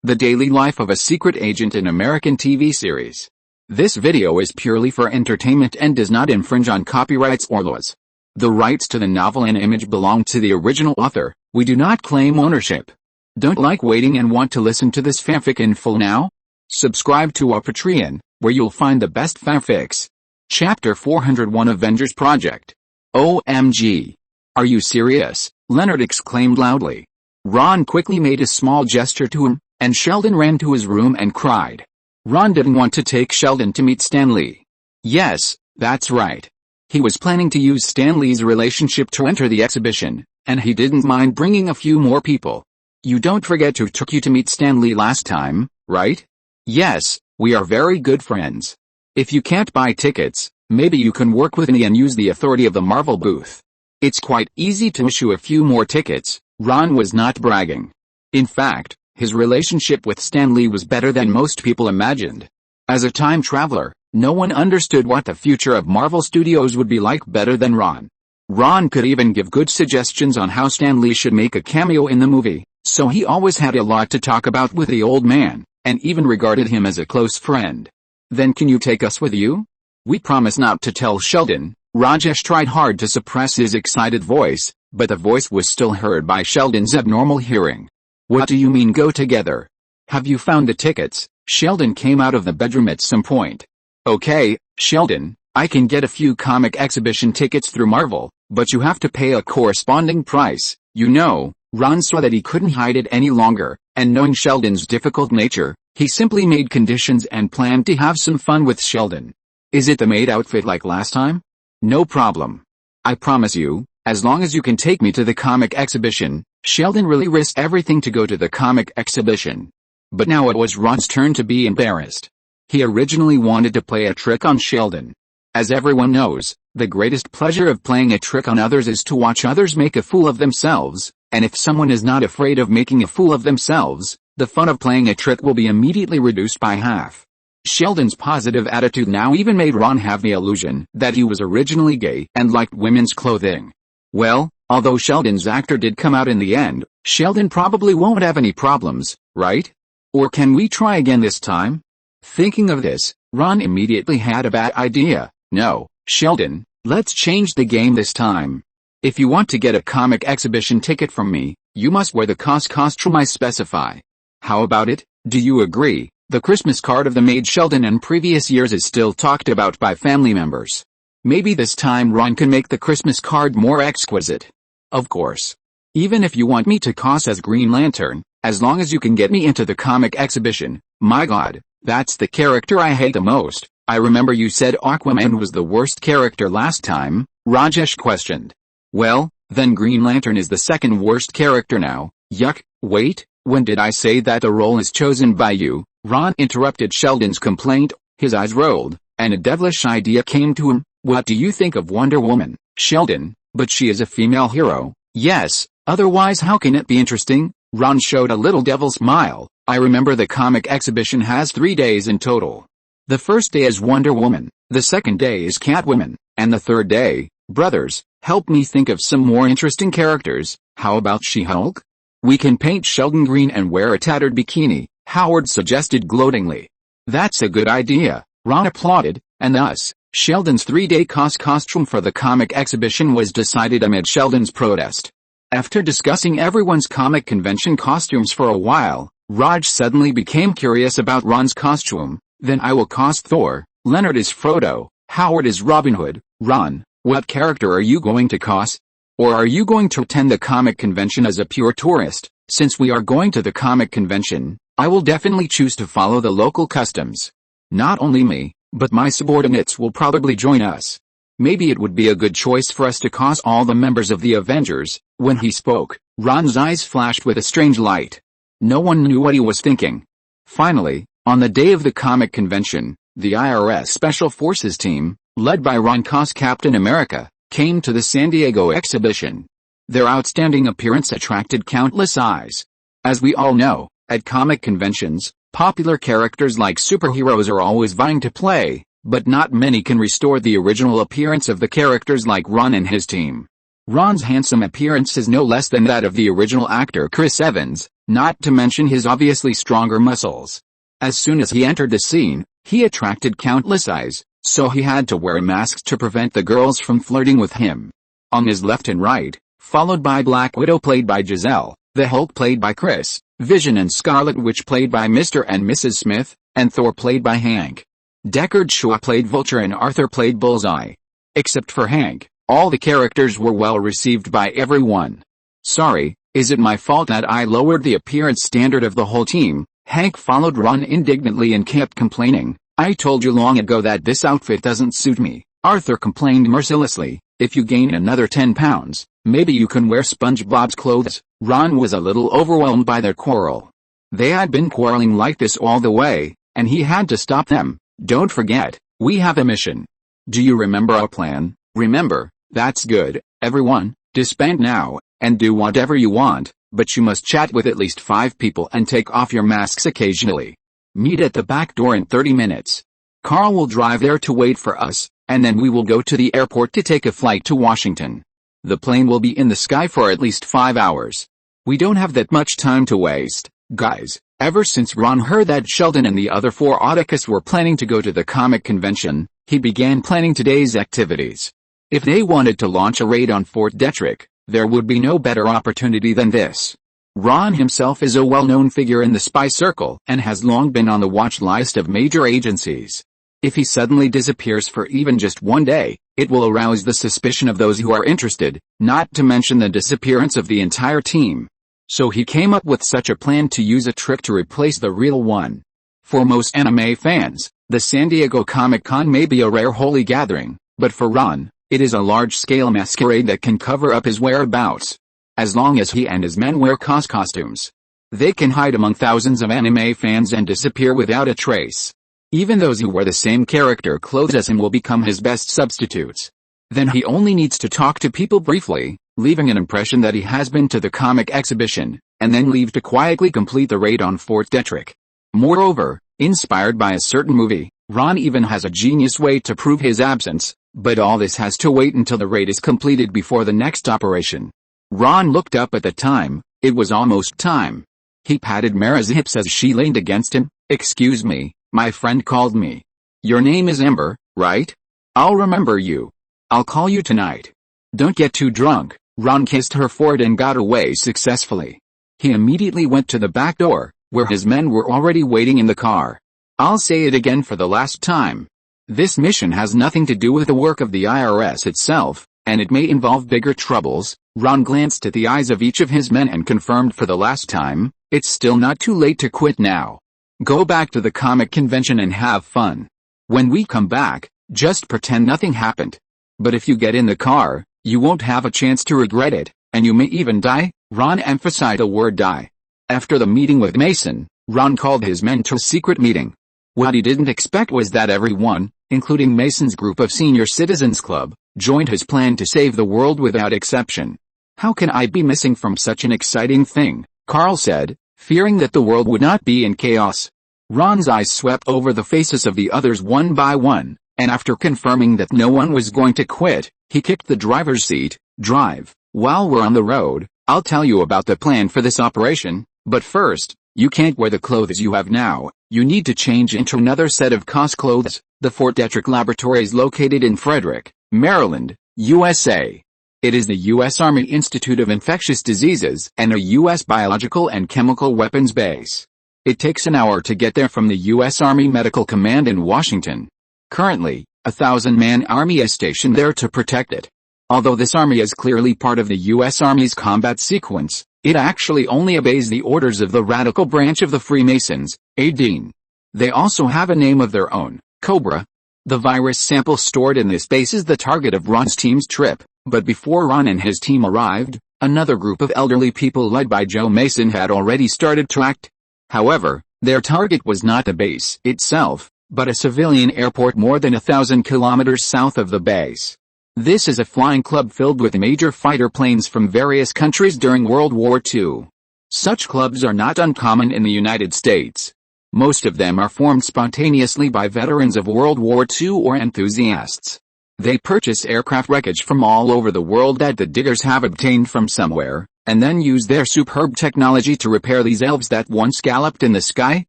the daily life of a secret agent in American TV series. This video is purely for entertainment and does not infringe on copyrights or laws. The rights to the novel and image belong to the original author. We do not claim ownership. Don't like waiting and want to listen to this fanfic in full now? Subscribe to our Patreon, where you'll find the best fanfics. Chapter 401 Avengers Project. OMG. Are you serious? Leonard exclaimed loudly. Ron quickly made a small gesture to him, and Sheldon ran to his room and cried. Ron didn't want to take Sheldon to meet Stan Lee. Yes, that's right. He was planning to use Stan Lee's relationship to enter the exhibition, and he didn't mind bringing a few more people. You don't forget who took you to meet Stan Lee last time, right? Yes, we are very good friends. If you can't buy tickets, maybe you can work with me and use the authority of the Marvel booth. It's quite easy to issue a few more tickets. Ron was not bragging. In fact, his relationship with Stan Lee was better than most people imagined. As a time traveler, no one understood what the future of Marvel Studios would be like better than Ron. Ron could even give good suggestions on how Stan Lee should make a cameo in the movie, so he always had a lot to talk about with the old man, and even regarded him as a close friend. Then can you take us with you? We promise not to tell Sheldon. Rajesh tried hard to suppress his excited voice, but the voice was still heard by Sheldon's abnormal hearing. What do you mean go together? Have you found the tickets? Sheldon came out of the bedroom at some point. Okay, Sheldon, I can get a few comic exhibition tickets through Marvel, but you have to pay a corresponding price. You know, Ron saw that he couldn't hide it any longer, and knowing Sheldon's difficult nature, he simply made conditions and planned to have some fun with Sheldon. Is it the maid outfit like last time? No problem. I promise you, as long as you can take me to the comic exhibition. Sheldon really risked everything to go to the comic exhibition. But now it was Ron's turn to be embarrassed. He originally wanted to play a trick on Sheldon. As everyone knows, the greatest pleasure of playing a trick on others is to watch others make a fool of themselves, and if someone is not afraid of making a fool of themselves, the fun of playing a trick will be immediately reduced by half. Sheldon's positive attitude now even made Ron have the illusion that he was originally gay and liked women's clothing. Well, although Sheldon's actor did come out in the end, Sheldon probably won't have any problems, right? Or can we try again this time? Thinking of this, Ron immediately had a bad idea. No, Sheldon, let's change the game this time. If you want to get a comic exhibition ticket from me, you must wear the costume I specify. How about it? Do you agree? The Christmas card of the maid Sheldon in previous years is still talked about by family members. Maybe this time Ron can make the Christmas card more exquisite. Of course. Even if you want me to cos as Green Lantern, as long as you can get me into the comic exhibition. My God, that's the character I hate the most. I remember you said Aquaman was the worst character last time, Rajesh questioned. Well, then Green Lantern is the second worst character now. Yuck, wait, when did I say that the role is chosen by you? Ron interrupted Sheldon's complaint, his eyes rolled, and a devilish idea came to him. What do you think of Wonder Woman, Sheldon? But she is a female hero. Yes, otherwise how can it be interesting? Ron showed a little devil smile. I remember the comic exhibition has 3 days in total. The first day is Wonder Woman, the second day is Catwoman, and the third day, brothers, help me think of some more interesting characters. How about She-Hulk? We can paint Sheldon green and wear a tattered bikini, Howard suggested gloatingly. That's a good idea, Ron applauded, and thus, Sheldon's 3-day costume for the comic exhibition was decided amid Sheldon's protest. After discussing everyone's comic convention costumes for a while, Raj suddenly became curious about Ron's costume. Then I will cos Thor, Leonard is Frodo, Howard is Robin Hood. Ron, what character are you going to cos? Or are you going to attend the comic convention as a pure tourist? Since we are going to the comic convention, I will definitely choose to follow the local customs. Not only me, but my subordinates will probably join us. Maybe it would be a good choice for us to cos all the members of the Avengers. When he spoke, Ron's eyes flashed with a strange light. No one knew what he was thinking. Finally, on the day of the comic convention, the IRS Special Forces team, led by Ron cos Captain America, came to the San Diego exhibition. Their outstanding appearance attracted countless eyes. As we all know, at comic conventions, popular characters like superheroes are always vying to play, but not many can restore the original appearance of the characters like Ron and his team. Ron's handsome appearance is no less than that of the original actor Chris Evans, not to mention his obviously stronger muscles. As soon as he entered the scene, he attracted countless eyes, so he had to wear masks to prevent the girls from flirting with him. On his left and right, followed by Black Widow played by Giselle, the Hulk played by Chris, Vision and Scarlet Witch played by Mr. and Mrs. Smith, and Thor played by Hank. Deckard Shaw played Vulture and Arthur played Bullseye. Except for Hank, all the characters were well received by everyone. Sorry, is it my fault that I lowered the appearance standard of the whole team? Hank followed Ron indignantly and kept complaining. I told you long ago that this outfit doesn't suit me. Arthur complained mercilessly. If you gain another 10 pounds, maybe you can wear SpongeBob's clothes. Ron was a little overwhelmed by their quarrel. They had been quarreling like this all the way, and he had to stop them. Don't forget, we have a mission. Do you remember our plan? Remember, that's good, everyone, disband now, and do whatever you want, but you must chat with at least 5 people and take off your masks occasionally. Meet at the back door in 30 minutes. Carl will drive there to wait for us, and then we will go to the airport to take a flight to Washington. The plane will be in the sky for at least 5 hours. We don't have that much time to waste, guys. Ever since Ron heard that Sheldon and the other 4 Otakus were planning to go to the comic convention, he began planning today's activities. If they wanted to launch a raid on Fort Detrick, there would be no better opportunity than this. Ron himself is a well-known figure in the spy circle and has long been on the watch list of major agencies. If he suddenly disappears for even just one day, it will arouse the suspicion of those who are interested, not to mention the disappearance of the entire team. So he came up with such a plan to use a trick to replace the real one. For most anime fans, the San Diego Comic-Con may be a rare holy gathering, but for Ron, it is a large-scale masquerade that can cover up his whereabouts. As long as he and his men wear costumes, they can hide among thousands of anime fans and disappear without a trace. Even those who wear the same character clothes as him will become his best substitutes. Then he only needs to talk to people briefly, leaving an impression that he has been to the comic exhibition, and then leave to quietly complete the raid on Fort Detrick. Moreover, inspired by a certain movie, Ron even has a genius way to prove his absence, but all this has to wait until the raid is completed before the next operation. Ron looked up at the time. It was almost time. He patted Mara's hips as she leaned against him. Excuse me, my friend called me. Your name is Ember, right? I'll remember you. I'll call you tonight. Don't get too drunk. Ron kissed her forehead and got away successfully. He immediately went to the back door, where his men were already waiting in the car. I'll say it again for the last time. This mission has nothing to do with the work of the IRS itself, and it may involve bigger troubles. Ron glanced at the eyes of each of his men and confirmed for the last time, it's still not too late to quit now. Go back to the comic convention and have fun. When we come back, just pretend nothing happened. But if you get in the car, you won't have a chance to regret it, and you may even die. Ron emphasized the word die. After the meeting with Mason, Ron called his men to a secret meeting. What he didn't expect was that everyone, including Mason's group of Senior Citizens Club, joined his plan to save the world without exception. How can I be missing from such an exciting thing? Carl said, fearing that the world would not be in chaos. Ron's eyes swept over the faces of the others one by one, and after confirming that no one was going to quit, he kicked the driver's seat. Drive. While we're on the road, I'll tell you about the plan for this operation, but first, you can't wear the clothes you have now. You need to change into another set of clothes. The Fort Detrick Laboratory is located in Frederick, Maryland, USA. It is the U.S. Army Institute of Infectious Diseases and a U.S. biological and chemical weapons base. It takes an hour to get there from the U.S. Army Medical Command in Washington. Currently, a 1,000-man army is stationed there to protect it. Although this army is clearly part of the U.S. Army's combat sequence, it actually only obeys the orders of the radical branch of the Freemasons, ADN. They also have a name of their own, Cobra. The virus sample stored in this base is the target of Ron's team's trip, but before Ron and his team arrived, another group of elderly people led by Joe Mason had already started to act. However, their target was not the base itself, but a civilian airport more than 1,000 kilometers south of the base. This is a flying club filled with major fighter planes from various countries during World War II. Such clubs are not uncommon in the United States. Most of them are formed spontaneously by veterans of World War II or enthusiasts. They purchase aircraft wreckage from all over the world that the diggers have obtained from somewhere, and then use their superb technology to repair these elves that once galloped in the sky,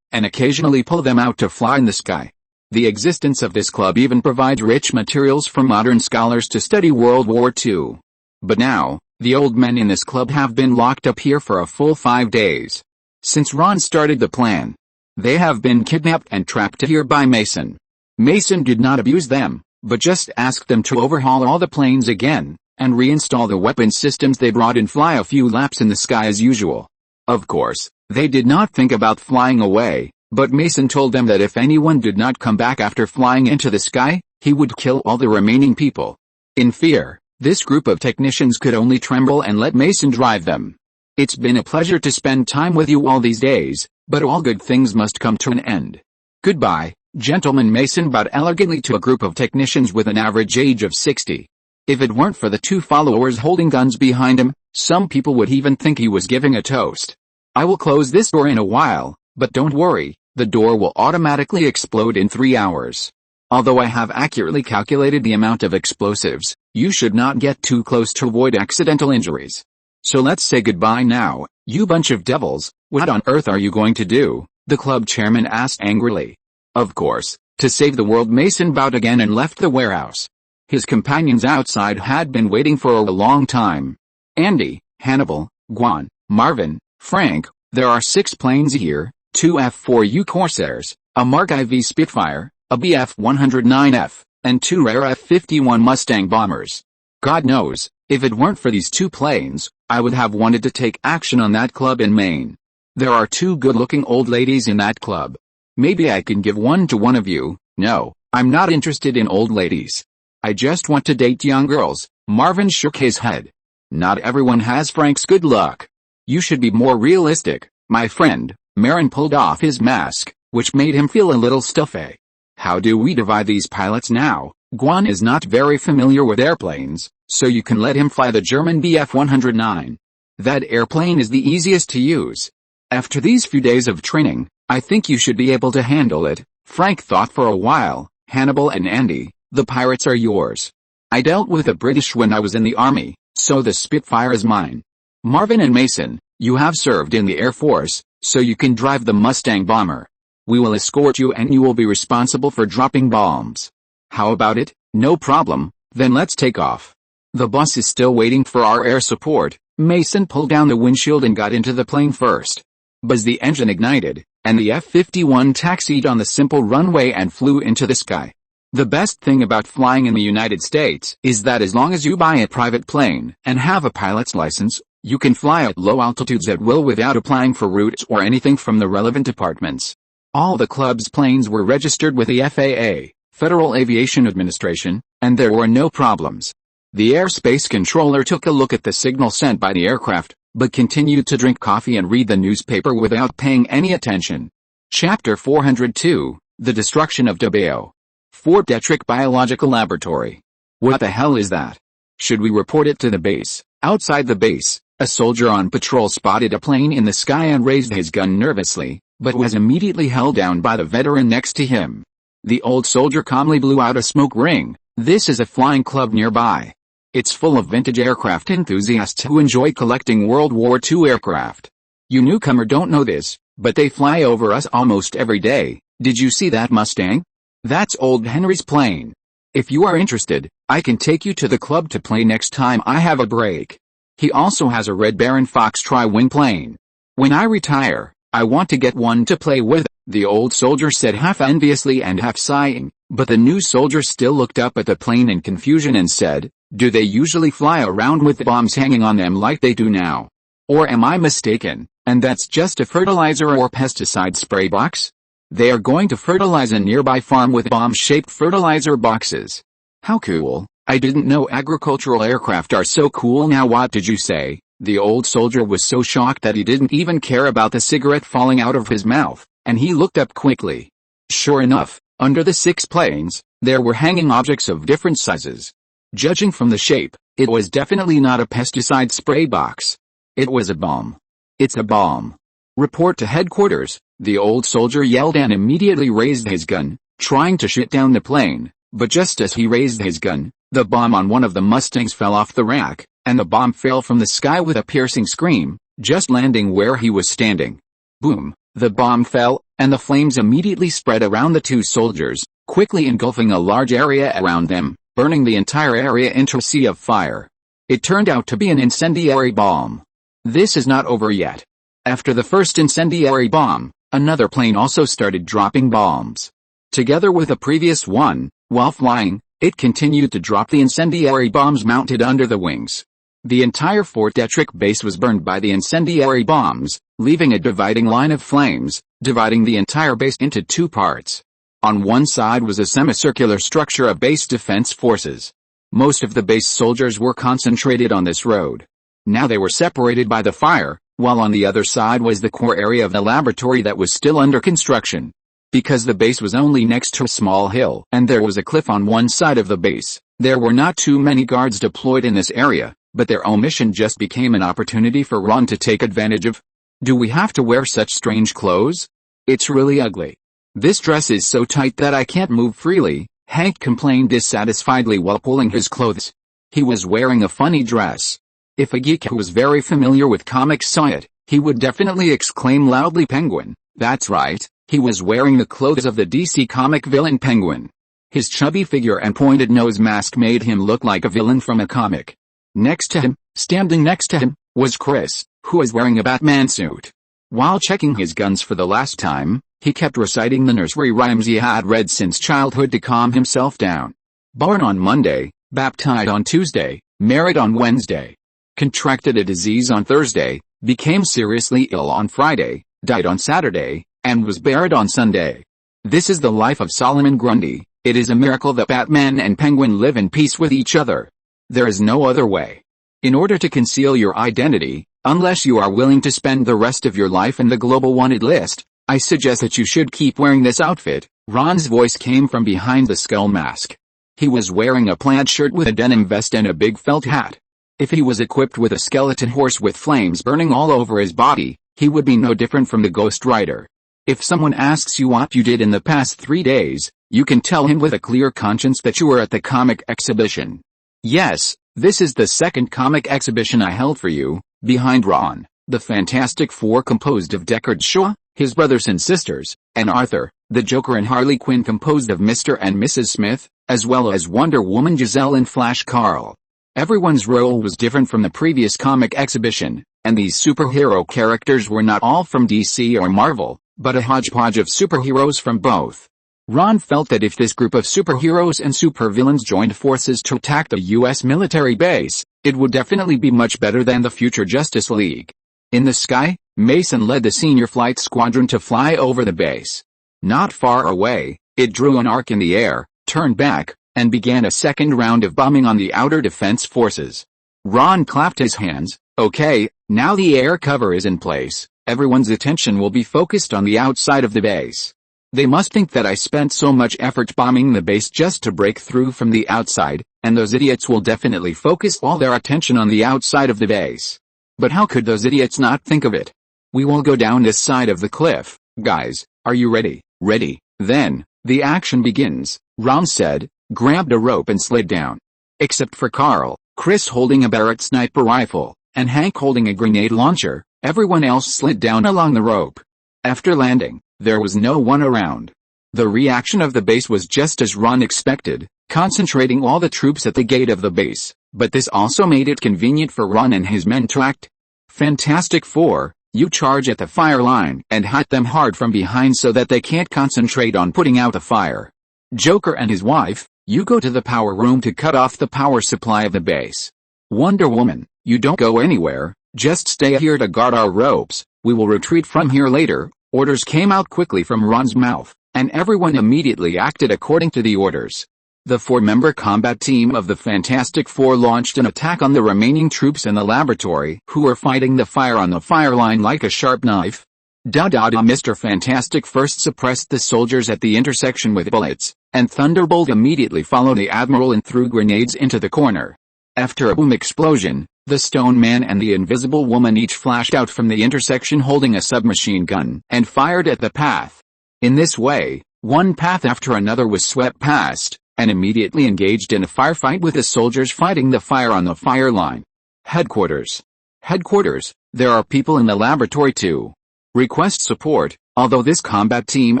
and occasionally pull them out to fly in the sky. The existence of this club even provides rich materials for modern scholars to study World War II. But now, the old men in this club have been locked up here for a full 5 days. Since Ron started the plan, they have been kidnapped and trapped here by Mason. Mason did not abuse them, but just asked them to overhaul all the planes again, and reinstall the weapon systems they brought and fly a few laps in the sky as usual. Of course, they did not think about flying away, but Mason told them that if anyone did not come back after flying into the sky, he would kill all the remaining people. In fear, this group of technicians could only tremble and let Mason drive them. It's been a pleasure to spend time with you all these days, but all good things must come to an end. Goodbye, gentleman. Mason bowed elegantly to a group of technicians with an average age of 60. If it weren't for the 2 followers holding guns behind him, some people would even think he was giving a toast. I will close this door in a while, but don't worry, the door will automatically explode in 3 hours. Although I have accurately calculated the amount of explosives, you should not get too close to avoid accidental injuries. So let's say goodbye now, you bunch of devils. What on earth are you going to do? The club chairman asked angrily. Of course, to save the world. Mason bowed again and left the warehouse. His companions outside had been waiting for a long time. Andy, Hannibal, Guan, Marvin, Frank, there are 6 planes here, 2 F-4U Corsairs, a Mark IV Spitfire, a Bf-109F, and 2 rare F-51 Mustang bombers. God knows, if it weren't for these 2 planes, I would have wanted to take action on that club in Maine. There are 2 good-looking old ladies in that club. Maybe I can give one to one of you. No, I'm not interested in old ladies. I just want to date young girls. Marvin shook his head. Not everyone has Frank's good luck. You should be more realistic, my friend. Marin pulled off his mask, which made him feel a little stuffy. How do we divide these pilots now? Guan is not very familiar with airplanes, so you can let him fly the German Bf-109. That airplane is the easiest to use. After these few days of training, I think you should be able to handle it. Frank thought for a while. Hannibal and Andy, the pirates are yours. I dealt with the British when I was in the army, so the Spitfire is mine. Marvin and Mason, you have served in the Air Force, so you can drive the Mustang bomber. We will escort you and you will be responsible for dropping bombs. How about it? No problem, then let's take off. The bus is still waiting for our air support. Mason pulled down the windshield and got into the plane first. Buzz the engine ignited, and the F-51 taxied on the simple runway and flew into the sky. The best thing about flying in the United States is that as long as you buy a private plane and have a pilot's license, you can fly at low altitudes at will without applying for routes or anything from the relevant departments. All the club's planes were registered with the FAA, Federal Aviation Administration, and there were no problems. The airspace controller took a look at the signal sent by the aircraft, but continued to drink coffee and read the newspaper without paying any attention. Chapter 402, The Destruction of Dabao. Fort Detrick Biological Laboratory. What the hell is that? Should we report it to the base? Outside the base, a soldier on patrol spotted a plane in the sky and raised his gun nervously, but was immediately held down by the veteran next to him. The old soldier calmly blew out a smoke ring. This is a flying club nearby. It's full of vintage aircraft enthusiasts who enjoy collecting World War II aircraft. You newcomer don't know this, but they fly over us almost every day. Did you see that Mustang? That's old Henry's plane. If you are interested, I can take you to the club to play next time I have a break. He also has a Red Baron Fox tri-wing plane. When I retire, I want to get one to play with, the old soldier said half enviously and half sighing, but the new soldier still looked up at the plane in confusion and said, do they usually fly around with bombs hanging on them like they do now? Or am I mistaken, and that's just a fertilizer or pesticide spray box? They are going to fertilize a nearby farm with bomb-shaped fertilizer boxes. How cool. I didn't know agricultural aircraft are so cool. Now what did you say? The old soldier was so shocked that he didn't even care about the cigarette falling out of his mouth, and he looked up quickly. Sure enough, under the 6 planes, there were hanging objects of different sizes. Judging from the shape, it was definitely not a pesticide spray box. It was a bomb. It's a bomb. Report to headquarters, the old soldier yelled and immediately raised his gun, trying to shoot down the plane, but just as he raised his gun, the bomb on one of the Mustangs fell off the rack, and the bomb fell from the sky with a piercing scream, just landing where he was standing. Boom, the bomb fell, and the flames immediately spread around the two soldiers, quickly engulfing a large area around them, burning the entire area into a sea of fire. It turned out to be an incendiary bomb. This is not over yet. After the first incendiary bomb, another plane also started dropping bombs. Together with the previous one, while flying, it continued to drop the incendiary bombs mounted under the wings. The entire Fort Detrick base was burned by the incendiary bombs, leaving a dividing line of flames, dividing the entire base into two parts. On one side was a semicircular structure of base defense forces. Most of the base soldiers were concentrated on this road. Now they were separated by the fire, while on the other side was the core area of the laboratory that was still under construction. Because the base was only next to a small hill and there was a cliff on one side of the base, there were not too many guards deployed in this area, but their omission just became an opportunity for Ron to take advantage of. Do we have to wear such strange clothes? It's really ugly. This dress is so tight that I can't move freely, Hank complained dissatisfiedly while pulling his clothes. He was wearing a funny dress. If a geek who was very familiar with comics saw it, he would definitely exclaim loudly, Penguin. That's right, he was wearing the clothes of the DC comic villain Penguin. His chubby figure and pointed nose mask made him look like a villain from a comic. Next to him, standing next to him, was Chris, who was wearing a Batman suit. While checking his guns for the last time, he kept reciting the nursery rhymes he had read since childhood to calm himself down. Born on Monday, baptized on Tuesday, married on Wednesday. Contracted a disease on Thursday, became seriously ill on Friday, died on Saturday, and was buried on Sunday. This is the life of Solomon Grundy. It is a miracle that Batman and Penguin live in peace with each other. There is no other way. In order to conceal your identity, unless you are willing to spend the rest of your life in the global wanted list, I suggest that you should keep wearing this outfit. Ron's voice came from behind the skull mask. He was wearing a plaid shirt with a denim vest and a big felt hat. If he was equipped with a skeleton horse with flames burning all over his body, he would be no different from the Ghost Rider. If someone asks you what you did in the past 3 days, you can tell him with a clear conscience that you were at the comic exhibition. Yes, this is the second comic exhibition I held for you. Behind Ron, the Fantastic Four composed of Deckard Shaw, his brothers and sisters, and Arthur, the Joker and Harley Quinn composed of Mr. and Mrs. Smith, as well as Wonder Woman Giselle and Flash Carl. Everyone's role was different from the previous comic exhibition, and these superhero characters were not all from DC or Marvel, but a hodgepodge of superheroes from both. Ron felt that if this group of superheroes and supervillains joined forces to attack the U.S. military base, it would definitely be much better than the future Justice League. In the sky, Mason led the senior flight squadron to fly over the base. Not far away, it drew an arc in the air, turned back, and began a second round of bombing on the outer defense forces. Ron clapped his hands. Okay, now the air cover is in place, everyone's attention will be focused on the outside of the base. They must think that I spent so much effort bombing the base just to break through from the outside, and those idiots will definitely focus all their attention on the outside of the base. But how could those idiots not think of it? We will go down this side of the cliff. Guys, are you ready? Ready. Then, the action begins, Ron said, grabbed a rope and slid down. Except for Carl, Chris holding a Barrett sniper rifle, and Hank holding a grenade launcher, everyone else slid down along the rope. After landing, there was no one around. The reaction of the base was just as Ron expected, concentrating all the troops at the gate of the base, but this also made it convenient for Ron and his men to act. Fantastic Four, you charge at the fire line and hit them hard from behind so that they can't concentrate on putting out the fire. Joker and his wife, you go to the power room to cut off the power supply of the base. Wonder Woman, you don't go anywhere, just stay here to guard our ropes, we will retreat from here later. Orders came out quickly from Ron's mouth, and everyone immediately acted according to the orders. The 4-member combat team of the Fantastic Four launched an attack on the remaining troops in the laboratory who were fighting the fire on the fire line like a sharp knife. Mr. Fantastic first suppressed the soldiers at the intersection with bullets, and Thunderbolt immediately followed the Admiral and threw grenades into the corner. After a boom explosion, the Stone Man and the Invisible Woman each flashed out from the intersection holding a submachine gun and fired at the path. In this way, one path after another was swept past, and immediately engaged in a firefight with the soldiers fighting the fire on the fire line. Headquarters. Headquarters, there are people in the laboratory too. Request support. Although this combat team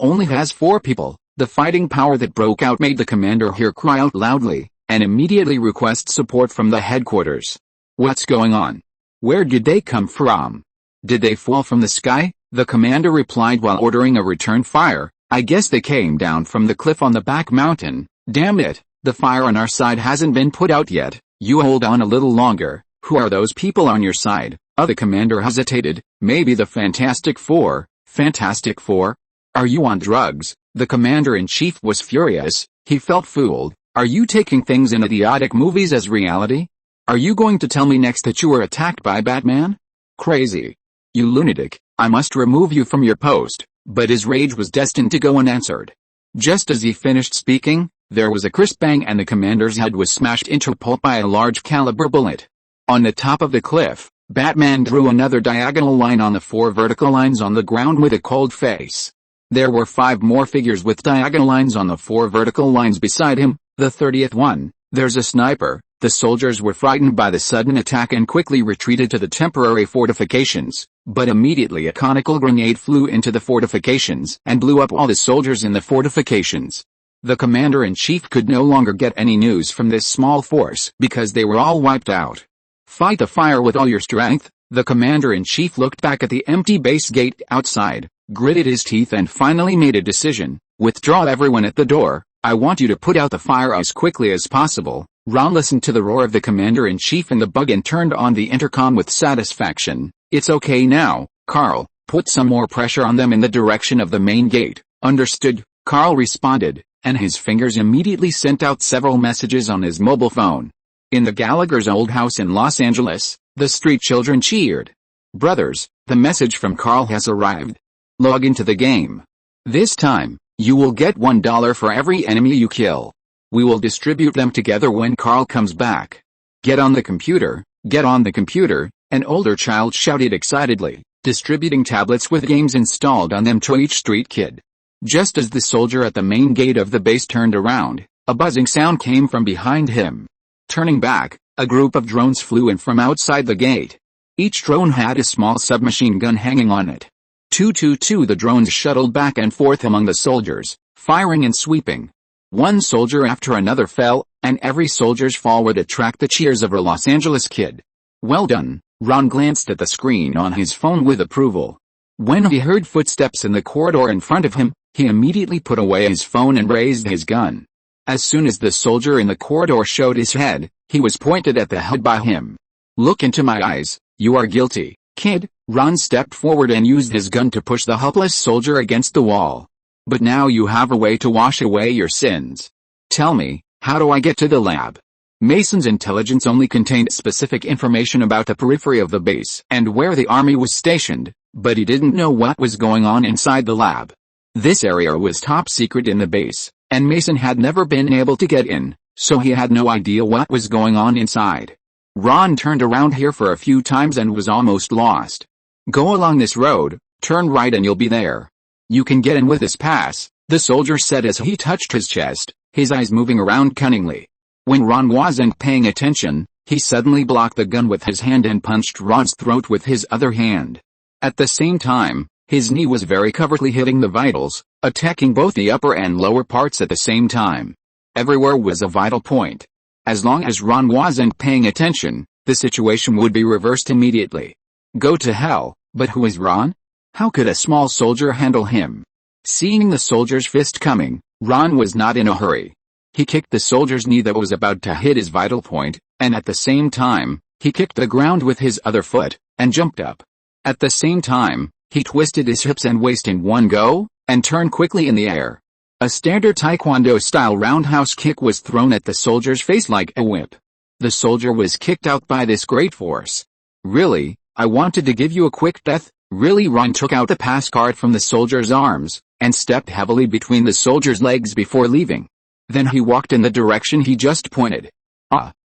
only has 4 people, the fighting power that broke out made the commander here cry out loudly, and immediately request support from the headquarters. What's going on? Where did they come from? Did they fall from the sky? The commander replied while ordering a return fire. I guess they came down from the cliff on the back mountain. Damn it, the fire on our side hasn't been put out yet. You hold on a little longer. Who are those people on your side? The commander hesitated. Maybe the Fantastic Four. Fantastic Four? Are you on drugs? The commander-in-chief was furious. He felt fooled. Are you taking things in idiotic movies as reality? Are you going to tell me next that you were attacked by Batman? Crazy. You lunatic, I must remove you from your post. But his rage was destined to go unanswered. Just as he finished speaking, there was a crisp bang and the commander's head was smashed into pulp by a large caliber bullet. On the top of the cliff, Batman drew another diagonal line on the 4 vertical lines on the ground with a cold face. There were 5 more figures with diagonal lines on the 4 vertical lines beside him. The 30th one, there's a sniper. The soldiers were frightened by the sudden attack and quickly retreated to the temporary fortifications, but immediately a conical grenade flew into the fortifications and blew up all the soldiers in the fortifications. The commander-in-chief could no longer get any news from this small force because they were all wiped out. Fight the fire with all your strength. The commander-in-chief looked back at the empty base gate outside, gritted his teeth and finally made a decision. Withdraw everyone at the door. I want you to put out the fire as quickly as possible. Ron listened to the roar of the commander-in-chief in the bug and turned on the intercom with satisfaction. It's okay now, Carl. Put some more pressure on them in the direction of the main gate. Understood, Carl responded, and his fingers immediately sent out several messages on his mobile phone. In the Gallagher's old house in Los Angeles, the street children cheered. Brothers, the message from Carl has arrived. Log into the game. This time, you will get $1 for every enemy you kill. We will distribute them together when Carl comes back. Get on the computer, get on the computer, an older child shouted excitedly, distributing tablets with games installed on them to each street kid. Just as the soldier at the main gate of the base turned around, a buzzing sound came from behind him. Turning back, a group of drones flew in from outside the gate. Each drone had a small submachine gun hanging on it. 222 The drones shuttled back and forth among the soldiers, firing and sweeping. One soldier after another fell, and every soldier's fall would attract the cheers of a Los Angeles kid. Well done. Ron glanced at the screen on his phone with approval. When he heard footsteps in the corridor in front of him, he immediately put away his phone and raised his gun. As soon as the soldier in the corridor showed his head, he was pointed at the head by him. Look into my eyes, you are guilty, kid. Ron stepped forward and used his gun to push the helpless soldier against the wall. But now you have a way to wash away your sins. Tell me, how do I get to the lab? Mason's intelligence only contained specific information about the periphery of the base and where the army was stationed, but he didn't know what was going on inside the lab. This area was top secret in the base, and Mason had never been able to get in, so he had no idea what was going on inside. Ron turned around here for a few times and was almost lost. Go along this road, turn right and you'll be there. You can get in with this pass, the soldier said as he touched his chest, his eyes moving around cunningly. When Ron wasn't paying attention, he suddenly blocked the gun with his hand and punched Ron's throat with his other hand. At the same time, his knee was very covertly hitting the vitals, attacking both the upper and lower parts at the same time. Everywhere was a vital point. As long as Ron wasn't paying attention, the situation would be reversed immediately. Go to hell, but who is Ron? How could a small soldier handle him? Seeing the soldier's fist coming, Ron was not in a hurry. He kicked the soldier's knee that was about to hit his vital point, and at the same time, he kicked the ground with his other foot, and jumped up. At the same time, he twisted his hips and waist in one go, and turned quickly in the air. A standard taekwondo-style roundhouse kick was thrown at the soldier's face like a whip. The soldier was kicked out by this great force. Really? I wanted to give you a quick death, really? Ron took out the pass card from the soldier's arms, and stepped heavily between the soldier's legs before leaving. Then he walked in the direction he just pointed.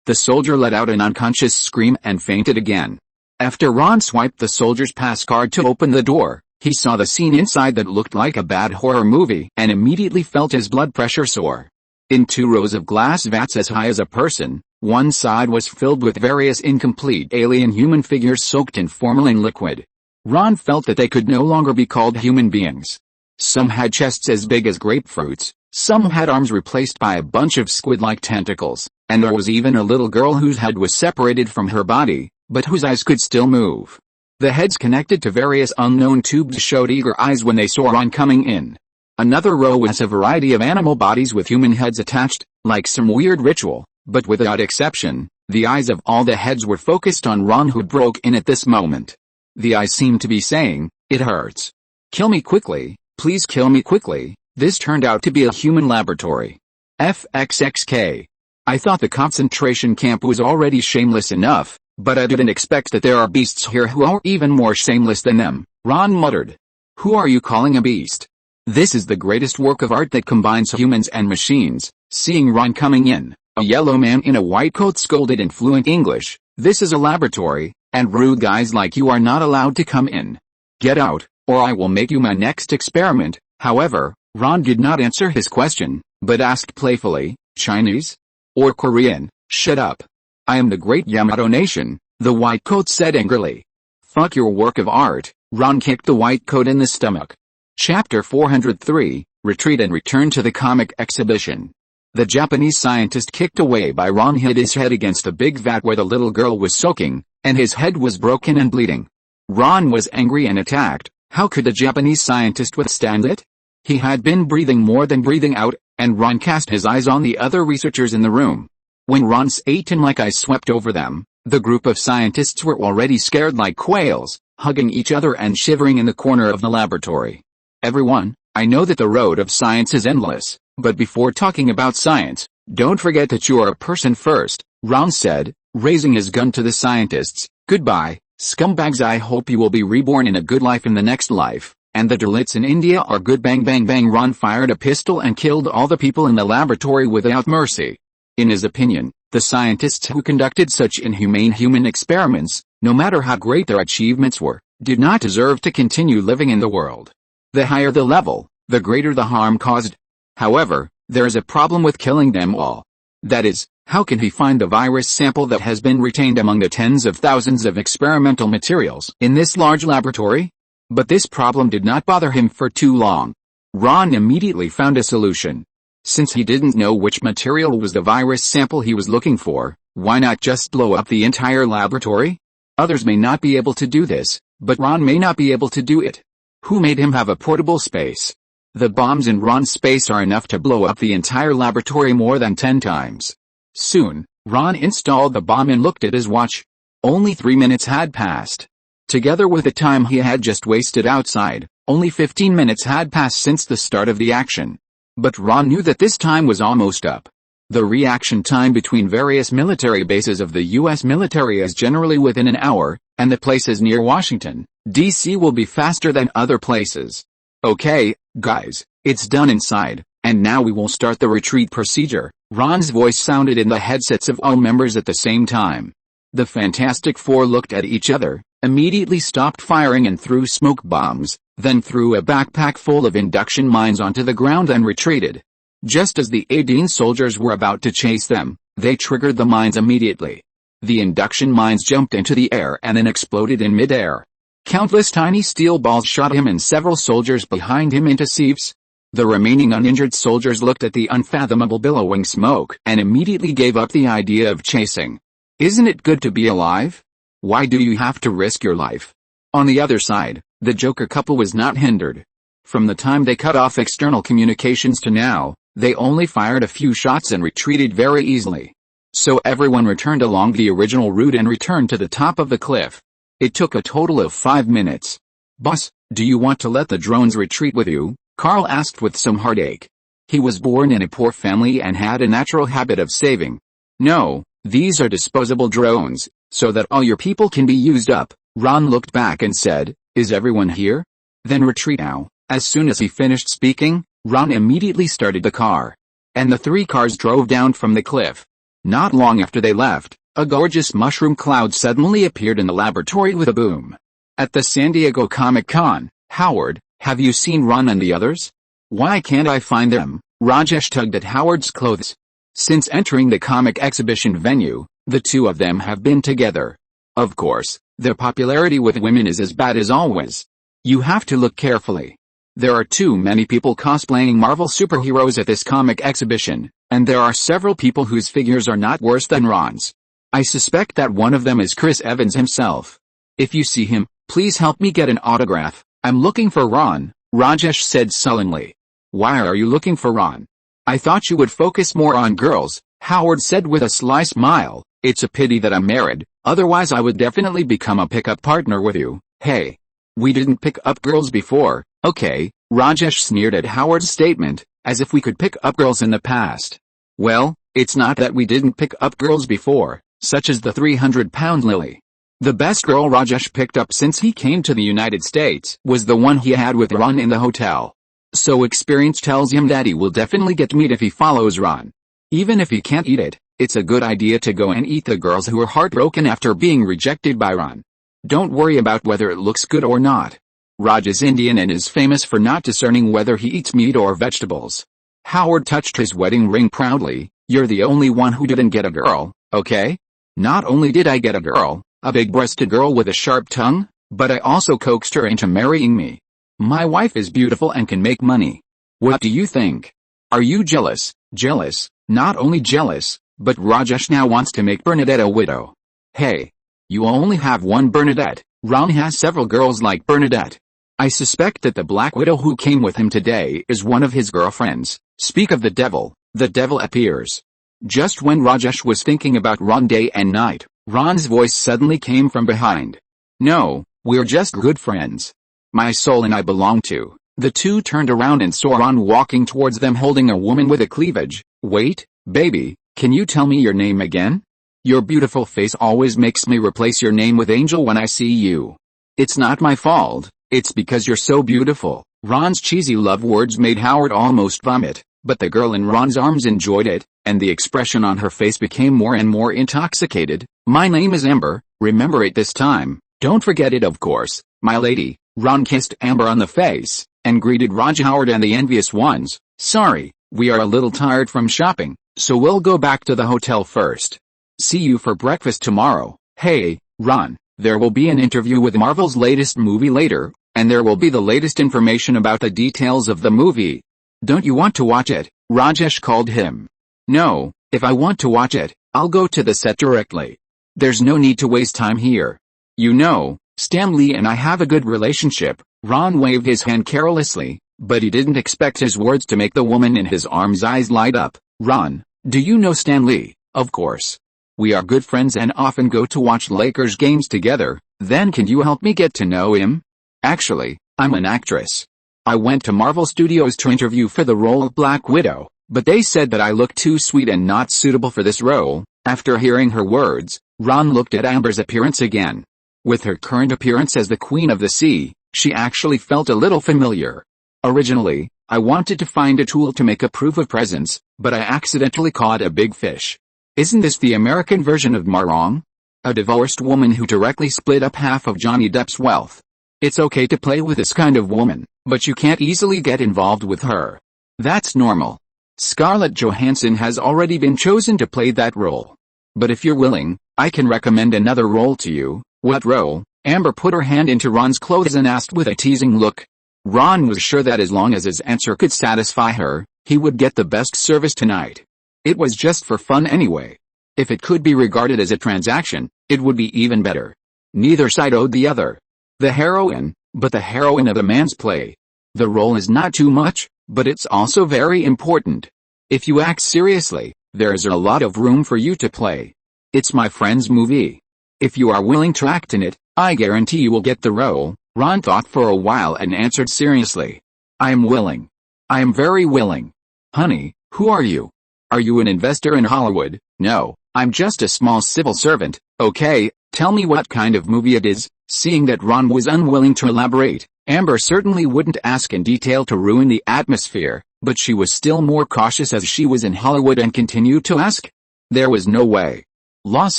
The soldier let out an unconscious scream and fainted again. After Ron swiped the soldier's pass card to open the door, he saw the scene inside that looked like a bad horror movie and immediately felt his blood pressure soar. In 2 rows of glass vats as high as a person, One side was filled with various incomplete alien human figures soaked in formalin liquid. Ron felt that they could no longer be called human beings. Some had chests as big as grapefruits, some had arms replaced by a bunch of squid-like tentacles, and there was even a little girl whose head was separated from her body, but whose eyes could still move. The heads connected to various unknown tubes showed eager eyes when they saw Ron coming in. Another row was a variety of animal bodies with human heads attached, like some weird ritual, but without exception, the eyes of all the heads were focused on Ron, who broke in at this moment. The eyes seemed to be saying, "It hurts. Kill me quickly, please kill me quickly." This turned out to be a human laboratory. FXXK. I thought the concentration camp was already shameless enough, but I didn't expect that there are beasts here who are even more shameless than them, Ron muttered. Who are you calling a beast? This is the greatest work of art that combines humans and machines. Seeing Ron coming in, a yellow man in a white coat scolded in fluent English, "This is a laboratory, and rude guys like you are not allowed to come in. Get out, or I will make you my next experiment." However, Ron did not answer his question, but asked playfully, "Chinese? Or Korean?" "Shut up. I am the great Yamato nation," the white coat said angrily. "Fuck your work of art." Ron kicked the white coat in the stomach. Chapter 403, Retreat and Return to the Comic Exhibition. The Japanese scientist kicked away by Ron hit his head against a big vat where the little girl was soaking, and his head was broken and bleeding. Ron was angry and attacked. How could the Japanese scientist withstand it? He had been breathing more than breathing out, and Ron cast his eyes on the other researchers in the room. When Ron's 18-like eyes swept over them, the group of scientists were already scared like quails, hugging each other and shivering in the corner of the laboratory. "Everyone, I know that the road of science is endless, but before talking about science, don't forget that you are a person first," Ron said, raising his gun to the scientists. "Goodbye, scumbags. I hope you will be reborn in a good life in the next life, and the Dalits in India are good." Bang bang bang. Ron fired a pistol and killed all the people in the laboratory without mercy. In his opinion, the scientists who conducted such inhumane human experiments, no matter how great their achievements were, did not deserve to continue living in the world. The higher the level, the greater the harm caused. However, there is a problem with killing them all. That is, how can he find the virus sample that has been retained among the tens of thousands of experimental materials in this large laboratory? But this problem did not bother him for too long. Ron immediately found a solution. Since he didn't know which material was the virus sample he was looking for, why not just blow up the entire laboratory? Others may not be able to do this, but Ron may not be able to do it. Who made him have a portable space? The bombs in Ron's space are enough to blow up the entire laboratory more than 10 times. Soon, Ron installed the bomb and looked at his watch. Only 3 minutes had passed. Together with the time he had just wasted outside, only 15 minutes had passed since the start of the action. But Ron knew that this time was almost up. The reaction time between various military bases of the U.S. military is generally within an hour, and the places near Washington, D.C. will be faster than other places. "Okay, guys, it's done inside, and now we will start the retreat procedure." Ron's voice sounded in the headsets of all members at the same time. The Fantastic Four looked at each other, immediately stopped firing and threw smoke bombs, then threw a backpack full of induction mines onto the ground and retreated. Just as the 18 soldiers were about to chase them, they triggered the mines immediately. The induction mines jumped into the air and then exploded in midair. Countless tiny steel balls shot him and several soldiers behind him into sieves. The remaining uninjured soldiers looked at the unfathomable billowing smoke and immediately gave up the idea of chasing. Isn't it good to be alive? Why do you have to risk your life? On the other side, the Joker couple was not hindered. From the time they cut off external communications to now, they only fired a few shots and retreated very easily. So everyone returned along the original route and returned to the top of the cliff. It took a total of 5 minutes. "Boss, do you want to let the drones retreat with you?" Carl asked with some heartache. He was born in a poor family and had a natural habit of saving. "No, these are disposable drones, so that all your people can be used up." Ron looked back and said, "Is everyone here? Then retreat now." As soon as he finished speaking, Ron immediately started the car. And the 3 cars drove down from the cliff. Not long after they left, a gorgeous mushroom cloud suddenly appeared in the laboratory with a boom. "At the San Diego Comic-Con, Howard, have you seen Ron and the others?" "Why can't I find them?" Rajesh tugged at Howard's clothes. Since entering the comic exhibition venue, the two of them have been together. Of course, their popularity with women is as bad as always. You have to look carefully. There are too many people cosplaying Marvel superheroes at this comic exhibition, and there are several people whose figures are not worse than Ron's. I suspect that one of them is Chris Evans himself. If you see him, please help me get an autograph. I'm looking for Ron, Rajesh said sullenly. Why are you looking for Ron? I thought you would focus more on girls, Howard said with a sly smile. It's a pity that I'm married, otherwise I would definitely become a pickup partner with you. Hey. We didn't pick up girls before, okay? Rajesh sneered at Howard's statement, as if we could pick up girls in the past. Well, it's not that we didn't pick up girls before, such as the 300-pound Lily. The best girl Rajesh picked up since he came to the United States was the one he had with Ron in the hotel. So experience tells him that he will definitely get meat if he follows Ron. Even if he can't eat it, it's a good idea to go and eat the girls who are heartbroken after being rejected by Ron. Don't worry about whether it looks good or not. Raj is Indian and is famous for not discerning whether he eats meat or vegetables. Howard touched his wedding ring proudly. You're the only one who didn't get a girl, okay? Not only did I get a girl, a big-breasted girl with a sharp tongue, but I also coaxed her into marrying me. My wife is beautiful and can make money. What do you think? Are you jealous? Jealous? Not only jealous, but Rajesh now wants to make Bernadette a widow. Hey. You only have one Bernadette. Ron has several girls like Bernadette. I suspect that the Black Widow who came with him today is one of his girlfriends. Speak of the devil appears. Just when Rajesh was thinking about Ron day and night, Ron's voice suddenly came from behind. No, we're just good friends. My soul and I belong to. The two turned around and saw Ron walking towards them holding a woman with a cleavage. Wait, baby, can you tell me your name again? Your beautiful face always makes me replace your name with Angel when I see you. It's not my fault, it's because you're so beautiful. Ron's cheesy love words made Howard almost vomit, but the girl in Ron's arms enjoyed it, and the expression on her face became more and more intoxicated. My name is Amber, remember it this time, don't forget it of course, my lady. Ron kissed Amber on the face, and greeted Raj, Howard and the envious ones. Sorry, we are a little tired from shopping, so we'll go back to the hotel first. See you for breakfast tomorrow. Hey, Ron, there will be an interview with Marvel's latest movie later, and there will be the latest information about the details of the movie. Don't you want to watch it? Rajesh called him. No, if I want to watch it, I'll go to the set directly. There's no need to waste time here. You know, Stan Lee and I have a good relationship. Ron waved his hand carelessly, but he didn't expect his words to make the woman in his arms' eyes light up. Ron, do you know Stan Lee? Of course. We are good friends and often go to watch Lakers games together. Then can you help me get to know him? Actually, I'm an actress. I went to Marvel Studios to interview for the role of Black Widow, but they said that I look too sweet and not suitable for this role. After hearing her words, Ron looked at Amber's appearance again. With her current appearance as the Queen of the Sea, she actually felt a little familiar. Originally, I wanted to find a tool to make a proof of presence, but I accidentally caught a big fish. Isn't this the American version of Marong? A divorced woman who directly split up half of Johnny Depp's wealth. It's okay to play with this kind of woman, but you can't easily get involved with her. That's normal. Scarlett Johansson has already been chosen to play that role. But if you're willing, I can recommend another role to you. What role? Amber put her hand into Ron's clothes and asked with a teasing look. Ron was sure that as long as his answer could satisfy her, he would get the best service tonight. It was just for fun anyway. If it could be regarded as a transaction, it would be even better. Neither side owed the other. The heroine, but the heroine of a man's play. The role is not too much, but it's also very important. If you act seriously, there is a lot of room for you to play. It's my friend's movie. If you are willing to act in it, I guarantee you will get the role. Ron thought for a while and answered seriously. I am willing. I am very willing. Honey, who are you? Are you an investor in Hollywood? No, I'm just a small civil servant. Okay, tell me what kind of movie it is. Seeing that Ron was unwilling to elaborate, Amber certainly wouldn't ask in detail to ruin the atmosphere, but she was still more cautious as she was in Hollywood and continued to ask. There was no way. Los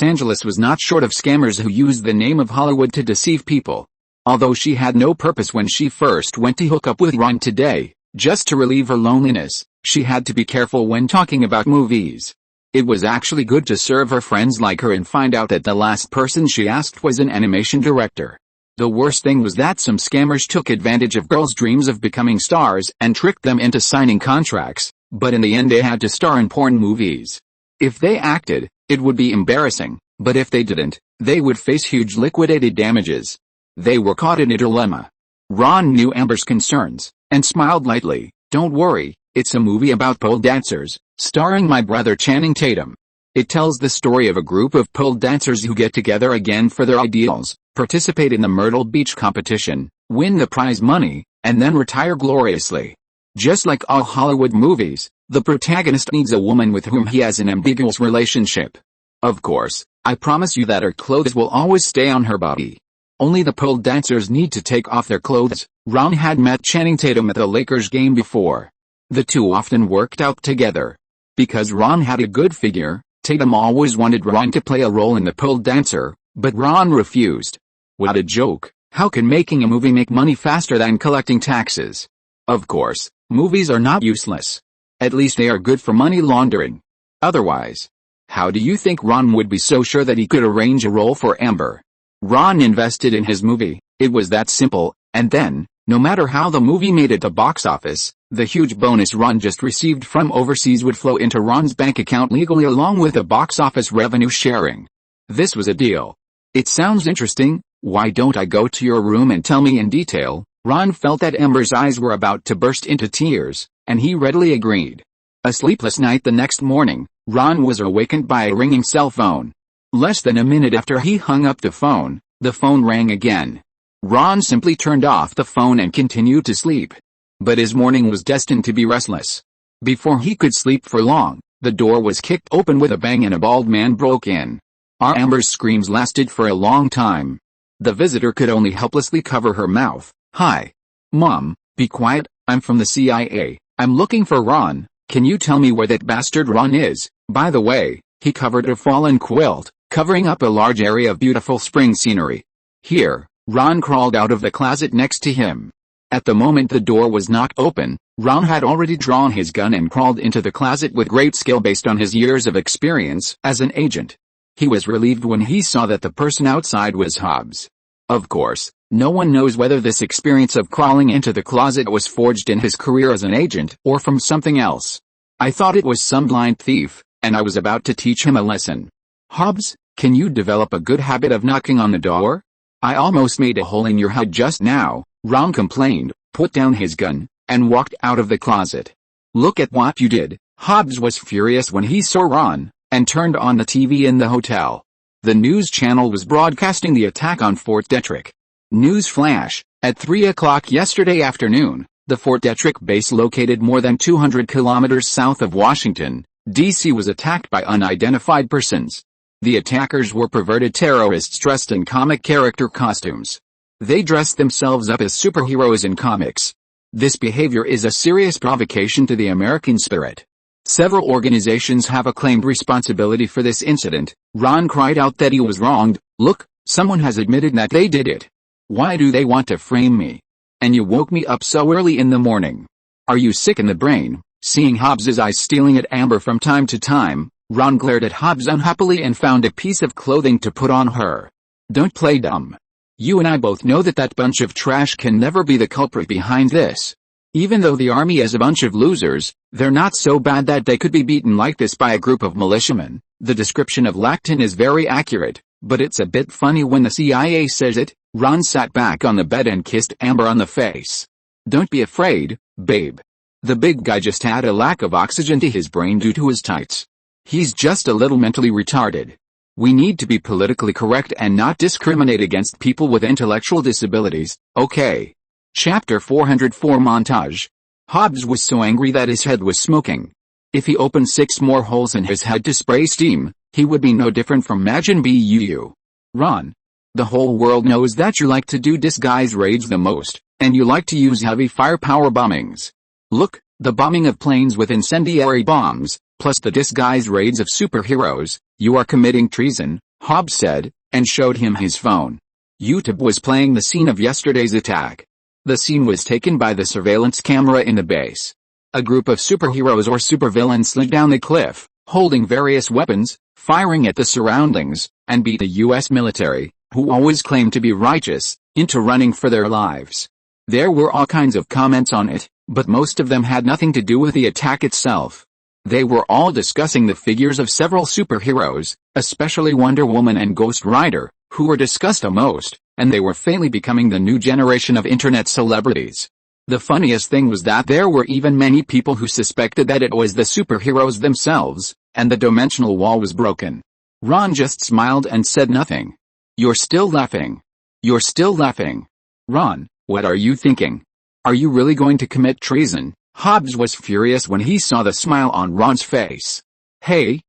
Angeles was not short of scammers who used the name of Hollywood to deceive people. Although she had no purpose when she first went to hook up with Ron today, just to relieve her loneliness, she had to be careful when talking about movies. It was actually good to serve her friends like her and find out that the last person she asked was an animation director. The worst thing was that some scammers took advantage of girls' dreams of becoming stars and tricked them into signing contracts, but in the end they had to star in porn movies. If they acted, it would be embarrassing, but if they didn't, they would face huge liquidated damages. They were caught in a dilemma. Ron knew Amber's concerns, and smiled lightly. "Don't worry, it's a movie about pole dancers, starring my brother Channing Tatum. It tells the story of a group of pole dancers who get together again for their ideals, participate in the Myrtle Beach competition, win the prize money, and then retire gloriously. Just like all Hollywood movies, the protagonist needs a woman with whom he has an ambiguous relationship. Of course, I promise you that her clothes will always stay on her body. Only the pole dancers need to take off their clothes." Ron had met Channing Tatum at the Lakers game before. The two often worked out together. Because Ron had a good figure, Tatum always wanted Ron to play a role in the pole dancer, but Ron refused. What a joke. How can making a movie make money faster than collecting taxes? Of course, movies are not useless. At least they are good for money laundering. Otherwise, how do you think Ron would be so sure that he could arrange a role for Amber? Ron invested in his movie, it was that simple, and then, no matter how the movie made at the box office, the huge bonus Ron just received from overseas would flow into Ron's bank account legally along with the box office revenue sharing. This was a deal. It sounds interesting, why don't I go to your room and tell me in detail? Ron felt that Amber's eyes were about to burst into tears, and he readily agreed. A sleepless night the next morning, Ron was awakened by a ringing cell phone. Less than a minute after he hung up the phone rang again. Ron simply turned off the phone and continued to sleep. But his morning was destined to be restless. Before he could sleep for long, the door was kicked open with a bang and a bald man broke in. Amber's screams lasted for a long time. The visitor could only helplessly cover her mouth. "Hi. Mom, be quiet, I'm from the CIA. I'm looking for Ron. Can you tell me where that bastard Ron is? By the way, he covered a fallen quilt, covering up a large area of beautiful spring scenery." Here, Ron crawled out of the closet next to him. At the moment the door was knocked open, Ron had already drawn his gun and crawled into the closet with great skill based on his years of experience as an agent. He was relieved when he saw that the person outside was Hobbs. Of course, no one knows whether this experience of crawling into the closet was forged in his career as an agent or from something else. I thought it was some blind thief, and I was about to teach him a lesson. "Hobbs, can you develop a good habit of knocking on the door? I almost made a hole in your head just now," Ron complained, put down his gun, and walked out of the closet. "Look at what you did." Hobbs was furious when he saw Ron, and turned on the TV in the hotel. The news channel was broadcasting the attack on Fort Detrick. News flash, at 3 o'clock yesterday afternoon, the Fort Detrick base located more than 200 kilometers south of Washington, D.C. was attacked by unidentified persons. The attackers were perverted terrorists dressed in comic character costumes. They dressed themselves up as superheroes in comics. This behavior is a serious provocation to the American spirit. Several organizations have claimed responsibility for this incident. Ron cried out that he was wronged. "Look, someone has admitted that they did it. Why do they want to frame me? And you woke me up so early in the morning. Are you sick in the brain?" Seeing Hobbs's eyes stealing at Amber from time to time, Ron glared at Hobbs unhappily and found a piece of clothing to put on her. "Don't play dumb. You and I both know that that bunch of trash can never be the culprit behind this. Even though the army is a bunch of losers, they're not so bad that they could be beaten like this by a group of militiamen." The description of Lacton is very accurate, but it's a bit funny when the CIA says it. Ron sat back on the bed and kissed Amber on the face. "Don't be afraid, babe. The big guy just had a lack of oxygen to his brain due to his tights. He's just a little mentally retarded. We need to be politically correct and not discriminate against people with intellectual disabilities, okay?" Chapter 404 Montage. Hobbs was so angry that his head was smoking. If he opened 6 more holes in his head to spray steam, he would be no different from Majin Buu. "Ron, the whole world knows that you like to do disguise raids the most, and you like to use heavy firepower bombings. Look, the bombing of planes with incendiary bombs, plus the disguise raids of superheroes, you are committing treason," Hobbs said, and showed him his phone. YouTube was playing the scene of yesterday's attack. The scene was taken by the surveillance camera in the base. A group of superheroes or supervillains slid down the cliff, holding various weapons, firing at the surroundings, and beat the US military, who always claimed to be righteous, into running for their lives. There were all kinds of comments on it, but most of them had nothing to do with the attack itself. They were all discussing the figures of several superheroes, especially Wonder Woman and Ghost Rider, who were discussed the most, and they were faintly becoming the new generation of internet celebrities. The funniest thing was that there were even many people who suspected that it was the superheroes themselves, and the dimensional wall was broken. Ron just smiled and said nothing. "You're still laughing. You're still laughing. Ron, what are you thinking? Are you really going to commit treason?" Hobbs was furious when he saw the smile on Ron's face. Hey,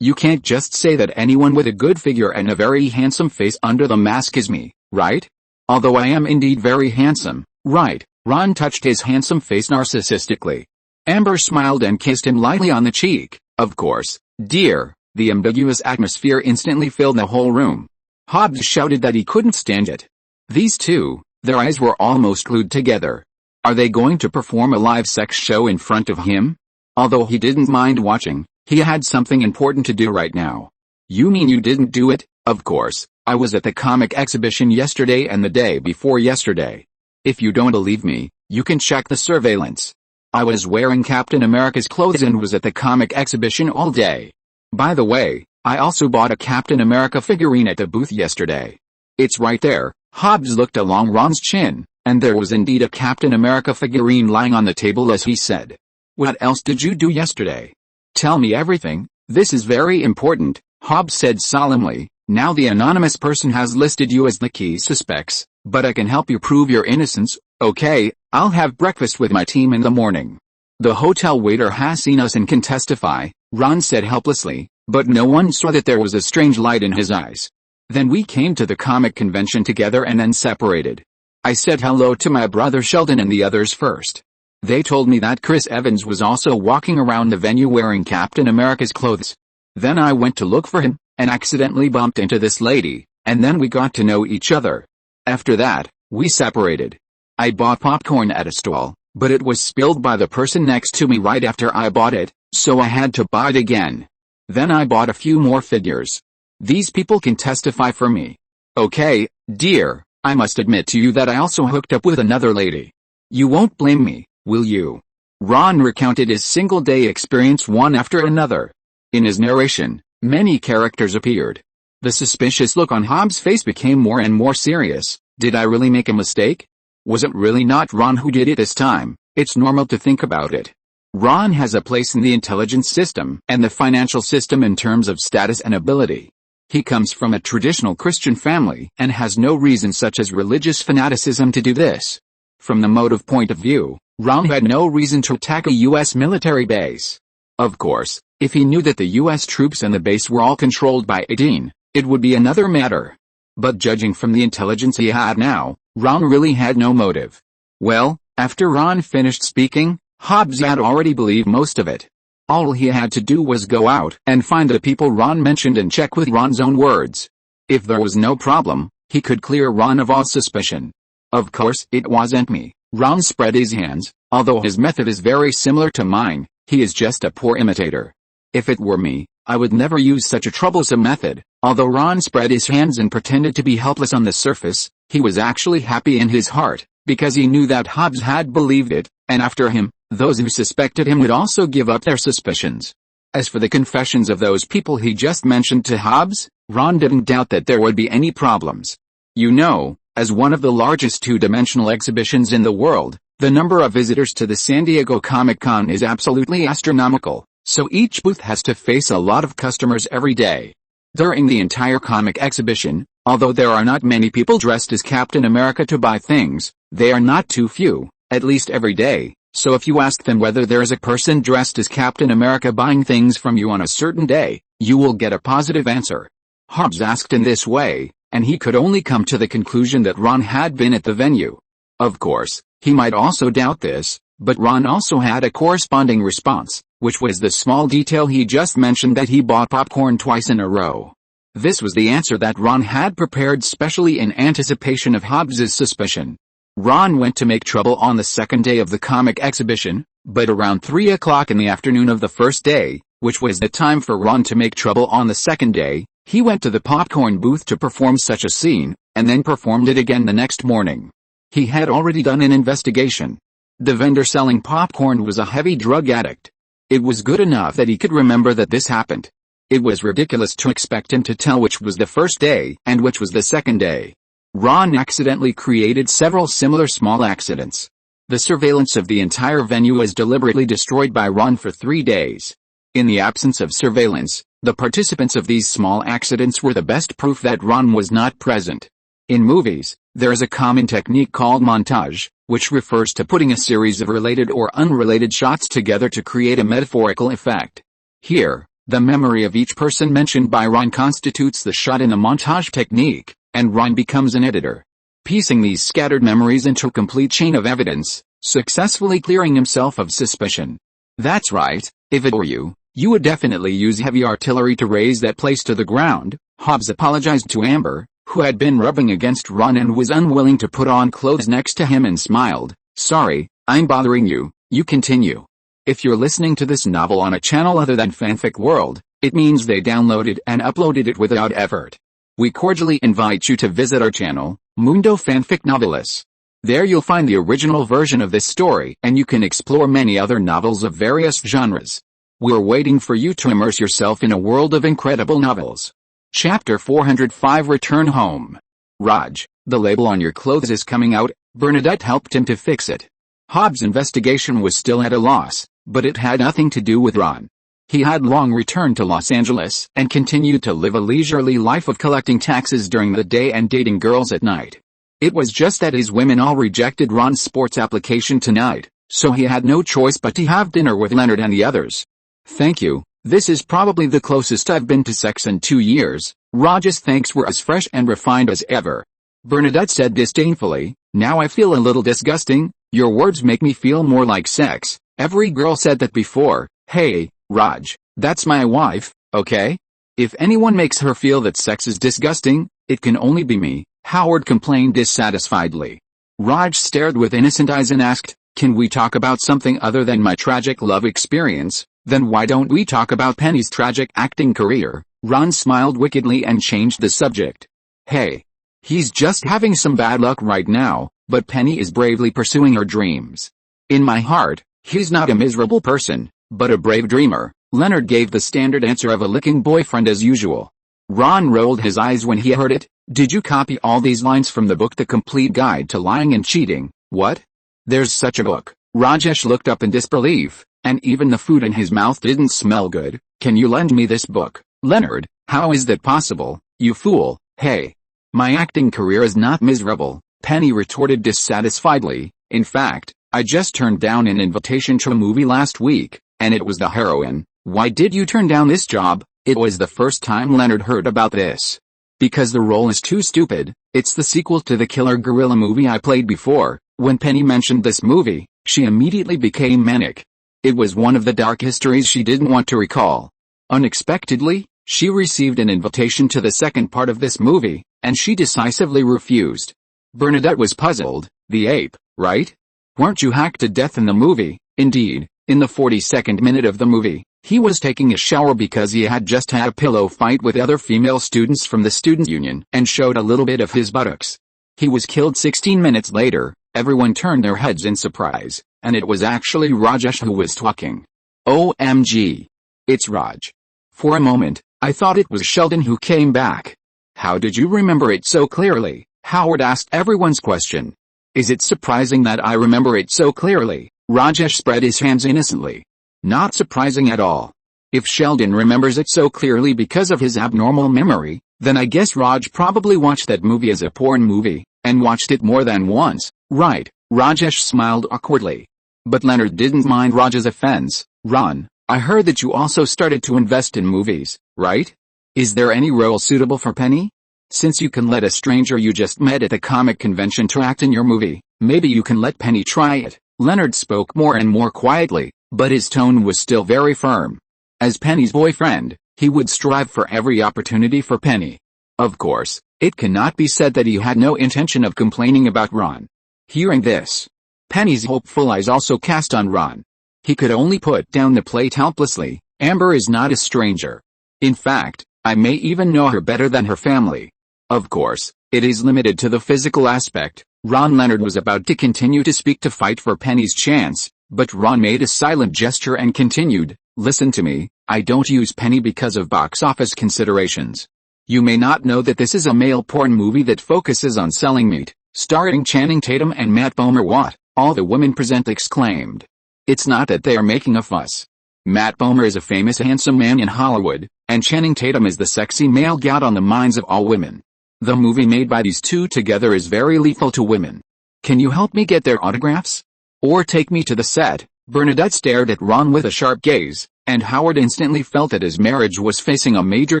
you can't just say that anyone with a good figure and a very handsome face under the mask is me, right? Although I am indeed very handsome, right? Ron touched his handsome face narcissistically. Amber smiled and kissed him lightly on the cheek. Of course, dear. The ambiguous atmosphere instantly filled the whole room. Hobbs shouted that he couldn't stand it. These two, their eyes were almost glued together. Are they going to perform a live sex show in front of him? Although he didn't mind watching, he had something important to do right now. You mean you didn't do it? Of course, I was at the comic exhibition yesterday and the day before yesterday. If you don't believe me, you can check the surveillance. I was wearing Captain America's clothes and was at the comic exhibition all day. By the way, I also bought a Captain America figurine at the booth yesterday. It's right there. Hobbs looked along Ron's chin, and there was indeed a Captain America figurine lying on the table as he said. What else did you do yesterday? Tell me everything, this is very important, Hobbs said solemnly. Now the anonymous person has listed you as the key suspects, but I can help you prove your innocence. Okay, I'll have breakfast with my team in the morning. The hotel waiter has seen us and can testify, Ron said helplessly, but no one saw that there was a strange light in his eyes. Then we came to the comic convention together and then separated. I said hello to my brother Sheldon and the others first. They told me that Chris Evans was also walking around the venue wearing Captain America's clothes. Then I went to look for him, and accidentally bumped into this lady, and then we got to know each other. After that, we separated. I bought popcorn at a stall, but it was spilled by the person next to me right after I bought it, so I had to buy it again. Then I bought a few more figures. These people can testify for me. Okay, dear, I must admit to you that I also hooked up with another lady. You won't blame me, will you? Ron recounted his single-day experience one after another. In his narration, many characters appeared. The suspicious look on Hobbs' face became more and more serious. Did I really make a mistake? Was it really not Ron who did it this time? It's normal to think about it. Ron has a place in the intelligence system and the financial system in terms of status and ability. He comes from a traditional Christian family and has no reason such as religious fanaticism to do this. From the motive point of view, Ron had no reason to attack a U.S. military base. Of course, if he knew that the U.S. troops and the base were all controlled by 18, it would be another matter. But judging from the intelligence he had now, Ron really had no motive. Well, after Ron finished speaking, Hobbs had already believed most of it. All he had to do was go out and find the people Ron mentioned and check with Ron's own words. If there was no problem, he could clear Ron of all suspicion. Of course it wasn't me. Ron spread his hands. Although his method is very similar to mine, he is just a poor imitator. If it were me, I would never use such a troublesome method. Although Ron spread his hands and pretended to be helpless on the surface, he was actually happy in his heart, because he knew that Hobbs had believed it, and after him, those who suspected him would also give up their suspicions. As for the confessions of those people he just mentioned to Hobbs, Ron didn't doubt that there would be any problems. You know, as one of the largest two-dimensional exhibitions in the world, the number of visitors to the San Diego Comic-Con is absolutely astronomical, so each booth has to face a lot of customers every day. During the entire comic exhibition, although there are not many people dressed as Captain America to buy things, they are not too few, at least every day. So if you ask them whether there is a person dressed as Captain America buying things from you on a certain day, you will get a positive answer. Hobbs asked in this way, and he could only come to the conclusion that Ron had been at the venue. Of course, he might also doubt this, but Ron also had a corresponding response, which was the small detail he just mentioned that he bought popcorn twice in a row. This was the answer that Ron had prepared specially in anticipation of Hobbs's suspicion. Ron went to make trouble on the second day of the comic exhibition, but around 3 o'clock in the afternoon of the first day, which was the time for Ron to make trouble on the second day. He went to the popcorn booth to perform such a scene, and then performed it again the next morning. He had already done an investigation. The vendor selling popcorn was a heavy drug addict. It was good enough that he could remember that this happened. It was ridiculous to expect him to tell which was the first day and which was the second day. Ron accidentally created several similar small accidents. The surveillance of the entire venue was deliberately destroyed by Ron for 3 days. In the absence of surveillance, the participants of these small accidents were the best proof that Ron was not present. In movies, there is a common technique called montage, which refers to putting a series of related or unrelated shots together to create a metaphorical effect. Here, the memory of each person mentioned by Ron constitutes the shot in the montage technique, and Ron becomes an editor, piecing these scattered memories into a complete chain of evidence, successfully clearing himself of suspicion. That's right, if it were you, you would definitely use heavy artillery to raze that place to the ground. Hobbs apologized to Amber, who had been rubbing against Ron and was unwilling to put on clothes next to him, and smiled. Sorry, I'm bothering you. You continue. If you're listening to this novel on a channel other than Fanfic World, it means they downloaded and uploaded it without effort. We cordially invite you to visit our channel, Mundo Fanfic Novelis. There you'll find the original version of this story, and you can explore many other novels of various genres. We're waiting for you to immerse yourself in a world of incredible novels. Chapter 405, Return Home. Raj, the label on your clothes is coming out. Bernadette helped him to fix it. Hobbs' investigation was still at a loss, but it had nothing to do with Ron. He had long returned to Los Angeles and continued to live a leisurely life of collecting taxes during the day and dating girls at night. It was just that his women all rejected Ron's sports application tonight, so he had no choice but to have dinner with Leonard and the others. Thank you. This is probably the closest I've been to sex in 2 years. Raj's thanks were as fresh and refined as ever. Bernadette said disdainfully, now I feel a little disgusting. Your words make me feel more like sex. Every girl said that before. Hey, Raj, that's my wife, okay? If anyone makes her feel that sex is disgusting, it can only be me, Howard complained dissatisfiedly. Raj stared with innocent eyes and asked, can we talk about something other than my tragic love experience? Then why don't we talk about Penny's tragic acting career? Ron smiled wickedly and changed the subject. Hey. He's just having some bad luck right now, but Penny is bravely pursuing her dreams. In my heart, he's not a miserable person, but a brave dreamer. Leonard gave the standard answer of a licking boyfriend as usual. Ron rolled his eyes when he heard it. Did you copy all these lines from the book The Complete Guide to Lying and Cheating? What? There's such a book. Rajesh looked up in disbelief, and even the food in his mouth didn't smell good. Can you lend me this book? Leonard, how is that possible, you fool? Hey. My acting career is not miserable, Penny retorted dissatisfiedly. In fact, I just turned down an invitation to a movie last week, and it was the heroine. Why did you turn down this job? It was the first time Leonard heard about this. Because the role is too stupid. It's the sequel to the killer gorilla movie I played before. When Penny mentioned this movie, she immediately became manic. It was one of the dark histories she didn't want to recall. Unexpectedly, she received an invitation to the second part of this movie, and she decisively refused. Bernadette was puzzled. The ape, right? Weren't you hacked to death in the movie? Indeed, in the 42nd minute of the movie, he was taking a shower because he had just had a pillow fight with other female students from the student union and showed a little bit of his buttocks. He was killed 16 minutes later. Everyone turned their heads in surprise, and it was actually Rajesh who was talking. OMG. It's Raj. For a moment, I thought it was Sheldon who came back. How did you remember it so clearly? Howard asked everyone's question. Is it surprising that I remember it so clearly? Rajesh spread his hands innocently. Not surprising at all. If Sheldon remembers it so clearly because of his abnormal memory, then I guess Raj probably watched that movie as a porn movie, and watched it more than once, right? Rajesh smiled awkwardly. But Leonard didn't mind Raj's offense. Ron, I heard that you also started to invest in movies, right? Is there any role suitable for Penny? Since you can let a stranger you just met at the comic convention to act in your movie, maybe you can let Penny try it. Leonard spoke more and more quietly, but his tone was still very firm. As Penny's boyfriend, he would strive for every opportunity for Penny. Of course, it cannot be said that he had no intention of complaining about Ron. Hearing this, Penny's hopeful eyes also cast on Ron. He could only put down the plate helplessly. Amber is not a stranger. In fact, I may even know her better than her family. Of course, it is limited to the physical aspect. Ron Leonard was about to continue to speak to fight for Penny's chance, but Ron made a silent gesture and continued, "Listen to me, I don't use Penny because of box office considerations. You may not know that this is a male porn movie that focuses on selling meat, starring Channing Tatum and Matt Bomer." "What?" all the women present exclaimed. "It's not that they are making a fuss. Matt Bomer is a famous handsome man in Hollywood, and Channing Tatum is the sexy male god on the minds of all women. The movie made by these two together is very lethal to women. Can you help me get their autographs? Or take me to the set?" Bernadette stared at Ron with a sharp gaze, and Howard instantly felt that his marriage was facing a major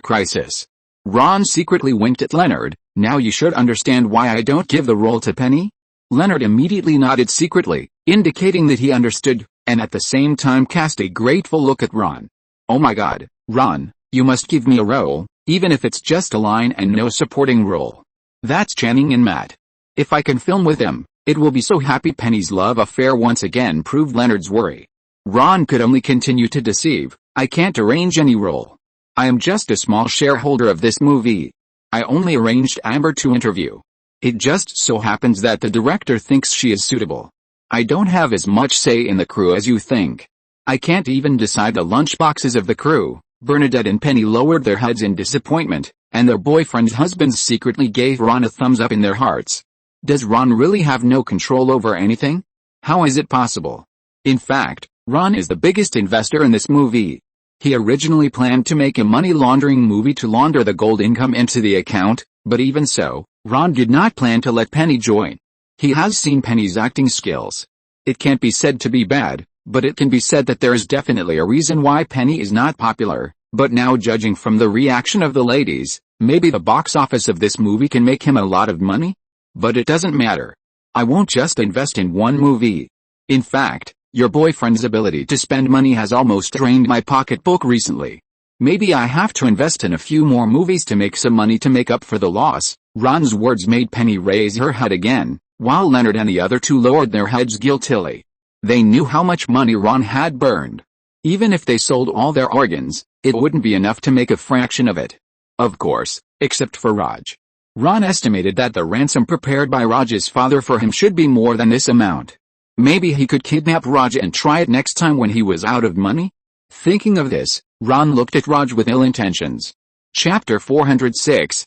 crisis. Ron secretly winked at Leonard. "Now you should understand why I don't give the role to Penny." Leonard immediately nodded secretly, indicating that he understood, and at the same time cast a grateful look at Ron. "Oh my God, Ron, you must give me a role, even if it's just a line and no supporting role. That's Channing and Matt. If I can film with them, it will be so happy." Penny's love affair once again proved Leonard's worry. Ron could only continue to deceive. "I can't arrange any role. I am just a small shareholder of this movie. I only arranged Amber to interview. It just so happens that the director thinks she is suitable. I don't have as much say in the crew as you think. I can't even decide the lunchboxes of the crew." Bernadette and Penny lowered their heads in disappointment, and their boyfriends' husbands secretly gave Ron a thumbs up in their hearts. Does Ron really have no control over anything? How is it possible? In fact, Ron is the biggest investor in this movie. He originally planned to make a money laundering movie to launder the gold income into the account, but even so, Ron did not plan to let Penny join. He has seen Penny's acting skills. It can't be said to be bad, but it can be said that there is definitely a reason why Penny is not popular. But now, judging from the reaction of the ladies, maybe the box office of this movie can make him a lot of money? But it doesn't matter. I won't just invest in one movie. In fact, your boyfriend's ability to spend money has almost drained my pocketbook recently. Maybe I have to invest in a few more movies to make some money to make up for the loss." Ron's words made Penny raise her head again, while Leonard and the other two lowered their heads guiltily. They knew how much money Ron had burned. Even if they sold all their organs, it wouldn't be enough to make a fraction of it. Of course, except for Raj. Ron estimated that the ransom prepared by Raj's father for him should be more than this amount. Maybe he could kidnap Raj and try it next time when he was out of money? Thinking of this, Ron looked at Raj with ill intentions. Chapter 406,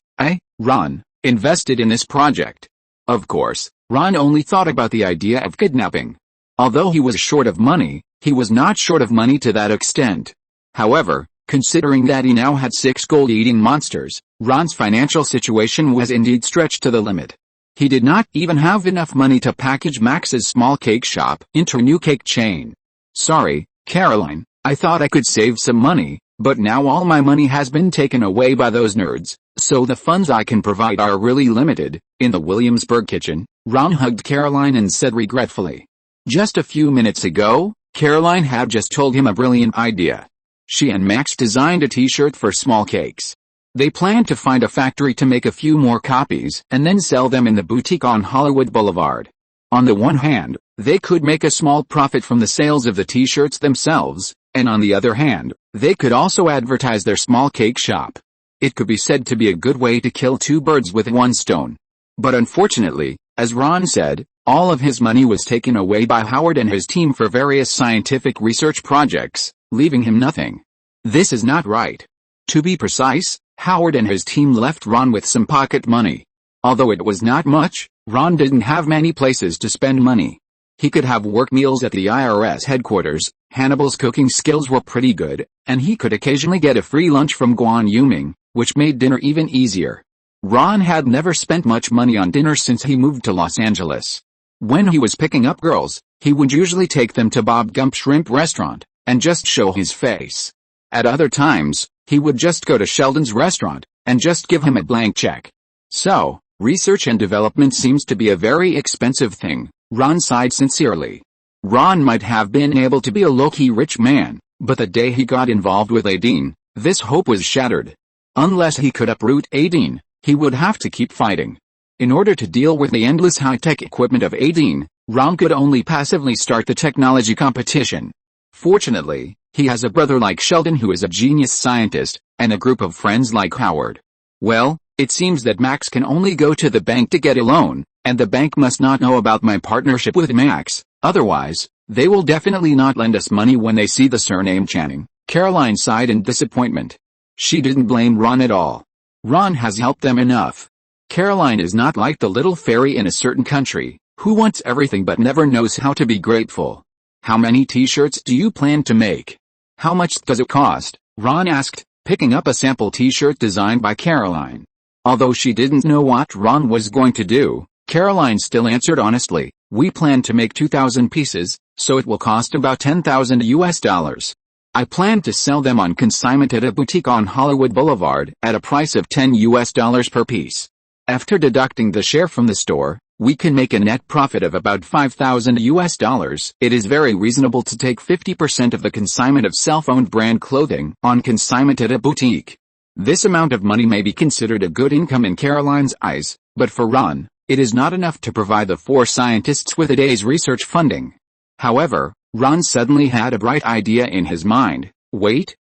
Ron, invested in this project. Of course, Ron only thought about the idea of kidnapping. Although he was short of money, he was not short of money to that extent. However, considering that he now had 6 gold-eating monsters, Ron's financial situation was indeed stretched to the limit. He did not even have enough money to package Max's small cake shop into a new cake chain. "Sorry, Caroline, I thought I could save some money, but now all my money has been taken away by those nerds, so the funds I can provide are really limited." In the Williamsburg kitchen, Ron hugged Caroline and said regretfully. Just a few minutes ago, Caroline had just told him a brilliant idea. She and Max designed a t-shirt for small cakes. They planned to find a factory to make a few more copies and then sell them in the boutique on Hollywood Boulevard. On the one hand, they could make a small profit from the sales of the t-shirts themselves, and on the other hand, they could also advertise their small cake shop. It could be said to be a good way to kill 2 birds with 1 stone. But unfortunately, as Ron said, all of his money was taken away by Howard and his team for various scientific research projects, leaving him nothing. This is not right. To be precise, Howard and his team left Ron with some pocket money. Although it was not much, Ron didn't have many places to spend money. He could have work meals at the IRS headquarters, Hannibal's cooking skills were pretty good, and he could occasionally get a free lunch from Guan Yuming, which made dinner even easier. Ron had never spent much money on dinner since he moved to Los Angeles. When he was picking up girls, he would usually take them to Bob Gump Shrimp Restaurant, and just show his face. At other times, he would just go to Sheldon's restaurant, and just give him a blank check. So, research and development seems to be a very expensive thing. Ron sighed sincerely. Ron might have been able to be a low-key rich man, but the day he got involved with Aideen, this hope was shattered. Unless he could uproot Aideen, he would have to keep fighting. In order to deal with the endless high-tech equipment of Aideen, Ron could only passively start the technology competition. Fortunately, He has a brother like Sheldon who is a genius scientist, and a group of friends like Howard. Well, it seems that Max can only go to the bank to get a loan, and the bank must not know about my partnership with Max, otherwise, they will definitely not lend us money when they see the surname Channing. Caroline sighed in disappointment. She didn't blame Ron at all. Ron has helped them enough. Caroline is not like the little fairy in a certain country, who wants everything but never knows how to be grateful. How many t-shirts do you plan to make? How much does it cost? Ron asked, picking up a sample t-shirt designed by Caroline. Although she didn't know what Ron was going to do, Caroline still answered honestly, we plan to make 2,000 pieces, so it will cost about $10,000. I plan to sell them on consignment at a boutique on Hollywood Boulevard at a price of $10 per piece. After deducting the share from the store, we can make a net profit of about $5,000. It is very reasonable to take 50% of the consignment of self-owned brand clothing on consignment at a boutique. This amount of money may be considered a good income in Caroline's eyes, but for Ron, it is not enough to provide the 4 scientists with a day's research funding. However, Ron suddenly had a bright idea in his mind. Wait,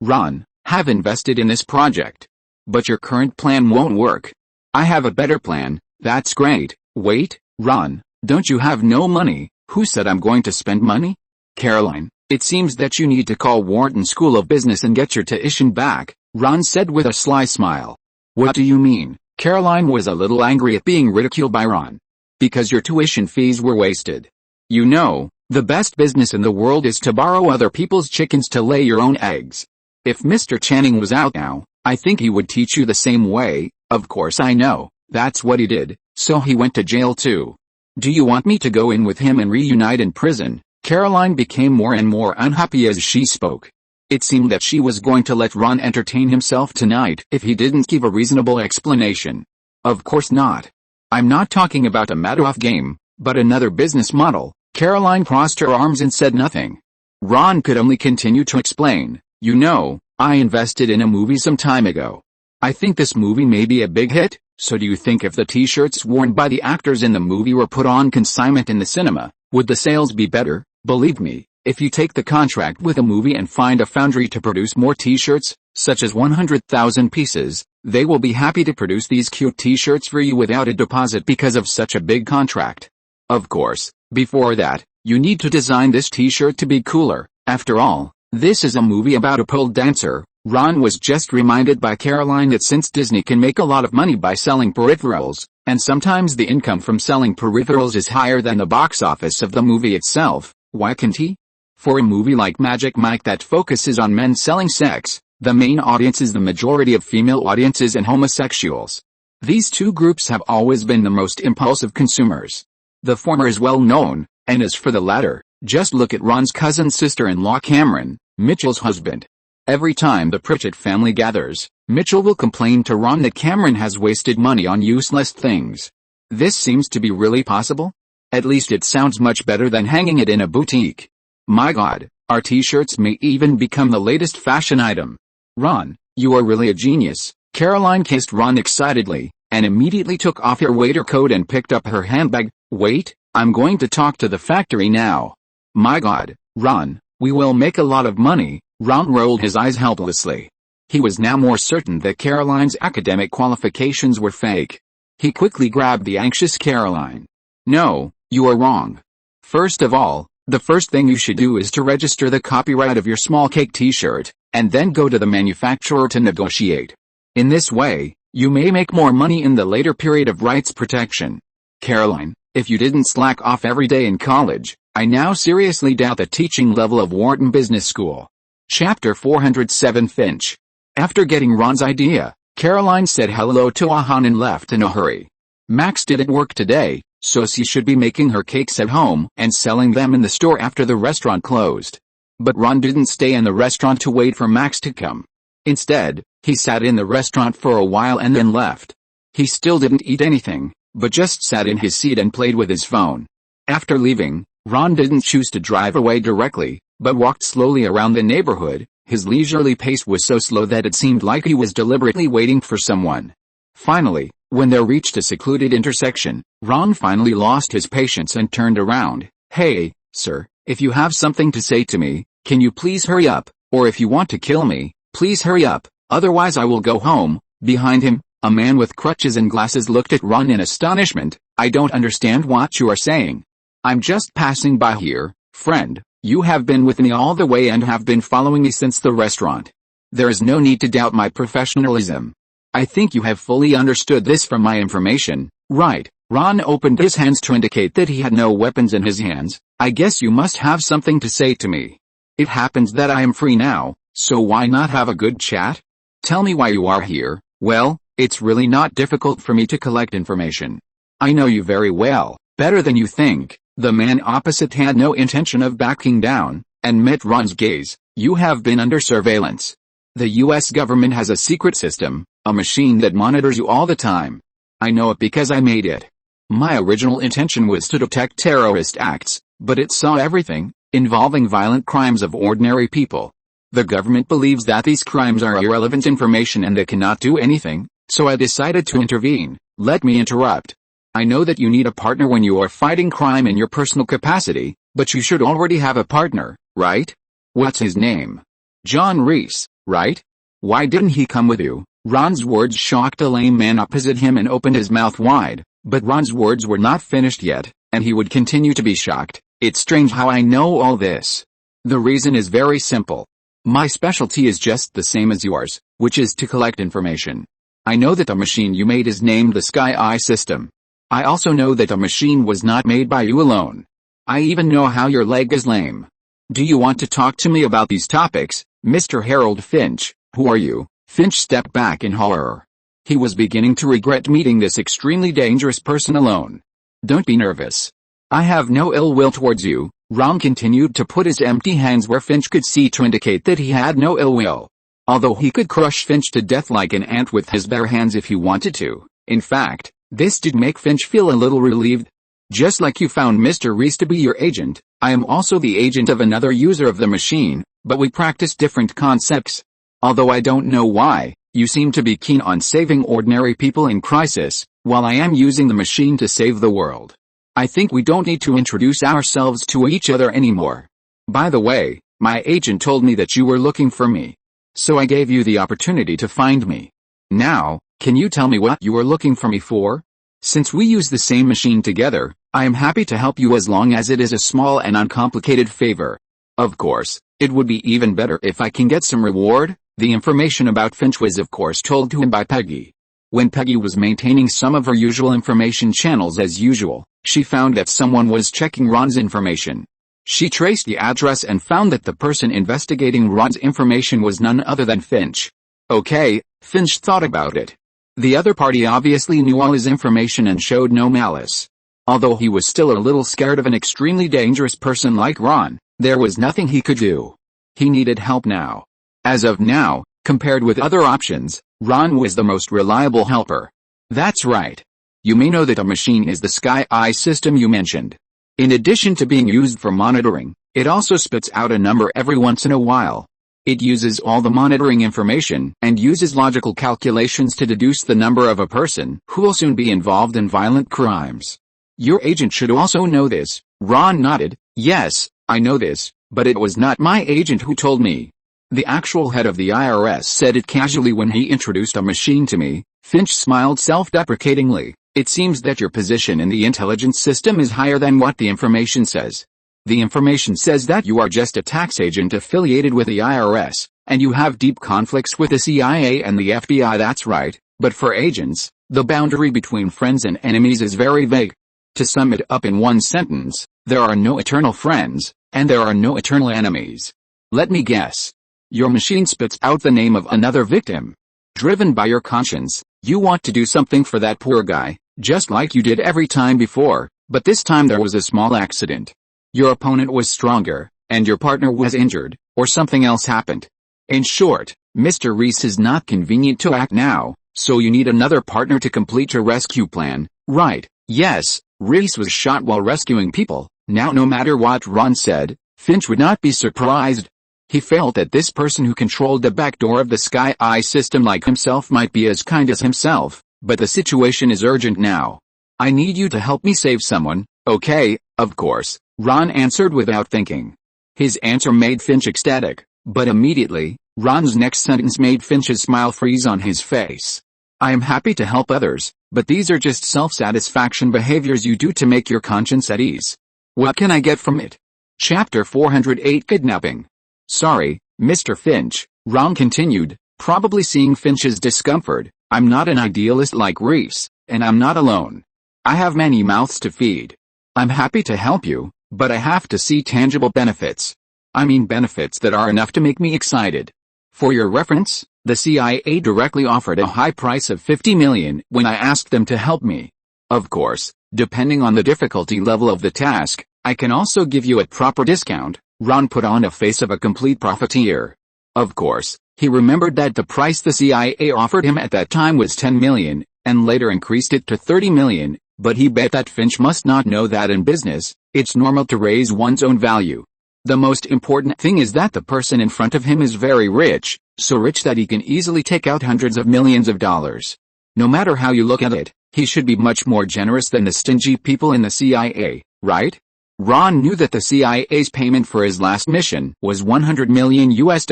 Ron, have invested in this project. But your current plan won't work. I have a better plan. That's great. Wait, Ron, don't you have no money? Who said I'm going to spend money? Caroline, it seems that you need to call Wharton School of Business and get your tuition back, Ron said with a sly smile. What do you mean? Caroline was a little angry at being ridiculed by Ron. Because your tuition fees were wasted. You know, the best business in the world is to borrow other people's chickens to lay your own eggs. If Mr. Channing was out now, I think he would teach you the same way. Of course I know, that's what he did, so he went to jail too. Do you want me to go in with him and reunite in prison? Caroline became more and more unhappy as she spoke. It seemed that she was going to let Ron entertain himself tonight if he didn't give a reasonable explanation. Of course not. I'm not talking about a Madoff game, but another business model. Caroline crossed her arms and said nothing. Ron could only continue to explain. You know, I invested in a movie some time ago. I think this movie may be a big hit, so do you think if the t-shirts worn by the actors in the movie were put on consignment in the cinema, would the sales be better? Believe me, if you take the contract with a movie and find a foundry to produce more t-shirts, such as 100,000 pieces, they will be happy to produce these cute t-shirts for you without a deposit because of such a big contract. Of course, before that, you need to design this t-shirt to be cooler. After all, this is a movie about a pole dancer. Ron was just reminded by Caroline that since Disney can make a lot of money by selling peripherals, and sometimes the income from selling peripherals is higher than the box office of the movie itself, why can't he? For a movie like Magic Mike that focuses on men selling sex, the main audience is the majority of female audiences and homosexuals. These two groups have always been the most impulsive consumers. The former is well known, and as for the latter, just look at Ron's cousin sister-in-law Cameron, Mitchell's husband. Every time the Pritchett family gathers, Mitchell will complain to Ron that Cameron has wasted money on useless things. This seems to be really possible? At least it sounds much better than hanging it in a boutique. My God, our t-shirts may even become the latest fashion item. Ron, you are really a genius. Caroline kissed Ron excitedly, and immediately took off her waiter coat and picked up her handbag. Wait, I'm going to talk to the factory now. My God, Ron, we will make a lot of money. Ron rolled his eyes helplessly. He was now more certain that Caroline's academic qualifications were fake. He quickly grabbed the anxious Caroline. No, you are wrong. First of all, the first thing you should do is to register the copyright of your small cake t-shirt, and then go to the manufacturer to negotiate. In this way, you may make more money in the later period of rights protection. Caroline, if you didn't slack off every day in college, I now seriously doubt the teaching level of Wharton Business School. Chapter 407 Finch. After getting Ron's idea, Caroline said hello to Ahan and left in a hurry. Max didn't work today, so she should be making her cakes at home and selling them in the store after the restaurant closed. But Ron didn't stay in the restaurant to wait for Max to come. Instead, he sat in the restaurant for a while and then left. He still didn't eat anything, but just sat in his seat and played with his phone. After leaving, Ron didn't choose to drive away directly, but walked slowly around the neighborhood. His leisurely pace was so slow that it seemed like he was deliberately waiting for someone. Finally, when they reached a secluded intersection, Ron finally lost his patience and turned around. Hey, sir, if you have something to say to me, Can you please hurry up, or if you want to kill me, please hurry up, otherwise I will go home." Behind him, a man with crutches and glasses looked at Ron in astonishment. "I don't understand what you are saying. I'm just passing by here, friend. You have been with me all the way and have been following me since the restaurant. There is no need to doubt my professionalism. I think you have fully understood this from my information, right?" Ron opened his hands to indicate that he had no weapons in his hands. "I guess you must have something to say to me. It happens that I am free now, so why not have a good chat? Tell me why you are here." "Well, it's really not difficult for me to collect information. I know you very well, better than you think." The man opposite had no intention of backing down, and met Ron's gaze. "You have been under surveillance. The US government has a secret system, a machine that monitors you all the time. I know it because I made it. My original intention was to detect terrorist acts, but it saw everything, involving violent crimes of ordinary people. The government believes that these crimes are irrelevant information and they cannot do anything, so I decided to intervene." "Let me interrupt. I know that you need a partner when you are fighting crime in your personal capacity, but you should already have a partner, right? What's his name? John Reese, right? Why didn't he come with you?" Ron's words shocked the lame man opposite him and opened his mouth wide, but Ron's words were not finished yet, and he would continue to be shocked. "It's strange how I know all this. The reason is very simple. My specialty is just the same as yours, which is to collect information. I know that the machine you made is named the Sky Eye system. I also know that the machine was not made by you alone. I even know how your leg is lame. Do you want to talk to me about these topics, Mr. Harold Finch?" "Who are you?" Finch stepped back in horror. He was beginning to regret meeting this extremely dangerous person alone. "Don't be nervous. I have no ill will towards you." Ron continued to put his empty hands where Finch could see to indicate that he had no ill will. Although he could crush Finch to death like an ant with his bare hands if he wanted to. In fact, this did make Finch feel a little relieved. "Just like you found Mr. Reese to be your agent, I am also the agent of another user of the machine, but we practice different concepts. Although I don't know why, you seem to be keen on saving ordinary people in crisis, while I am using the machine to save the world. I think we don't need to introduce ourselves to each other anymore. By the way, my agent told me that you were looking for me. So I gave you the opportunity to find me. Now, can you tell me what you were looking for me for? Since we use the same machine together, I am happy to help you as long as it is a small and uncomplicated favor. Of course, it would be even better if I can get some reward." The information about Finch was of course told to him by Peggy. When Peggy was maintaining some of her usual information channels as usual, she found that someone was checking Ron's information. She traced the address and found that the person investigating Ron's information was none other than Finch. Okay, Finch thought about it. The other party obviously knew all his information and showed no malice. Although he was still a little scared of an extremely dangerous person like Ron, there was nothing he could do. He needed help now. As of now, compared with other options, Ron was the most reliable helper. "That's right. You may know that a machine is the Sky Eye system you mentioned. In addition to being used for monitoring, it also spits out a number every once in a while. It uses all the monitoring information and uses logical calculations to deduce the number of a person who will soon be involved in violent crimes. Your agent should also know this." Ron nodded. "Yes, I know this, but it was not my agent who told me. The actual head of the IRS said it casually when he introduced a machine to me." Finch smiled self-deprecatingly. "It seems that your position in the intelligence system is higher than what the information says. The information says that you are just a tax agent affiliated with the IRS, and you have deep conflicts with the CIA and the FBI. That's right, but for agents, the boundary between friends and enemies is very vague. To sum it up in one sentence, there are no eternal friends, and there are no eternal enemies. Let me guess. Your machine spits out the name of another victim. Driven by your conscience, you want to do something for that poor guy, just like you did every time before, but this time there was a small accident. Your opponent was stronger, and your partner was injured, or something else happened. In short, Mr. Reese is not convenient to act now, so you need another partner to complete your rescue plan, right?" Yes, Reese was shot while rescuing people. Now no matter what Ron said, Finch would not be surprised. He felt that this person who controlled the back door of the Sky Eye system like himself might be as kind as himself, but the situation is urgent now. "I need you to help me save someone." "Okay, of course," Ron answered without thinking. His answer made Finch ecstatic, but immediately, Ron's next sentence made Finch's smile freeze on his face. I am happy to help others, but these are just self-satisfaction behaviors you do to make your conscience at ease. What can I get from it? Chapter 408 Kidnapping. Sorry, Mr. Finch, Ron continued, probably seeing Finch's discomfort. I'm not an idealist like Reese, and I'm not alone. I have many mouths to feed. I'm happy to help you, but I have to see tangible benefits. I mean benefits that are enough to make me excited. For your reference, the CIA directly offered a high price of $50 million when I asked them to help me. Of course, depending on the difficulty level of the task, I can also give you a proper discount. Ron put on a face of a complete profiteer. Of course, he remembered that the price the CIA offered him at that time was $10 million, and later increased it to $30 million, but he bet that Finch must not know that in business, it's normal to raise one's own value. The most important thing is that the person in front of him is very rich, so rich that he can easily take out hundreds of millions of dollars. No matter how you look at it, he should be much more generous than the stingy people in the CIA, right? Ron knew that the CIA's payment for his last mission was $100 million US.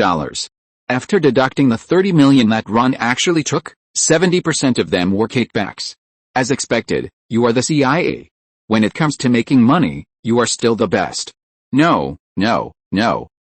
After deducting the $30 million that Ron actually took, 70% of them were kickbacks. As expected, you are the CIA. When it comes to making money, you are still the best. No,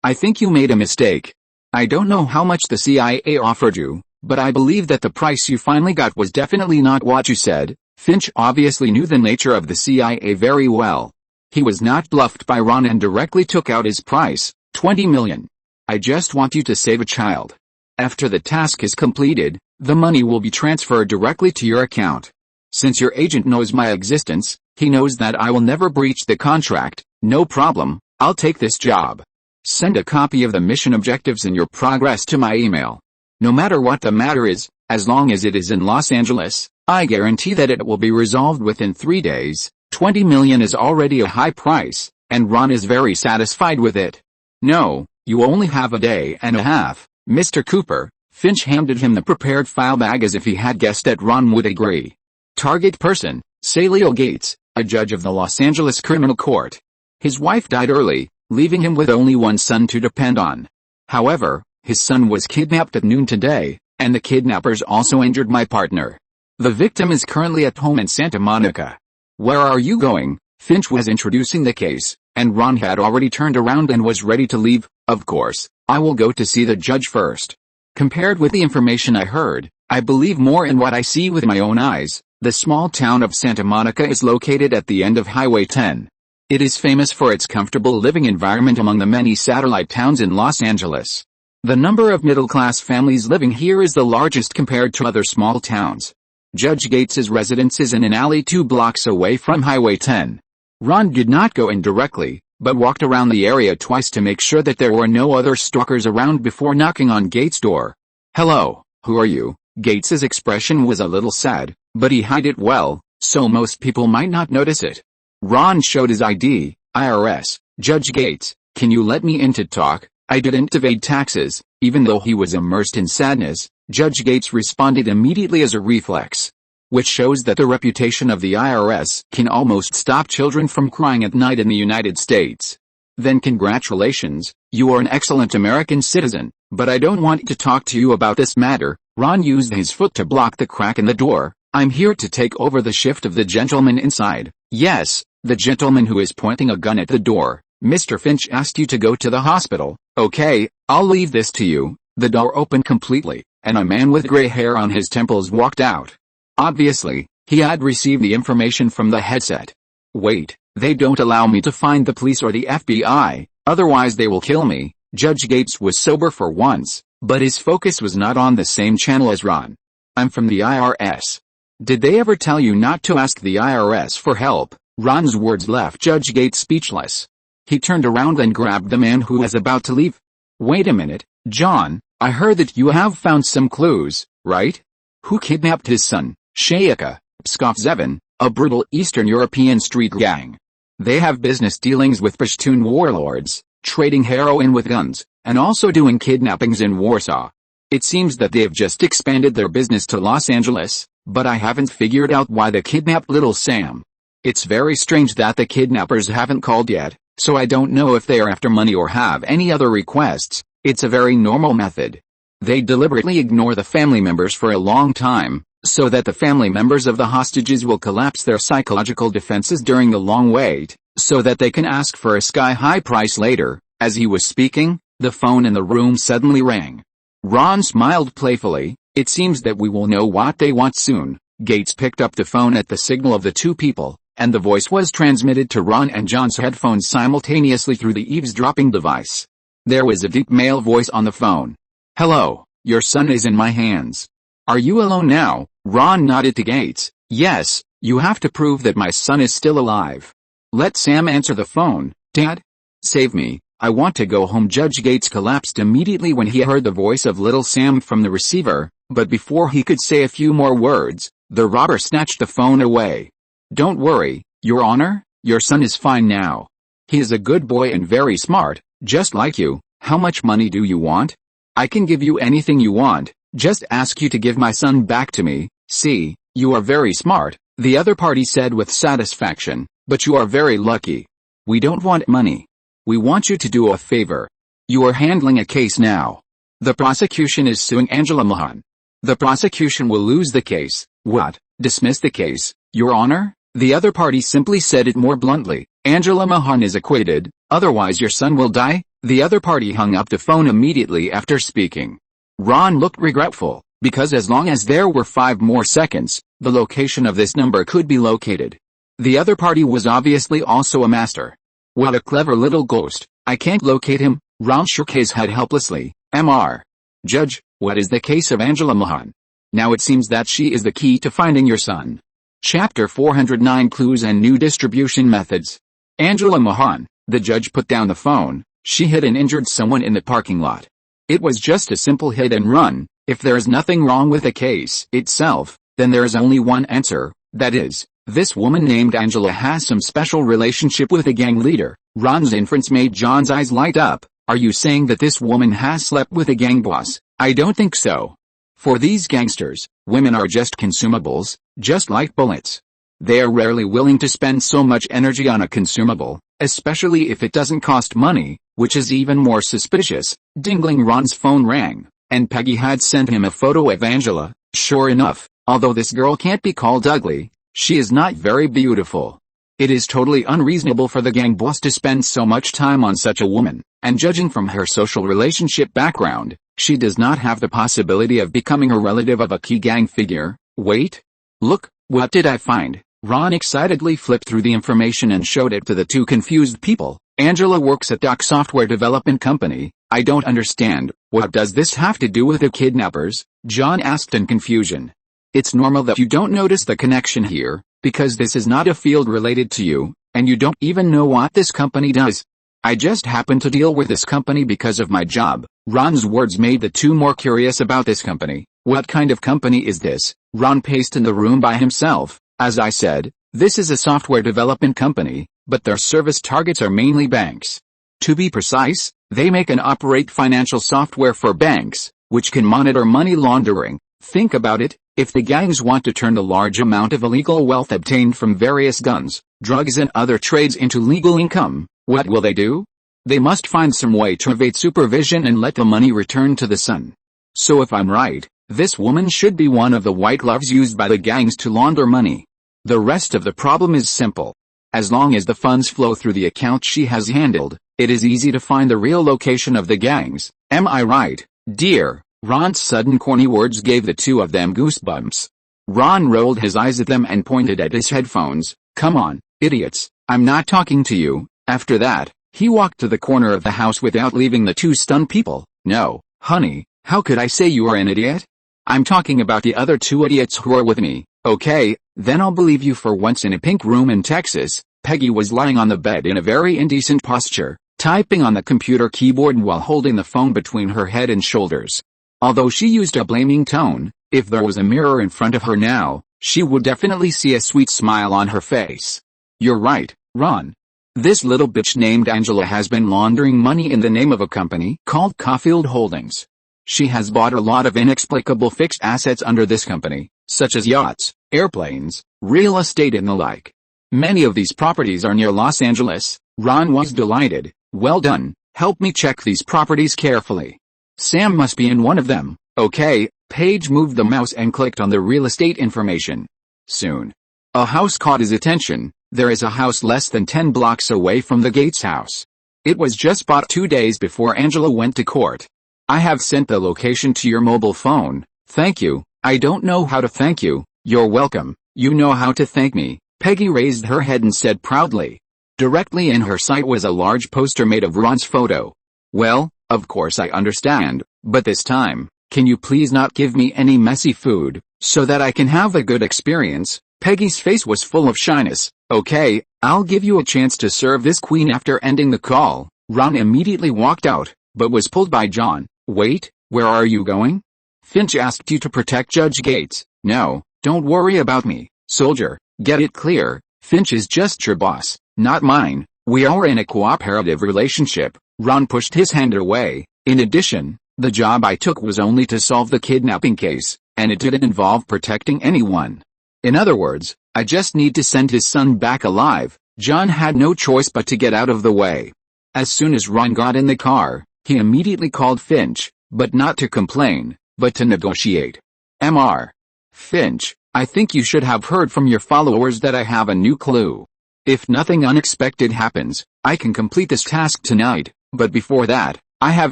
I think you made a mistake. I don't know how much the CIA offered you, but I believe that the price you finally got was definitely not what you said. Finch obviously knew the nature of the CIA very well. He was not bluffed by Ron and directly took out his price, $20 million. I just want you to save a child. After the task is completed, the money will be transferred directly to your account. Since your agent knows my existence, he knows that I will never breach the contract. No problem, I'll take this job. Send a copy of the mission objectives and your progress to my email. No matter what the matter is, as long as it is in Los Angeles, I guarantee that it will be resolved within 3 days. $20 million is already a high price, and Ron is very satisfied with it. No, you only have a day and a half, Mr. Cooper. Finch handed him the prepared file bag as if he had guessed that Ron would agree. Target person, Saleo Gates, a judge of the Los Angeles Criminal Court. His wife died early, leaving him with only one son to depend on. However, his son was kidnapped at noon today, and the kidnappers also injured my partner. The victim is currently at home in Santa Monica. Where are you going? Finch was introducing the case, and Ron had already turned around and was ready to leave. Of course, I will go to see the judge first. Compared with the information I heard, I believe more in what I see with my own eyes. The small town of Santa Monica is located at the end of Highway 10. It is famous for its comfortable living environment among the many satellite towns in Los Angeles. The number of middle-class families living here is the largest compared to other small towns. Judge Gates's residence is in an alley 2 blocks away from Highway 10. Ron did not go in directly, but walked around the area twice to make sure that there were no other stalkers around before knocking on Gates' door. Hello, who are you? Gates's expression was a little sad, but he hid it well, so most people might not notice it. Ron showed his ID. IRS, Judge Gates, can you let me in to talk? I didn't evade taxes. Even though he was immersed in sadness, Judge Gates responded immediately as a reflex. Which shows that the reputation of the IRS can almost stop children from crying at night in the United States. Then congratulations, you are an excellent American citizen, but I don't want to talk to you about this matter. Ron used his foot to block the crack in the door. I'm here to take over the shift of the gentleman inside. Yes, the gentleman who is pointing a gun at the door. Mr. Finch asked you to go to the hospital. Okay, I'll leave this to you. The door opened completely, and a man with gray hair on his temples walked out. Obviously, he had received the information from the headset. Wait, they don't allow me to find the police or the FBI, otherwise they will kill me. Judge Gates was sober for once, but his focus was not on the same channel as Ron. I'm from the IRS. Did they ever tell you not to ask the IRS for help? Ron's words left Judge Gates speechless. He turned around and grabbed the man who was about to leave. Wait a minute, John, I heard that you have found some clues, right? Who kidnapped his son, Shayaka, scoffed Zevon, a brutal Eastern European street gang. They have business dealings with Pashtun warlords, trading heroin with guns, and also doing kidnappings in Warsaw. It seems that they've just expanded their business to Los Angeles, but I haven't figured out why they kidnapped little Sam. It's very strange that the kidnappers haven't called yet. so I don't know if they are after money or have any other requests. It's a very normal method. They deliberately ignore the family members for a long time, so that the family members of the hostages will collapse their psychological defenses during the long wait, so that they can ask for a sky-high price later. As he was speaking, the phone in the room suddenly rang. Ron smiled playfully. It seems that we will know what they want soon. Gates picked up the phone at the signal of the two people, and the voice was transmitted to Ron and John's headphones simultaneously through the eavesdropping device. There was a deep male voice on the phone. "Hello, your son is in my hands. Are you alone now?" Ron nodded to Gates. "Yes, you have to prove that my son is still alive." "Let Sam answer the phone, Dad. Save me, I want to go home." Judge Gates collapsed immediately when he heard the voice of little Sam from the receiver, but before he could say a few more words, the robber snatched the phone away. "Don't worry, Your Honor, your son is fine now. He is a good boy and very smart, just like you. How much money do you want?" "I can give you anything you want, just ask you to give my son back to me." "See, you are very smart," the other party said with satisfaction, "but you are very lucky. We don't want money. We want you to do a favor. You are handling a case now. The prosecution is suing Angela Mahan. The prosecution will lose the case." "What? Dismiss the case, Your Honor?" The other party simply said it more bluntly. "Angela Mahan is acquitted, otherwise your son will die." The other party hung up the phone immediately after speaking. Ron looked regretful, because as long as there were 5 more seconds, the location of this number could be located. The other party was obviously also a master. "What a clever little ghost. I can't locate him." Ron shook his head helplessly. "Mr. Judge, what is the case of Angela Mahan? Now it seems that she is the key to finding your son." Chapter 409 Clues and New Distribution Methods. Angela Mahan. The judge put down the phone. She hit and injured someone in the parking lot. It was just a simple hit and run. If there is nothing wrong with the case itself, then there is only one answer, that is, this woman named Angela has some special relationship with a gang leader. Ron's inference made John's eyes light up. "Are you saying that this woman has slept with a gang boss?" "I don't think so. For these gangsters, women are just consumables, just like bullets. They are rarely willing to spend so much energy on a consumable, especially if it doesn't cost money, which is even more suspicious." Dingling. Ron's phone rang, and Peggy had sent him a photo of Angela. Sure enough, although this girl can't be called ugly, she is not very beautiful. It is totally unreasonable for the gang boss to spend so much time on such a woman, and judging from her social relationship background, she does not have the possibility of becoming a relative of a key gang figure. "Wait. Look, what did I find?" Ron excitedly flipped through the information and showed it to the two confused people. "Angela works at Doc Software Development Company." "I don't understand. What does this have to do with the kidnappers?" John asked in confusion. "It's normal that you don't notice the connection here, because this is not a field related to you, and you don't even know what this company does." "I just happen to deal with this company because of my job." Ron's words made the two more curious about this company. "What kind of company is this?" Ron paced in the room by himself. "As I said, this is a software development company, but their service targets are mainly banks. To be precise, they make and operate financial software for banks, which can monitor money laundering. Think about it, if the gangs want to turn the large amount of illegal wealth obtained from various guns, drugs and other trades into legal income, what will they do? They must find some way to evade supervision and let the money return to the son. So if I'm right, this woman should be one of the white gloves used by the gangs to launder money. The rest of the problem is simple. As long as the funds flow through the account she has handled, it is easy to find the real location of the gangs. Am I right, dear?" Ron's sudden corny words gave the two of them goosebumps. Ron rolled his eyes at them and pointed at his headphones. "Come on, idiots, I'm not talking to you." After that, he walked to the corner of the house without leaving the two stunned people. "No, honey, how could I say you are an idiot? I'm talking about the other two idiots who are with me." "Okay, then I'll believe you for once." In a pink room in Texas, Peggy was lying on the bed in a very indecent posture, typing on the computer keyboard while holding the phone between her head and shoulders. Although she used a blaming tone, if there was a mirror in front of her now, she would definitely see a sweet smile on her face. "You're right, Ron. This little bitch named Angela has been laundering money in the name of a company called Caulfield Holdings. She has bought a lot of inexplicable fixed assets under this company, such as yachts, airplanes, real estate and the like. Many of these properties are near Los Angeles, Ron was delighted. "Well done, help me check these properties carefully. Sam must be in one of them." "Okay." Paige moved the mouse and clicked on the real estate information. Soon, a house caught his attention. There is a house less than 10 blocks away from the Gates house. It was just bought 2 days before Angela went to court. "I have sent the location to your mobile phone." "Thank you." "I don't know how to thank you." "You're welcome. You know how to thank me." Peggy raised her head and said proudly. Directly in her sight was a large poster made of Ron's photo. "Well, of course I understand, but this time, can you please not give me any messy food, so that I can have a good experience?" Peggy's face was full of shyness. "Okay, I'll give you a chance to serve this queen." After ending the call, Ron immediately walked out, but was pulled by John. "Wait, where are you going?" "Finch asked you to protect Judge Gates." "No, don't worry about me, soldier. Get it clear, Finch is just your boss, not mine. We are in a cooperative relationship." Ron pushed his hand away. "In addition, the job I took was only to solve the kidnapping case, and it didn't involve protecting anyone. In other words, I just need to send his son back alive." John had no choice but to get out of the way. As soon as Ron got in the car, he immediately called Finch, but not to complain, but to negotiate. "Mr. Finch, I think you should have heard from your followers that I have a new clue. If nothing unexpected happens, I can complete this task tonight, but before that, I have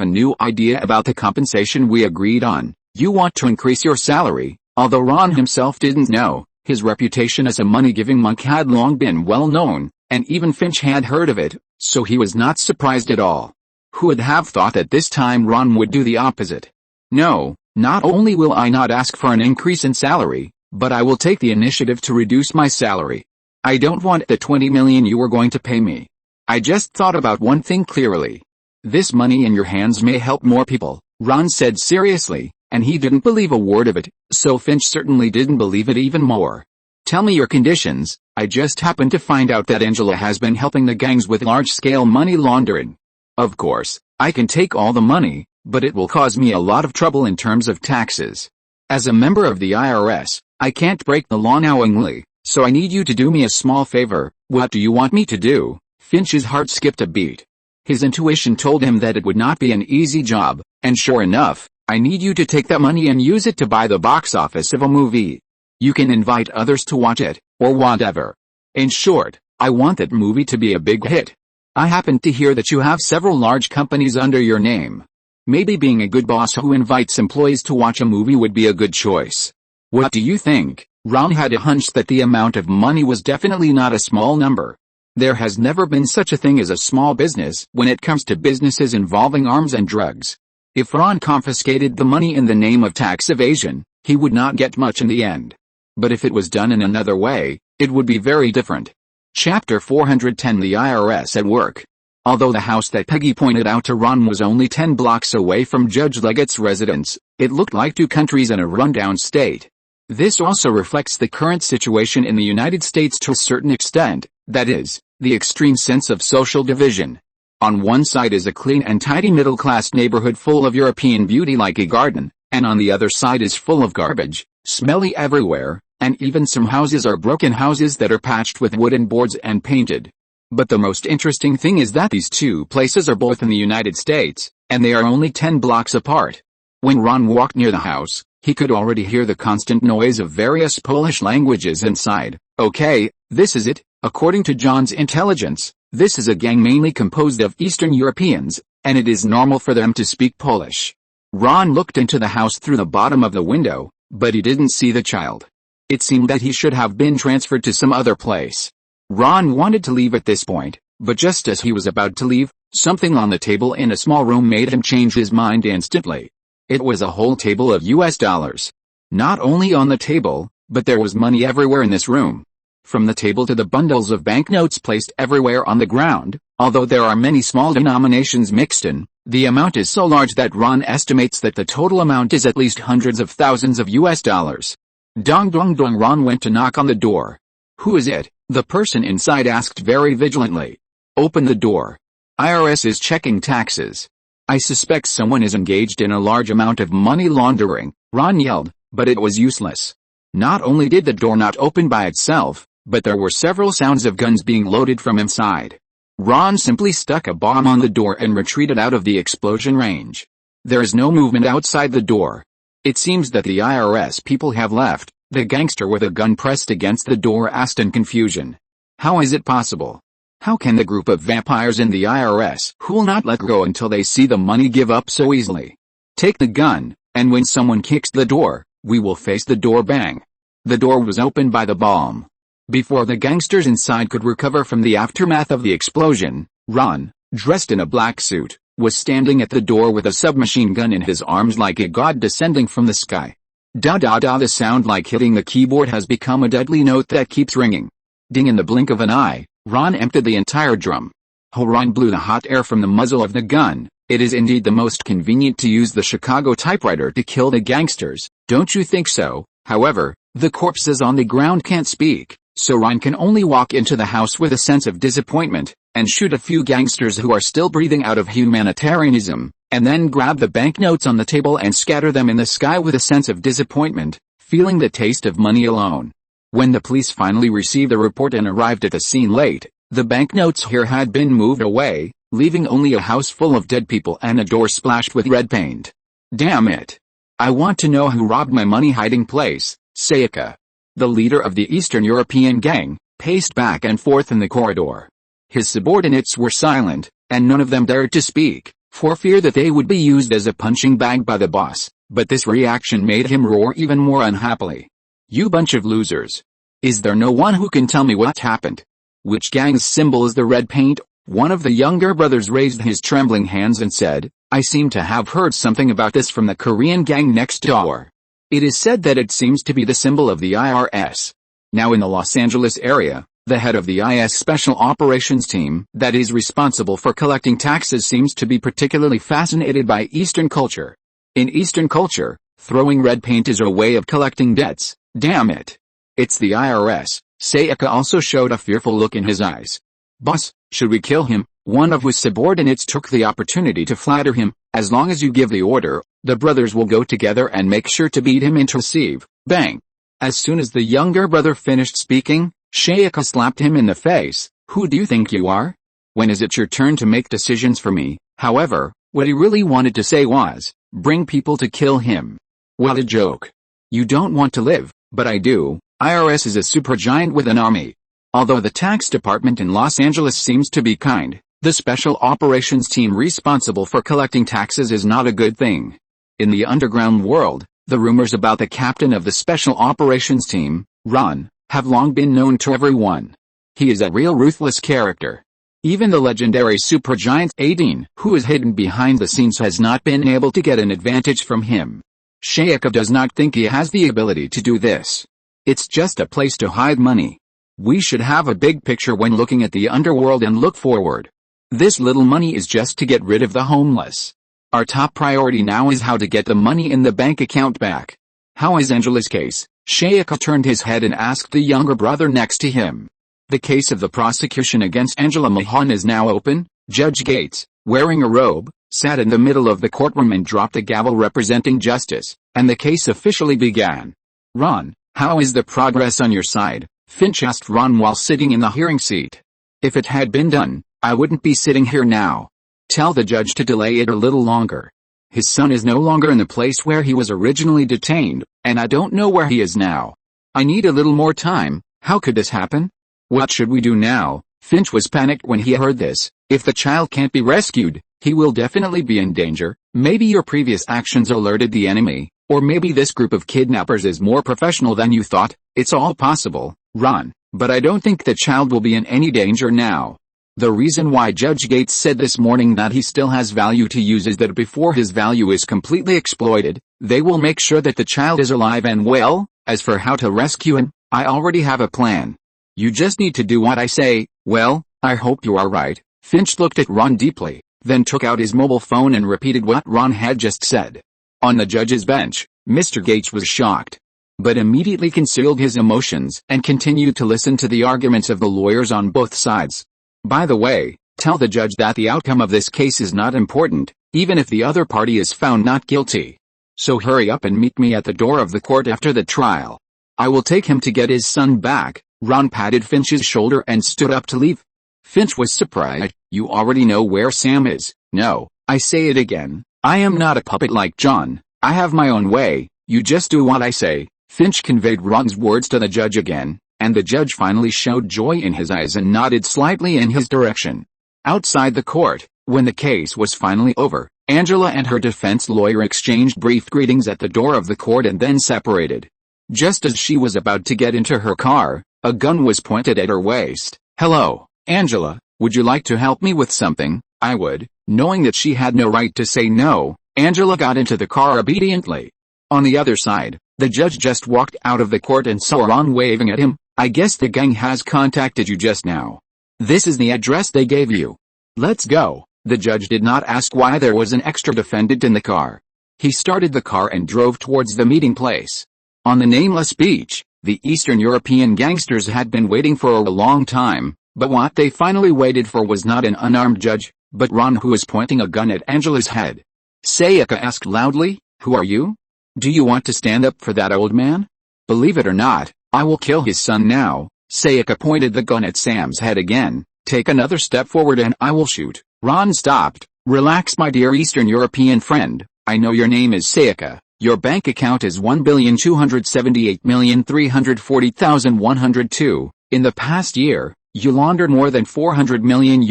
a new idea about the compensation we agreed on. You want to increase your salary." Although Ron himself didn't know, his reputation as a money-giving monk had long been well known, and even Finch had heard of it, so he was not surprised at all. Who would have thought that this time Ron would do the opposite? "No, not only will I not ask for an increase in salary, but I will take the initiative to reduce my salary. I don't want the $20 million you were going to pay me. I just thought about one thing clearly. This money in your hands may help more people," Ron said seriously, and he didn't believe a word of it, so Finch certainly didn't believe it even more. "Tell me your conditions. I just happened to find out that Angela has been helping the gangs with large-scale money laundering. Of course, I can take all the money, but it will cause me a lot of trouble in terms of taxes. As a member of the IRS, I can't break the law knowingly, so I need you to do me a small favor." "What do you want me to do?" Finch's heart skipped a beat. His intuition told him that it would not be an easy job, and sure enough, "I need you to take that money and use it to buy the box office of a movie. You can invite others to watch it, or whatever. In short, I want that movie to be a big hit. I happen to hear that you have several large companies under your name. Maybe being a good boss who invites employees to watch a movie would be a good choice. What do you think?" Ron had a hunch that the amount of money was definitely not a small number. There has never been such a thing as a small business when it comes to businesses involving arms and drugs. If Ron confiscated the money in the name of tax evasion, he would not get much in the end. But if it was done in another way, it would be very different. Chapter 410 The IRS at Work. Although the house that Peggy pointed out to Ron was only 10 blocks away from Judge Leggett's residence, it looked like two countries in a rundown state. This also reflects the current situation in the United States to a certain extent, that is, the extreme sense of social division. On one side is a clean and tidy middle-class neighborhood full of European beauty like a garden, and on the other side is full of garbage, smelly everywhere, and even some houses are broken houses that are patched with wooden boards and painted. But the most interesting thing is that these two places are both in the United States, and they are only 10 blocks apart. When Ron walked near the house, he could already hear the constant noise of various Polish languages inside. "Okay, this is it. According to John's intelligence, this is a gang mainly composed of Eastern Europeans, and it is normal for them to speak Polish." Ron looked into the house through the bottom of the window, but he didn't see the child. It seemed that he should have been transferred to some other place. Ron wanted to leave at this point, but just as he was about to leave, something on the table in a small room made him change his mind instantly. It was a whole table of US dollars. Not only on the table, but there was money everywhere in this room. From the table to the bundles of banknotes placed everywhere on the ground, although there are many small denominations mixed in, the amount is so large that Ron estimates that the total amount is at least hundreds of thousands of US dollars. Dong dong dong. Ron went to knock on the door. "Who is it?" the person inside asked very vigilantly. "Open the door. IRS is checking taxes. I suspect someone is engaged in a large amount of money laundering," Ron yelled, but it was useless. Not only did the door not open by itself, but there were several sounds of guns being loaded from inside. Ron simply stuck a bomb on the door and retreated out of the explosion range. There is no movement outside the door. It seems that the IRS people have left, the gangster with a gun pressed against the door asked in confusion. How is it possible? How can the group of vampires in the IRS who will not let go until they see the money give up so easily? Take the gun, and when someone kicks the door, we will face the door bang. The door was opened by the bomb. Before the gangsters inside could recover from the aftermath of the explosion, Ron, dressed in a black suit, was standing at the door with a submachine gun in his arms like a god descending from the sky. Da-da-da, the sound like hitting the keyboard has become a deadly note that keeps ringing. Ding, in the blink of an eye, Ron emptied the entire drum. Ron blew the hot air from the muzzle of the gun. It is indeed the most convenient to use the Chicago typewriter to kill the gangsters, don't you think so? However, the corpses on the ground can't speak, so Ron can only walk into the house with a sense of disappointment, and shoot a few gangsters who are still breathing out of humanitarianism, and then grab the banknotes on the table and scatter them in the sky with a sense of disappointment, feeling the taste of money alone. When the police finally received the report and arrived at the scene late, the banknotes here had been moved away, leaving only a house full of dead people and a door splashed with red paint. Damn it. I want to know who robbed my money hiding place. Sayaka, the leader of the Eastern European gang, paced back and forth in the corridor. His subordinates were silent, and none of them dared to speak, for fear that they would be used as a punching bag by the boss, but this reaction made him roar even more unhappily. You bunch of losers. Is there no one who can tell me what happened? Which gang's symbol is the red paint? One of the younger brothers raised his trembling hands and said, I seem to have heard something about this from the Korean gang next door. It is said that it seems to be the symbol of the IRS. Now in the Los Angeles area, the head of the IS Special Operations Team that is responsible for collecting taxes seems to be particularly fascinated by Eastern culture. In Eastern culture, throwing red paint is a way of collecting debts. Damn it. It's the IRS. Sayaka also showed a fearful look in his eyes. Boss, should we kill him? One of his subordinates took the opportunity to flatter him. As long as you give the order, the brothers will go together and make sure to beat him into receive. Bang. As soon as the younger brother finished speaking, Sayaka slapped him in the face. Who do you think you are? When is it your turn to make decisions for me? However, what he really wanted to say was, bring people to kill him. What a joke. You don't want to live, but I do. IRS is a supergiant with an army. Although the tax department in Los Angeles seems to be kind, the special operations team responsible for collecting taxes is not a good thing. In the underground world, the rumors about the captain of the special operations team, Ron, have long been known to everyone. He is a real ruthless character. Even the legendary supergiant Aiden, who is hidden behind the scenes, has not been able to get an advantage from him. Sayaka does not think he has the ability to do this. It's just a place to hide money. We should have a big picture when looking at the underworld and look forward. This little money is just to get rid of the homeless. Our top priority now is how to get the money in the bank account back. How is Angela's case? Sayaka turned his head and asked the younger brother next to him. The case of the prosecution against Angela Mahan is now open. Judge Gates, wearing a robe, sat in the middle of the courtroom and dropped a gavel representing justice, and the case officially began. Ron, how is the progress on your side? Finch asked Ron while sitting in the hearing seat. If it had been done, I wouldn't be sitting here now. Tell the judge to delay it a little longer. His son is no longer in the place where he was originally detained, and I don't know where he is now. I need a little more time. How could this happen? What should we do now? Finch was panicked when he heard this. If the child can't be rescued, he will definitely be in danger. Maybe your previous actions alerted the enemy, or maybe this group of kidnappers is more professional than you thought. It's all possible, Ron, but I don't think the child will be in any danger now. The reason why Judge Gates said this morning that he still has value to use is that before his value is completely exploited, they will make sure that the child is alive and well. As for how to rescue him, I already have a plan. You just need to do what I say. Well, I hope you are right. Finch looked at Ron deeply, then took out his mobile phone and repeated what Ron had just said. On the judge's bench, Mr. Gates was shocked, but immediately concealed his emotions and continued to listen to the arguments of the lawyers on both sides. By the way, tell the judge that the outcome of this case is not important, even if the other party is found not guilty. So hurry up and meet me at the door of the court after the trial. I will take him to get his son back. Ron patted Finch's shoulder and stood up to leave. Finch was surprised. "You already know where Sam is." "No, I say it again. I am not a puppet like John. I have my own way. You just do what I say." Finch conveyed Ron's words to the judge again, and the judge finally showed joy in his eyes and nodded slightly in his direction. Outside the court, when the case was finally over, Angela and her defense lawyer exchanged brief greetings at the door of the court and then separated. Just as she was about to get into her car, a gun was pointed at her waist. "Hello, Angela, would you like to help me with something?" "I would." Knowing that she had no right to say no, Angela got into the car obediently. On the other side, the judge just walked out of the court and saw Ron waving at him. "I guess the gang has contacted you just now. This is the address they gave you. Let's go." The judge did not ask why there was an extra defendant in the car. He started the car and drove towards the meeting place. On the nameless beach, the Eastern European gangsters had been waiting for a long time, but what they finally waited for was not an unarmed judge, but Ron, who was pointing a gun at Angela's head. Sayaka asked loudly, "Who are you? Do you want to stand up for that old man? Believe it or not, I will kill his son now." Sayaka pointed the gun at Sam's head again. "Take another step forward and I will shoot." Ron stopped. "Relax, my dear Eastern European friend. I know your name is Sayaka. Your bank account is $1,278,340,102. In the past year, you laundered more than $400 million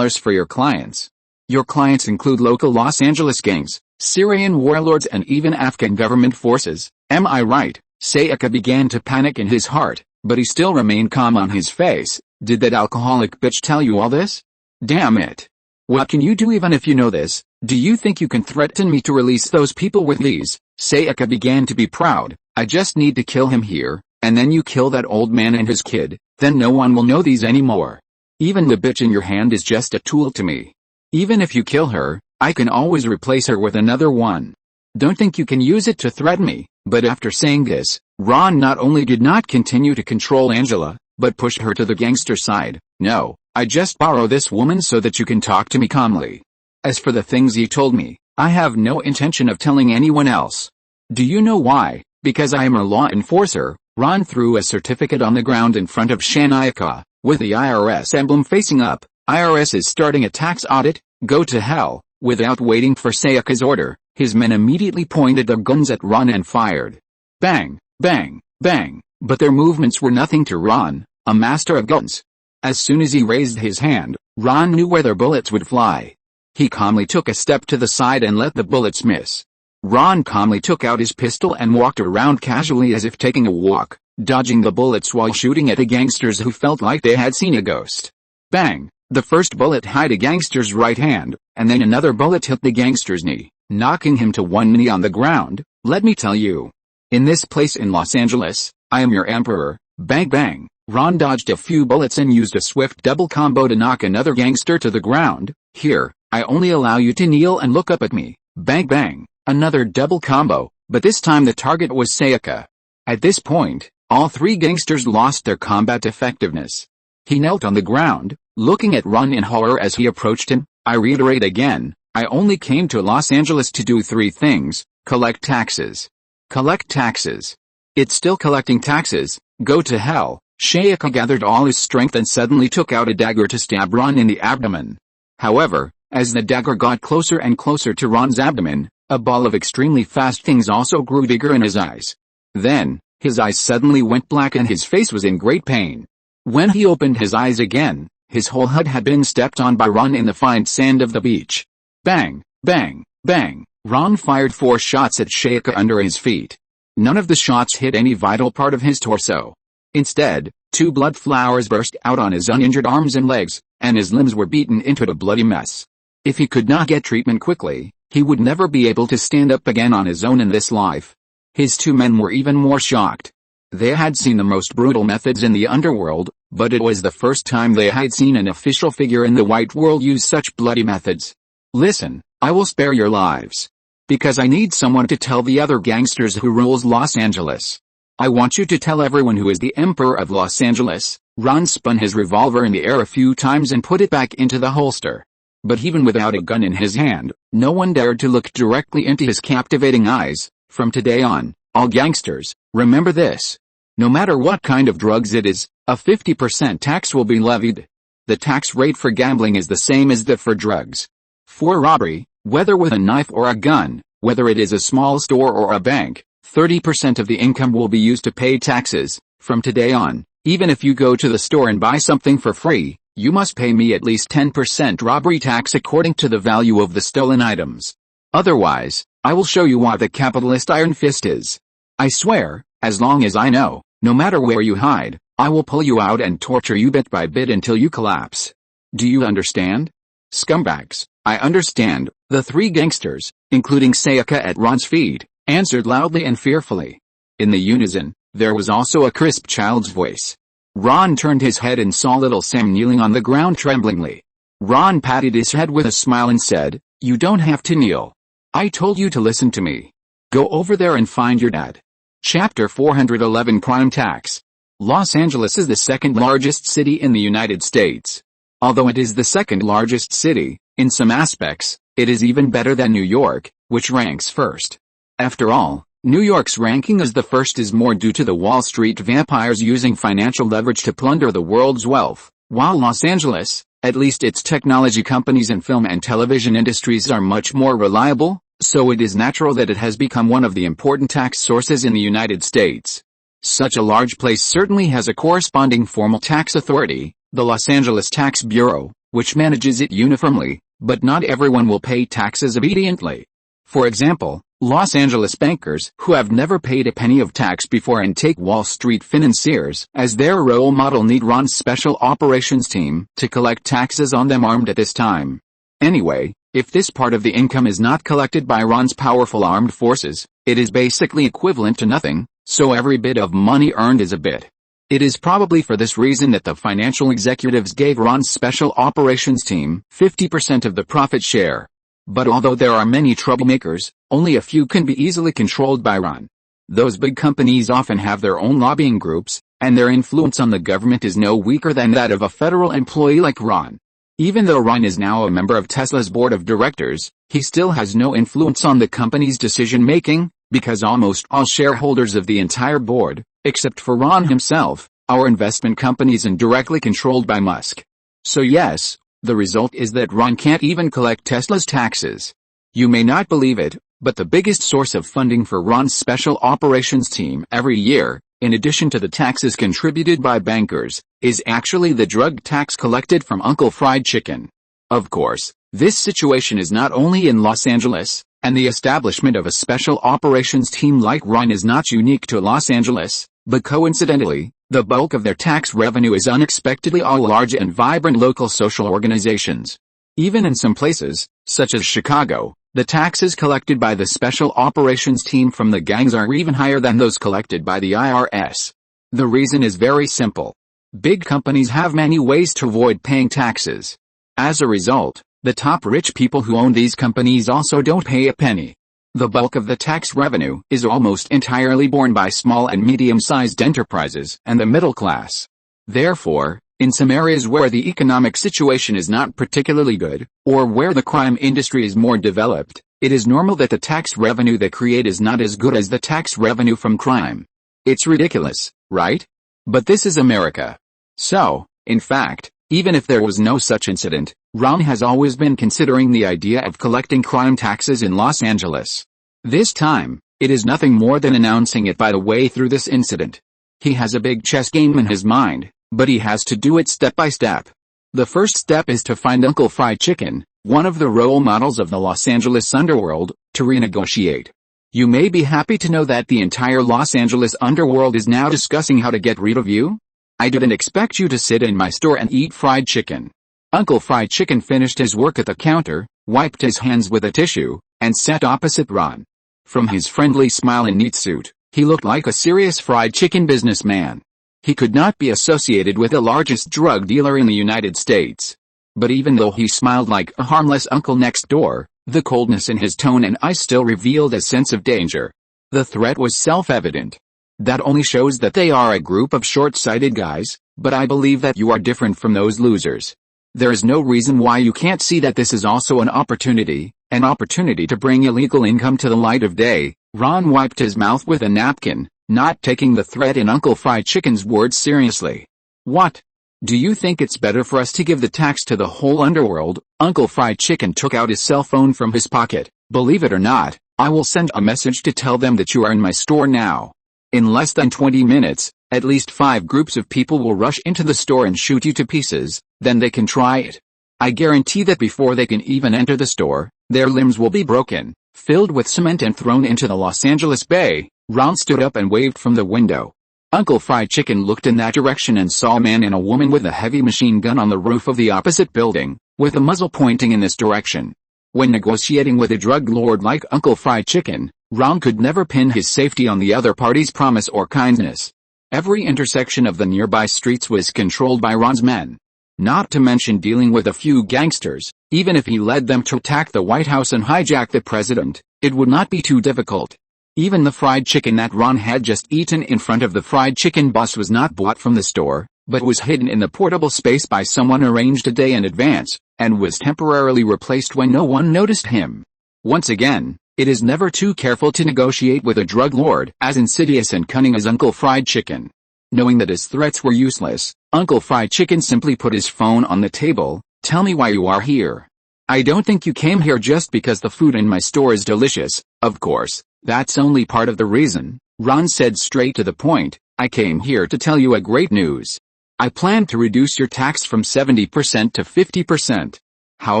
for your clients. Your clients include local Los Angeles gangs, Syrian warlords and even Afghan government forces. Am I right?" Sayaka began to panic in his heart, but he still remained calm on his face. "Did that alcoholic bitch tell you all this? Damn it. What can you do even if you know this? Do you think you can threaten me to release those people with these?" Sayaka began to be proud. "I just need to kill him here, and then you kill that old man and his kid, then no one will know these anymore. Even the bitch in your hand is just a tool to me. Even if you kill her, I can always replace her with another one. Don't think you can use it to threaten me." But after saying this, Ron not only did not continue to control Angela, but pushed her to the gangster side. "No, I just borrow this woman so that you can talk to me calmly. As for the things you told me, I have no intention of telling anyone else. Do you know why? Because I am a law enforcer." Ron threw a certificate on the ground in front of Shawshank, with the IRS emblem facing up. "IRS is starting a tax audit, go to hell." Without waiting for Sayaka's order, his men immediately pointed their guns at Ron and fired. Bang, bang, bang, but their movements were nothing to Ron, a master of guns. As soon as he raised his hand, Ron knew where their bullets would fly. He calmly took a step to the side and let the bullets miss. Ron calmly took out his pistol and walked around casually as if taking a walk, dodging the bullets while shooting at the gangsters who felt like they had seen a ghost. Bang! The first bullet hit a gangster's right hand, and then another bullet hit the gangster's knee, knocking him to one knee on the ground. "Let me tell you. In this place in Los Angeles, I am your emperor." Bang bang! Ron dodged a few bullets and used a swift double combo to knock another gangster to the ground. "Here, I only allow you to kneel and look up at me." Bang bang! Another double combo, but this time the target was Sayaka. At this point, all three gangsters lost their combat effectiveness. He knelt on the ground, looking at Ron in horror as he approached him. "I reiterate again, I only came to Los Angeles to do three things: collect taxes. Collect taxes. It's still collecting taxes, go to hell." Sayaka gathered all his strength and suddenly took out a dagger to stab Ron in the abdomen. However, as the dagger got closer and closer to Ron's abdomen, a ball of extremely fast things also grew bigger in his eyes. Then, his eyes suddenly went black and his face was in great pain. When he opened his eyes again, his whole head had been stepped on by Ron in the fine sand of the beach. Bang, bang, bang! Ron fired 4 shots at Sayaka under his feet. None of the shots hit any vital part of his torso. Instead, 2 blood flowers burst out on his uninjured arms and legs, and his limbs were beaten into a bloody mess. If he could not get treatment quickly, he would never be able to stand up again on his own in this life. His 2 men were even more shocked. They had seen the most brutal methods in the underworld, but it was the first time they had seen an official figure in the white world use such bloody methods. "Listen, I will spare your lives. Because I need someone to tell the other gangsters who rules Los Angeles. I want you to tell everyone who is the Emperor of Los Angeles." Ron spun his revolver in the air a few times and put it back into the holster. But even without a gun in his hand, no one dared to look directly into his captivating eyes. "From today on, all gangsters, remember this. No matter what kind of drugs it is, a 50% tax will be levied. the tax rate for gambling is the same as that for drugs. For robbery, whether with a knife or a gun, whether it is a small store or a bank, 30% of the income will be used to pay taxes. From today on, even if you go to the store and buy something for free, you must pay me at least 10% robbery tax according to the value of the stolen items. Otherwise, I will show you what the capitalist iron fist is. I swear, as long as I know, no matter where you hide, I will pull you out and torture you bit by bit until you collapse. Do you understand? Scumbags, I understand, the three gangsters, including Sayaka at Ron's feet, answered loudly and fearfully. In the unison, there was also a crisp child's voice. Ron turned his head and saw little Sam kneeling on the ground tremblingly. Ron patted his head with a smile and said, "You don't have to kneel. I told you to listen to me. Go over there and find your dad." Chapter 411 Crime Tax. Los Angeles is the second largest city in the United States. Although it is the second largest city, in some aspects, it is even better than New York, which ranks first. After all, New York's ranking as the first is more due to the Wall Street vampires using financial leverage to plunder the world's wealth, while Los Angeles, at least its technology companies and film and television industries are much more reliable, so it is natural that it has become one of the important tax sources in the United States. Such a large place certainly has a corresponding formal tax authority, the Los Angeles Tax Bureau, which manages it uniformly, but not everyone will pay taxes obediently. For example, Los Angeles bankers who have never paid a penny of tax before and take Wall Street financiers as their role model need Ron's special operations team to collect taxes on them armed at this time. Anyway, if this part of the income is not collected by Ron's powerful armed forces, it is basically equivalent to nothing, so every bit of money earned is a bit. It is probably for this reason that the financial executives gave Ron's special operations team 50% of the profit share. But although there are many troublemakers, only a few can be easily controlled by Ron. Those big companies often have their own lobbying groups, and their influence on the government is no weaker than that of a federal employee like Ron. Even though Ron is now a member of Tesla's board of directors, he still has no influence on the company's decision-making, because almost all shareholders of the entire board, except for Ron himself, are investment companies and directly controlled by Musk. So yes, the result is that Ron can't even collect Tesla's taxes. You may not believe it, but the biggest source of funding for Ron's special operations team every year, in addition to the taxes contributed by bankers, is actually the drug tax collected from Uncle Fried Chicken. Of course, this situation is not only in Los Angeles, and the establishment of a special operations team like Ron is not unique to Los Angeles, but coincidentally, the bulk of their tax revenue is unexpectedly all large and vibrant local social organizations. Even in some places, such as Chicago, the taxes collected by the special operations team from the gangs are even higher than those collected by the IRS. The reason is very simple. Big companies have many ways to avoid paying taxes. As a result, the top rich people who own these companies also don't pay a penny. The bulk of the tax revenue is almost entirely borne by small and medium-sized enterprises and the middle class. Therefore, in some areas where the economic situation is not particularly good, or where the crime industry is more developed, it is normal that the tax revenue they create is not as good as the tax revenue from crime. It's ridiculous, right? But this is America. So, in fact, even if there was no such incident, Ron has always been considering the idea of collecting crime taxes in Los Angeles. This time, it is nothing more than announcing it by the way through this incident. He has a big chess game in his mind, but he has to do it step by step. The first step is to find Uncle Fried Chicken, one of the role models of the Los Angeles underworld, to renegotiate. You may be happy to know that the entire Los Angeles underworld is now discussing how to get rid of you. I didn't expect you to sit in my store and eat fried chicken. Uncle Fried Chicken finished his work at the counter, wiped his hands with a tissue, and sat opposite Ron. From his friendly smile and neat suit, he looked like a serious fried chicken businessman. He could not be associated with the largest drug dealer in the United States. But even though he smiled like a harmless uncle next door, the coldness in his tone and eyes still revealed a sense of danger. The threat was self-evident. That only shows that they are a group of short-sighted guys, but I believe that you are different from those losers. There is no reason why you can't see that this is also an opportunity to bring illegal income to the light of day. Ron wiped his mouth with a napkin, not taking the threat in Uncle Fried Chicken's words seriously. What? Do you think it's better for us to give the tax to the whole underworld? Uncle Fried Chicken took out his cell phone from his pocket. Believe it or not, I will send a message to tell them that you are in my store now. In less than 20 minutes, at least 5 groups of people will rush into the store and shoot you to pieces, then they can try it. I guarantee that before they can even enter the store, their limbs will be broken, filled with cement and thrown into the Los Angeles Bay. Ron stood up and waved from the window. Uncle Fried Chicken looked in that direction and saw a man and a woman with a heavy machine gun on the roof of the opposite building, with a muzzle pointing in this direction. When negotiating with a drug lord like Uncle Fried Chicken, Ron could never pin his safety on the other party's promise or kindness. Every intersection of the nearby streets was controlled by Ron's men. Not to mention dealing with a few gangsters. Even if he led them to attack the White House and hijack the president, it would not be too difficult. Even the fried chicken that Ron had just eaten in front of the fried chicken bus was not bought from the store, but was hidden in the portable space by someone arranged a day in advance, and was temporarily replaced when no one noticed him. Once again, it is never too careful to negotiate with a drug lord as insidious and cunning as Uncle Fried Chicken. Knowing that his threats were useless, Uncle Fried Chicken simply put his phone on the table. Tell me why you are here. I don't think you came here just because the food in my store is delicious. Of course, that's only part of the reason. Ron said straight to the point. I came here to tell you a great news. I plan to reduce your tax from 70% to 50%. How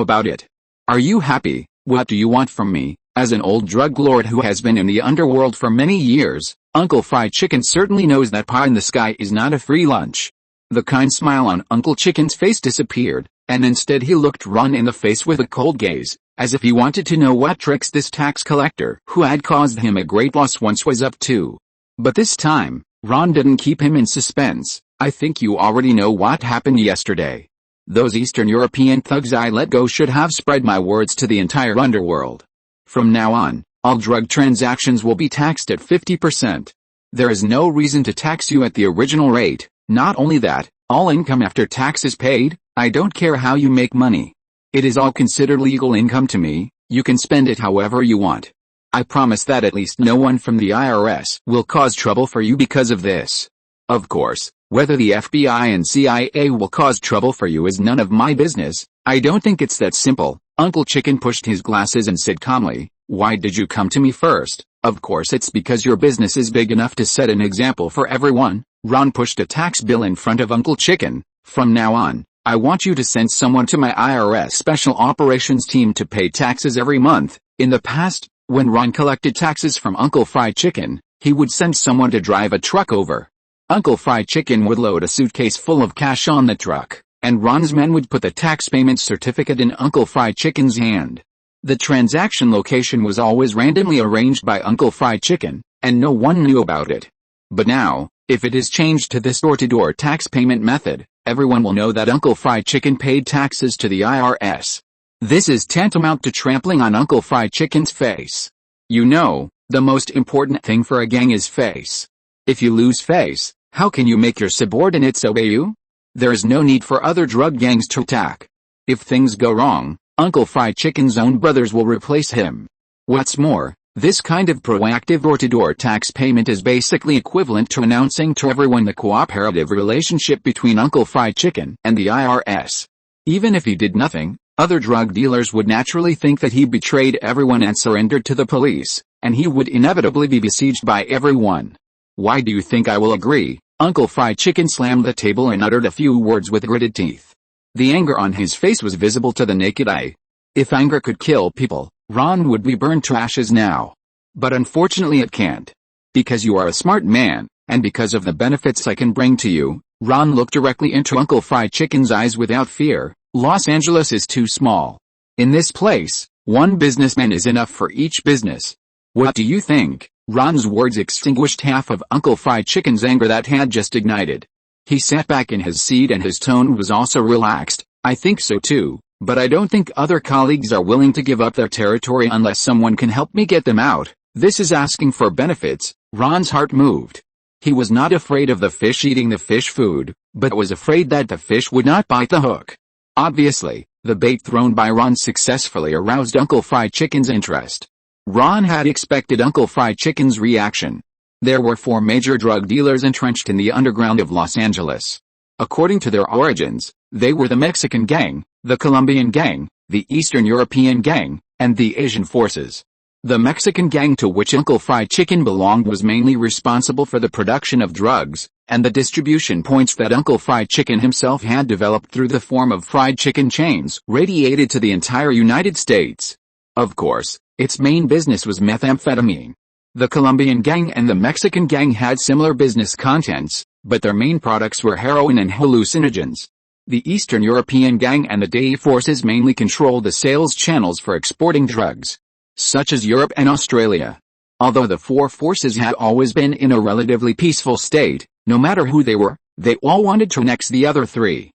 about it? Are you happy? What do you want from me? As an old drug lord who has been in the underworld for many years, Uncle Fried Chicken certainly knows that pie in the sky is not a free lunch. The kind smile on Uncle Chicken's face disappeared, and instead he looked Ron in the face with a cold gaze, as if he wanted to know what tricks this tax collector who had caused him a great loss once was up to. But this time, Ron didn't keep him in suspense. I think you already know what happened yesterday. Those Eastern European thugs I let go should have spread my words to the entire underworld. From now on, all drug transactions will be taxed at 50%. There is no reason to tax you at the original rate. Not only that, all income after tax is paid. I don't care how you make money. It is all considered legal income to me. You can spend it however you want. I promise that at least no one from the IRS will cause trouble for you because of this. Of course, whether the FBI and CIA will cause trouble for you is none of my business. I don't think it's that simple. Uncle Chicken pushed his glasses and said calmly, why did you come to me first? Of course it's because your business is big enough to set an example for everyone. Ron pushed a tax bill in front of Uncle Chicken. From now on, I want you to send someone to my IRS Special Operations team to pay taxes every month. In the past, when Ron collected taxes from Uncle Fried Chicken, he would send someone to drive a truck over. Uncle Fried Chicken would load a suitcase full of cash on the truck, and Ron's men would put the tax payment certificate in Uncle Fried Chicken's hand. The transaction location was always randomly arranged by Uncle Fried Chicken, and no one knew about it. But now, if it is changed to this door-to-door tax payment method, everyone will know that Uncle Fried Chicken paid taxes to the IRS. This is tantamount to trampling on Uncle Fried Chicken's face. You know, the most important thing for a gang is face. If you lose face, how can you make your subordinates obey you? There is no need for other drug gangs to attack. If things go wrong, Uncle Fried Chicken's own brothers will replace him. What's more, this kind of proactive door-to-door tax payment is basically equivalent to announcing to everyone the cooperative relationship between Uncle Fried Chicken and the IRS. Even if he did nothing, other drug dealers would naturally think that he betrayed everyone and surrendered to the police, and he would inevitably be besieged by everyone. Why do you think I will agree? Uncle Fried Chicken slammed the table and uttered a few words with gritted teeth. The anger on his face was visible to the naked eye. If anger could kill people, Ron would be burned to ashes now. But unfortunately it can't. Because you are a smart man, and because of the benefits I can bring to you, Ron looked directly into Uncle Fried Chicken's eyes without fear. Los Angeles is too small. In this place, one businessman is enough for each business. What do you think? Ron's words extinguished half of Uncle Fried Chicken's anger that had just ignited. He sat back in his seat and his tone was also relaxed. I think so too, but I don't think other colleagues are willing to give up their territory unless someone can help me get them out. This is asking for benefits. Ron's heart moved. He was not afraid of the fish eating the fish food, but was afraid that the fish would not bite the hook. Obviously, the bait thrown by Ron successfully aroused Uncle Fried Chicken's interest. Ron had expected Uncle Fried Chicken's reaction. There were 4 major drug dealers entrenched in the underground of Los Angeles. According to their origins, they were the Mexican gang, the Colombian gang, the Eastern European gang, and the Asian forces. The Mexican gang to which Uncle Fried Chicken belonged was mainly responsible for the production of drugs, and the distribution points that Uncle Fried Chicken himself had developed through the form of fried chicken chains radiated to the entire United States. Of course, its main business was methamphetamine. The Colombian gang and the Mexican gang had similar business contents, but their main products were heroin and hallucinogens. The Eastern European gang and the DEA forces mainly controlled the sales channels for exporting drugs, such as Europe and Australia. Although the four forces had always been in a relatively peaceful state, no matter who they were, they all wanted to annex the other three.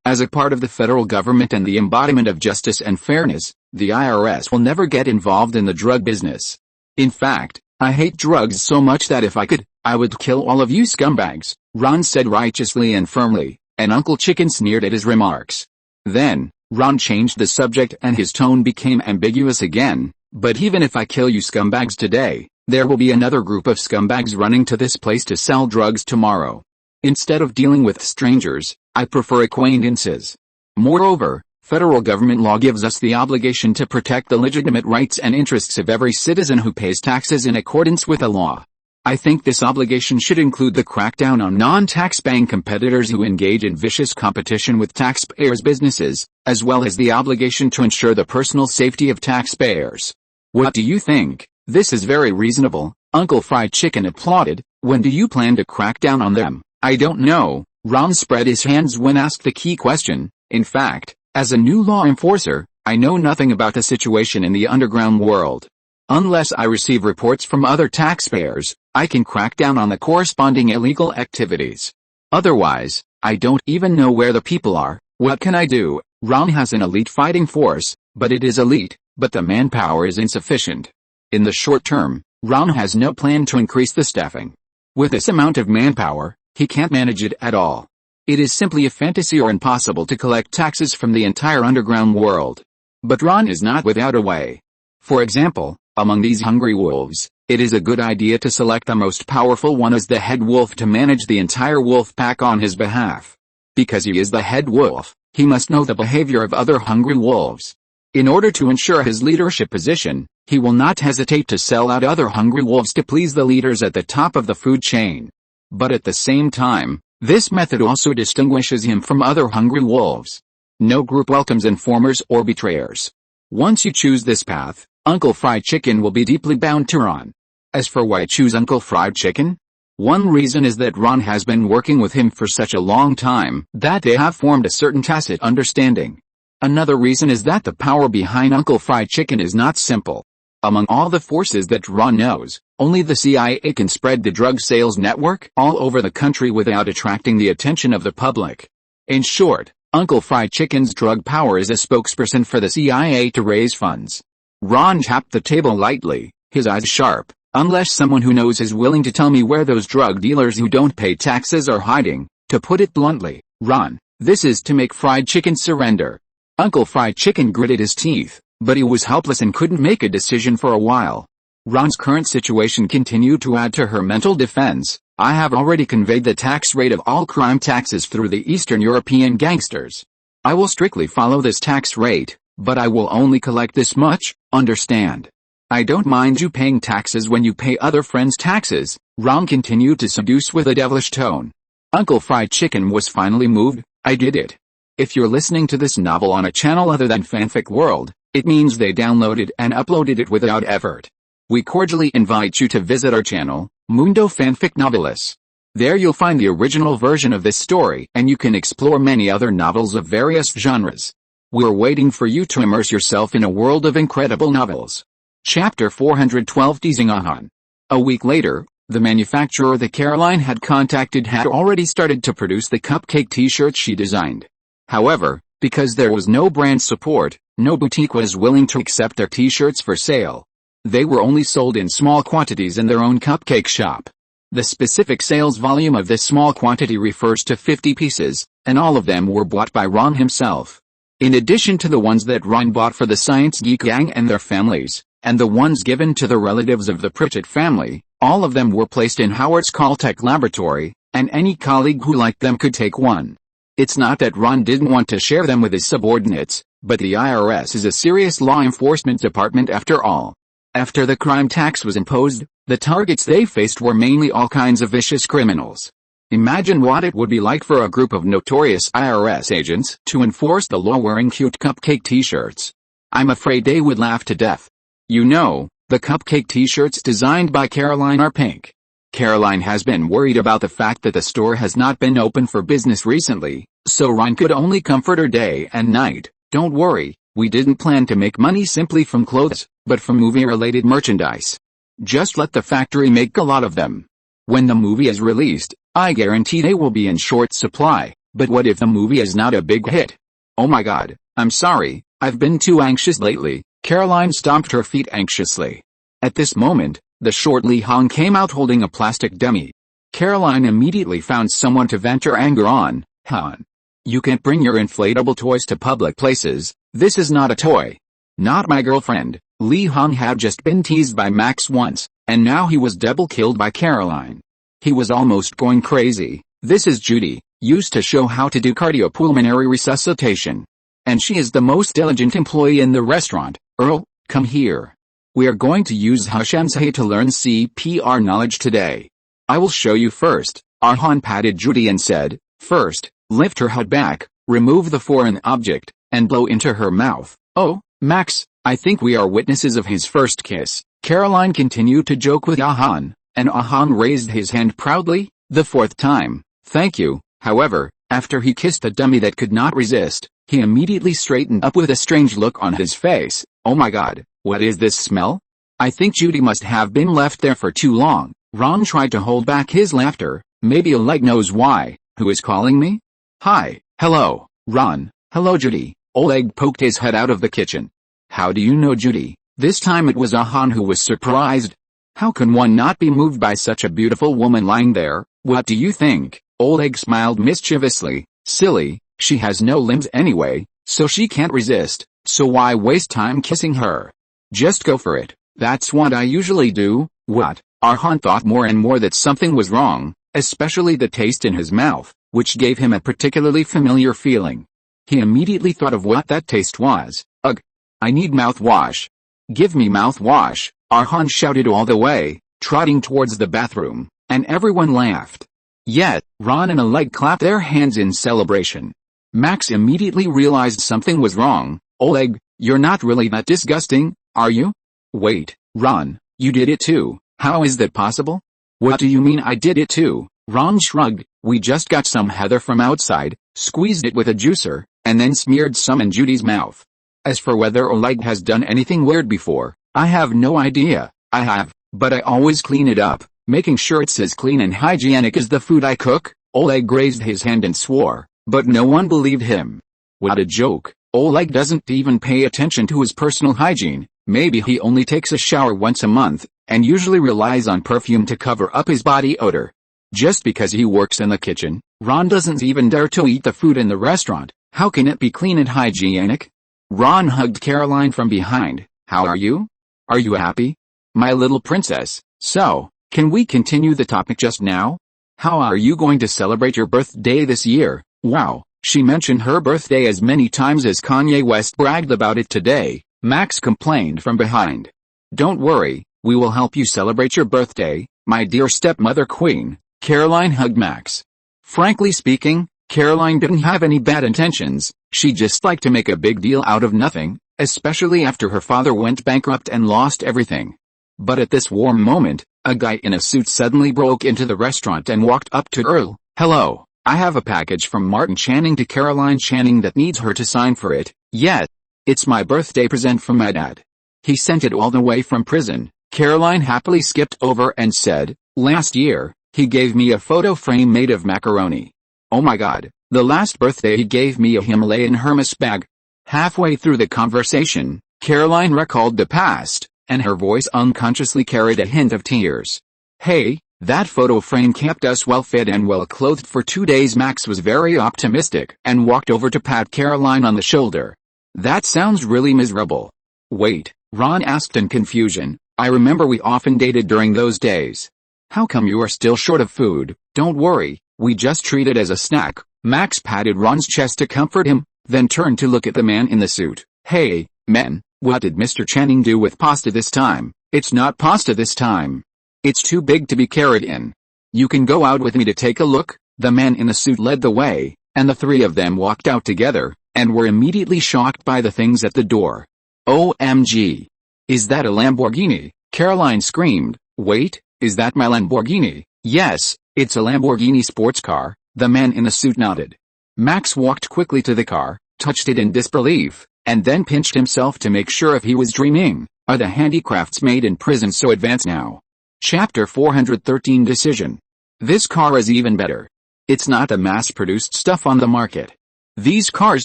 As a part of the federal government and the embodiment of justice and fairness, the IRS will never get involved in the drug business. In fact, I hate drugs so much that if I could, I would kill all of you scumbags, Ron said righteously and firmly, and Uncle Chicken sneered at his remarks. Then, Ron changed the subject and his tone became ambiguous again. But even if I kill you scumbags today, there will be another group of scumbags running to this place to sell drugs tomorrow. Instead of dealing with strangers, I prefer acquaintances. Moreover, federal government law gives us the obligation to protect the legitimate rights and interests of every citizen who pays taxes in accordance with the law. I think this obligation should include the crackdown on non-tax-paying competitors who engage in vicious competition with taxpayers' businesses, as well as the obligation to ensure the personal safety of taxpayers. What do you think? This is very reasonable, Uncle Fried Chicken applauded. When do you plan to crack down on them? I don't know. Ron spread his hands when asked the key question. In fact, as a new law enforcer, I know nothing about the situation in the underground world. Unless I receive reports from other taxpayers, I can crack down on the corresponding illegal activities. Otherwise, I don't even know where the people are. What can I do? Ron has an elite fighting force, but it is elite, but the manpower is insufficient. In the short term, Ron has no plan to increase the staffing. With this amount of manpower, he can't manage it at all. It is simply a fantasy or impossible to collect taxes from the entire underground world. But Ron is not without a way. For example, among these hungry wolves, it is a good idea to select the most powerful one as the head wolf to manage the entire wolf pack on his behalf. Because he is the head wolf, he must know the behavior of other hungry wolves. In order to ensure his leadership position, he will not hesitate to sell out other hungry wolves to please the leaders at the top of the food chain. But at the same time, this method also distinguishes him from other hungry wolves. No group welcomes informers or betrayers. Once you choose this path, Uncle Fried Chicken will be deeply bound to Ron. As for why choose Uncle Fried Chicken? One reason is that Ron has been working with him for such a long time that they have formed a certain tacit understanding. Another reason is that the power behind Uncle Fried Chicken is not simple. Among all the forces that Ron knows, only the CIA can spread the drug sales network all over the country without attracting the attention of the public. In short, Uncle Fried Chicken's drug power is a spokesperson for the CIA to raise funds. Ron tapped the table lightly, his eyes sharp. Unless someone who knows is willing to tell me where those drug dealers who don't pay taxes are hiding, to put it bluntly, Ron, this is to make Fried Chicken surrender. Uncle Fried Chicken gritted his teeth, but he was helpless and couldn't make a decision for a while. Ron's current situation continued to add to her mental defense. I have already conveyed the tax rate of all crime taxes through the Eastern European gangsters. I will strictly follow this tax rate, but I will only collect this much, understand? I don't mind you paying taxes when you pay other friends' taxes, Ron continued to seduce with a devilish tone. Uncle Fried Chicken was finally moved. I did it. If you're listening to this novel on a channel other than Fanfic World, it means they downloaded and uploaded it without effort. We cordially invite you to visit our channel, Mundo Fanfic Novelis. There you'll find the original version of this story and you can explore many other novels of various genres. We're waiting for you to immerse yourself in a world of incredible novels. Chapter 412 Teasing Ahan. A week later, the manufacturer that Caroline had contacted had already started to produce the cupcake t-shirts she designed. However, because there was no brand support, no boutique was willing to accept their t-shirts for sale. They were only sold in small quantities in their own cupcake shop. The specific sales volume of this small quantity refers to 50 pieces, and all of them were bought by Ron himself. In addition to the ones that Ron bought for the Science Geek gang and their families, and the ones given to the relatives of the Pritchett family, all of them were placed in Howard's Caltech laboratory, and any colleague who liked them could take one. It's not that Ron didn't want to share them with his subordinates, but the IRS is a serious law enforcement department after all. After the crime tax was imposed, the targets they faced were mainly all kinds of vicious criminals. Imagine what it would be like for a group of notorious IRS agents to enforce the law wearing cute cupcake t-shirts. I'm afraid they would laugh to death. You know, the cupcake t-shirts designed by Caroline are pink. Caroline has been worried about the fact that the store has not been open for business recently, so Ron could only comfort her day and night. Don't worry, we didn't plan to make money simply from clothes, but from movie-related merchandise. Just let the factory make a lot of them. When the movie is released, I guarantee they will be in short supply, but what if the movie is not a big hit? Oh my god, I'm sorry, I've been too anxious lately. Caroline stomped her feet anxiously. At this moment, the short Lee Hong came out holding a plastic dummy. Caroline immediately found someone to vent her anger on. Han, you can't bring your inflatable toys to public places, this is not a toy. Not my girlfriend. Lee Hong had just been teased by Max once, and now he was double killed by Caroline. He was almost going crazy. This is Judy, used to show how to do cardiopulmonary resuscitation. And she is the most diligent employee in the restaurant. Earl, come here. We are going to use Shawshank to learn CPR knowledge today. I will show you first. Han patted Judy and said, first, lift her head back, remove the foreign object, and blow into her mouth. Oh, Max, I think we are witnesses of his first kiss. Caroline continued to joke with Han, and Han raised his hand proudly, the fourth time. Thank you. However, after he kissed the dummy that could not resist, he immediately straightened up with a strange look on his face. Oh my god, what is this smell? I think Judy must have been left there for too long. Ron tried to hold back his laughter. Maybe Oleg knows why. Who is calling me? Hi, hello, Ron. Hello Judy. Oleg poked his head out of the kitchen. How do you know Judy? This time it was Han who was surprised. How can one not be moved by such a beautiful woman lying there? What do you think? Oleg smiled mischievously. Silly, she has no limbs anyway, so she can't resist, so why waste time kissing her? Just go for it. That's what I usually do. What? Han thought more and more that something was wrong, especially the taste in his mouth, which gave him a particularly familiar feeling. He immediately thought of what that taste was. Ugh! I need mouthwash. Give me mouthwash, Han shouted all the way, trotting towards the bathroom, and everyone laughed. Yet, Ron and Oleg clapped their hands in celebration. Max immediately realized something was wrong. Oleg, you're not really that disgusting, are you? Wait, Ron, you did it too. How is that possible? What do you mean I did it too? Ron shrugged. We just got some heather from outside, squeezed it with a juicer, and then smeared some in Judy's mouth. As for whether Oleg has done anything weird before, I have no idea. I have, but I always clean it up, making sure it's as clean and hygienic as the food I cook. Oleg raised his hand and swore, but no one believed him. What a joke. Oleg doesn't even pay attention to his personal hygiene. Maybe he only takes a shower once a month, and usually relies on perfume to cover up his body odor. Just because he works in the kitchen, Ron doesn't even dare to eat the food in the restaurant. How can it be clean and hygienic? Ron hugged Caroline from behind. How are you? Are you happy? My little princess. So, can we continue the topic just now? How are you going to celebrate your birthday this year? Wow, she mentioned her birthday as many times as Kanye West bragged about it today. Max complained from behind. Don't worry, we will help you celebrate your birthday, my dear stepmother queen. Caroline hugged Max. Frankly speaking, Caroline didn't have any bad intentions. She just liked to make a big deal out of nothing, especially after her father went bankrupt and lost everything. But at this warm moment, a guy in a suit suddenly broke into the restaurant and walked up to Earl. Hello, I have a package from Martin Channing to Caroline Channing that needs her to sign for it. Yet, it's my birthday present from my dad. He sent it all the way from prison. Caroline happily skipped over and said, last year, he gave me a photo frame made of macaroni. Oh my god, the last birthday he gave me a Himalayan Hermes bag. Halfway through the conversation, Caroline recalled the past, and her voice unconsciously carried a hint of tears. Hey, that photo frame kept us well fed and well clothed for 2 days. Max was very optimistic and walked over to pat Caroline on the shoulder. That sounds really miserable. Wait, Ron asked in confusion. I remember we often dated during those days. How come you are still short of food? Don't worry, we just treat it as a snack. Max patted Ron's chest to comfort him, then turned to look at the man in the suit. Hey, men, what did Mr. Channing do with pasta this time? It's not pasta this time. It's too big to be carried in. You can go out with me to take a look. The man in the suit led the way, and the three of them walked out together, and were immediately shocked by the things at the door. OMG! Is that a Lamborghini? Caroline screamed. Wait, is that my Lamborghini? Yes, it's a Lamborghini sports car. The man in the suit nodded. Max walked quickly to the car, touched it in disbelief, and then pinched himself to make sure if he was dreaming. Are the handicrafts made in prison so advanced now? Chapter 413 Decision. This car is even better. It's not the mass-produced stuff on the market. These cars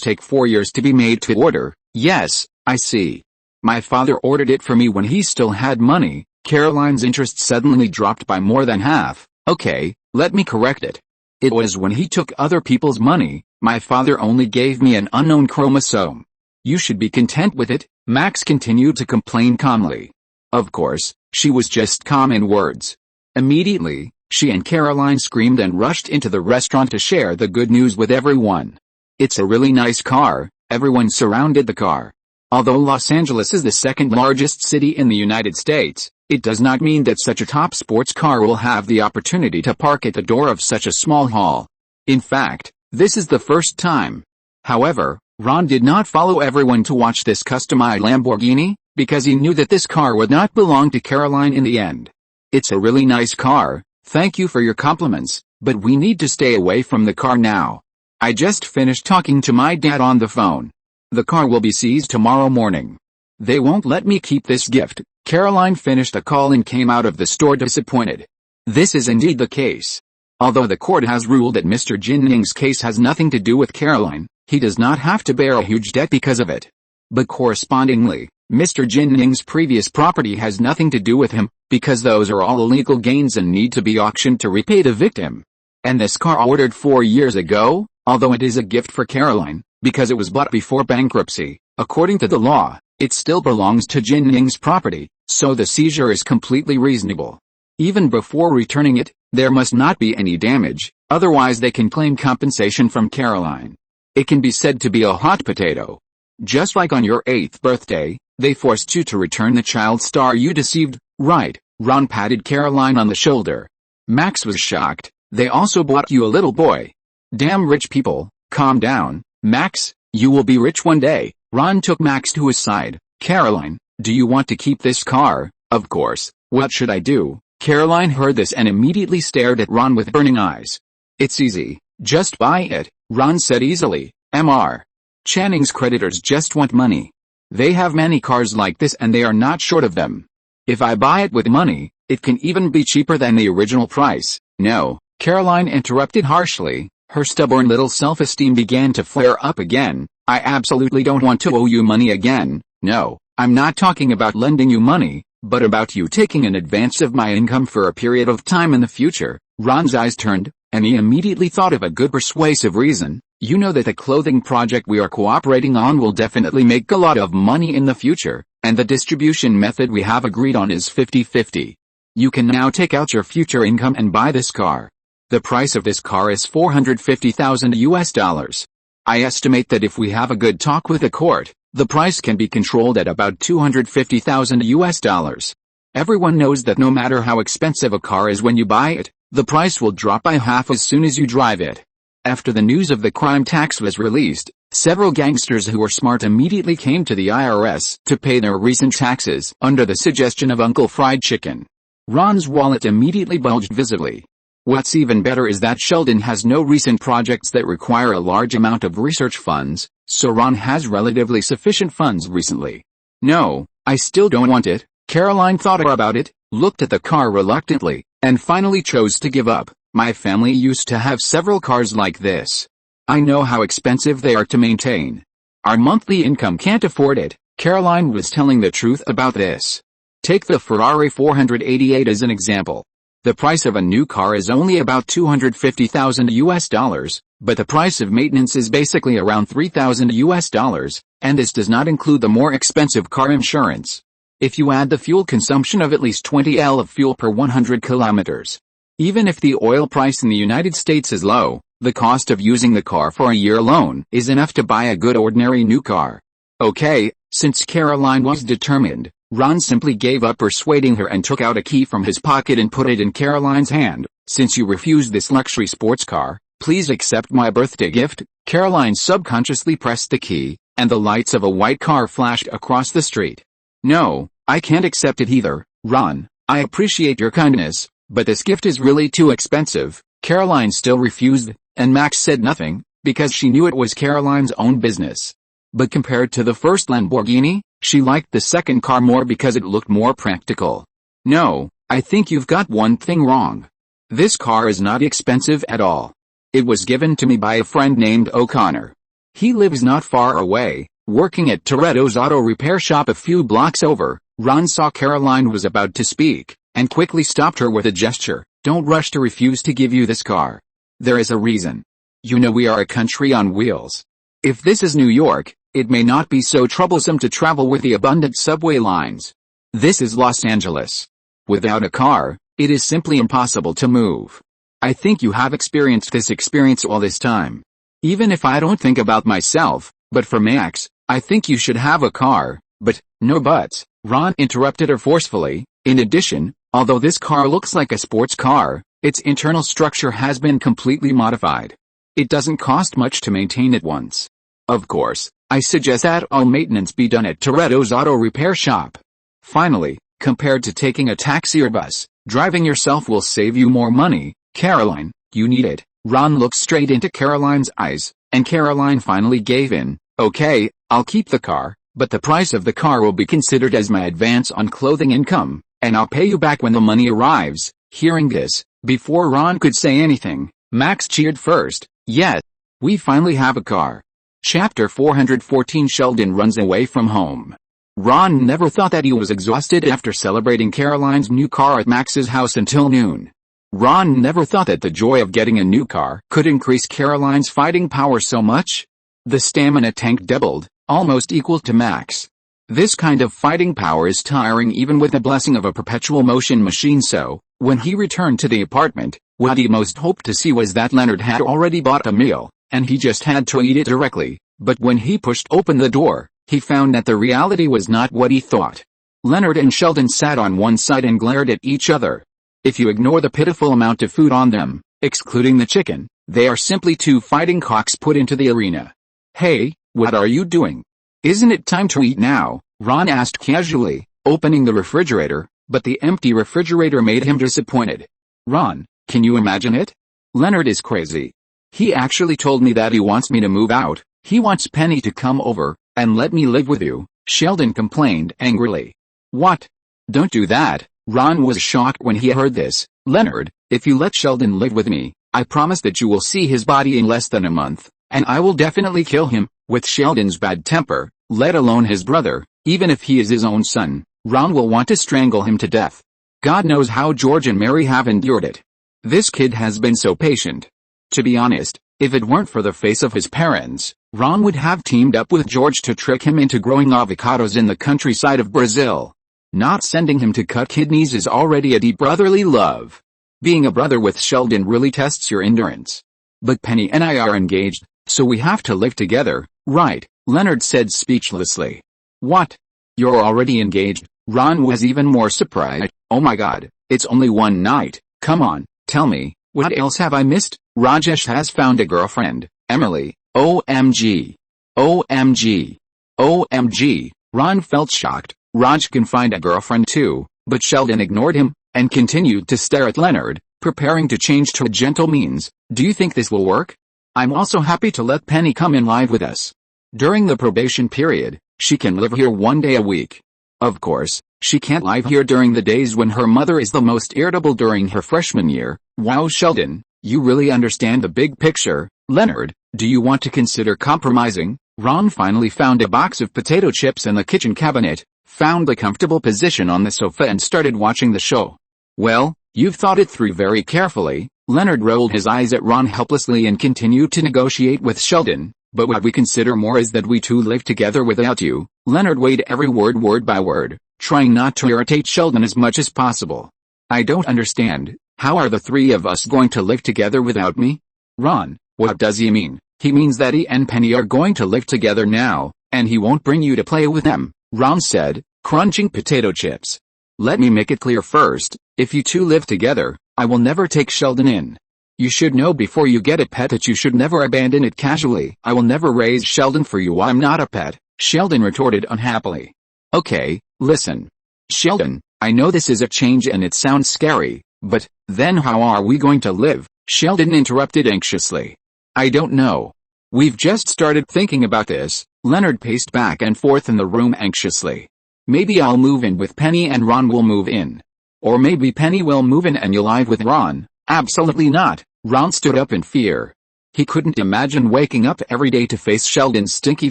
take 4 years to be made to order. Yes, I see. My father ordered it for me when he still had money. Caroline's interest suddenly dropped by more than half. Okay, let me correct it. It was when he took other people's money. My father only gave me an unknown chromosome. You should be content with it, Max continued to complain calmly. Of course, she was just calm in words. Immediately, she and Caroline screamed and rushed into the restaurant to share the good news with everyone. It's a really nice car. Everyone surrounded the car. Although Los Angeles is the second largest city in the United States, it does not mean that such a top sports car will have the opportunity to park at the door of such a small hall. In fact, this is the first time. However, Ron did not follow everyone to watch this customized Lamborghini, because he knew that this car would not belong to Caroline in the end. It's a really nice car, thank you for your compliments, but we need to stay away from the car now. I just finished talking to my dad on the phone. The car will be seized tomorrow morning. They won't let me keep this gift. Caroline finished the call and came out of the store disappointed. This is indeed the case. Although the court has ruled that Mr. Jinning's case has nothing to do with Caroline, he does not have to bear a huge debt because of it. But correspondingly, Mr. Jinning's previous property has nothing to do with him, because those are all illegal gains and need to be auctioned to repay the victim. And this car ordered 4 years ago, although it is a gift for Caroline, because it was bought before bankruptcy, according to the law, it still belongs to Jinning's property, so the seizure is completely reasonable. Even before returning it, there must not be any damage, otherwise they can claim compensation from Caroline. It can be said to be a hot potato. Just like on your 8th birthday, they forced you to return the child star you deceived, right? Ron patted Caroline on the shoulder. Max was shocked. They also bought you a little boy. Damn rich people, calm down, Max, you will be rich one day. Ron took Max to his side. Caroline, do you want to keep this car? Of course, what should I do? Caroline heard this and immediately stared at Ron with burning eyes. It's easy, just buy it, Ron said easily. Mr. Channing's creditors just want money. They have many cars like this and they are not short of them. If I buy it with money, it can even be cheaper than the original price. No, Caroline interrupted harshly. Her stubborn little self-esteem began to flare up again. I absolutely don't want to owe you money again. No, I'm not talking about lending you money, but about you taking an advance of my income for a period of time in the future. Ron's eyes turned, and he immediately thought of a good persuasive reason. You know that the clothing project we are cooperating on will definitely make a lot of money in the future, and the distribution method we have agreed on is 50-50. You can now take out your future income and buy this car. The price of this car is $450,000. I estimate that if we have a good talk with the court, the price can be controlled at about $250,000. Everyone knows that no matter how expensive a car is when you buy it, the price will drop by half as soon as you drive it. After the news of the crime tax was released, several gangsters who were smart immediately came to the IRS to pay their recent taxes under the suggestion of Uncle Fried Chicken. Ron's wallet immediately bulged visibly. What's even better is that Sheldon has no recent projects that require a large amount of research funds, so Ron has relatively sufficient funds recently. No, I still don't want it. Caroline thought about it, looked at the car reluctantly, and finally chose to give up. My family used to have several cars like this. I know how expensive they are to maintain. Our monthly income can't afford it. Caroline was telling the truth about this. Take the Ferrari 488 as an example. The price of a new car is only about $250,000, but the price of maintenance is basically around $3,000, and this does not include the more expensive car insurance. if you add the fuel consumption of at least 20 L of fuel per 100 kilometers. Even if the oil price in the United States is low, the cost of using the car for a year alone is enough to buy a good ordinary new car. Okay, since Caroline was determined, Ron simply gave up persuading her and took out a key from his pocket and put it in Caroline's hand. Since you refused this luxury sports car, please accept my birthday gift. Caroline subconsciously pressed the key, and the lights of a white car flashed across the street. No, I can't accept it either, Ron. I appreciate your kindness, but this gift is really too expensive. Caroline still refused, and Max said nothing, because she knew it was Caroline's own business. But compared to the first Lamborghini, she liked the second car more because it looked more practical. No, I think you've got one thing wrong. This car is not expensive at all. It was given to me by a friend named O'Connor. He lives not far away, working at Toretto's auto repair shop a few blocks over. Ron saw Caroline was about to speak, and quickly stopped her with a gesture. Don't rush to refuse to give you this car. There is a reason. You know we are a country on wheels. If this is New York, it may not be so troublesome to travel with the abundant subway lines. This is Los Angeles. Without a car, it is simply impossible to move. I think you have experienced this experience all this time. Even if I don't think about myself, but for Max, I think you should have a car. But, no buts, Ron interrupted her forcefully. In addition, although this car looks like a sports car, its internal structure has been completely modified. It doesn't cost much to maintain it once. Of course, I suggest that all maintenance be done at Toretto's auto repair shop. Finally, compared to taking a taxi or bus, driving yourself will save you more money. Caroline, you need it. Ron looked straight into Caroline's eyes, and Caroline finally gave in. Okay, I'll keep the car, but the price of the car will be considered as my advance on clothing income, and I'll pay you back when the money arrives. Hearing this, before Ron could say anything, Max cheered first. Yes, we finally have a car. Chapter 414 Sheldon runs away from home. Ron never thought that he was exhausted after celebrating Caroline's new car at Max's house until noon. Ron never thought that the joy of getting a new car could increase Caroline's fighting power so much. The stamina tank doubled, almost equal to Max. This kind of fighting power is tiring even with the blessing of a perpetual motion machine, so, when he returned to the apartment, what he most hoped to see was that Leonard had already bought a meal, and he just had to eat it directly. But when he pushed open the door, he found that the reality was not what he thought. Leonard and Sheldon sat on one side and glared at each other. If you ignore the pitiful amount of food on them, excluding the chicken, they are simply two fighting cocks put into the arena. Hey, what are you doing? Isn't it time to eat now? Ron asked casually, opening the refrigerator, but the empty refrigerator made him disappointed. Ron, can you imagine it? Leonard is crazy. He actually told me that he wants me to move out. He wants Penny to come over and let me live with you, Sheldon complained angrily. What? Don't do that. Ron was shocked when he heard this. Leonard, if you let Sheldon live with me, I promise that you will see his body in less than a month, and I will definitely kill him. With Sheldon's bad temper, let alone his brother, even if he is his own son, Ron will want to strangle him to death. God knows how George and Mary have endured it. This kid has been so patient. To be honest, if it weren't for the face of his parents, Ron would have teamed up with George to trick him into growing avocados in the countryside of Brazil. Not sending him to cut kidneys is already a deep brotherly love. Being a brother with Sheldon really tests your endurance. But Penny and I are engaged, so we have to live together, right? Leonard said speechlessly. What? You're already engaged? Ron was even more surprised. Oh my God, it's only one night. Come on, tell me, what else have I missed? Rajesh has found a girlfriend, Emily. OMG. OMG. OMG. Ron felt shocked. Raj can find a girlfriend too, but Sheldon ignored him, and continued to stare at Leonard, preparing to change to gentle means. Do you think this will work? I'm also happy to let Penny come in live with us. During the probation period, she can live here 1 day a week. Of course, she can't live here during the days when her mother is the most irritable during her freshman year. Wow, Sheldon, you really understand the big picture. Leonard, do you want to consider compromising? Ron finally found a box of potato chips in the kitchen cabinet, found a comfortable position on the sofa and started watching the show. Well, you've thought it through very carefully. Leonard rolled his eyes at Ron helplessly and continued to negotiate with Sheldon. But what we consider more is that we two live together without you. Leonard weighed every word by word. trying not to irritate Sheldon as much as possible. I don't understand, how are the three of us going to live together without me? Ron, what does he mean? He means that he and Penny are going to live together now, and he won't bring you to play with them, Ron said, crunching potato chips. Let me make it clear first, if you two live together, I will never take Sheldon in. You should know before you get a pet that you should never abandon it casually. I will never raise Sheldon for you. I'm not a pet, Sheldon retorted unhappily. Okay, listen. Sheldon, I know this is a change and it sounds scary, but then how are we going to live? Sheldon interrupted anxiously. I don't know. We've just started thinking about this, Leonard paced back and forth in the room anxiously. Maybe I'll move in with Penny and Ron will move in. Or maybe Penny will move in and you'll live with Ron. Absolutely not, Ron stood up in fear. He couldn't imagine waking up every day to face Sheldon's stinky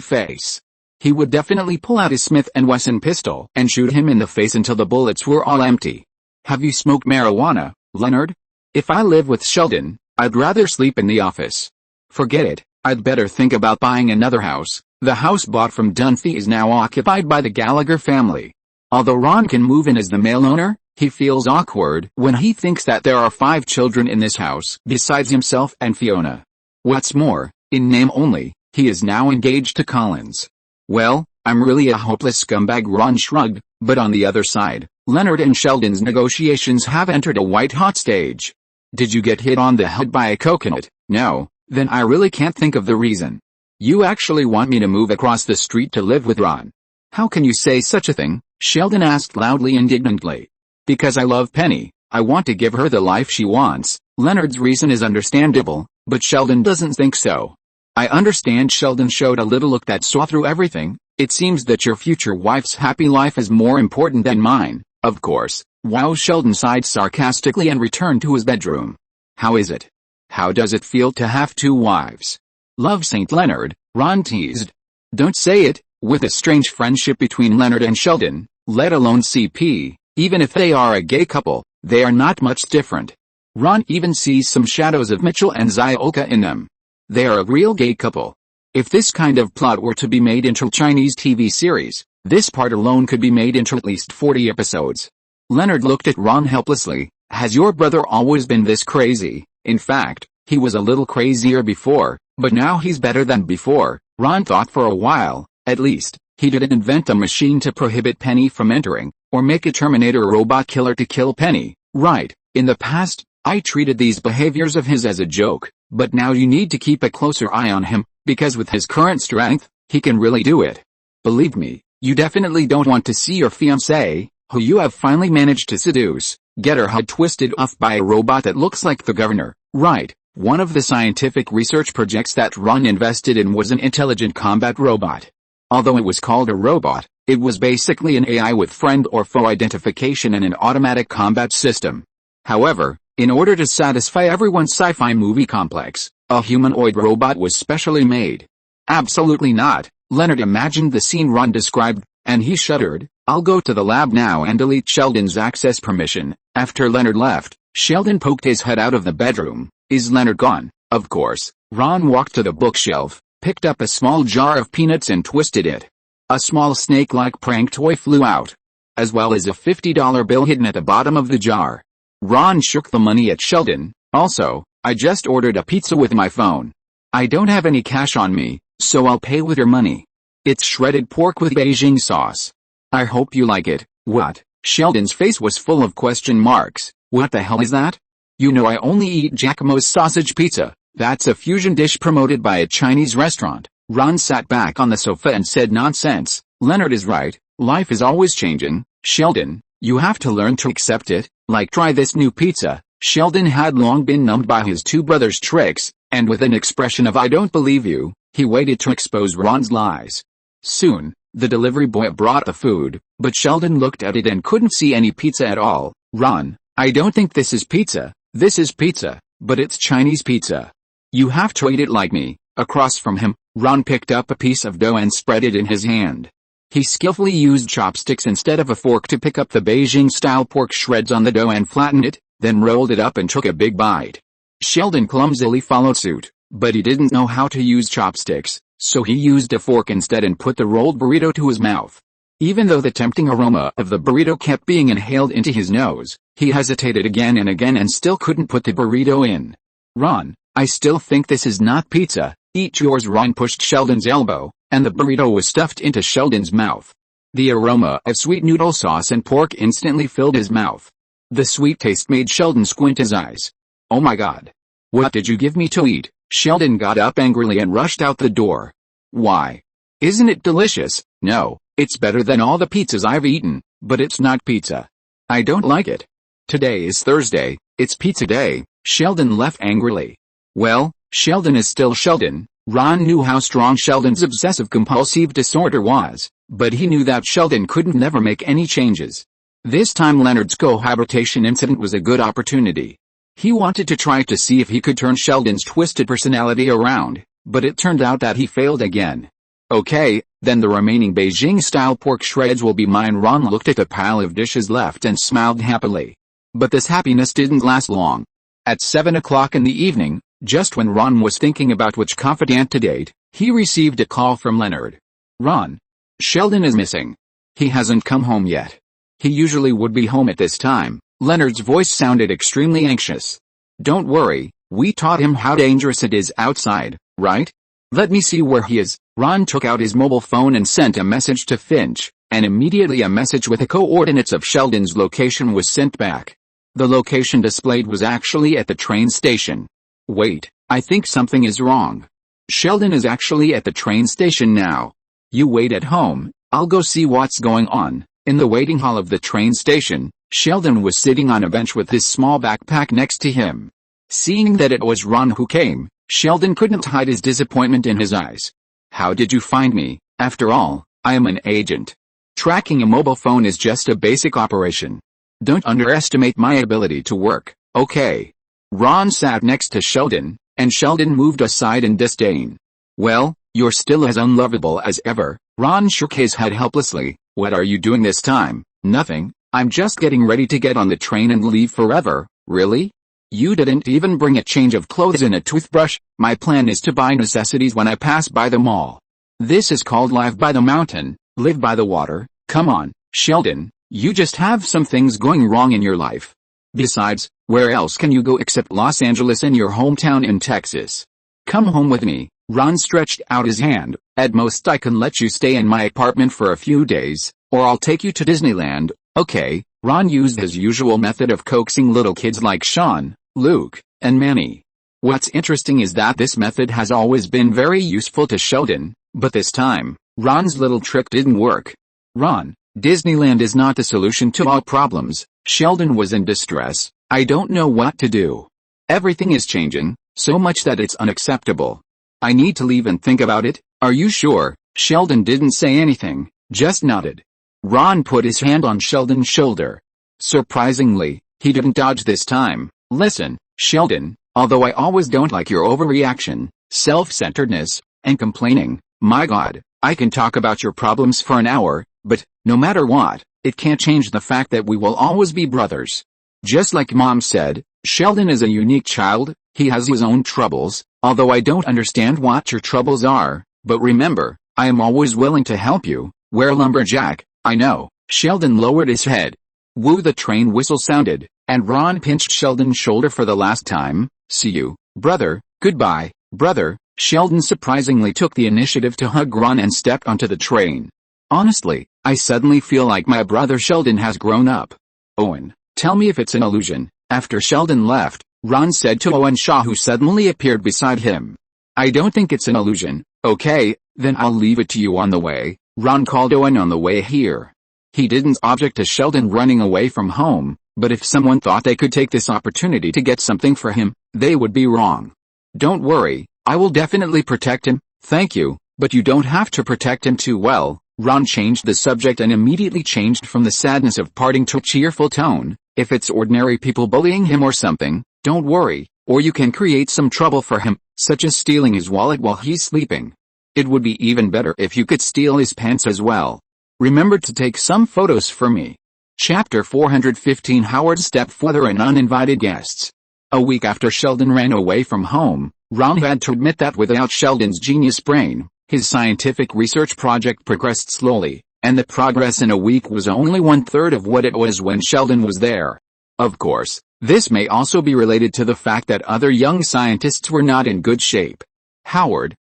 face. He would definitely pull out his Smith & Wesson pistol and shoot him in the face until the bullets were all empty. Have you smoked marijuana, Leonard? If I live with Sheldon, I'd rather sleep in the office. Forget it, I'd better think about buying another house. The house bought from Dunphy is now occupied by the Gallagher family. Although Ron can move in as the male owner, he feels awkward when he thinks that there are 5 children in this house besides himself and Fiona. What's more, in name only, he is now engaged to Collins. Well, I'm really a hopeless scumbag, Ron shrugged, but on the other side, Leonard and Sheldon's negotiations have entered a white-hot stage. Did you get hit on the head by a coconut? No, then I really can't think of the reason. You actually want me to move across the street to live with Ron? How can you say such a thing? Sheldon asked loudly indignantly. Because I love Penny, I want to give her the life she wants. Leonard's reason is understandable, but Sheldon doesn't think so. I understand. Sheldon showed a little look that saw through everything. It seems that your future wife's happy life is more important than mine, of course. Wow, Sheldon sighed sarcastically and returned to his bedroom. How is it? How does it feel to have 2 wives? Love St. Leonard, Ron teased. Don't say it. With a strange friendship between Leonard and Sheldon, let alone CP, even if they are a gay couple, they are not much different. Ron even sees some shadows of Mitchell and Zyolka in them. They are a real gay couple. If this kind of plot were to be made into a Chinese TV series, this part alone could be made into at least 40 episodes. Leonard looked at Ron helplessly. Has your brother always been this crazy? In fact, he was a little crazier before, but now he's better than before, Ron thought for a while. At least, he didn't invent a machine to prohibit Penny from entering, or make a Terminator robot killer to kill Penny. Right, in the past, I treated these behaviors of his as a joke, but now you need to keep a closer eye on him, because with his current strength, he can really do it. Believe me, you definitely don't want to see your fiancée, who you have finally managed to seduce, get her head twisted off by a robot that looks like the governor. Right, one of the scientific research projects that Ron invested in was an intelligent combat robot. Although it was called a robot, it was basically an AI with friend or foe identification and an automatic combat system. However, in order to satisfy everyone's sci-fi movie complex, a humanoid robot was specially made. Absolutely not, Leonard imagined the scene Ron described, and he shuddered. I'll go to the lab now and delete Sheldon's access permission. After Leonard left, Sheldon poked his head out of the bedroom. Is Leonard gone? Of course. Ron walked to the bookshelf, picked up a small jar of peanuts and twisted it. A small snake-like prank toy flew out, as well as a $50 bill hidden at the bottom of the jar. Ron shook the money at Sheldon. Also, I just ordered a pizza with my phone. I don't have any cash on me, so I'll pay with your money. It's shredded pork with Beijing sauce. I hope you like it. What? Sheldon's face was full of question marks. What the hell is that? You know I only eat Giacomo's sausage pizza. That's a fusion dish promoted by a Chinese restaurant. Ron sat back on the sofa and said nonsense. Leonard is right. Life is always changing. Sheldon, you have to learn to accept it. Like try this new pizza. Sheldon had long been numbed by his 2 brothers' tricks, and with an expression of I don't believe you, he waited to expose Ron's lies. Soon, the delivery boy brought the food, but Sheldon looked at it and couldn't see any pizza at all. Ron, I don't think this is pizza. This is pizza, but it's Chinese pizza. You have to eat it like me. Across from him, Ron picked up a piece of dough and spread it in his hand. He skillfully used chopsticks instead of a fork to pick up the Beijing-style pork shreds on the dough and flatten it, then rolled it up and took a big bite. Sheldon clumsily followed suit, but he didn't know how to use chopsticks, so he used a fork instead and put the rolled burrito to his mouth. Even though the tempting aroma of the burrito kept being inhaled into his nose, he hesitated again and still couldn't put the burrito in. "Ron, I still think this is not pizza. Eat yours." Ron pushed Sheldon's elbow, and the burrito was stuffed into Sheldon's mouth. The aroma of sweet noodle sauce and pork instantly filled his mouth. The sweet taste made Sheldon squint his eyes. "Oh my God. What did you give me to eat?" Sheldon got up angrily and rushed out the door. "Why? Isn't it delicious?" "No, it's better than all the pizzas I've eaten, but it's not pizza. I don't like it. Today is Thursday, it's pizza day." Sheldon left angrily. Well, Sheldon is still Sheldon. Ron knew how strong Sheldon's obsessive-compulsive disorder was, but he knew that Sheldon couldn't never make any changes. This time Leonard's cohabitation incident was a good opportunity. He wanted to try to see if he could turn Sheldon's twisted personality around, but it turned out that he failed again. "Okay, then the remaining Beijing-style pork shreds will be mine." Ron looked at the pile of dishes left and smiled happily. But this happiness didn't last long. At 7 o'clock in the evening, just when Ron was thinking about which confidant to date, he received a call from Leonard. "Ron, Sheldon is missing. He hasn't come home yet. He usually would be home at this time." Leonard's voice sounded extremely anxious. "Don't worry, we taught him how dangerous it is outside, right? Let me see where he is." Ron took out his mobile phone and sent a message to Finch, and immediately a message with the coordinates of Sheldon's location was sent back. The location displayed was actually at the train station. "Wait, I think something is wrong. Sheldon is actually at the train station now. You wait at home, I'll go see what's going on." In the waiting hall of the train station, Sheldon was sitting on a bench with his small backpack next to him. Seeing that it was Ron who came, Sheldon couldn't hide his disappointment in his eyes. "How did you find me? After all, I am an agent. Tracking a mobile phone is just a basic operation. Don't underestimate my ability to work, okay?" Ron sat next to Sheldon, and Sheldon moved aside in disdain. "Well, you're still as unlovable as ever." Ron shook his head helplessly. "What are you doing this time?" "Nothing. I'm just getting ready to get on the train and leave forever." "Really? You didn't even bring a change of clothes and a toothbrush?" "My plan is to buy necessities when I pass by the mall. This is called live by the mountain, live by the water." "Come on, Sheldon, you just have some things going wrong in your life. Besides, where else can you go except Los Angeles and your hometown in Texas? Come home with me." Ron stretched out his hand. "At most I can let you stay in my apartment for a few days, or I'll take you to Disneyland." "Okay." Ron used his usual method of coaxing little kids like Sean, Luke, and Manny. What's interesting is that this method has always been very useful to Sheldon, but this time, Ron's little trick didn't work. "Ron, Disneyland is not the solution to all problems." Sheldon was in distress. "I don't know what to do. Everything is changing, so much that it's unacceptable. I need to leave and think about it." "Are you sure?" Sheldon didn't say anything, just nodded. Ron put his hand on Sheldon's shoulder. Surprisingly, he didn't dodge this time. "Listen, Sheldon, although I always don't like your overreaction, self-centeredness, and complaining, my God, I can talk about your problems for an hour, but, no matter what, it can't change the fact that we will always be brothers. Just like Mom said, Sheldon is a unique child, he has his own troubles, although I don't understand what your troubles are, but remember, I am always willing to help you." "We're lumberjack, I know." Sheldon lowered his head. Woo! The train whistle sounded, and Ron pinched Sheldon's shoulder for the last time. "See you, brother." "Goodbye, brother." Sheldon surprisingly took the initiative to hug Ron and stepped onto the train. "Honestly, I suddenly feel like my brother Sheldon has grown up." "Owen, tell me if it's an illusion." After Sheldon left, Ron said to Owen Shaw, who suddenly appeared beside him. "I don't think it's an illusion." "Okay, then I'll leave it to you on the way." Ron called Owen on the way here. He didn't object to Sheldon running away from home, but if someone thought they could take this opportunity to get something for him, they would be wrong. "Don't worry, I will definitely protect him." "Thank you, but you don't have to protect him too well." Ron changed the subject and immediately changed from the sadness of parting to a cheerful tone. "If it's ordinary people bullying him or something, don't worry, or you can create some trouble for him, such as stealing his wallet while he's sleeping. It would be even better if you could steal his pants as well. Remember to take some photos for me." Chapter 415 Howard's Stepfather and Uninvited Guests. A week after Sheldon ran away from home, Ron had to admit that without Sheldon's genius brain, his scientific research project progressed slowly. And the progress in a week was only 1/3 of what it was when Sheldon was there. Of course, this may also be related to the fact that other young scientists were not in good shape. Howard,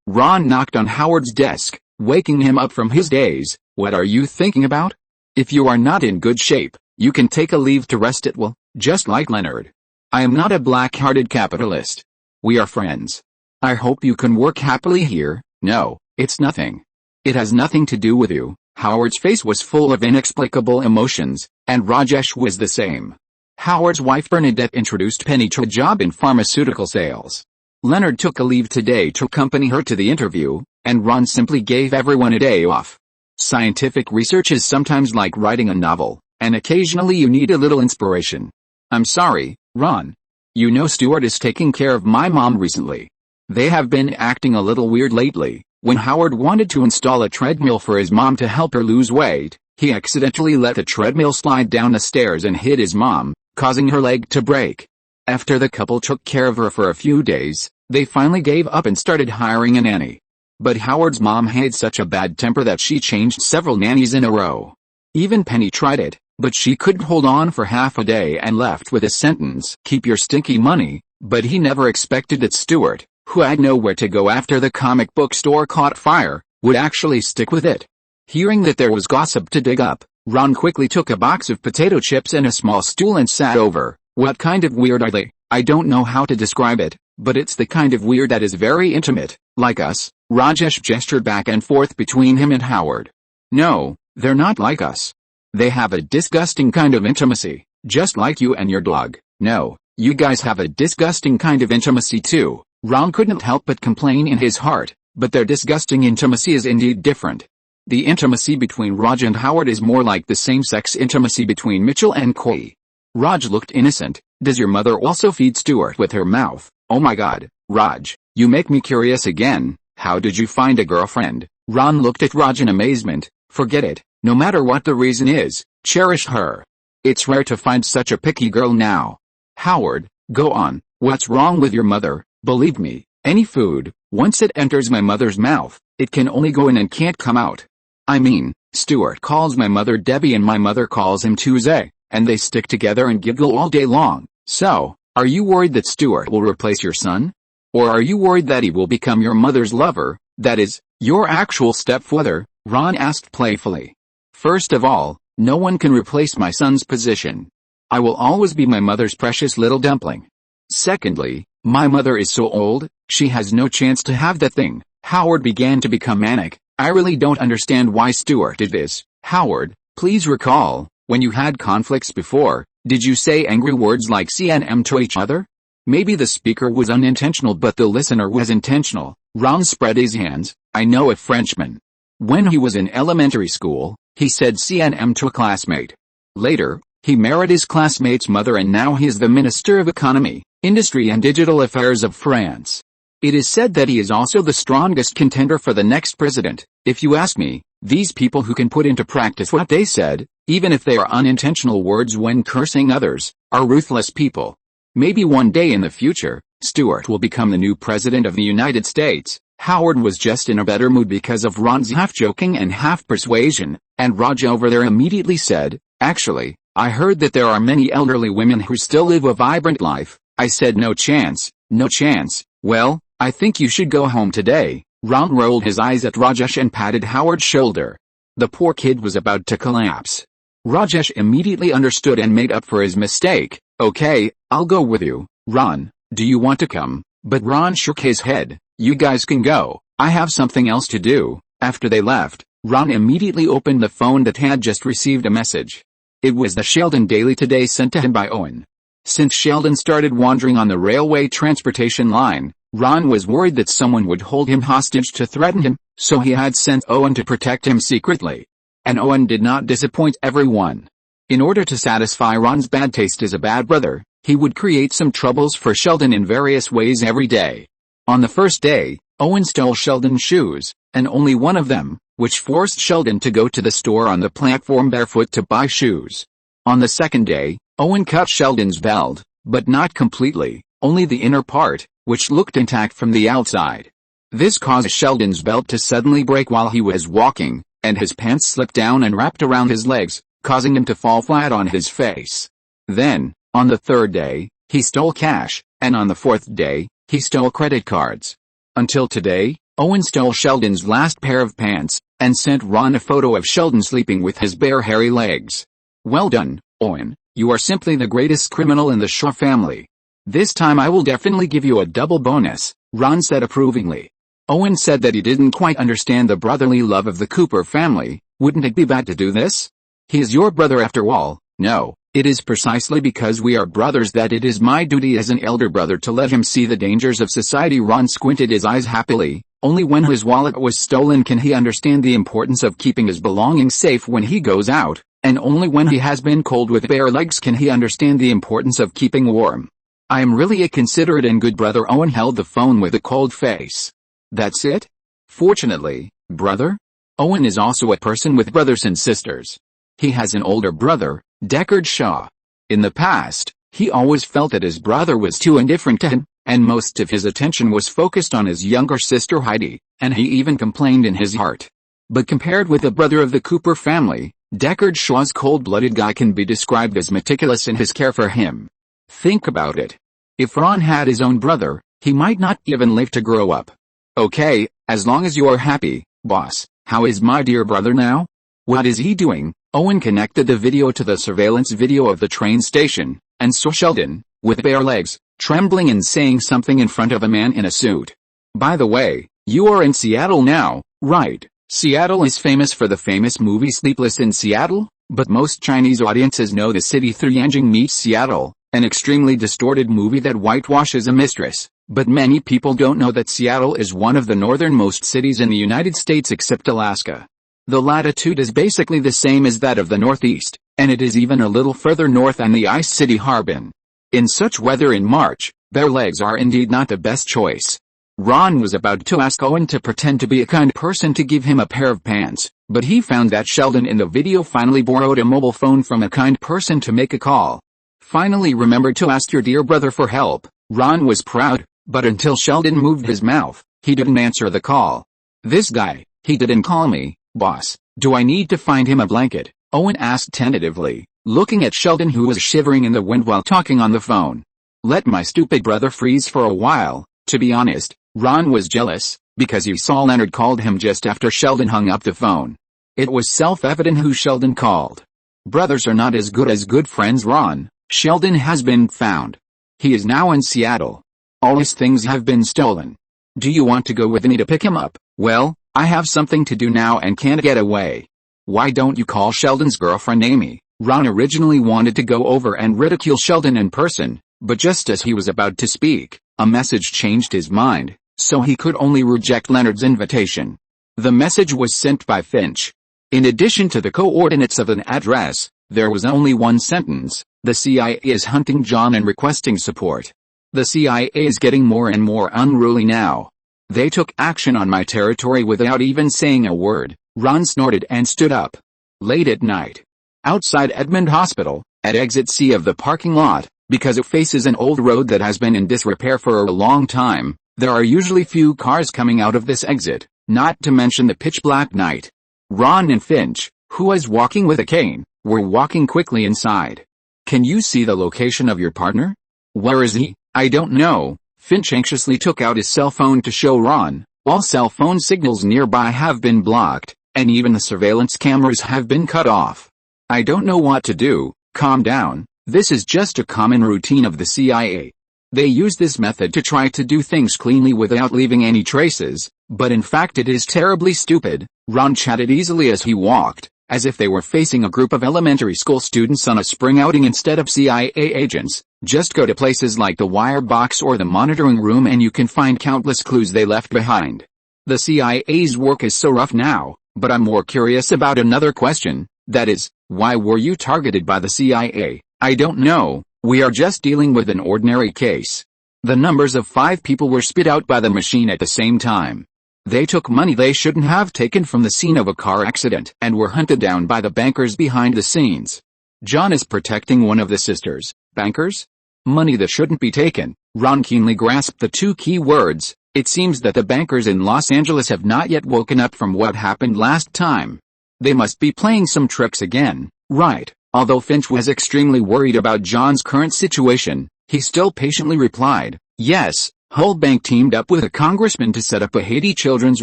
Ron knocked on Howard's desk, waking him up from his daze. What are you thinking about? If you are not in good shape, you can take a leave to rest at will, just like Leonard. I am not a black-hearted capitalist. We are friends. I hope you can work happily here. No, it's nothing. It has nothing to do with you. Howard's face was full of inexplicable emotions, and Rajesh was the same. Howard's wife Bernadette introduced Penny to a job in pharmaceutical sales. Leonard took a leave today to accompany her to the interview, and Ron simply gave everyone a day off. Scientific research is sometimes like writing a novel, and occasionally you need a little inspiration. I'm sorry, Ron. You know Stuart is taking care of my mom recently. They have been acting a little weird lately. When Howard wanted to install a treadmill for his mom to help her lose weight, he accidentally let the treadmill slide down the stairs and hit his mom, causing her leg to break. After the couple took care of her for a few days, they finally gave up and started hiring a nanny. But Howard's mom had such a bad temper that she changed several nannies in a row. Even Penny tried it, but she couldn't hold on for half a day and left with a sentence, "Keep your stinky money," but he never expected that Stuart, who had nowhere to go after the comic book store caught fire, would actually stick with it. Hearing that there was gossip to dig up, Ron quickly took a box of potato chips and a small stool and sat over. What kind of weird are they? I don't know how to describe it, but it's the kind of weird that is very intimate, like us. Rajesh gestured back and forth between him and Howard. No, they're not like us. They have a disgusting kind of intimacy, just like you and your dog. No, you guys have a disgusting kind of intimacy too. Ron couldn't help but complain in his heart, but their disgusting intimacy is indeed different. The intimacy between Raj and Howard is more like the same-sex intimacy between Mitchell and Koi. Raj looked innocent. Does your mother also feed Stuart with her mouth? Oh my god, Raj, you make me curious again. How did you find a girlfriend? Ron looked at Raj in amazement. Forget it, no matter what the reason is, cherish her. It's rare to find such a picky girl now. Howard, go on, what's wrong with your mother? Believe me, any food, once it enters my mother's mouth, it can only go in and can't come out. I mean, Stuart calls my mother Debbie and my mother calls him Tuesday, and they stick together and giggle all day long. So, are you worried that Stuart will replace your son? Or are you worried that he will become your mother's lover, that is, your actual stepfather? Ron asked playfully. First of all, no one can replace my son's position. I will always be my mother's precious little dumpling. Secondly, my mother is so old, she has no chance to have that thing. Howard began to become manic. I really don't understand why Stuart did this. Howard, please recall, when you had conflicts before, did you say angry words like CNM to each other? Maybe the speaker was unintentional but the listener was intentional. Ron spread his hands. I know a Frenchman. When he was in elementary school, he said CNM to a classmate. Later, he married his classmate's mother and now he is the Minister of Economy, Industry and Digital Affairs of France. It is said that he is also the strongest contender for the next president. If you ask me, these people who can put into practice what they said, even if they are unintentional words when cursing others, are ruthless people. Maybe one day in the future, Stuart will become the new president of the United States. Howard was just in a better mood because of Ron's half-joking and half-persuasion, and Raj over there immediately said, actually, I heard that there are many elderly women who still live a vibrant life. I said no chance, no chance. Well, I think you should go home today. Ron rolled his eyes at Rajesh and patted Howard's shoulder. The poor kid was about to collapse. Rajesh immediately understood and made up for his mistake. Okay, I'll go with you. Ron, do you want to come? But Ron shook his head. You guys can go. I have something else to do. After they left, Ron immediately opened the phone that had just received a message. It was the Sheldon Daily Today sent to him by Owen. Since Sheldon started wandering on the railway transportation line, Ron was worried that someone would hold him hostage to threaten him, so he had sent Owen to protect him secretly. And Owen did not disappoint everyone. In order to satisfy Ron's bad taste as a bad brother, he would create some troubles for Sheldon in various ways every day. On the first day, Owen stole Sheldon's shoes, and only one of them, which forced Sheldon to go to the store on the platform barefoot to buy shoes. On the second day, Owen cut Sheldon's belt, but not completely, only the inner part, which looked intact from the outside. This caused Sheldon's belt to suddenly break while he was walking, and his pants slipped down and wrapped around his legs, causing him to fall flat on his face. Then, on the third day, he stole cash, and on the fourth day, he stole credit cards. Until today, Owen stole Sheldon's last pair of pants, and sent Ron a photo of Sheldon sleeping with his bare hairy legs. Well done, Owen, you are simply the greatest criminal in the Shaw family. This time I will definitely give you a double bonus, Ron said approvingly. Owen said that he didn't quite understand the brotherly love of the Cooper family. Wouldn't it be bad to do this? He is your brother after all. No, it is precisely because we are brothers that it is my duty as an elder brother to let him see the dangers of society. Ron squinted his eyes happily. Only when his wallet was stolen can he understand the importance of keeping his belongings safe when he goes out, and only when he has been cold with bare legs can he understand the importance of keeping warm. I am really a considerate and good brother. Owen held the phone with a cold face. That's it? Fortunately, brother? Owen is also a person with brothers and sisters. He has an older brother, Deckard Shaw. In the past, he always felt that his brother was too indifferent to him, and most of his attention was focused on his younger sister Heidi, and he even complained in his heart. But compared with the brother of the Cooper family, Deckard Shaw's cold-blooded guy can be described as meticulous in his care for him. Think about it. If Ron had his own brother, he might not even live to grow up. Okay, as long as you are happy, boss. How is my dear brother now? What is he doing? Owen connected the video to the surveillance video of the train station, and saw Sheldon, with bare legs, trembling and saying something in front of a man in a suit. By the way, you are in Seattle now, right? Seattle is famous for the famous movie Sleepless in Seattle, but most Chinese audiences know the city through Yanjing Meets Seattle, an extremely distorted movie that whitewashes a mistress. But many people don't know that Seattle is one of the northernmost cities in the United States except Alaska. The latitude is basically the same as that of the Northeast, and it is even a little further north than the Ice City Harbin. In such weather in March, bare legs are indeed not the best choice. Ron was about to ask Owen to pretend to be a kind person to give him a pair of pants, but he found that Sheldon in the video finally borrowed a mobile phone from a kind person to make a call. Finally remembered to ask your dear brother for help. Ron was proud. But until Sheldon moved his mouth, he didn't answer the call. This guy, he didn't call me, boss. Do I need to find him a blanket? Owen asked tentatively, looking at Sheldon who was shivering in the wind while talking on the phone. Let my stupid brother freeze for a while. To be honest, Ron was jealous, because he saw Leonard called him just after Sheldon hung up the phone. It was self-evident who Sheldon called. Brothers are not as good friends. Ron, Sheldon has been found. He is now in Seattle. All his things have been stolen. Do you want to go with me to pick him up? Well, I have something to do now and can't get away. Why don't you call Sheldon's girlfriend Amy? Ron originally wanted to go over and ridicule Sheldon in person, but just as he was about to speak, a message changed his mind, so he could only reject Leonard's invitation. The message was sent by Finch. In addition to the coordinates of an address, there was only one sentence: the CIA is hunting John and requesting support. The CIA is getting more and more unruly now. They took action on my territory without even saying a word. Ron snorted and stood up. Late at night. Outside Edmond Hospital, at exit C of the parking lot, because it faces an old road that has been in disrepair for a long time, there are usually few cars coming out of this exit, not to mention the pitch-black night. Ron and Finch, who was walking with a cane, were walking quickly inside. Can you see the location of your partner? Where is he? I don't know. Finch anxiously took out his cell phone to show Ron. All cell phone signals nearby have been blocked, and even the surveillance cameras have been cut off. I don't know what to do. Calm down. This is just a common routine of the CIA. They use this method to try to do things cleanly without leaving any traces, but in fact it is terribly stupid. Ron chatted easily as he walked, as if they were facing a group of elementary school students on a spring outing instead of CIA agents. Just go to places like the wire box or the monitoring room and you can find countless clues they left behind. The CIA's work is so rough now, but I'm more curious about another question, that is, why were you targeted by the CIA? I don't know, we are just dealing with an ordinary case. The numbers of 5 people were spit out by the machine at the same time. They took money they shouldn't have taken from the scene of a car accident and were hunted down by the bankers behind the scenes. John is protecting one of the sisters. Bankers? Money that shouldn't be taken. Ron keenly grasped the 2 key words. It seems that the bankers in Los Angeles have not yet woken up from what happened last time. They must be playing some tricks again, right? Although Finch was extremely worried about John's current situation, he still patiently replied, yes. Whole bank teamed up with a congressman to set up a Haiti Children's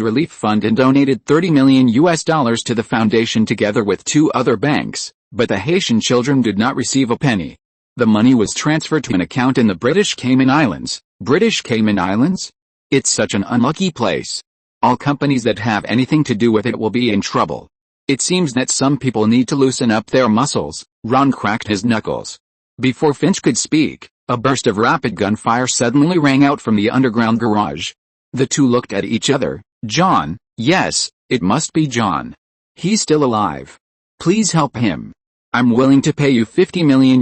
Relief Fund and donated $30 million to the foundation together with 2 other banks, but the Haitian children did not receive a penny. The money was transferred to an account in the British Cayman Islands. British Cayman Islands? It's such an unlucky place. All companies that have anything to do with it will be in trouble. It seems that some people need to loosen up their muscles. Ron cracked his knuckles. Before Finch could speak, a burst of rapid gunfire suddenly rang out from the underground garage. The two looked at each other. John, yes, it must be John. He's still alive. Please help him. I'm willing to pay you $50 million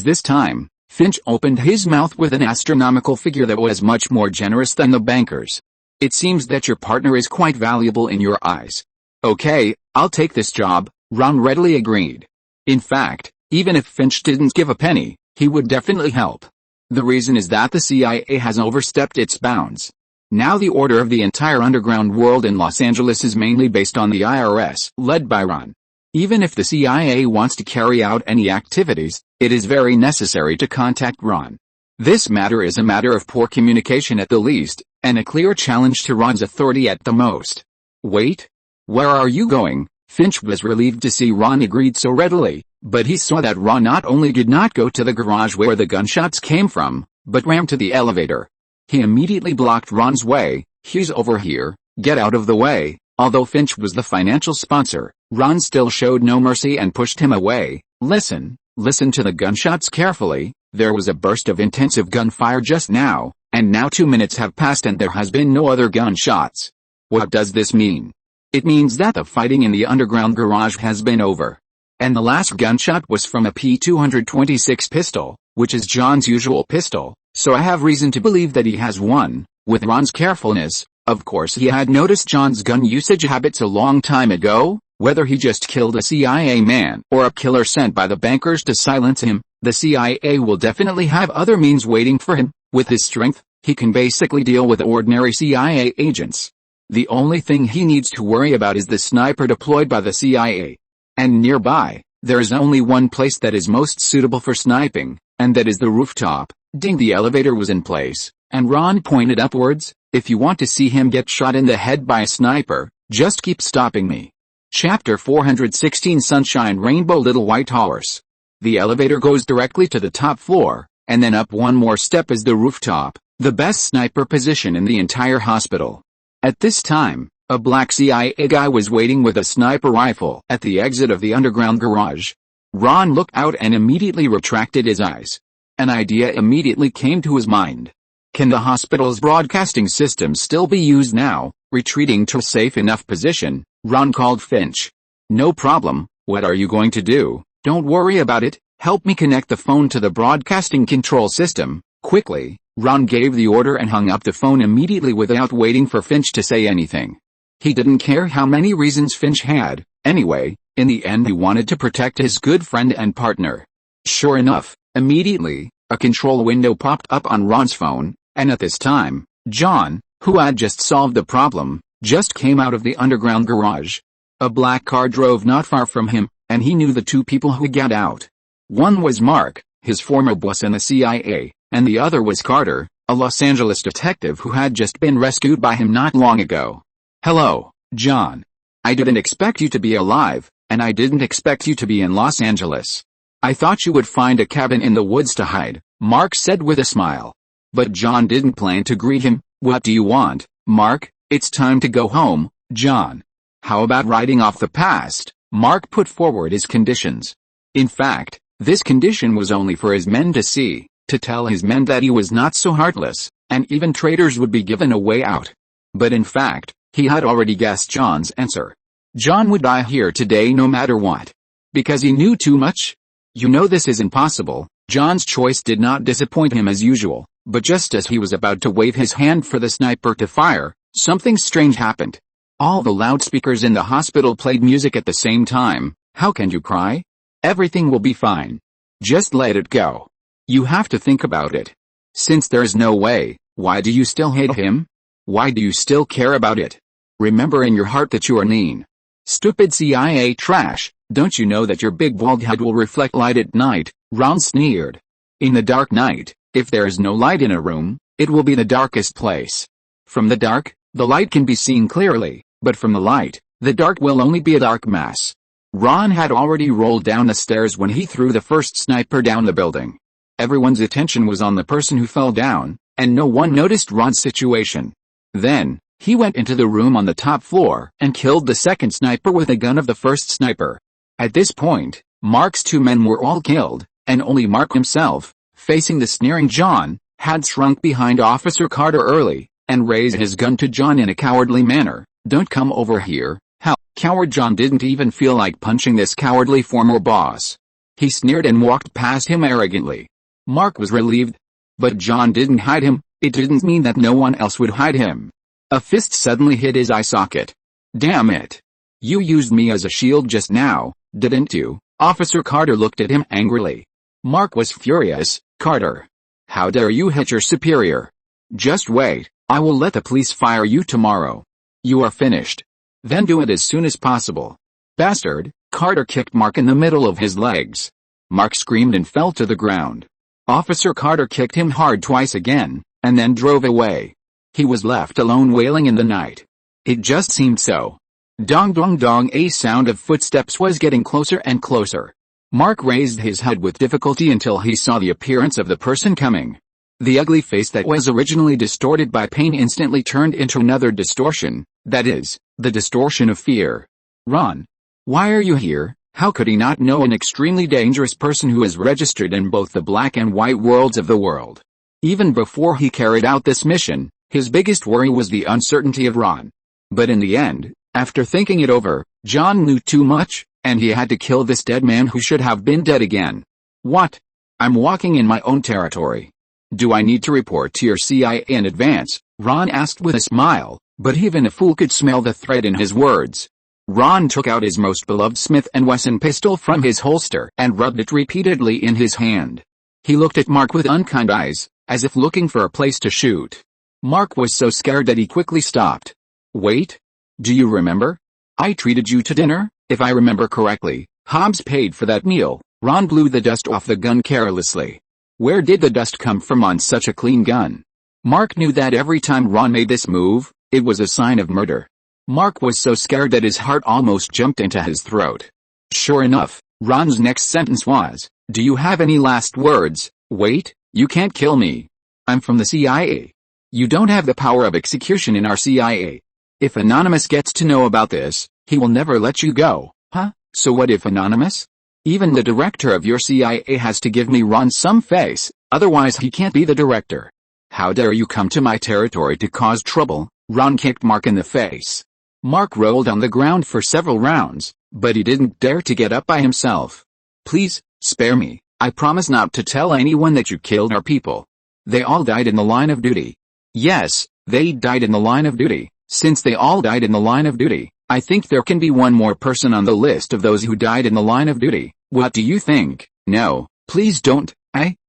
this time. Finch opened his mouth with an astronomical figure that was much more generous than the banker's. It seems that your partner is quite valuable in your eyes. Okay, I'll take this job, Ron readily agreed. In fact, even if Finch didn't give a penny, he would definitely help. The reason is that the CIA has overstepped its bounds. Now the order of the entire underground world in Los Angeles is mainly based on the IRS, led by Ron. Even if the CIA wants to carry out any activities, it is very necessary to contact Ron. This matter is a matter of poor communication at the least, and a clear challenge to Ron's authority at the most. Wait? Where are you going? Finch was relieved to see Ron agreed so readily, but he saw that Ron not only did not go to the garage where the gunshots came from, but ran to the elevator. He immediately blocked Ron's way. He's over here, get out of the way. Although Finch was the financial sponsor, Ron still showed no mercy and pushed him away. Listen to the gunshots carefully. There was a burst of intensive gunfire just now, and now 2 minutes have passed and there has been no other gunshots. What does this mean? It means that the fighting in the underground garage has been over. And the last gunshot was from a P226 pistol, which is John's usual pistol, so I have reason to believe that he has one. With Ron's carefulness, of course he had noticed John's gun usage habits a long time ago. Whether he just killed a CIA man or a killer sent by the bankers to silence him, the CIA will definitely have other means waiting for him. With his strength, he can basically deal with ordinary CIA agents. The only thing he needs to worry about is the sniper deployed by the CIA. And nearby, there is only one place that is most suitable for sniping, and that is the rooftop. Ding, the elevator was in place, and Ron pointed upwards. If you want to see him get shot in the head by a sniper, just keep stopping me. Chapter 416 Sunshine Rainbow Little White Horse. The elevator goes directly to the top floor, and then up one more step is the rooftop, the best sniper position in the entire hospital. At this time, a black CIA guy was waiting with a sniper rifle at the exit of the underground garage. Ron looked out and immediately retracted his eyes. An idea immediately came to his mind. Can the hospital's broadcasting system still be used now? Retreating to a safe enough position, Ron called Finch. No problem, what are you going to do? Don't worry about it, help me connect the phone to the broadcasting control system. Quickly, Ron gave the order and hung up the phone immediately without waiting for Finch to say anything. He didn't care how many reasons Finch had. Anyway, in the end he wanted to protect his good friend and partner. Sure enough, immediately, a control window popped up on Ron's phone, and at this time, John, who had just solved the problem, just came out of the underground garage. A black car drove not far from him, and he knew the two people who got out. One was Mark, his former boss in the CIA, and the other was Carter, a Los Angeles detective who had just been rescued by him not long ago. Hello, John. I didn't expect you to be alive, and I didn't expect you to be in Los Angeles. I thought you would find a cabin in the woods to hide, Mark said with a smile. But John didn't plan to greet him. What do you want, Mark? It's time to go home, John. How about writing off the past? Mark put forward his conditions. In fact, this condition was only for his men to see, to tell his men that he was not so heartless, and even traitors would be given a way out. But in fact, he had already guessed John's answer. John would die here today no matter what. Because he knew too much? You know this is impossible. John's choice did not disappoint him as usual, but just as he was about to wave his hand for the sniper to fire, something strange happened. All the loudspeakers in the hospital played music at the same time. How can you cry? Everything will be fine. Just let it go. You have to think about it. Since there's no way, why do you still hate him? Why do you still care about it? Remember in your heart that you are mean. Stupid CIA trash, don't you know that your big bald head will reflect light at night? Ron sneered. In the dark night, if there is no light in a room, it will be the darkest place. From the dark, the light can be seen clearly, but from the light, the dark will only be a dark mass. Ron had already rolled down the stairs when he threw the first sniper down the building. Everyone's attention was on the person who fell down, and no one noticed Ron's situation. Then, he went into the room on the top floor and killed the second sniper with a gun of the first sniper. At this point, Mark's 2 men were all killed, and only Mark himself, facing the sneering John, had shrunk behind Officer Carter early, and raised his gun to John in a cowardly manner. Don't come over here, hell. Coward John didn't even feel like punching this cowardly former boss. He sneered and walked past him arrogantly. Mark was relieved. But John didn't hide him. It didn't mean that no one else would hide him. A fist suddenly hit his eye socket. Damn it. You used me as a shield just now, didn't you? Officer Carter looked at him angrily. Mark was furious. Carter, how dare you hit your superior? Just wait, I will let the police fire you tomorrow. You are finished. Then do it as soon as possible. Bastard. Carter kicked Mark in the middle of his legs. Mark screamed and fell to the ground. Officer Carter kicked him hard twice again, and then drove away. He was left alone wailing in the night. It just seemed so. Dong dong dong, a sound of footsteps was getting closer and closer. Mark raised his head with difficulty until he saw the appearance of the person coming. The ugly face that was originally distorted by pain instantly turned into another distortion, that is, the distortion of fear. Ron. Why are you here? How could he not know an extremely dangerous person who is registered in both the black and white worlds of the world? Even before he carried out this mission, his biggest worry was the uncertainty of Ron. But in the end, after thinking it over, John knew too much, and he had to kill this dead man who should have been dead again. What? I'm walking in my own territory. Do I need to report to your CIA in advance? Ron asked with a smile, but even a fool could smell the threat in his words. Ron took out his most beloved Smith & Wesson pistol from his holster and rubbed it repeatedly in his hand. He looked at Mark with unkind eyes, as if looking for a place to shoot. Mark was so scared that he quickly stopped. Wait. Do you remember? I treated you to dinner, if I remember correctly. Hobbs paid for that meal. Ron blew the dust off the gun carelessly. Where did the dust come from on such a clean gun? Mark knew that every time Ron made this move, it was a sign of murder. Mark was so scared that his heart almost jumped into his throat. Sure enough, Ron's next sentence was, do you have any last words? Wait, you can't kill me. I'm from the CIA. You don't have the power of execution in our CIA. If Anonymous gets to know about this, he will never let you go. Huh? So what if Anonymous? Even the director of your CIA has to give me Ron some face, otherwise he can't be the director. How dare you come to my territory to cause trouble? Ron kicked Mark in the face. Mark rolled on the ground for several rounds, but he didn't dare to get up by himself. Please, spare me. I promise not to tell anyone that you killed our people. They all died in the line of duty. Yes, they died in the line of duty. Since they all died in the line of duty, I think there can be one more person on the list of those who died in the line of duty. What do you think? No, please don't.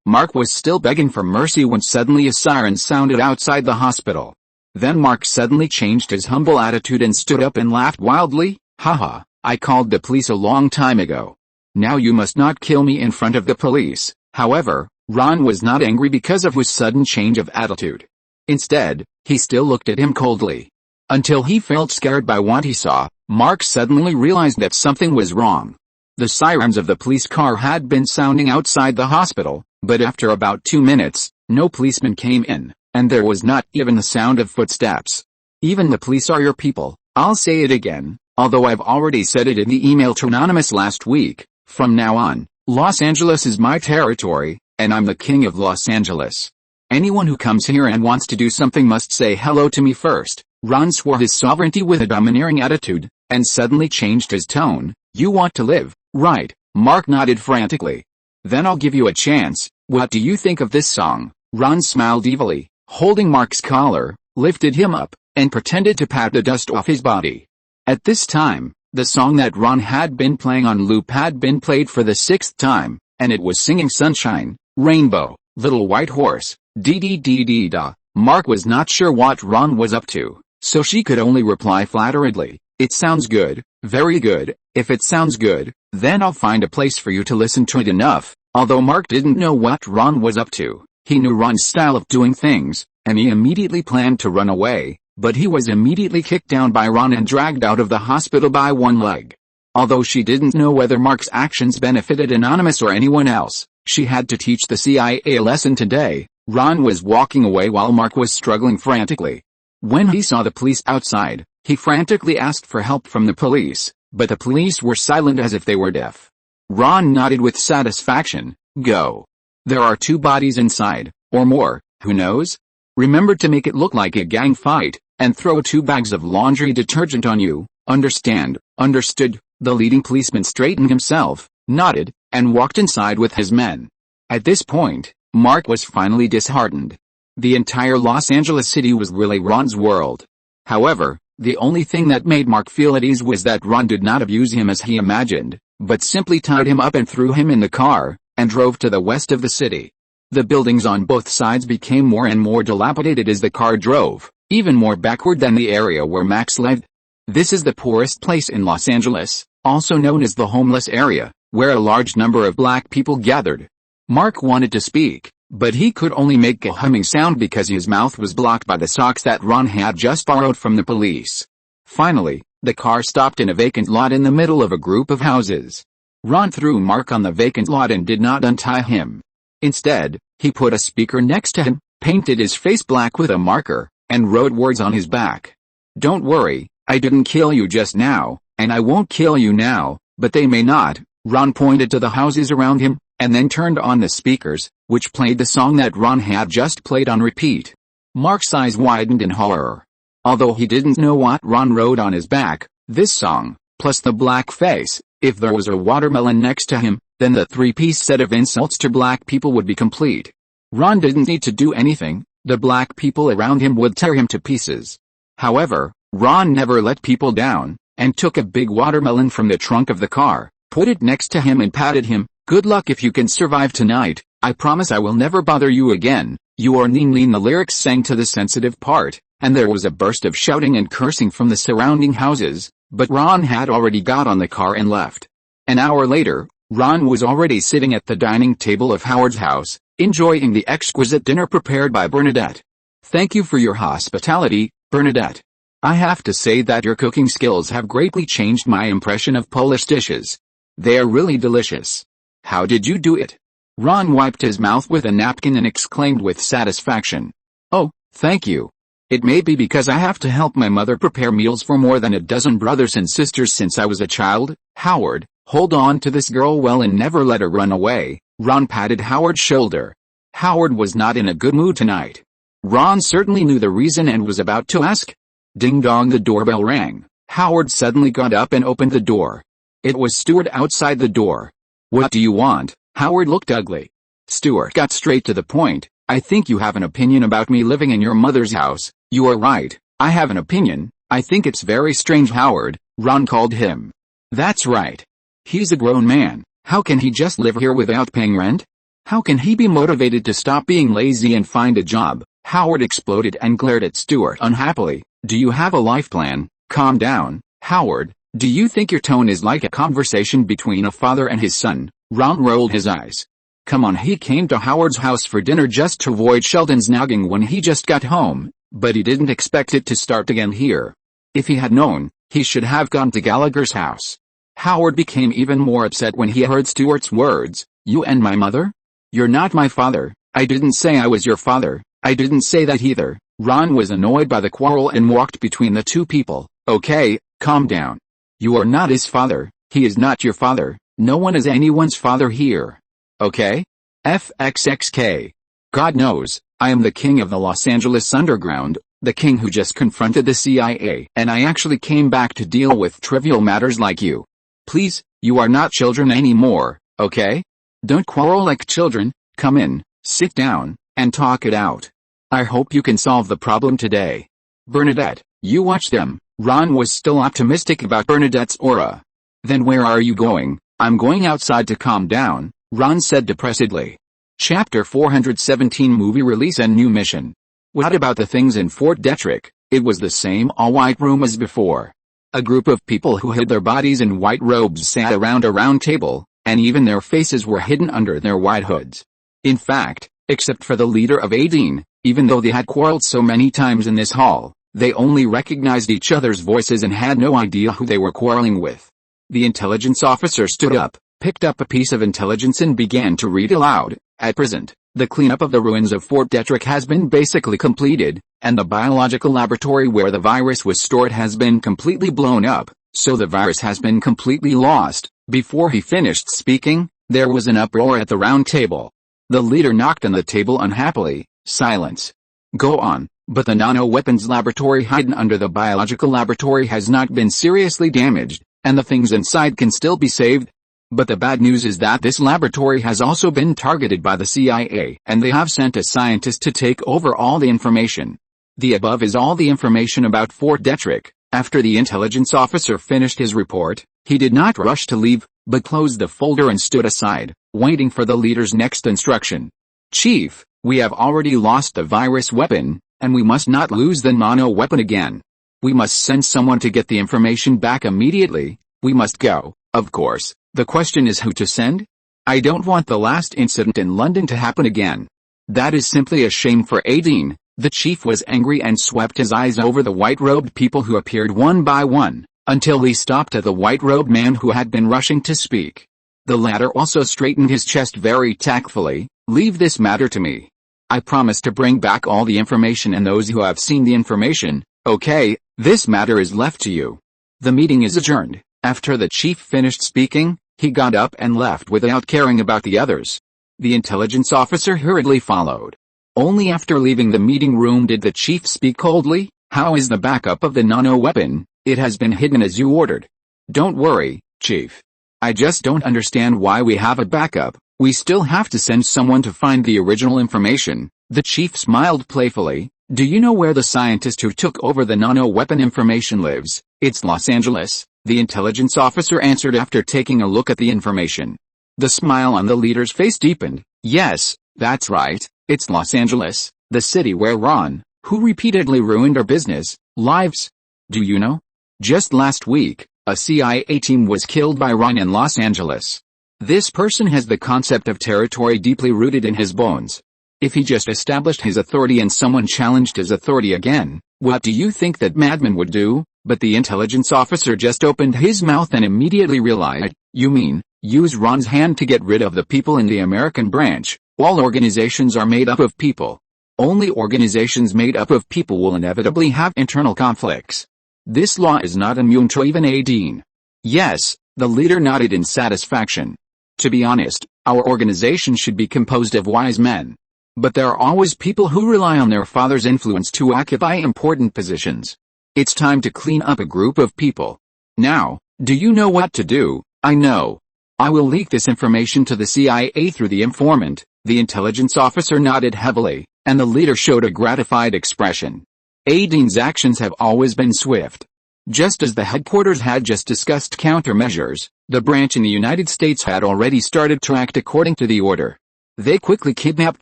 Mark was still begging for mercy when suddenly a siren sounded outside the hospital. Then Mark suddenly changed his humble attitude and stood up and laughed wildly. Haha, I called the police a long time ago. Now you must not kill me in front of the police. However, Ron was not angry because of his sudden change of attitude. Instead, he still looked at him coldly. Until he felt scared by what he saw, Mark suddenly realized that something was wrong. The sirens of the police car had been sounding outside the hospital, but after about 2 minutes, no policeman came in. And there was not even the sound of footsteps. Even the police are your people. I'll say it again, although I've already said it in the email to Anonymous last week. From now on, Los Angeles is my territory, and I'm the king of Los Angeles. Anyone who comes here and wants to do something must say hello to me first. Ron swore his sovereignty with a domineering attitude, and suddenly changed his tone. You want to live, right? Mark nodded frantically. Then I'll give you a chance. What do you think of this song? Ron smiled evilly, holding Mark's collar, lifted him up, and pretended to pat the dust off his body. At this time, the song that Ron had been playing on loop had been played for the 6th time, and it was singing Sunshine, Rainbow, Little White Horse, dee-dee-dee-dee-da. Mark was not sure what Ron was up to, so she could only reply flatteredly, It sounds good, very good. If it sounds good, then I'll find a place for you to listen to it enough. Although Mark didn't know what Ron was up to, he knew Ron's style of doing things, and he immediately planned to run away, but he was immediately kicked down by Ron and dragged out of the hospital by one leg. Although she didn't know whether Mark's actions benefited Anonymous or anyone else, she had to teach the CIA a lesson today. Ron was walking away while Mark was struggling frantically. When he saw the police outside, he frantically asked for help from the police, but the police were silent as if they were deaf. Ron nodded with satisfaction. Go. There are 2 bodies inside, or more, who knows? Remember to make it look like a gang fight, and throw 2 bags of laundry detergent on you. Understand? Understood. The leading policeman straightened himself, nodded, and walked inside with his men. At this point, Mark was finally disheartened. The entire Los Angeles city was really Ron's world. However, the only thing that made Mark feel at ease was that Ron did not abuse him as he imagined, but simply tied him up and threw him in the car, and drove to the west of the city. The buildings on both sides became more and more dilapidated as the car drove, even more backward than the area where Max lived. This is the poorest place in Los Angeles, also known as the homeless area, where a large number of black people gathered. Mark wanted to speak, but he could only make a humming sound because his mouth was blocked by the socks that Ron had just borrowed from the police. Finally, the car stopped in a vacant lot in the middle of a group of houses. Ron threw Mark on the vacant lot and did not untie him. Instead, he put a speaker next to him, painted his face black with a marker, and wrote words on his back. Don't worry, I didn't kill you just now, and I won't kill you now, but they may not. Ron pointed to the houses around him, and then turned on the speakers, which played the song that Ron had just played on repeat. Mark's eyes widened in horror. Although he didn't know what Ron wrote on his back, this song, plus the black face, if there was a watermelon next to him, then the 3-piece set of insults to black people would be complete. Ron didn't need to do anything, the black people around him would tear him to pieces. However, Ron never let people down, and took a big watermelon from the trunk of the car, put it next to him and patted him. Good luck if you can survive tonight. I promise I will never bother you again. You are Ning, the lyrics sang to the sensitive part, and there was a burst of shouting and cursing from the surrounding houses, but Ron had already got on the car and left. An hour later, Ron was already sitting at the dining table of Howard's house, enjoying the exquisite dinner prepared by Bernadette. Thank you for your hospitality, Bernadette. I have to say that your cooking skills have greatly changed my impression of Polish dishes. They are really delicious. How did you do it? Ron wiped his mouth with a napkin and exclaimed with satisfaction. Oh, thank you. It may be because I have to help my mother prepare meals for more than a dozen brothers and sisters since I was a child. Howard, hold on to this girl well and never let her run away. Ron patted Howard's shoulder. Howard was not in a good mood tonight. Ron certainly knew the reason and was about to ask. Ding dong, the doorbell rang. Howard suddenly got up and opened the door. It was Stuart outside the door. What do you want? Howard looked ugly. Stuart got straight to the point. I think you have an opinion about me living in your mother's house. You are right. I have an opinion. I think it's very strange, Howard, Ron called him. That's right. He's a grown man. How can he just live here without paying rent? How can he be motivated to stop being lazy and find a job? Howard exploded and glared at Stuart unhappily. Do you have a life plan? Calm down, Howard. Do you think your tone is like a conversation between a father and his son? Ron rolled his eyes. Come on, he came to Howard's house for dinner just to avoid Sheldon's nagging when he just got home, but he didn't expect it to start again here. If he had known, he should have gone to Gallagher's house. Howard became even more upset when he heard Stuart's words. You and my mother? You're not my father. I didn't say I was your father. I didn't say that either. Ron was annoyed by the quarrel and walked between the two people. Okay, calm down. You are not his father. He is not your father. No one is anyone's father here. Okay? FXXK. God knows, I am the king of the Los Angeles underground, the king who just confronted the CIA, and I actually came back to deal with trivial matters like you. Please, you are not children anymore, okay? Don't quarrel like children. Come in, sit down, and talk it out. I hope you can solve the problem today. Bernadette, you watch them. Ron was still optimistic about Bernadette's aura. Then where are you going? I'm going outside to calm down, Ron said depressedly. Chapter 417 Movie Release and New Mission. What about the things in Fort Detrick? It was the same all-white room as before. A group of people who hid their bodies in white robes sat around a round table, and even their faces were hidden under their white hoods. In fact, except for the leader of 18, even though they had quarreled so many times in this hall, they only recognized each other's voices and had no idea who they were quarreling with. The intelligence officer stood up, picked up a piece of intelligence and began to read aloud. At present, the cleanup of the ruins of Fort Detrick has been basically completed, and the biological laboratory where the virus was stored has been completely blown up, so the virus has been completely lost. Before he finished speaking, there was an uproar at the round table. The leader knocked on the table unhappily. Silence. Go on. But the nano-weapons laboratory hidden under the biological laboratory has not been seriously damaged, and the things inside can still be saved. But the bad news is that this laboratory has also been targeted by the CIA, and they have sent a scientist to take over all the information. The above is all the information about Fort Detrick. After the intelligence officer finished his report, he did not rush to leave, but closed the folder and stood aside, waiting for the leader's next instruction. Chief, we have already lost the virus weapon, and we must not lose the nano weapon again. We must send someone to get the information back immediately. We must go, of course. The question is who to send? I don't want the last incident in London to happen again. That is simply a shame for 18. The chief was angry and swept his eyes over the white-robed people who appeared one by one, until he stopped at the white-robed man who had been rushing to speak. The latter also straightened his chest very tactfully. Leave this matter to me. I promise to bring back all the information and those who have seen the information. Okay, this matter is left to you. The meeting is adjourned. After the chief finished speaking, he got up and left without caring about the others. The intelligence officer hurriedly followed. Only after leaving the meeting room did the chief speak coldly. How is the backup of the nano weapon? It has been hidden as you ordered. Don't worry, chief. I just don't understand why we have a backup. We still have to send someone to find the original information. The chief smiled playfully. Do you know where the scientist who took over the nano weapon information lives? It's Los Angeles. The intelligence officer answered after taking a look at the information. The smile on the leader's face deepened. Yes, that's right, it's Los Angeles, the city where Ron, who repeatedly ruined our business, lives. Do you know? Just last week, a CIA team was killed by Ron in Los Angeles. This person has the concept of territory deeply rooted in his bones. If he just established his authority and someone challenged his authority again, what do you think that madman would do? But the intelligence officer just opened his mouth and immediately realized, you mean, use Ron's hand to get rid of the people in the American branch. All organizations are made up of people. Only organizations made up of people will inevitably have internal conflicts. This law is not immune to even 18. Yes, the leader nodded in satisfaction. To be honest, our organization should be composed of wise men. But there are always people who rely on their father's influence to occupy important positions. It's time to clean up a group of people. Now, do you know what to do? I know. I will leak this information to the CIA through the informant. The intelligence officer nodded heavily, and the leader showed a gratified expression. 18's actions have always been swift. Just as the headquarters had just discussed countermeasures, the branch in the United States had already started to act according to the order. They quickly kidnapped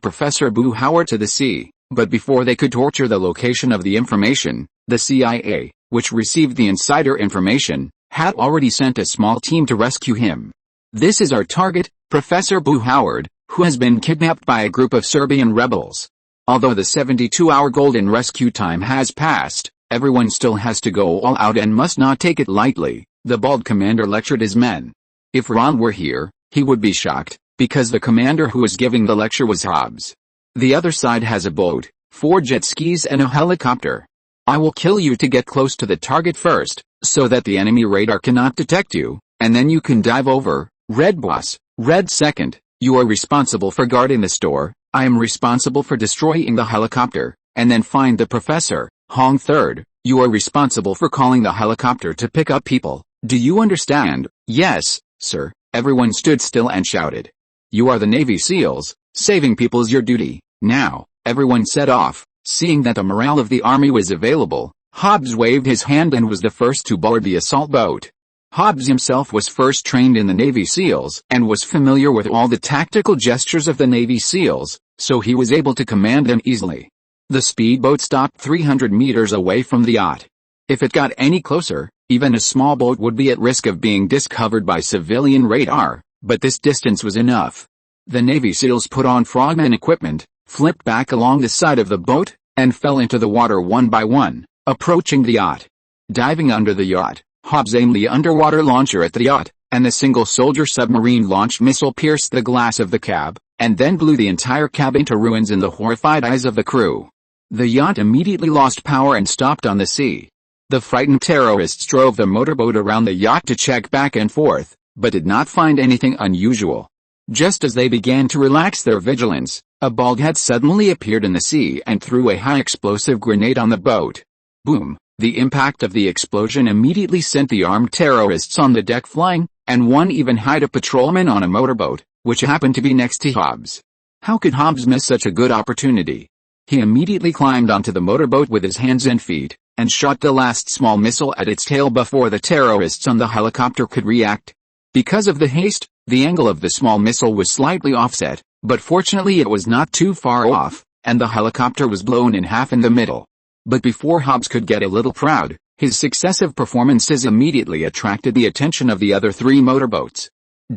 Professor Boo Howard to the sea, but before they could torture the location of the information, the CIA, which received the insider information, had already sent a small team to rescue him. This is our target, Professor Boo Howard, who has been kidnapped by a group of Serbian rebels. Although the 72-hour golden rescue time has passed, everyone still has to go all out and must not take it lightly, the bald commander lectured his men. If Ron were here, he would be shocked, because the commander who was giving the lecture was Hobbs. The other side has a boat, 4 jet skis and a helicopter. I will kill you to get close to the target first, so that the enemy radar cannot detect you, and then you can dive over. Red boss, Red second, you are responsible for guarding the store, I am responsible for destroying the helicopter, and then find the professor. Hong third, you are responsible for calling the helicopter to pick up people. Do you understand? Yes, sir. Everyone stood still and shouted. You are the Navy SEALs, saving people is your duty. Now, everyone set off. Seeing that the morale of the army was available, Hobbs waved his hand and was the first to board the assault boat. Hobbs himself was first trained in the Navy SEALs and was familiar with all the tactical gestures of the Navy SEALs, so he was able to command them easily. The speedboat stopped 300 meters away from the yacht. If it got any closer, Even a small boat would be at risk of being discovered by civilian radar, but this distance was enough. The Navy SEALs put on frogman equipment, flipped back along the side of the boat, and fell into the water one by one, approaching the yacht. Diving under the yacht, Hobbs aimed the underwater launcher at the yacht, and the single-soldier submarine-launched missile pierced the glass of the cab, and then blew the entire cabin to ruins in the horrified eyes of the crew. The yacht immediately lost power and stopped on the sea. The frightened terrorists drove the motorboat around the yacht to check back and forth, but did not find anything unusual. Just as they began to relax their vigilance, a bald head suddenly appeared in the sea and threw a high-explosive grenade on the boat. Boom! The impact of the explosion immediately sent the armed terrorists on the deck flying, and one even hit a patrolman on a motorboat, which happened to be next to Hobbs. How could Hobbs miss such a good opportunity? He immediately climbed onto the motorboat with his hands and feet, and shot the last small missile at its tail before the terrorists on the helicopter could react. Because of the haste, the angle of the small missile was slightly offset, but fortunately it was not too far off, and the helicopter was blown in half in the middle. But before Hobbs could get a little proud, his successive performances immediately attracted the attention of the other three motorboats.